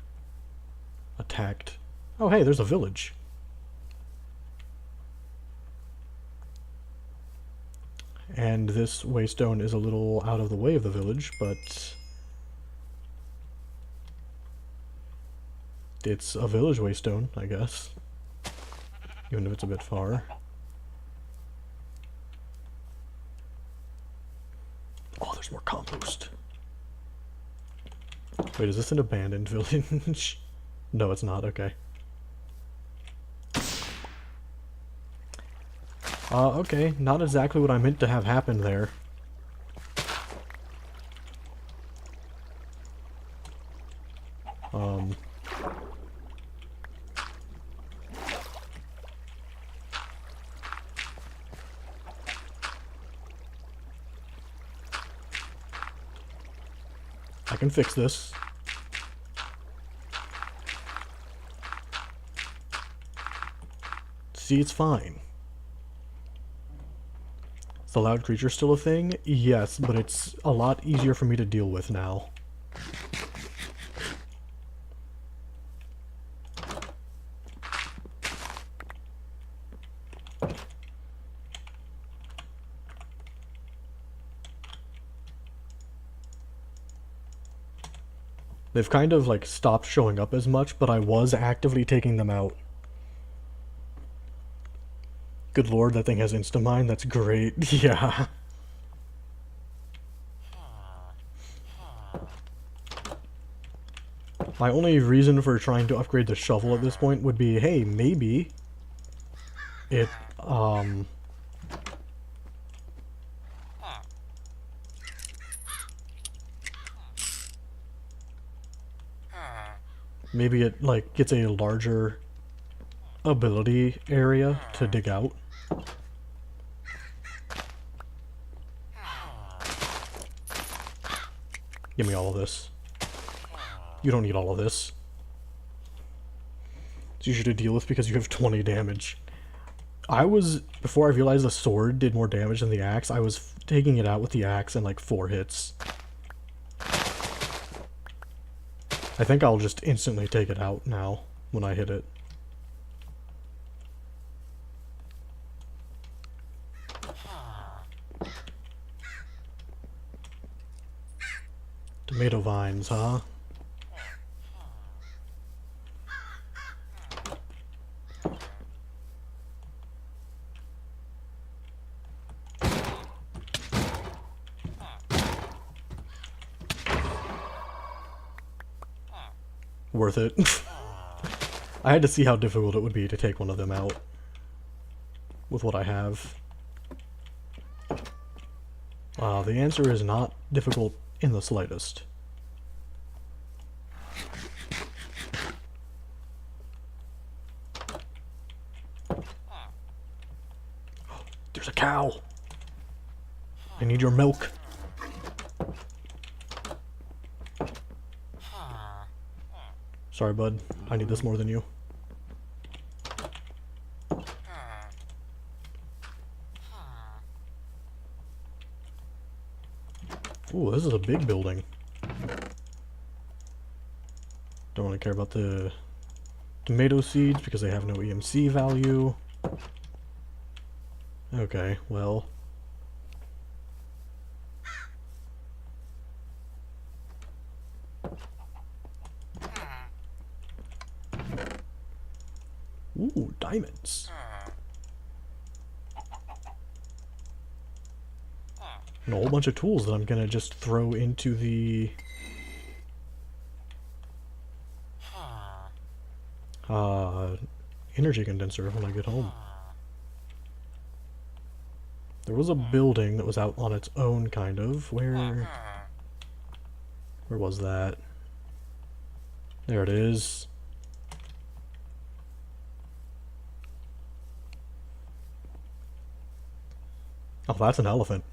attacked. Oh hey, there's a village. And this waystone is a little out of the way of the village, but it's a village waystone, I guess. Even if it's a bit far. Oh, there's more compost. Wait, is this an abandoned village? No, it's not. Okay. Okay. Not exactly what I meant to have happen there. I can fix this. See, it's fine. Is the loud creature still a thing? Yes, but it's a lot easier for me to deal with now. They've kind of, like, stopped showing up as much, but I was actively taking them out. Good lord, that thing has Instamine. That's great. Yeah. My only reason for trying to upgrade the shovel at this point would be, hey, maybe it, maybe it, like, gets a larger ability area to dig out. Give me all of this. You don't need all of this. It's easier to deal with because you have 20 damage. Before I realized the sword did more damage than the axe, I was taking it out with the axe in like 4 hits. I think I'll just instantly take it out now when I hit it. Tomato vines, huh? Worth it. I had to see how difficult it would be to take one of them out with what I have. The answer is not difficult in the slightest. There's a cow! I need your milk. Sorry, bud. I need this more than you. Ooh, this is a big building. Don't really care about the tomato seeds because they have no EMC value. Okay, well. Ooh, diamonds. And a whole bunch of tools that I'm gonna just throw into the energy condenser when I get home. There was a building that was out on its own, kind of. Where was that? There it is. Oh, that's an elephant.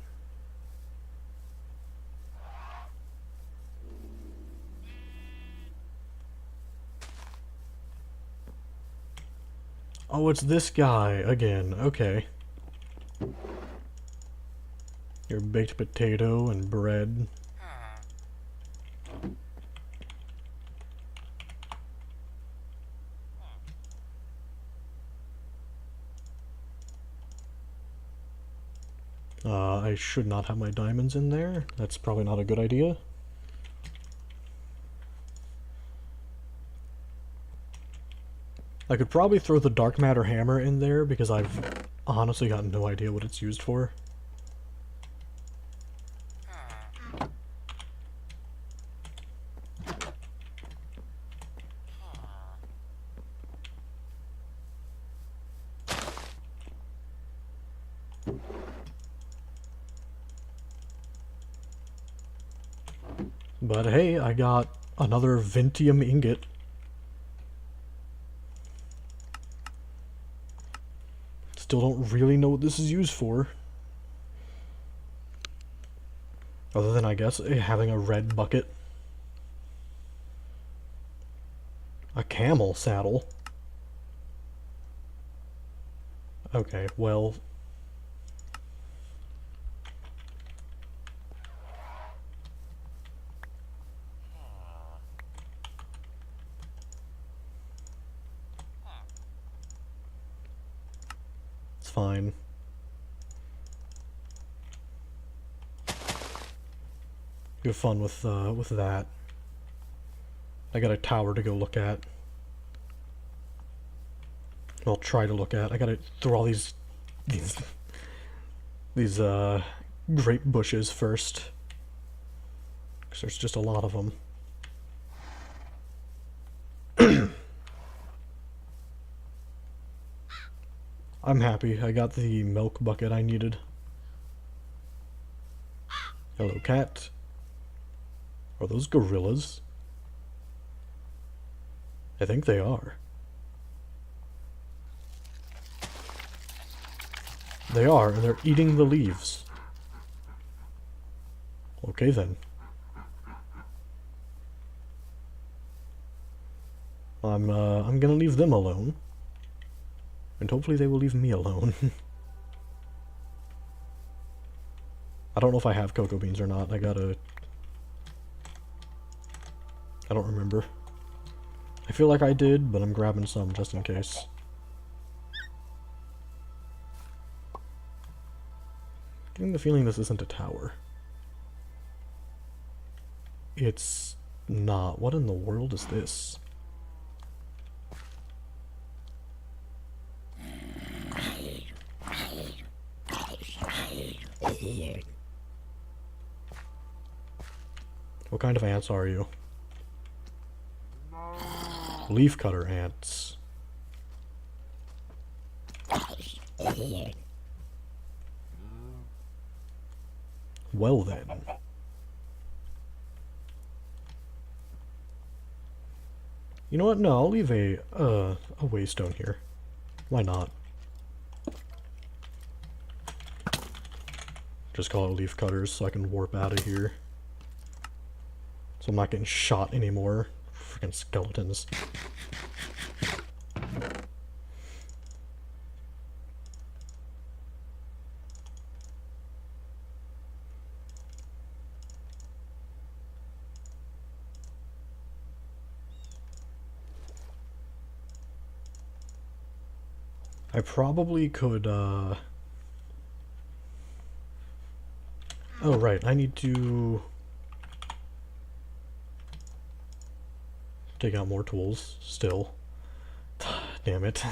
Oh, it's this guy again. Okay. Your baked potato and bread. I should not have my diamonds in there. That's probably not a good idea. I could probably throw the dark matter hammer in there because I've honestly got no idea what it's used for. But hey, I got another Vintium ingot. Still don't really know what this is used for. Other than, I guess, having a red bucket. A camel saddle. Okay, well... it's fine. You have fun with that. I got a tower to go look at. Well, try to look at. I gotta throw all these grape bushes first. Because there's just a lot of them. I'm happy. I got the milk bucket I needed. Hello, cat. Are those gorillas? I think they are. They are, and they're eating the leaves. Okay then. I'm gonna leave them alone. And hopefully they will leave me alone. I don't know if I have cocoa beans or not. I don't remember. I feel like I did, but I'm grabbing some just in case. Getting the feeling this isn't a tower. It's not. What in the world is this? What kind of ants are you? Leafcutter ants. Well then. You know what? No, I'll leave a waystone here. Why not? Just call it leaf cutters so I can warp out of here. So I'm not getting shot anymore. Freaking skeletons. I probably could, oh, right, I need to take out more tools, still. Damn it.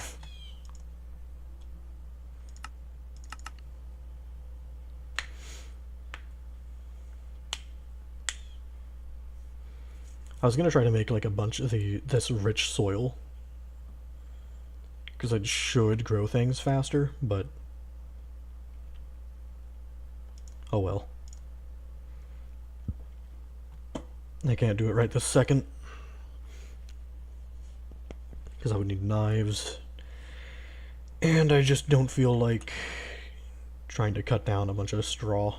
I was gonna try to make like a bunch of this rich soil, because it should grow things faster, but oh well. I can't do it right this second, because I would need knives, and I just don't feel like trying to cut down a bunch of straw.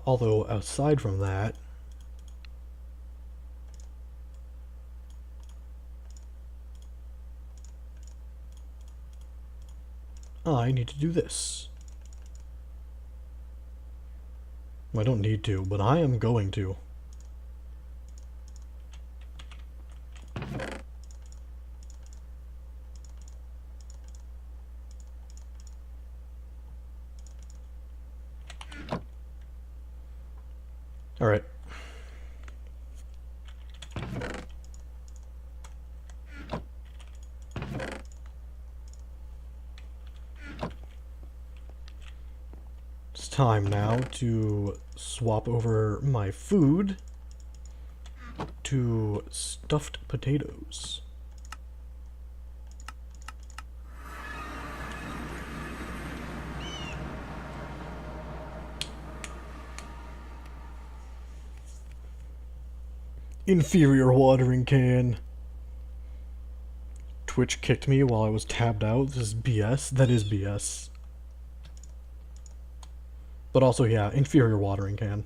Although, aside from that, I need to do this. I don't need to, but I am going to. Alright. It's time now to swap over my food to stuffed potatoes. Inferior watering can. Twitch kicked me while I was tabbed out. This is BS. That is BS. But also, yeah, inferior watering can.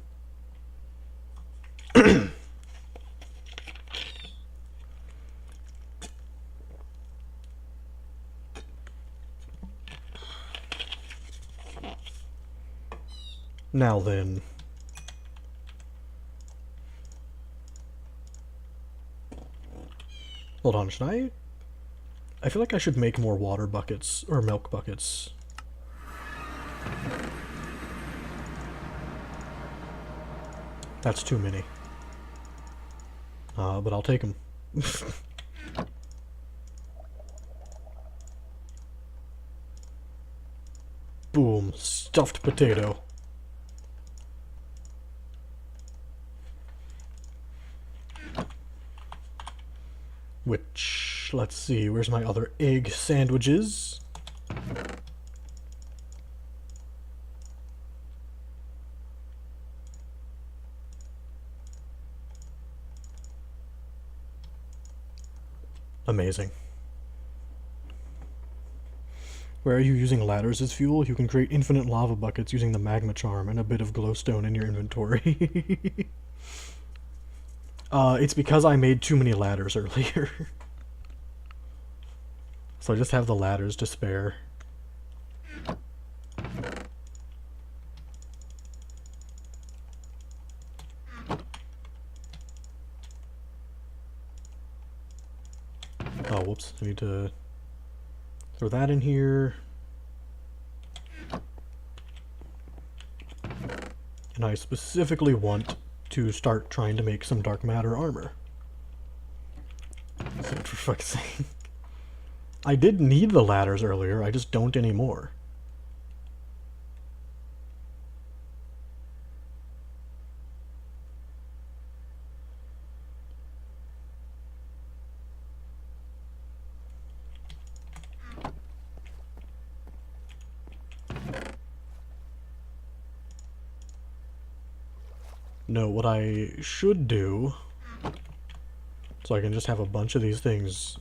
Now then. Hold on, should I? I feel like I should make more water buckets, or milk buckets. That's too many. But I'll take them. Boom, stuffed potato. Which, let's see, where's my other egg sandwiches? Amazing. Where are you using ladders as fuel? You can create infinite lava buckets using the magma charm and a bit of glowstone in your inventory. It's because I made too many ladders earlier. So I just have the ladders to spare. Oh, whoops. I need to throw that in here. And I specifically want to start trying to make some dark matter armor. So for fuck's sake. I did need the ladders earlier, I just don't anymore. No, what I should do, so I can just have a bunch of these things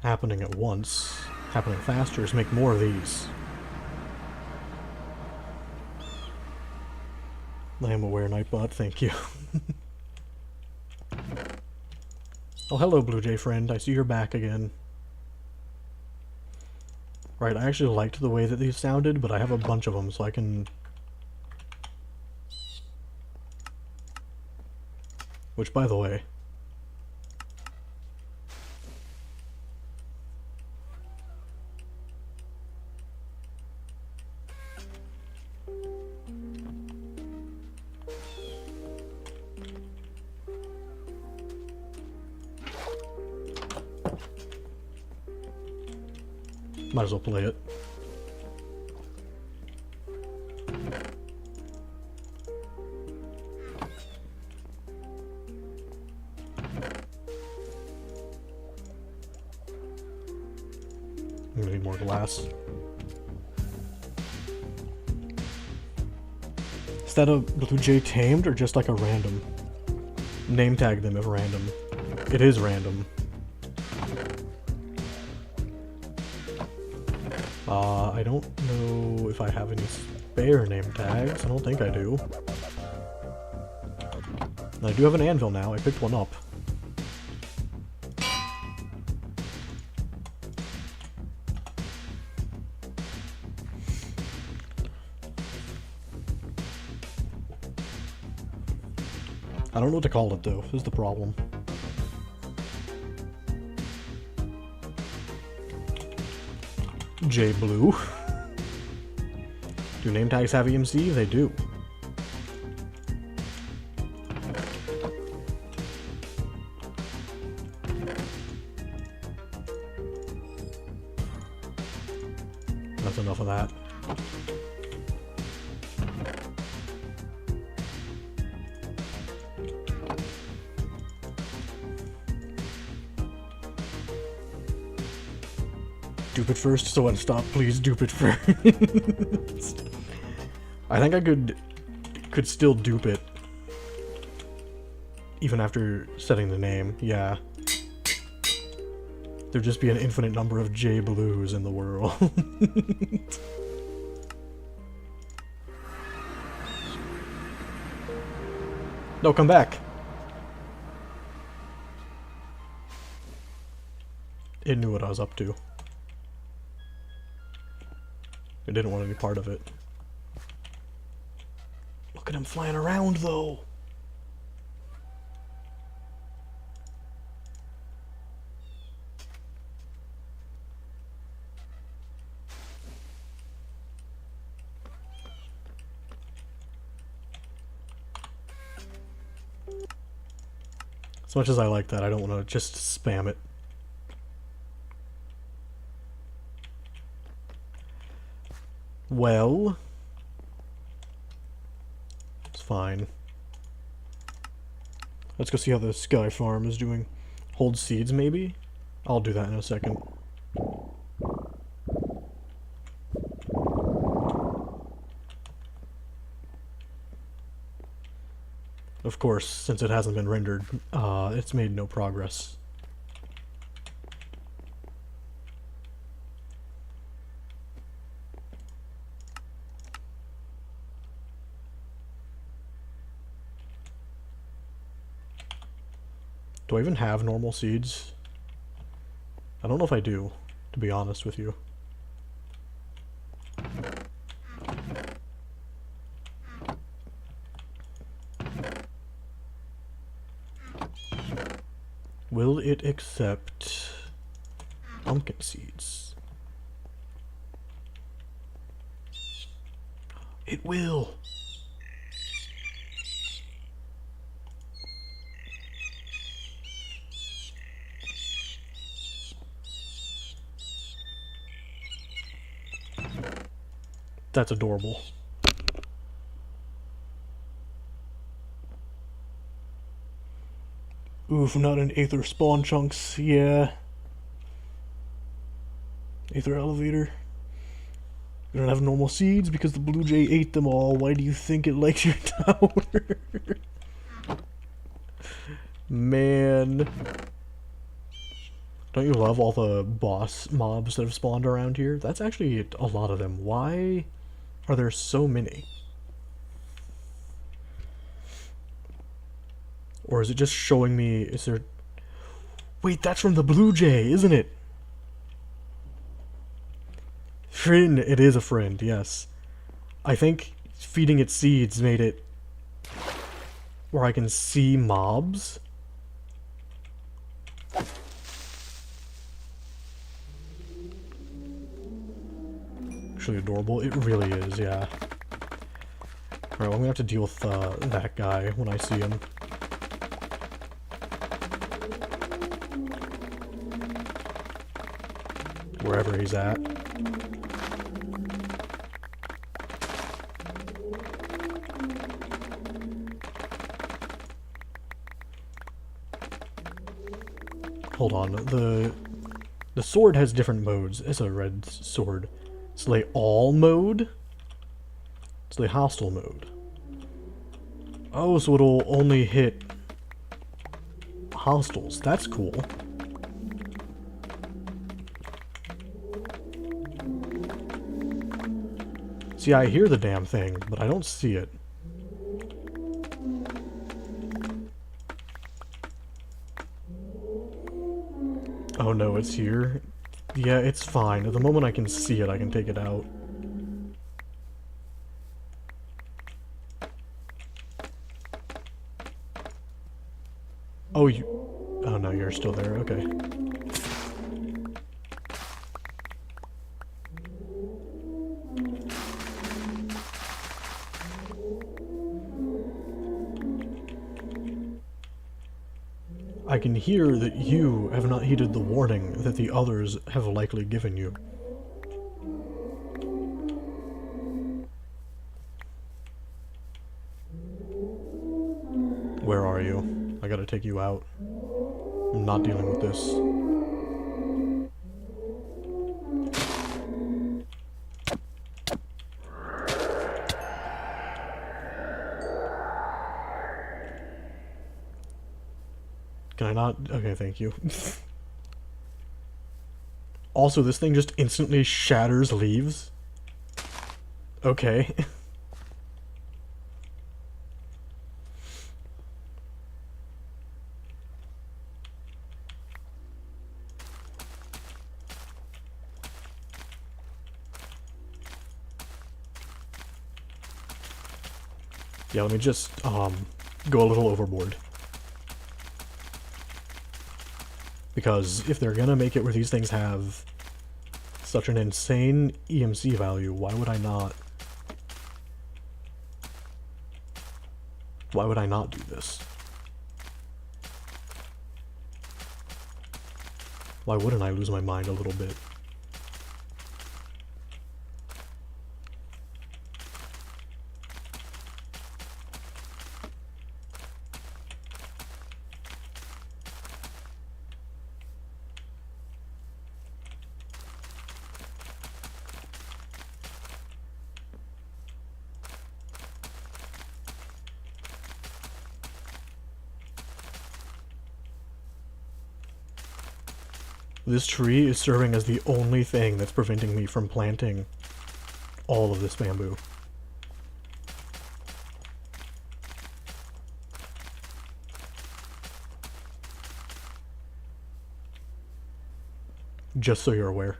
happening at once, happening faster, is make more of these. I am aware, Nightbot, thank you. Oh, hello, Blue Jay friend, I see you're back again. Right, I actually liked the way that these sounded, but I have a bunch of them, so I can... Which, by the way... Might as well play it. I'm gonna need more glass. Is that a Blue Jay tamed or just like a random? Name tag them if random. It is random. I don't know if I have any spare name tags. I don't think I do. I do have an anvil now. I picked one up. I don't know what to call it though. This is the problem. J Blue. Do name tags have EMC? They do. That's enough of that. Dupe it first, so when stop, please dupe it first. I think I could still dupe it. Even after setting the name, yeah. There'd just be an infinite number of J Blues in the world. No, come back! It knew what I was up to. It didn't want any part of it. Look at him flying around, though! As much as I like that, I don't want to just spam it. Well, it's fine. Let's go see how the Sky Farm is doing. Hold seeds, maybe? I'll do that in a second. Of course, since it hasn't been rendered, it's made no progress. Do I even have normal seeds? I don't know if I do, to be honest with you. Will it accept pumpkin seeds? It will! That's adorable. Oof, not in Aether spawn chunks, yeah. Aether elevator. We don't have normal seeds because the Blue Jay ate them all. Why do you think it likes your tower? Man. Don't you love all the boss mobs that have spawned around here? That's actually a lot of them. Why are there so many? Or is it just showing me, is there... Wait, that's from the Blue Jay, isn't it? Friend, it is a friend, yes. I think feeding it seeds made it where I can see mobs. Actually adorable. It really is, yeah. Alright, well, I'm gonna have to deal with that guy when I see him. Wherever he's at. Hold on, The sword has different modes. It's a red sword. Slay all mode? Slay hostile mode. Oh, so it'll only hit hostiles. That's cool. See, I hear the damn thing, but I don't see it. Oh no, it's here. Yeah, it's fine. The moment I can see it, I can take it out. Oh, you... Oh no, you're still there. Okay. I can hear that you have not heeded the warning that the others have likely given you. Where are you? I gotta take you out. I'm not dealing with this. Can I not? Okay, thank you. Also, this thing just instantly shatters leaves. Okay. Yeah, let me just, go a little overboard. Because if they're gonna make it where these things have such an insane EMC value, why would I not? Why would I not do this? Why wouldn't I lose my mind a little bit? This tree is serving as the only thing that's preventing me from planting all of this bamboo. Just so you're aware.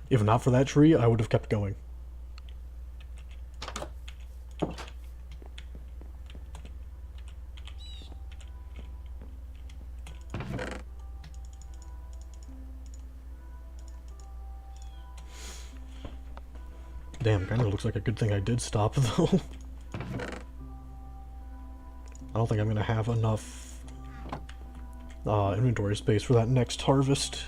If not for that tree, I would have kept going. Damn, kinda looks like a good thing I did stop, though. I don't think I'm gonna have enough inventory space for that next harvest.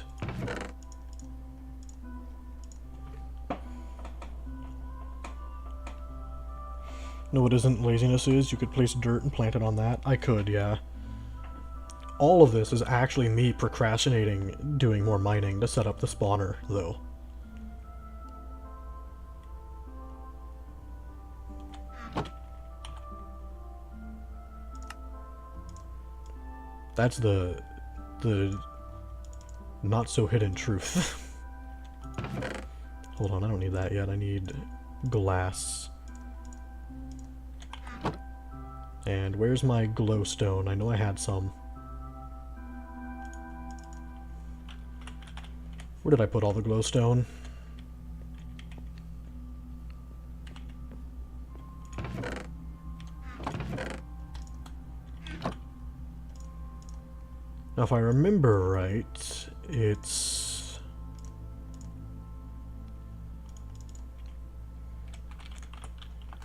No, what isn't laziness is, you could place dirt and plant it on that. I could, yeah. All of this is actually me procrastinating doing more mining to set up the spawner, though. That's the not so hidden truth. Hold on, I don't need that yet. I need glass. And where's my glowstone? I know I had some. Where did I put all the glowstone? Now, if I remember right, it's...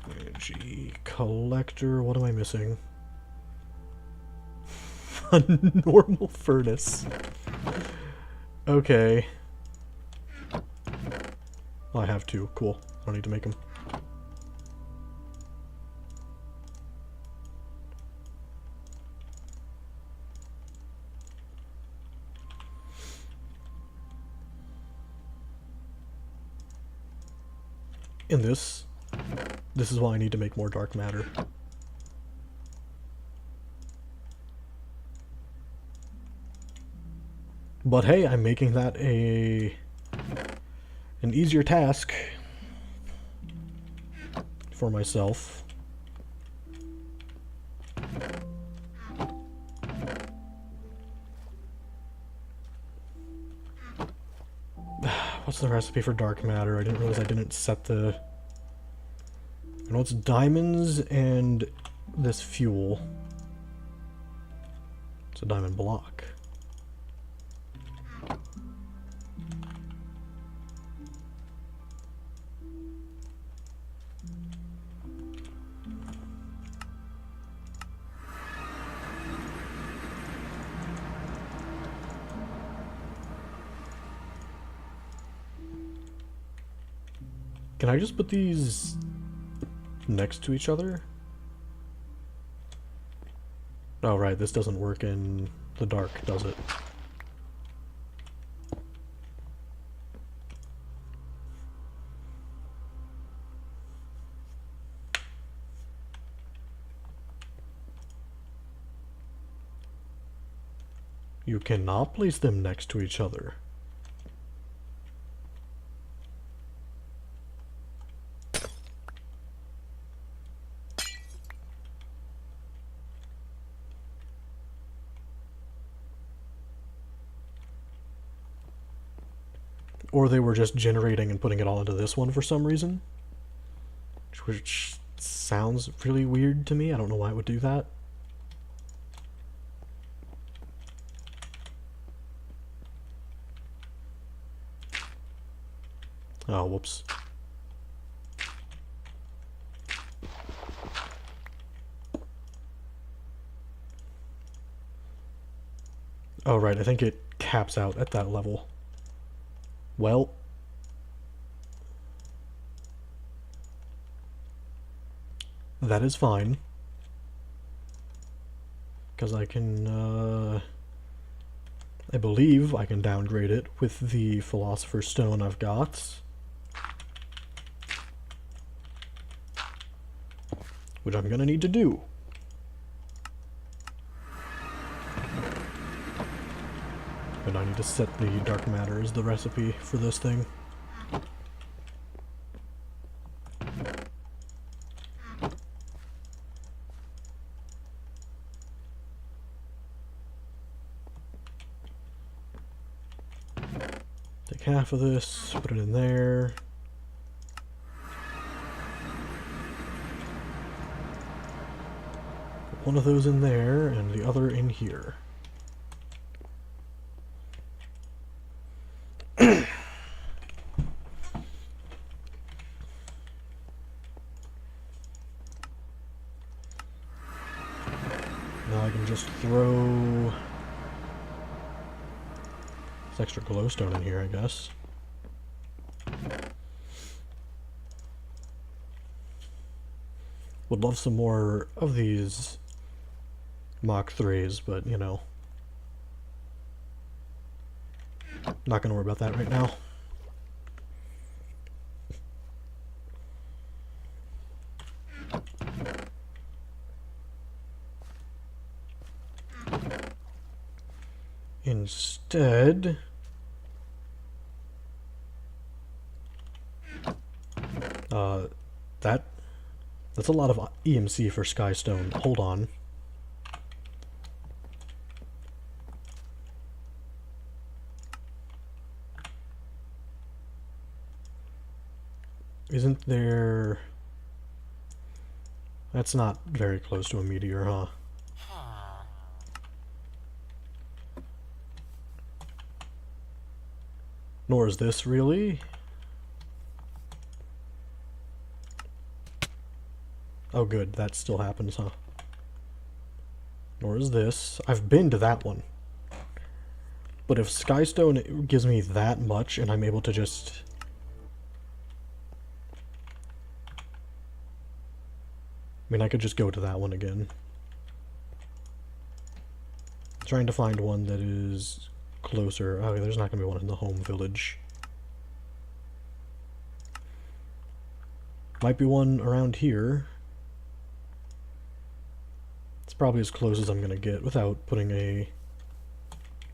Energy collector, what am I missing? A normal furnace. Okay. Well, I have two, cool. I don't need to make them. in this. This is why I need to make more dark matter. But hey, I'm making that an easier task for myself. What's the recipe for dark matter? I didn't realize I didn't set the... I know it's diamonds and this fuel. It's a diamond block. Can I just put these next to each other? Oh right, this doesn't work in the dark, does it? You cannot place them next to each other. Or they were just generating and putting it all into this one for some reason. Which sounds really weird to me. I don't know why it would do that. Oh, whoops. Oh, right, I think it caps out at that level. Well, that is fine. Because I can, I believe I can downgrade it with the Philosopher's Stone I've got. Which I'm gonna need to do. And I need to set the dark matter as the recipe for this thing. Take half of this, put it in there. Put one of those in there and the other in here. Now I can just throw this extra glowstone in here, I guess. Would love some more of these Mach 3s, but you know. Not gonna worry about that right now. Instead, that's a lot of EMC for Skystone. Hold on. Isn't there... That's not very close to a meteor, huh? Nor is this really. Oh good, that still happens, huh? Nor is this. I've been to that one. But if Skystone gives me that much and I'm able to just... I mean, I could just go to that one again. I'm trying to find one that is closer. Oh, there's not going to be one in the home village. Might be one around here. It's probably as close as I'm gonna get without putting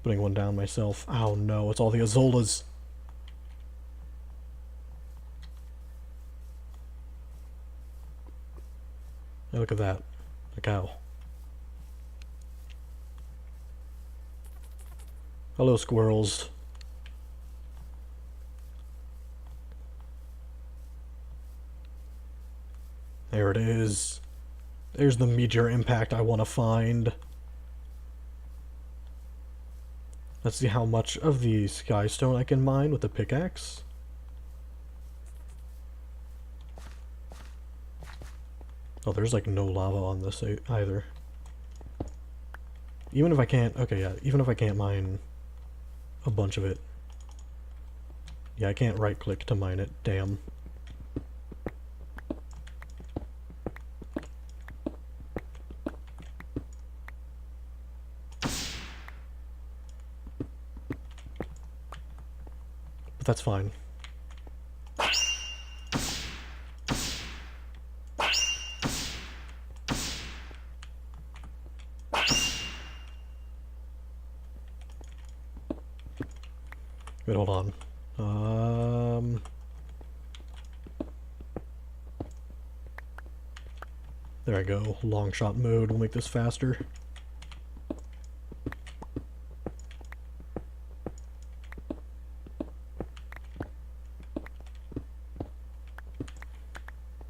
one down myself. Oh no, it's all the Azolas. Hey, look at that. A cow. Hello, squirrels. There it is. There's the meteor impact I want to find. Let's see how much of the skystone I can mine with the pickaxe. Oh, there's like no lava on this either. Even if I can't, okay, yeah, even if I can't mine a bunch of it. Yeah, I can't right click to mine it, damn. But that's fine. Wait, hold on. There I go. Long shot mode will make this faster.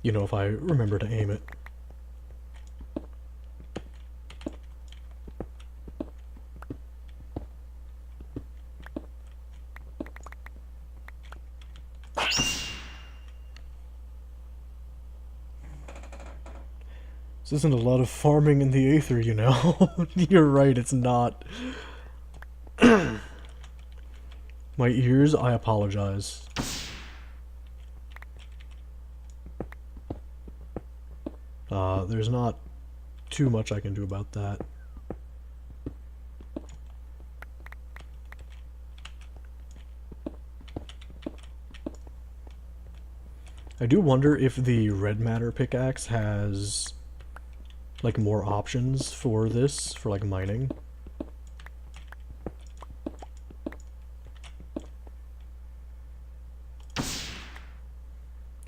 You know, if I remember to aim it. This isn't a lot of farming in the Aether, you know? You're right, it's not. My ears, I apologize. There's not too much I can do about that. I do wonder if the red matter pickaxe has like more options for this, for like mining.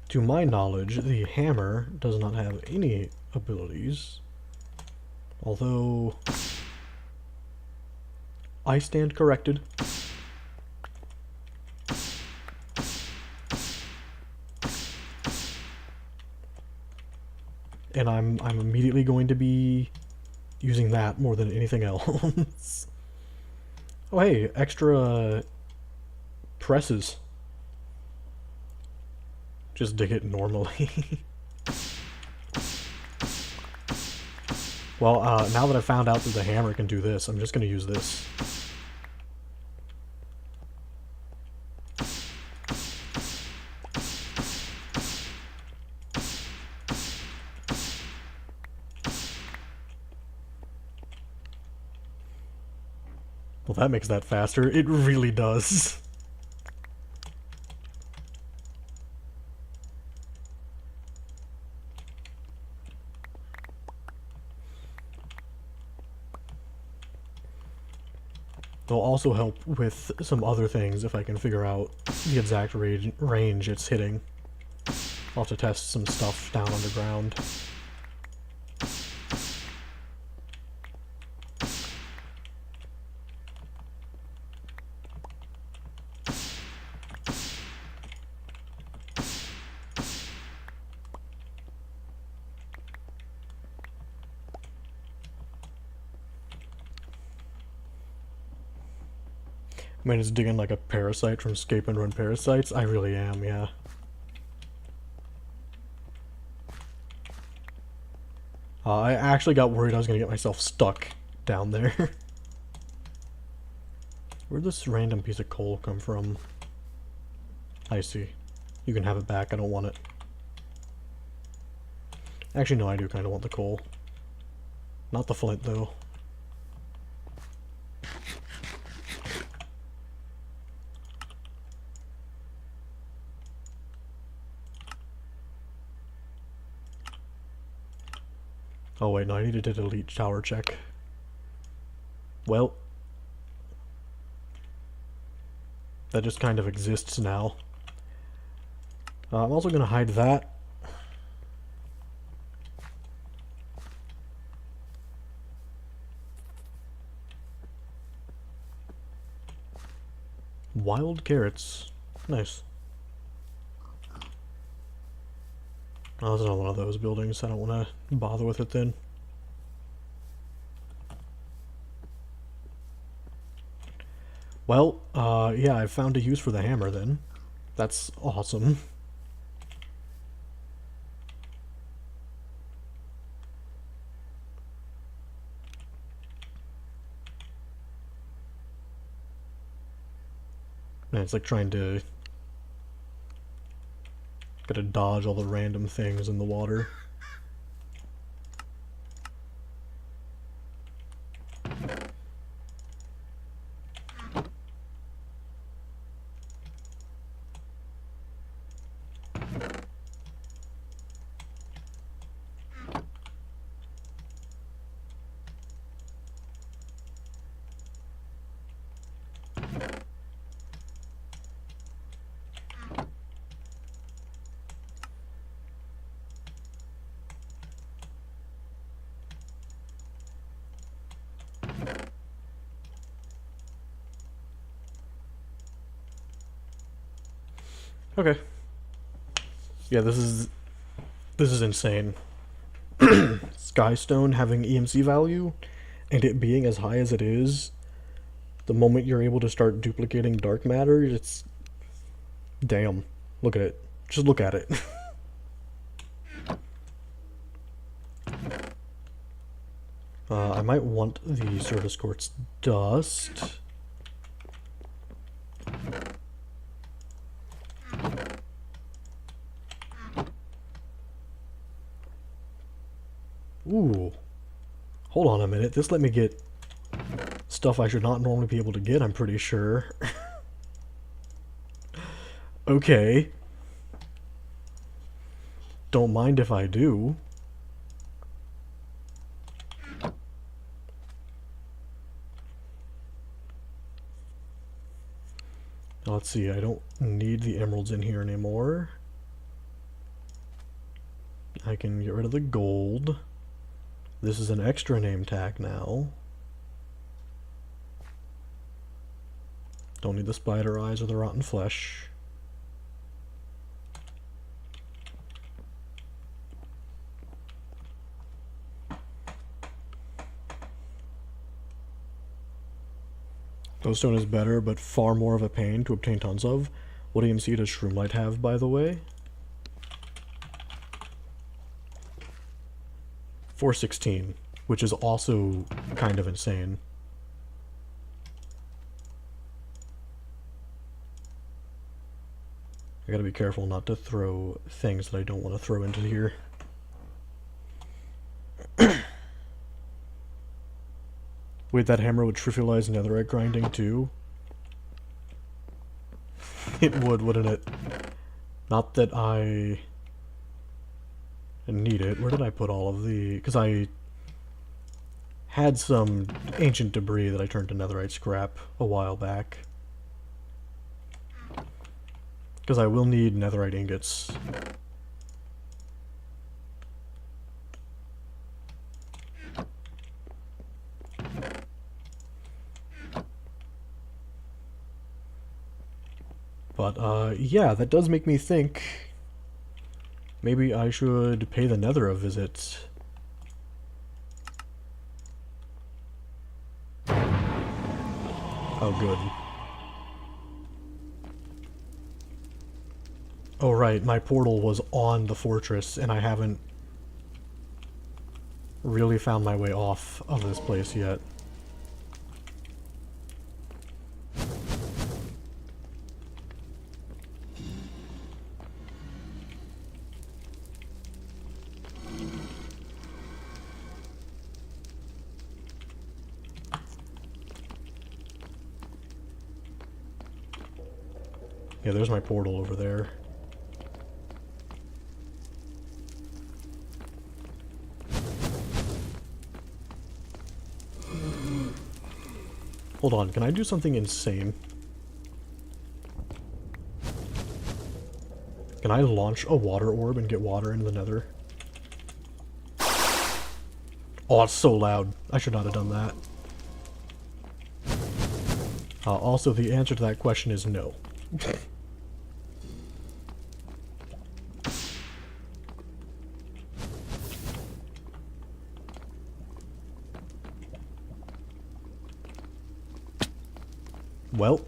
To my knowledge, the hammer does not have any abilities. Although I stand corrected. And I'm immediately going to be using that more than anything else. Oh hey, extra presses. Just dig it normally. Well, now that I found out that the hammer can do this, I'm just gonna use this. Well, that makes that faster. It really does. They'll also help with some other things if I can figure out the exact range it's hitting. I'll have to test some stuff down underground. I mean, it's digging like a parasite from Escape and Run Parasites. I really am, yeah. I actually got worried I was gonna get myself stuck down there. Where'd this random piece of coal come from? I see. You can have it back, I don't want it. Actually, no, I do kind of want the coal. Not the flint, though. Oh wait, no, I needed to delete tower check. Well, that just kind of exists now. I'm also going to hide that. Wild carrots. Nice. Oh, this is not one of those buildings. I don't want to bother with it then. Well, yeah, I found a use for the hammer then. That's awesome. Man, it's like trying to... Gotta dodge all the random things in the water. Okay. Yeah, this is insane. Skystone having EMC value, and it being as high as it is, the moment you're able to start duplicating dark matter, it's... Damn. Look at it. Just look at it. I might want the Surface Quartz dust. Ooh. Hold on a minute. This let me get stuff I should not normally be able to get, I'm pretty sure. Okay. Don't mind if I do. Let's see, I don't need the emeralds in here anymore. I can get rid of the gold. This is an extra name tag now. Don't need the spider eyes or the rotten flesh. Glowstone is better, but far more of a pain to obtain tons of. What EMC does Shroomlight have, by the way? 416, which is also kind of insane. I gotta be careful not to throw things that I don't want to throw into here. Wait, that hammer would trivialize netherite grinding too? It would, wouldn't it? Not that I need it. Where did I put all of the... Because I had some ancient debris that I turned to netherite scrap a while back. Because I will need netherite ingots. But, yeah, that does make me think maybe I should pay the Nether a visit. Oh, good. Oh, right, my portal was on the fortress, and I haven't really found my way off of this place yet. Yeah, there's my portal over there. Hold on, can I do something insane? Can I launch a water orb and get water into the nether? Oh, it's so loud. I should not have done that. Also, the answer to that question is no. Well.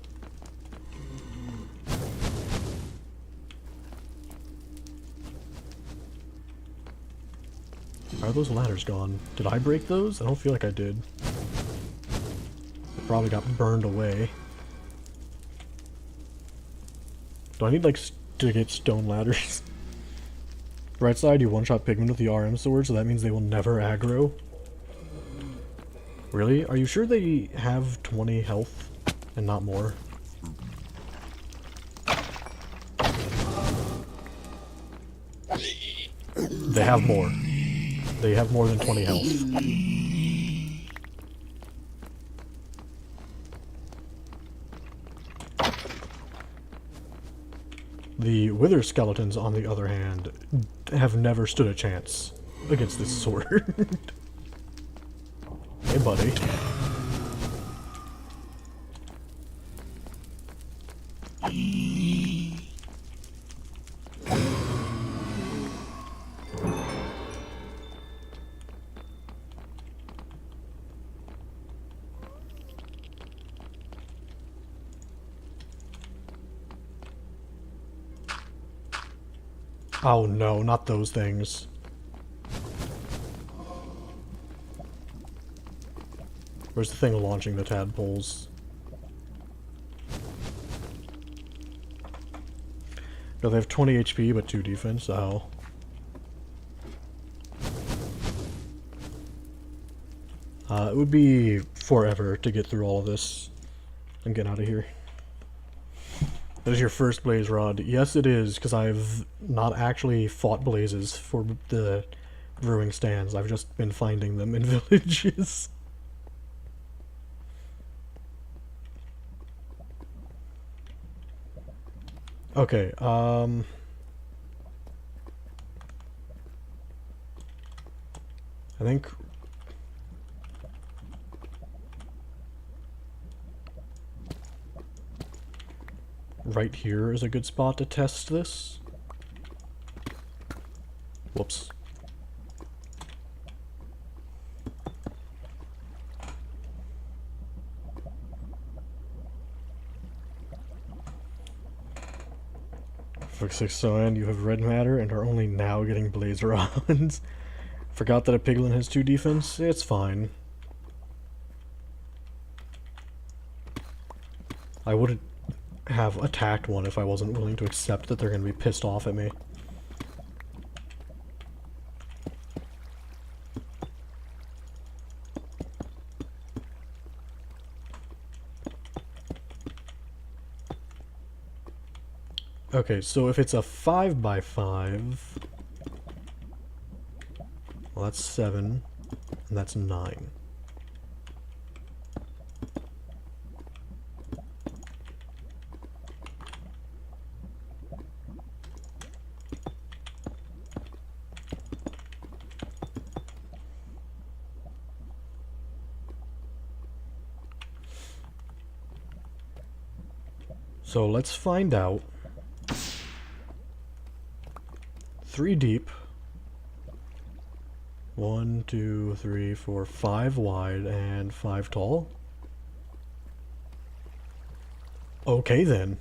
Are those ladders gone? Did I break those? I don't feel like I did. They probably got burned away. Do I need, like, to get stone ladders? Right side, you one-shot pigmen with the RM sword, so that means they will never aggro. Really? Are you sure they have 20 health and not more? They have more. They have more than 20 health. The wither skeletons, on the other hand, have never stood a chance against this sword. Hey, buddy. Oh no, not those things. Where's the thing launching the tadpoles? No, they have 20 HP but 2 defense. Oh. It would be forever to get through all of this and get out of here. That is your first blaze rod. Yes, it is, because I've not actually fought blazes for the brewing stands. I've just been finding them in villages. Okay, I think right here is a good spot to test this. Whoops. Fix 6 and you have red matter and are only now getting blaze rods. Forgot that a piglin has 2 defense? It's fine. I wouldn't have attacked one if I wasn't willing to accept that they're going to be pissed off at me. Okay, so if it's a 5x5, well, that's 7, and that's 9. So let's find out. 3 deep. 1, 2, 3, 4, 5 wide, and 5 tall. Okay then.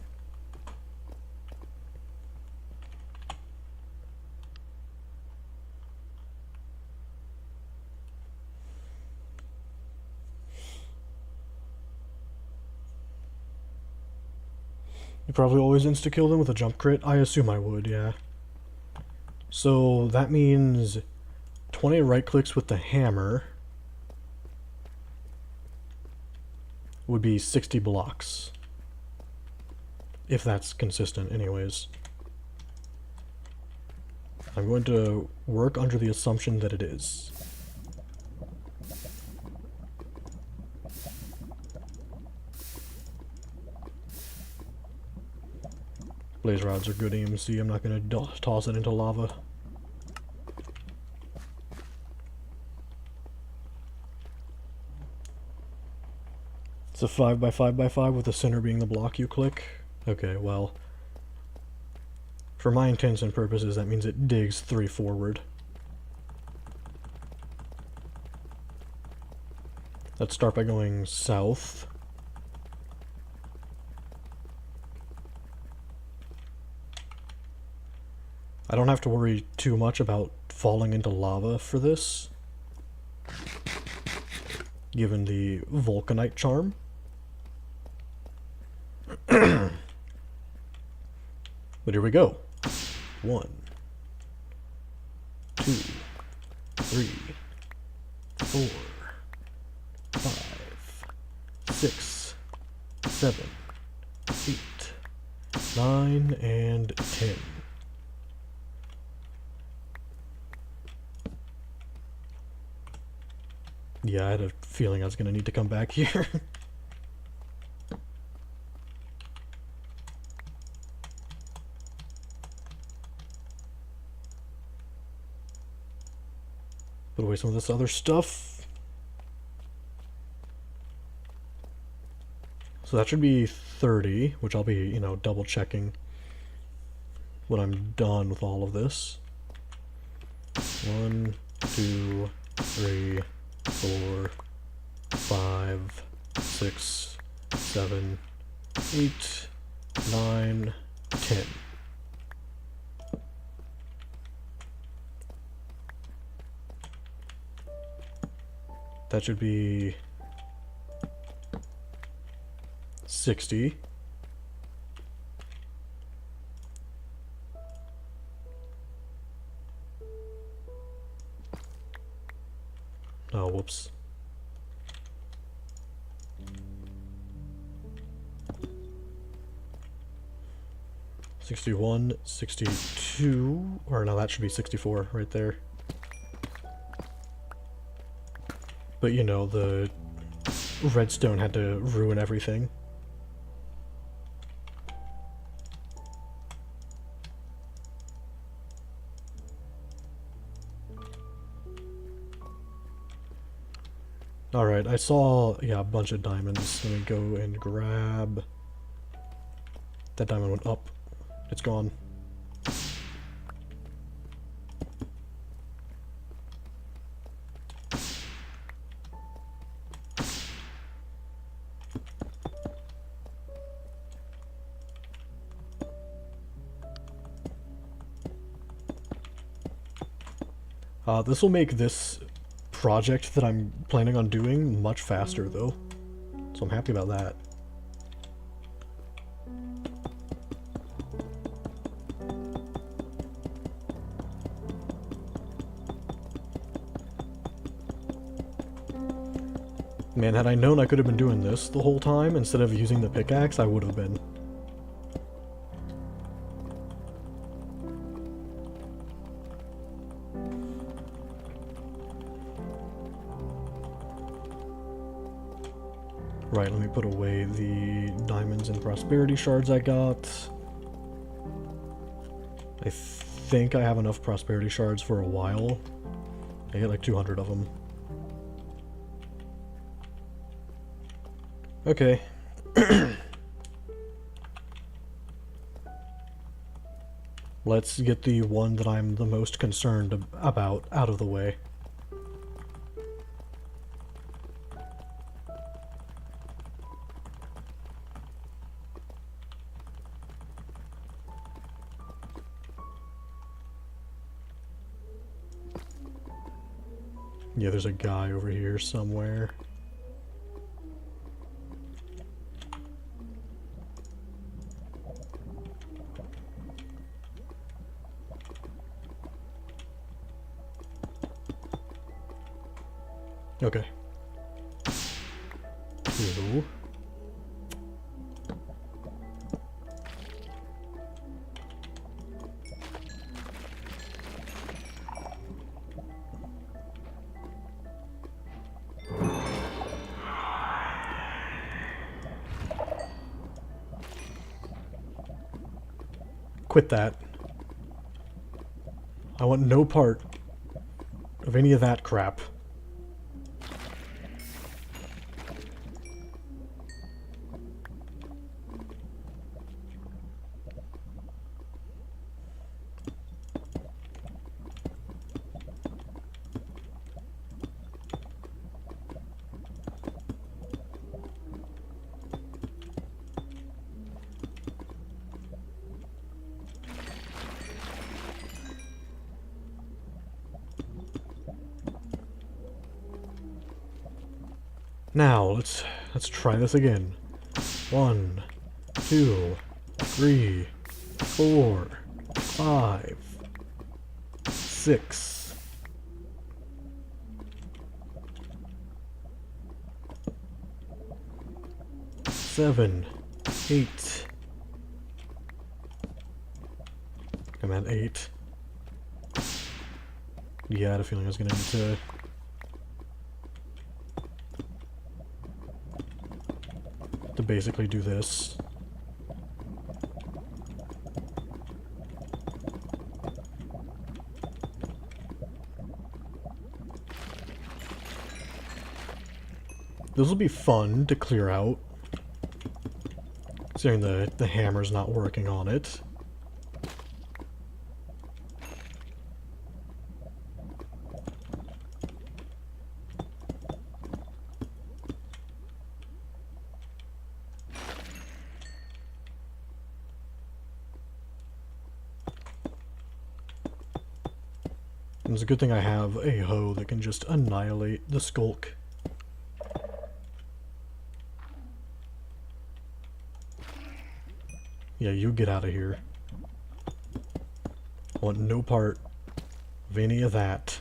You probably always insta-kill them with a jump crit? I assume I would, yeah. So that means 20 right clicks with the hammer would be 60 blocks. If that's consistent, anyways. I'm going to work under the assumption that it is. Blaze rods are good AMC. I'm not gonna toss it into lava. It's a 5x5x5 with the center being the block you click. Okay, well, for my intents and purposes, that means it digs 3 forward. Let's start by going south. I don't have to worry too much about falling into lava for this, given the vulcanite charm. But here we go. 1, 2, 3, 4, 5, 6, 7, 8, 9, and 10. Yeah, I had a feeling I was going to need to come back here. Put away some of this other stuff. So that should be 30, which I'll be, you know, double checking when I'm done with all of this. 1, 2, 3, 4, 5, 6, 7, 8, 9, 10. That should be 60. Oh, whoops. $61, $62, or no, that should be 64 right there. But you know, the redstone had to ruin everything. Alright, I saw, yeah, a bunch of diamonds. Let me go and grab... That diamond went up. It's gone. This will make this project that I'm planning on doing much faster, though. So I'm happy about that. Man, had I known I could have been doing this the whole time instead of using the pickaxe, I would have been. Right, let me put away the diamonds and prosperity shards I got. I think I have enough prosperity shards for a while. I get like 200 of them. Okay. Let's get the one that I'm the most concerned about out of the way. Yeah, there's a guy over here somewhere. Okay. 2. quit that. I want no part of any of that crap. Now, let's try this again. 1, 2, 3, 4, 5, 6. 7, 8. I'm at 8. Yeah, I had a feeling I was gonna need to... basically do this. This will be fun to clear out, considering the hammer's not working on it. And it's a good thing I have a hoe that can just annihilate the skulk. Yeah, you get out of here. I want no part of any of that.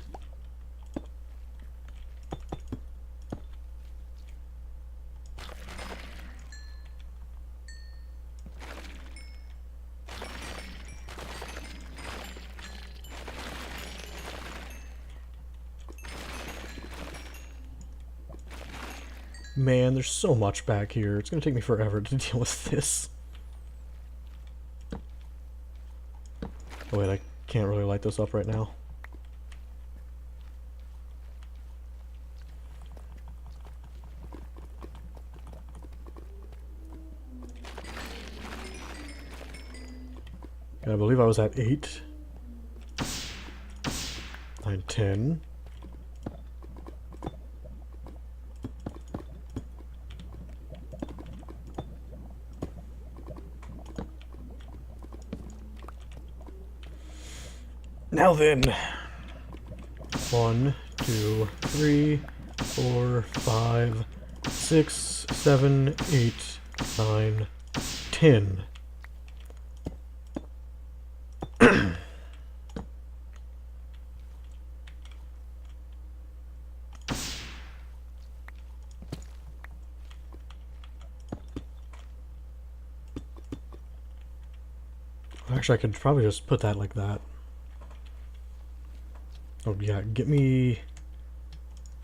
Man, there's so much back here. It's gonna take me forever to deal with this. Oh wait, I can't really light this up right now. And I believe I was at 8. 9, 10. Now then, 1, 2, 3, 4, 5, 6, 7, 8, 9, 10. Actually, I could probably just put that like that. Oh yeah, let me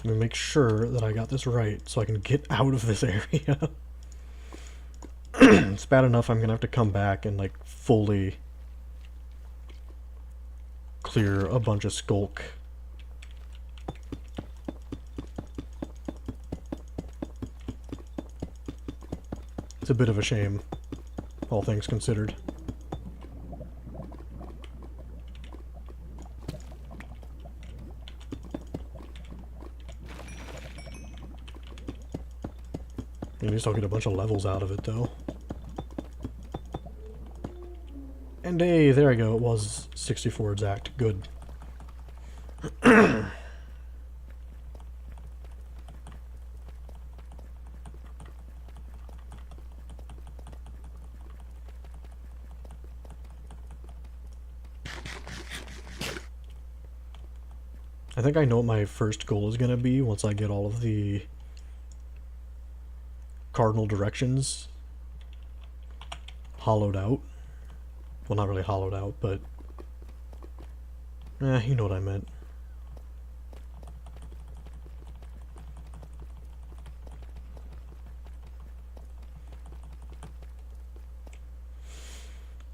make sure that I got this right so I can get out of this area. It's bad enough I'm gonna have to come back and like fully clear a bunch of skulk. It's a bit of a shame, all things considered. At least I'll get a bunch of levels out of it, though. And hey, there I go. It was 64 exact. Good. I think I know what my first goal is going to be once I get all of the cardinal directions hollowed out. Well, not really hollowed out, but you know what I meant.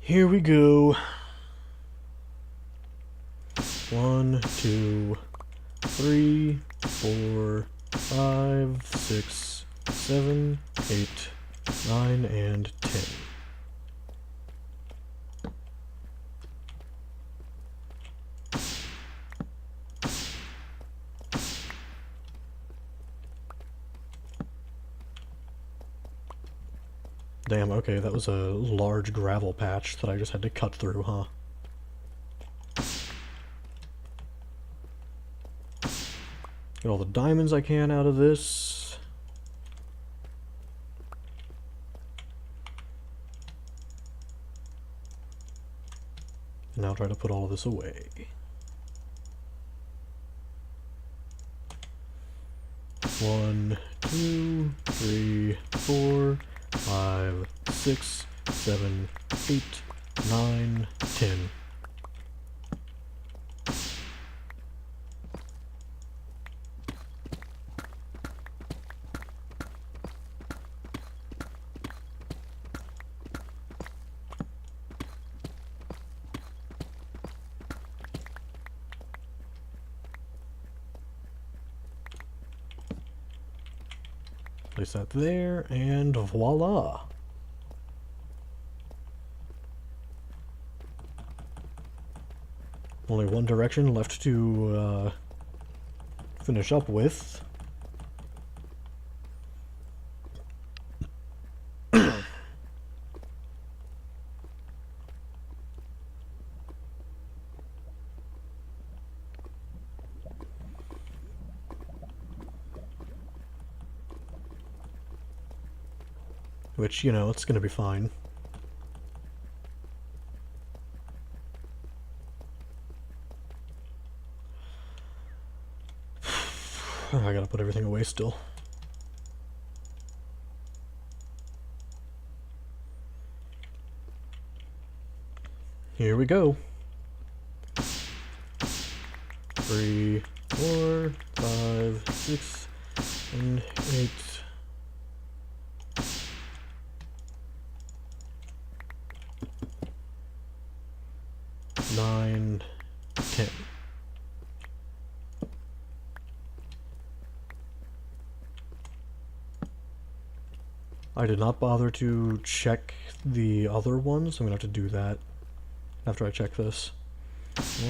Here we go. 1, 2, 3, 4, 5, 6, 7, 8, 9, and 10. Damn, okay, that was a large gravel patch that I just had to cut through, huh? Get all the diamonds I can out of this. And now try to put all of this away. One, 2, 3, 4, 5, 6, 7, 8, 9, 10. Place that there, and voila! Only one direction left to finish up with. Which, you know, it's gonna be fine. I gotta put everything away still. Here we go. 3, 4, 5, 6, and 8. 9, 10. I did not bother to check the other ones. I'm gonna have to do that after I check this.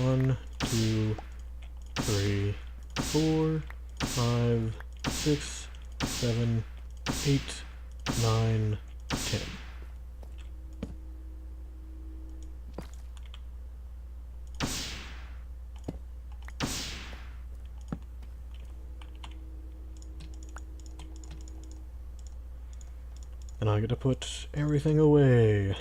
1, 2, 3, 4, 5, 6, 7, 8, 9, 10. And I get to put everything away.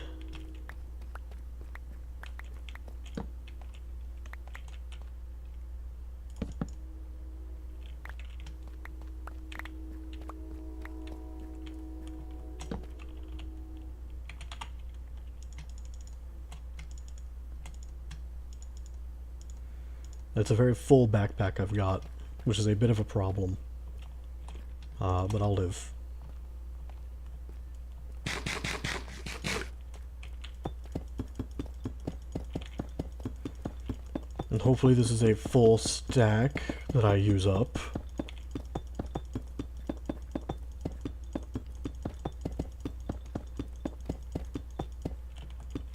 It's a very full backpack I've got, which is a bit of a problem. But I'll live. And hopefully this is a full stack that I use up.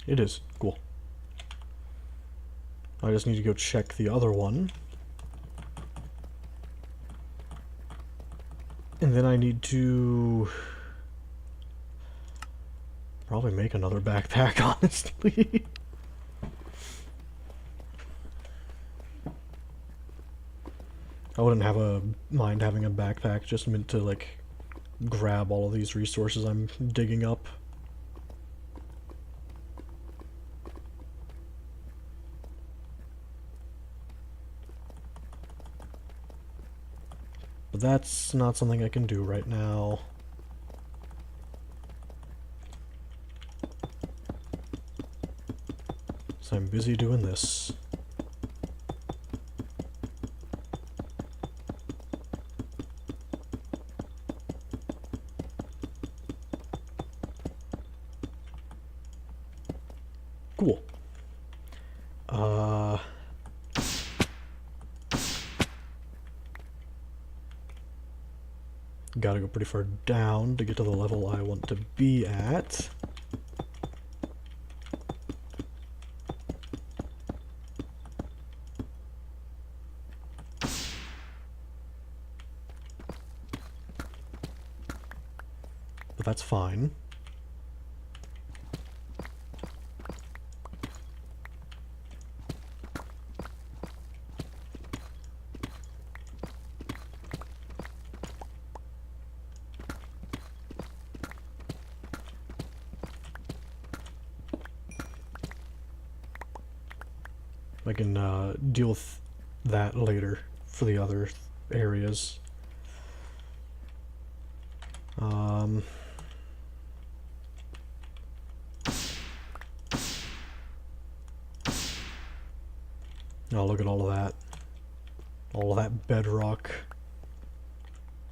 It is. Cool. I just need to go check the other one. And then I need to probably make another backpack, honestly. I wouldn't have a mind having a backpack just meant to, like, grab all of these resources I'm digging up. But that's not something I can do right now. So I'm busy doing this. Cool. Gotta go pretty far down to get to the level I want to be at. But that's fine. I can deal with that later for the other areas. Oh, look at all of that. All of that bedrock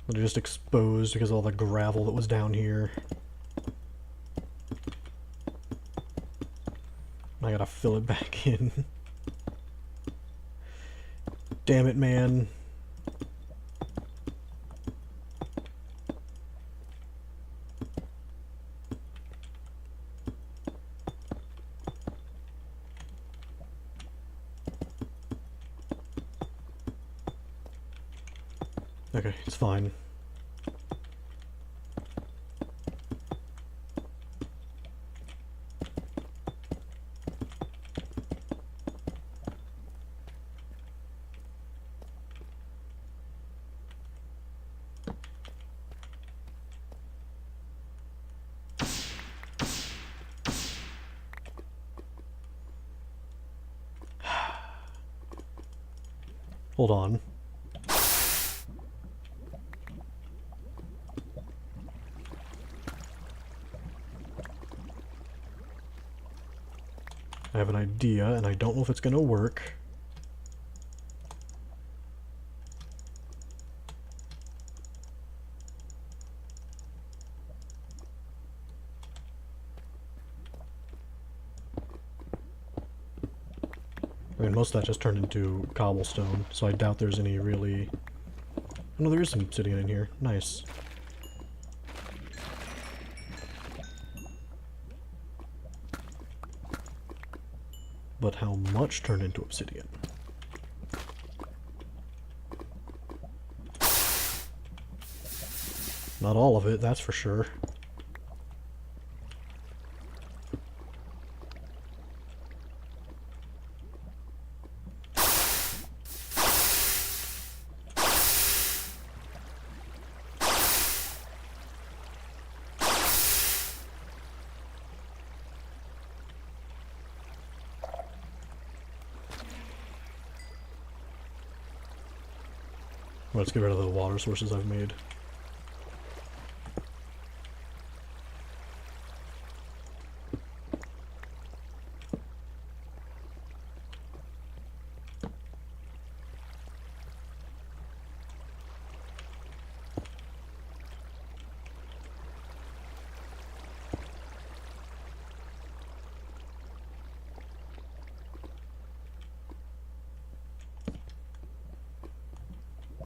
that I just exposed because of all the gravel that was down here. I gotta fill it back in. Damn it, man. Okay, it's fine. Hold on. I have an idea, and I don't know if it's gonna work. I mean, most of that just turned into cobblestone, so I doubt there's any really... Oh, no, there is some obsidian in here. Nice. But how much turned into obsidian? Not all of it, that's for sure. Let's get rid of the water sources I've made.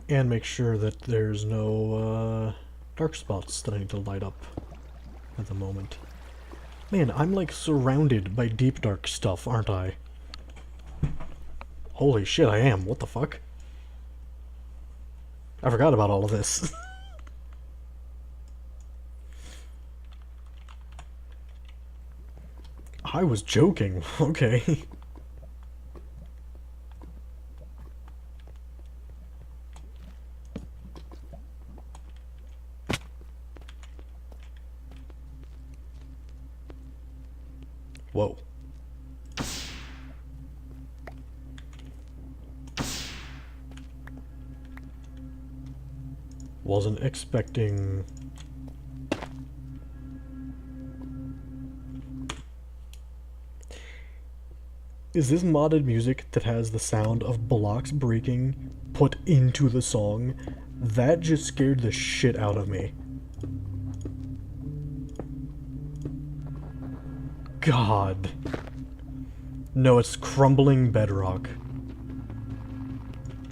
And make sure that there's no dark spots that I need to light up at the moment. Man, I'm like surrounded by deep dark stuff, aren't I? Holy shit, I am. What the fuck? I forgot about all of this. I was joking. Okay. Whoa. Wasn't expecting... Is this modded music that has the sound of blocks breaking put into the song? That just scared the shit out of me. God. No, it's crumbling bedrock.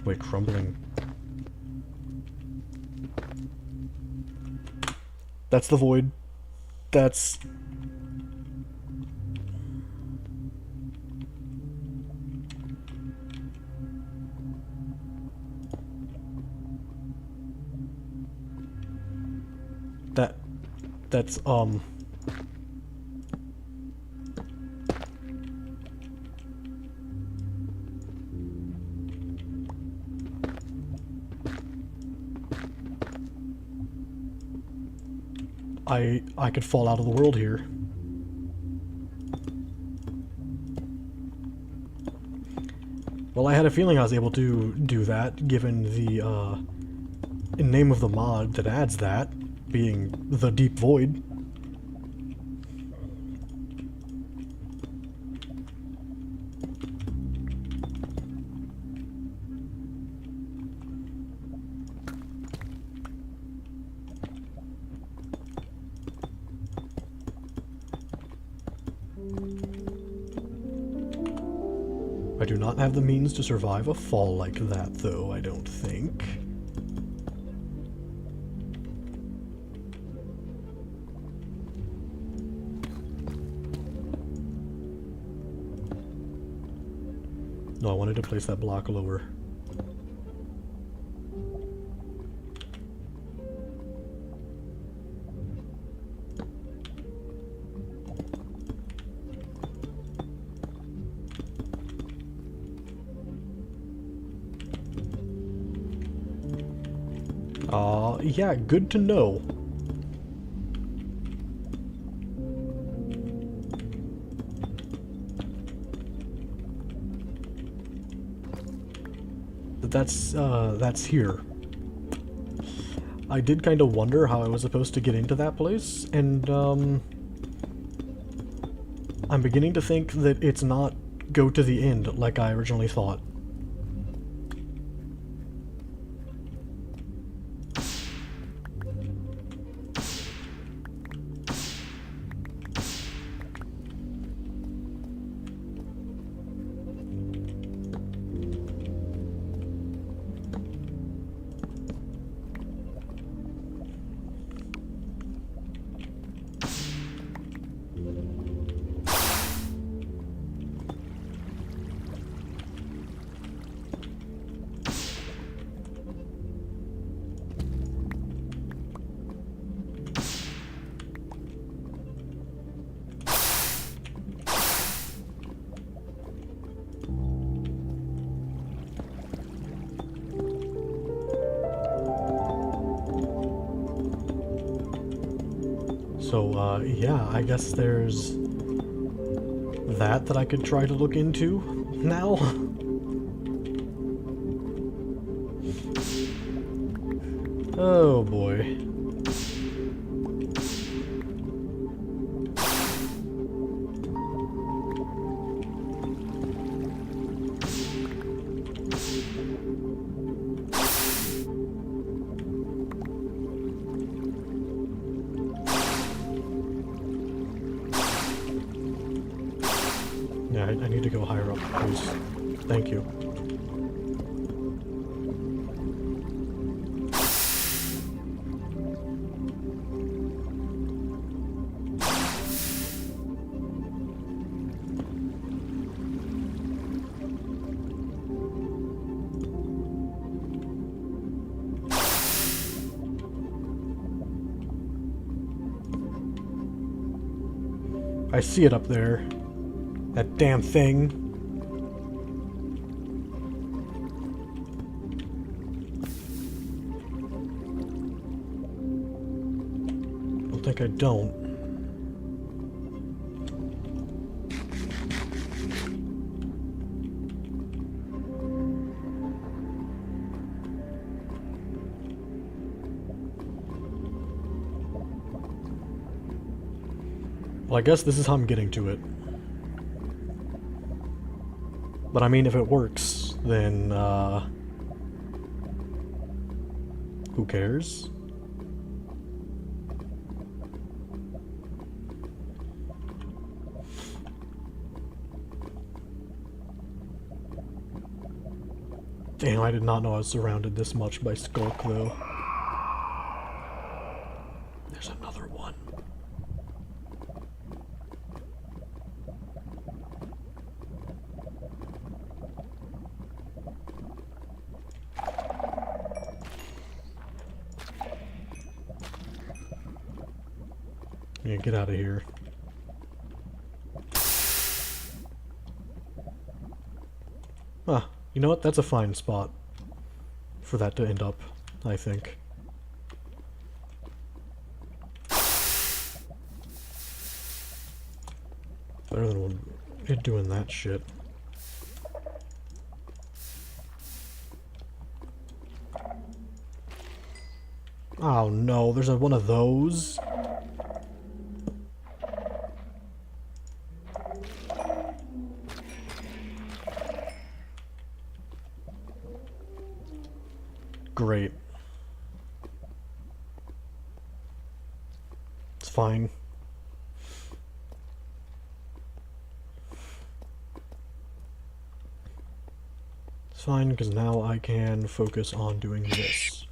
Wait, crumbling... That's the void. That's... That's, I could fall out of the world here. Well, I had a feeling I was able to do that, given the, name of the mod that adds that, being the Deep Void. I do not have the means to survive a fall like that, though, I don't think. No, I wanted to place that block lower. Yeah, good to know. But that's here. I did kind of wonder how I was supposed to get into that place, and, I'm beginning to think that it's not go to the end like I originally thought. So, yeah, I guess there's that I could try to look into now. Oh boy. Yeah, I need to go higher up, please. Thank you. I see it up there. That damn thing. I don't think I don't. Well, I guess this is how I'm getting to it. But I mean, if it works, then, who cares? Damn, I did not know I was surrounded this much by Skulk, though. There's another one. Yeah, get out of here. Ah, you know what? That's a fine spot for that to end up, I think. Better than it doing that shit. Oh no, there's one of those. Great. It's fine. It's fine, because now I can focus on doing this.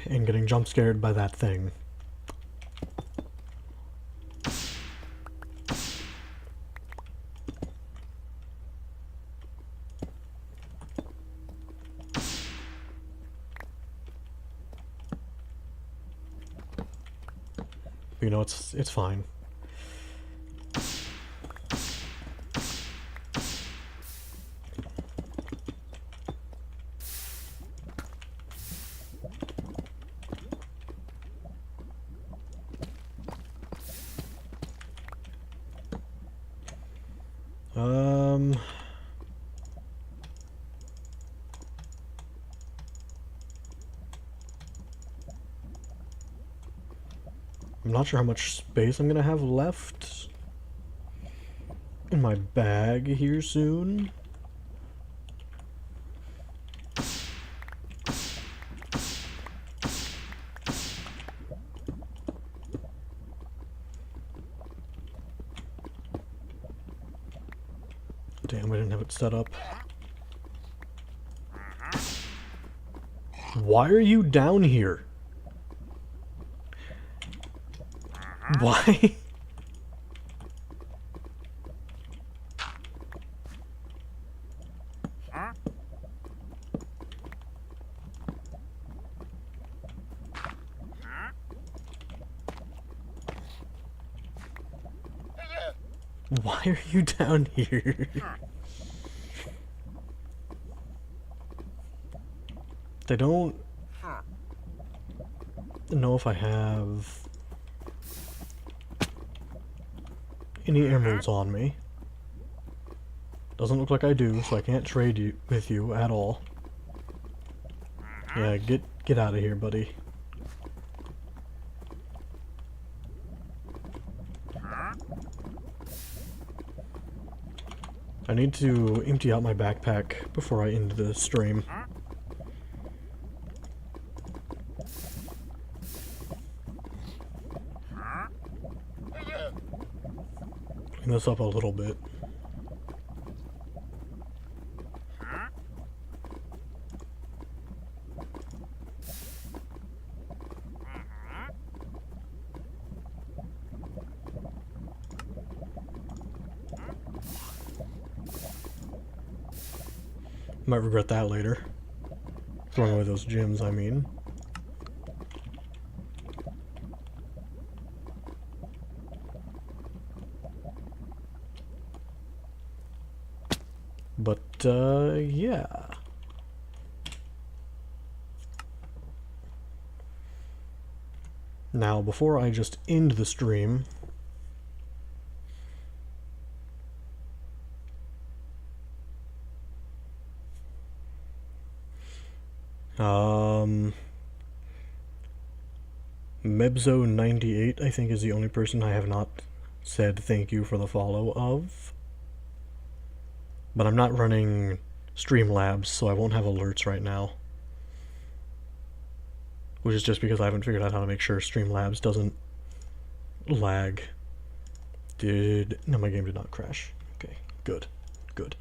And getting jump scared by that thing. You know, it's fine. I'm not sure how much space I'm gonna have left in my bag here soon. Damn, I didn't have it set up. Why are you down here? Why? Why are you down here? I don't know if I have any emeralds on me. Doesn't look like I do, so I can't trade with you at all. Yeah, get out of here, buddy. I need to empty out my backpack before I end the stream. Clean this up a little bit. Might regret that later. Throwing away those gems, I mean. But, yeah. Now, before I just end the stream, Mebzo98, I think, is the only person I have not said thank you for the follow of. But I'm not running Streamlabs, so I won't have alerts right now. Which is just because I haven't figured out how to make sure Streamlabs doesn't lag. No, my game did not crash. Okay, good. Good.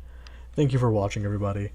Thank you for watching, everybody.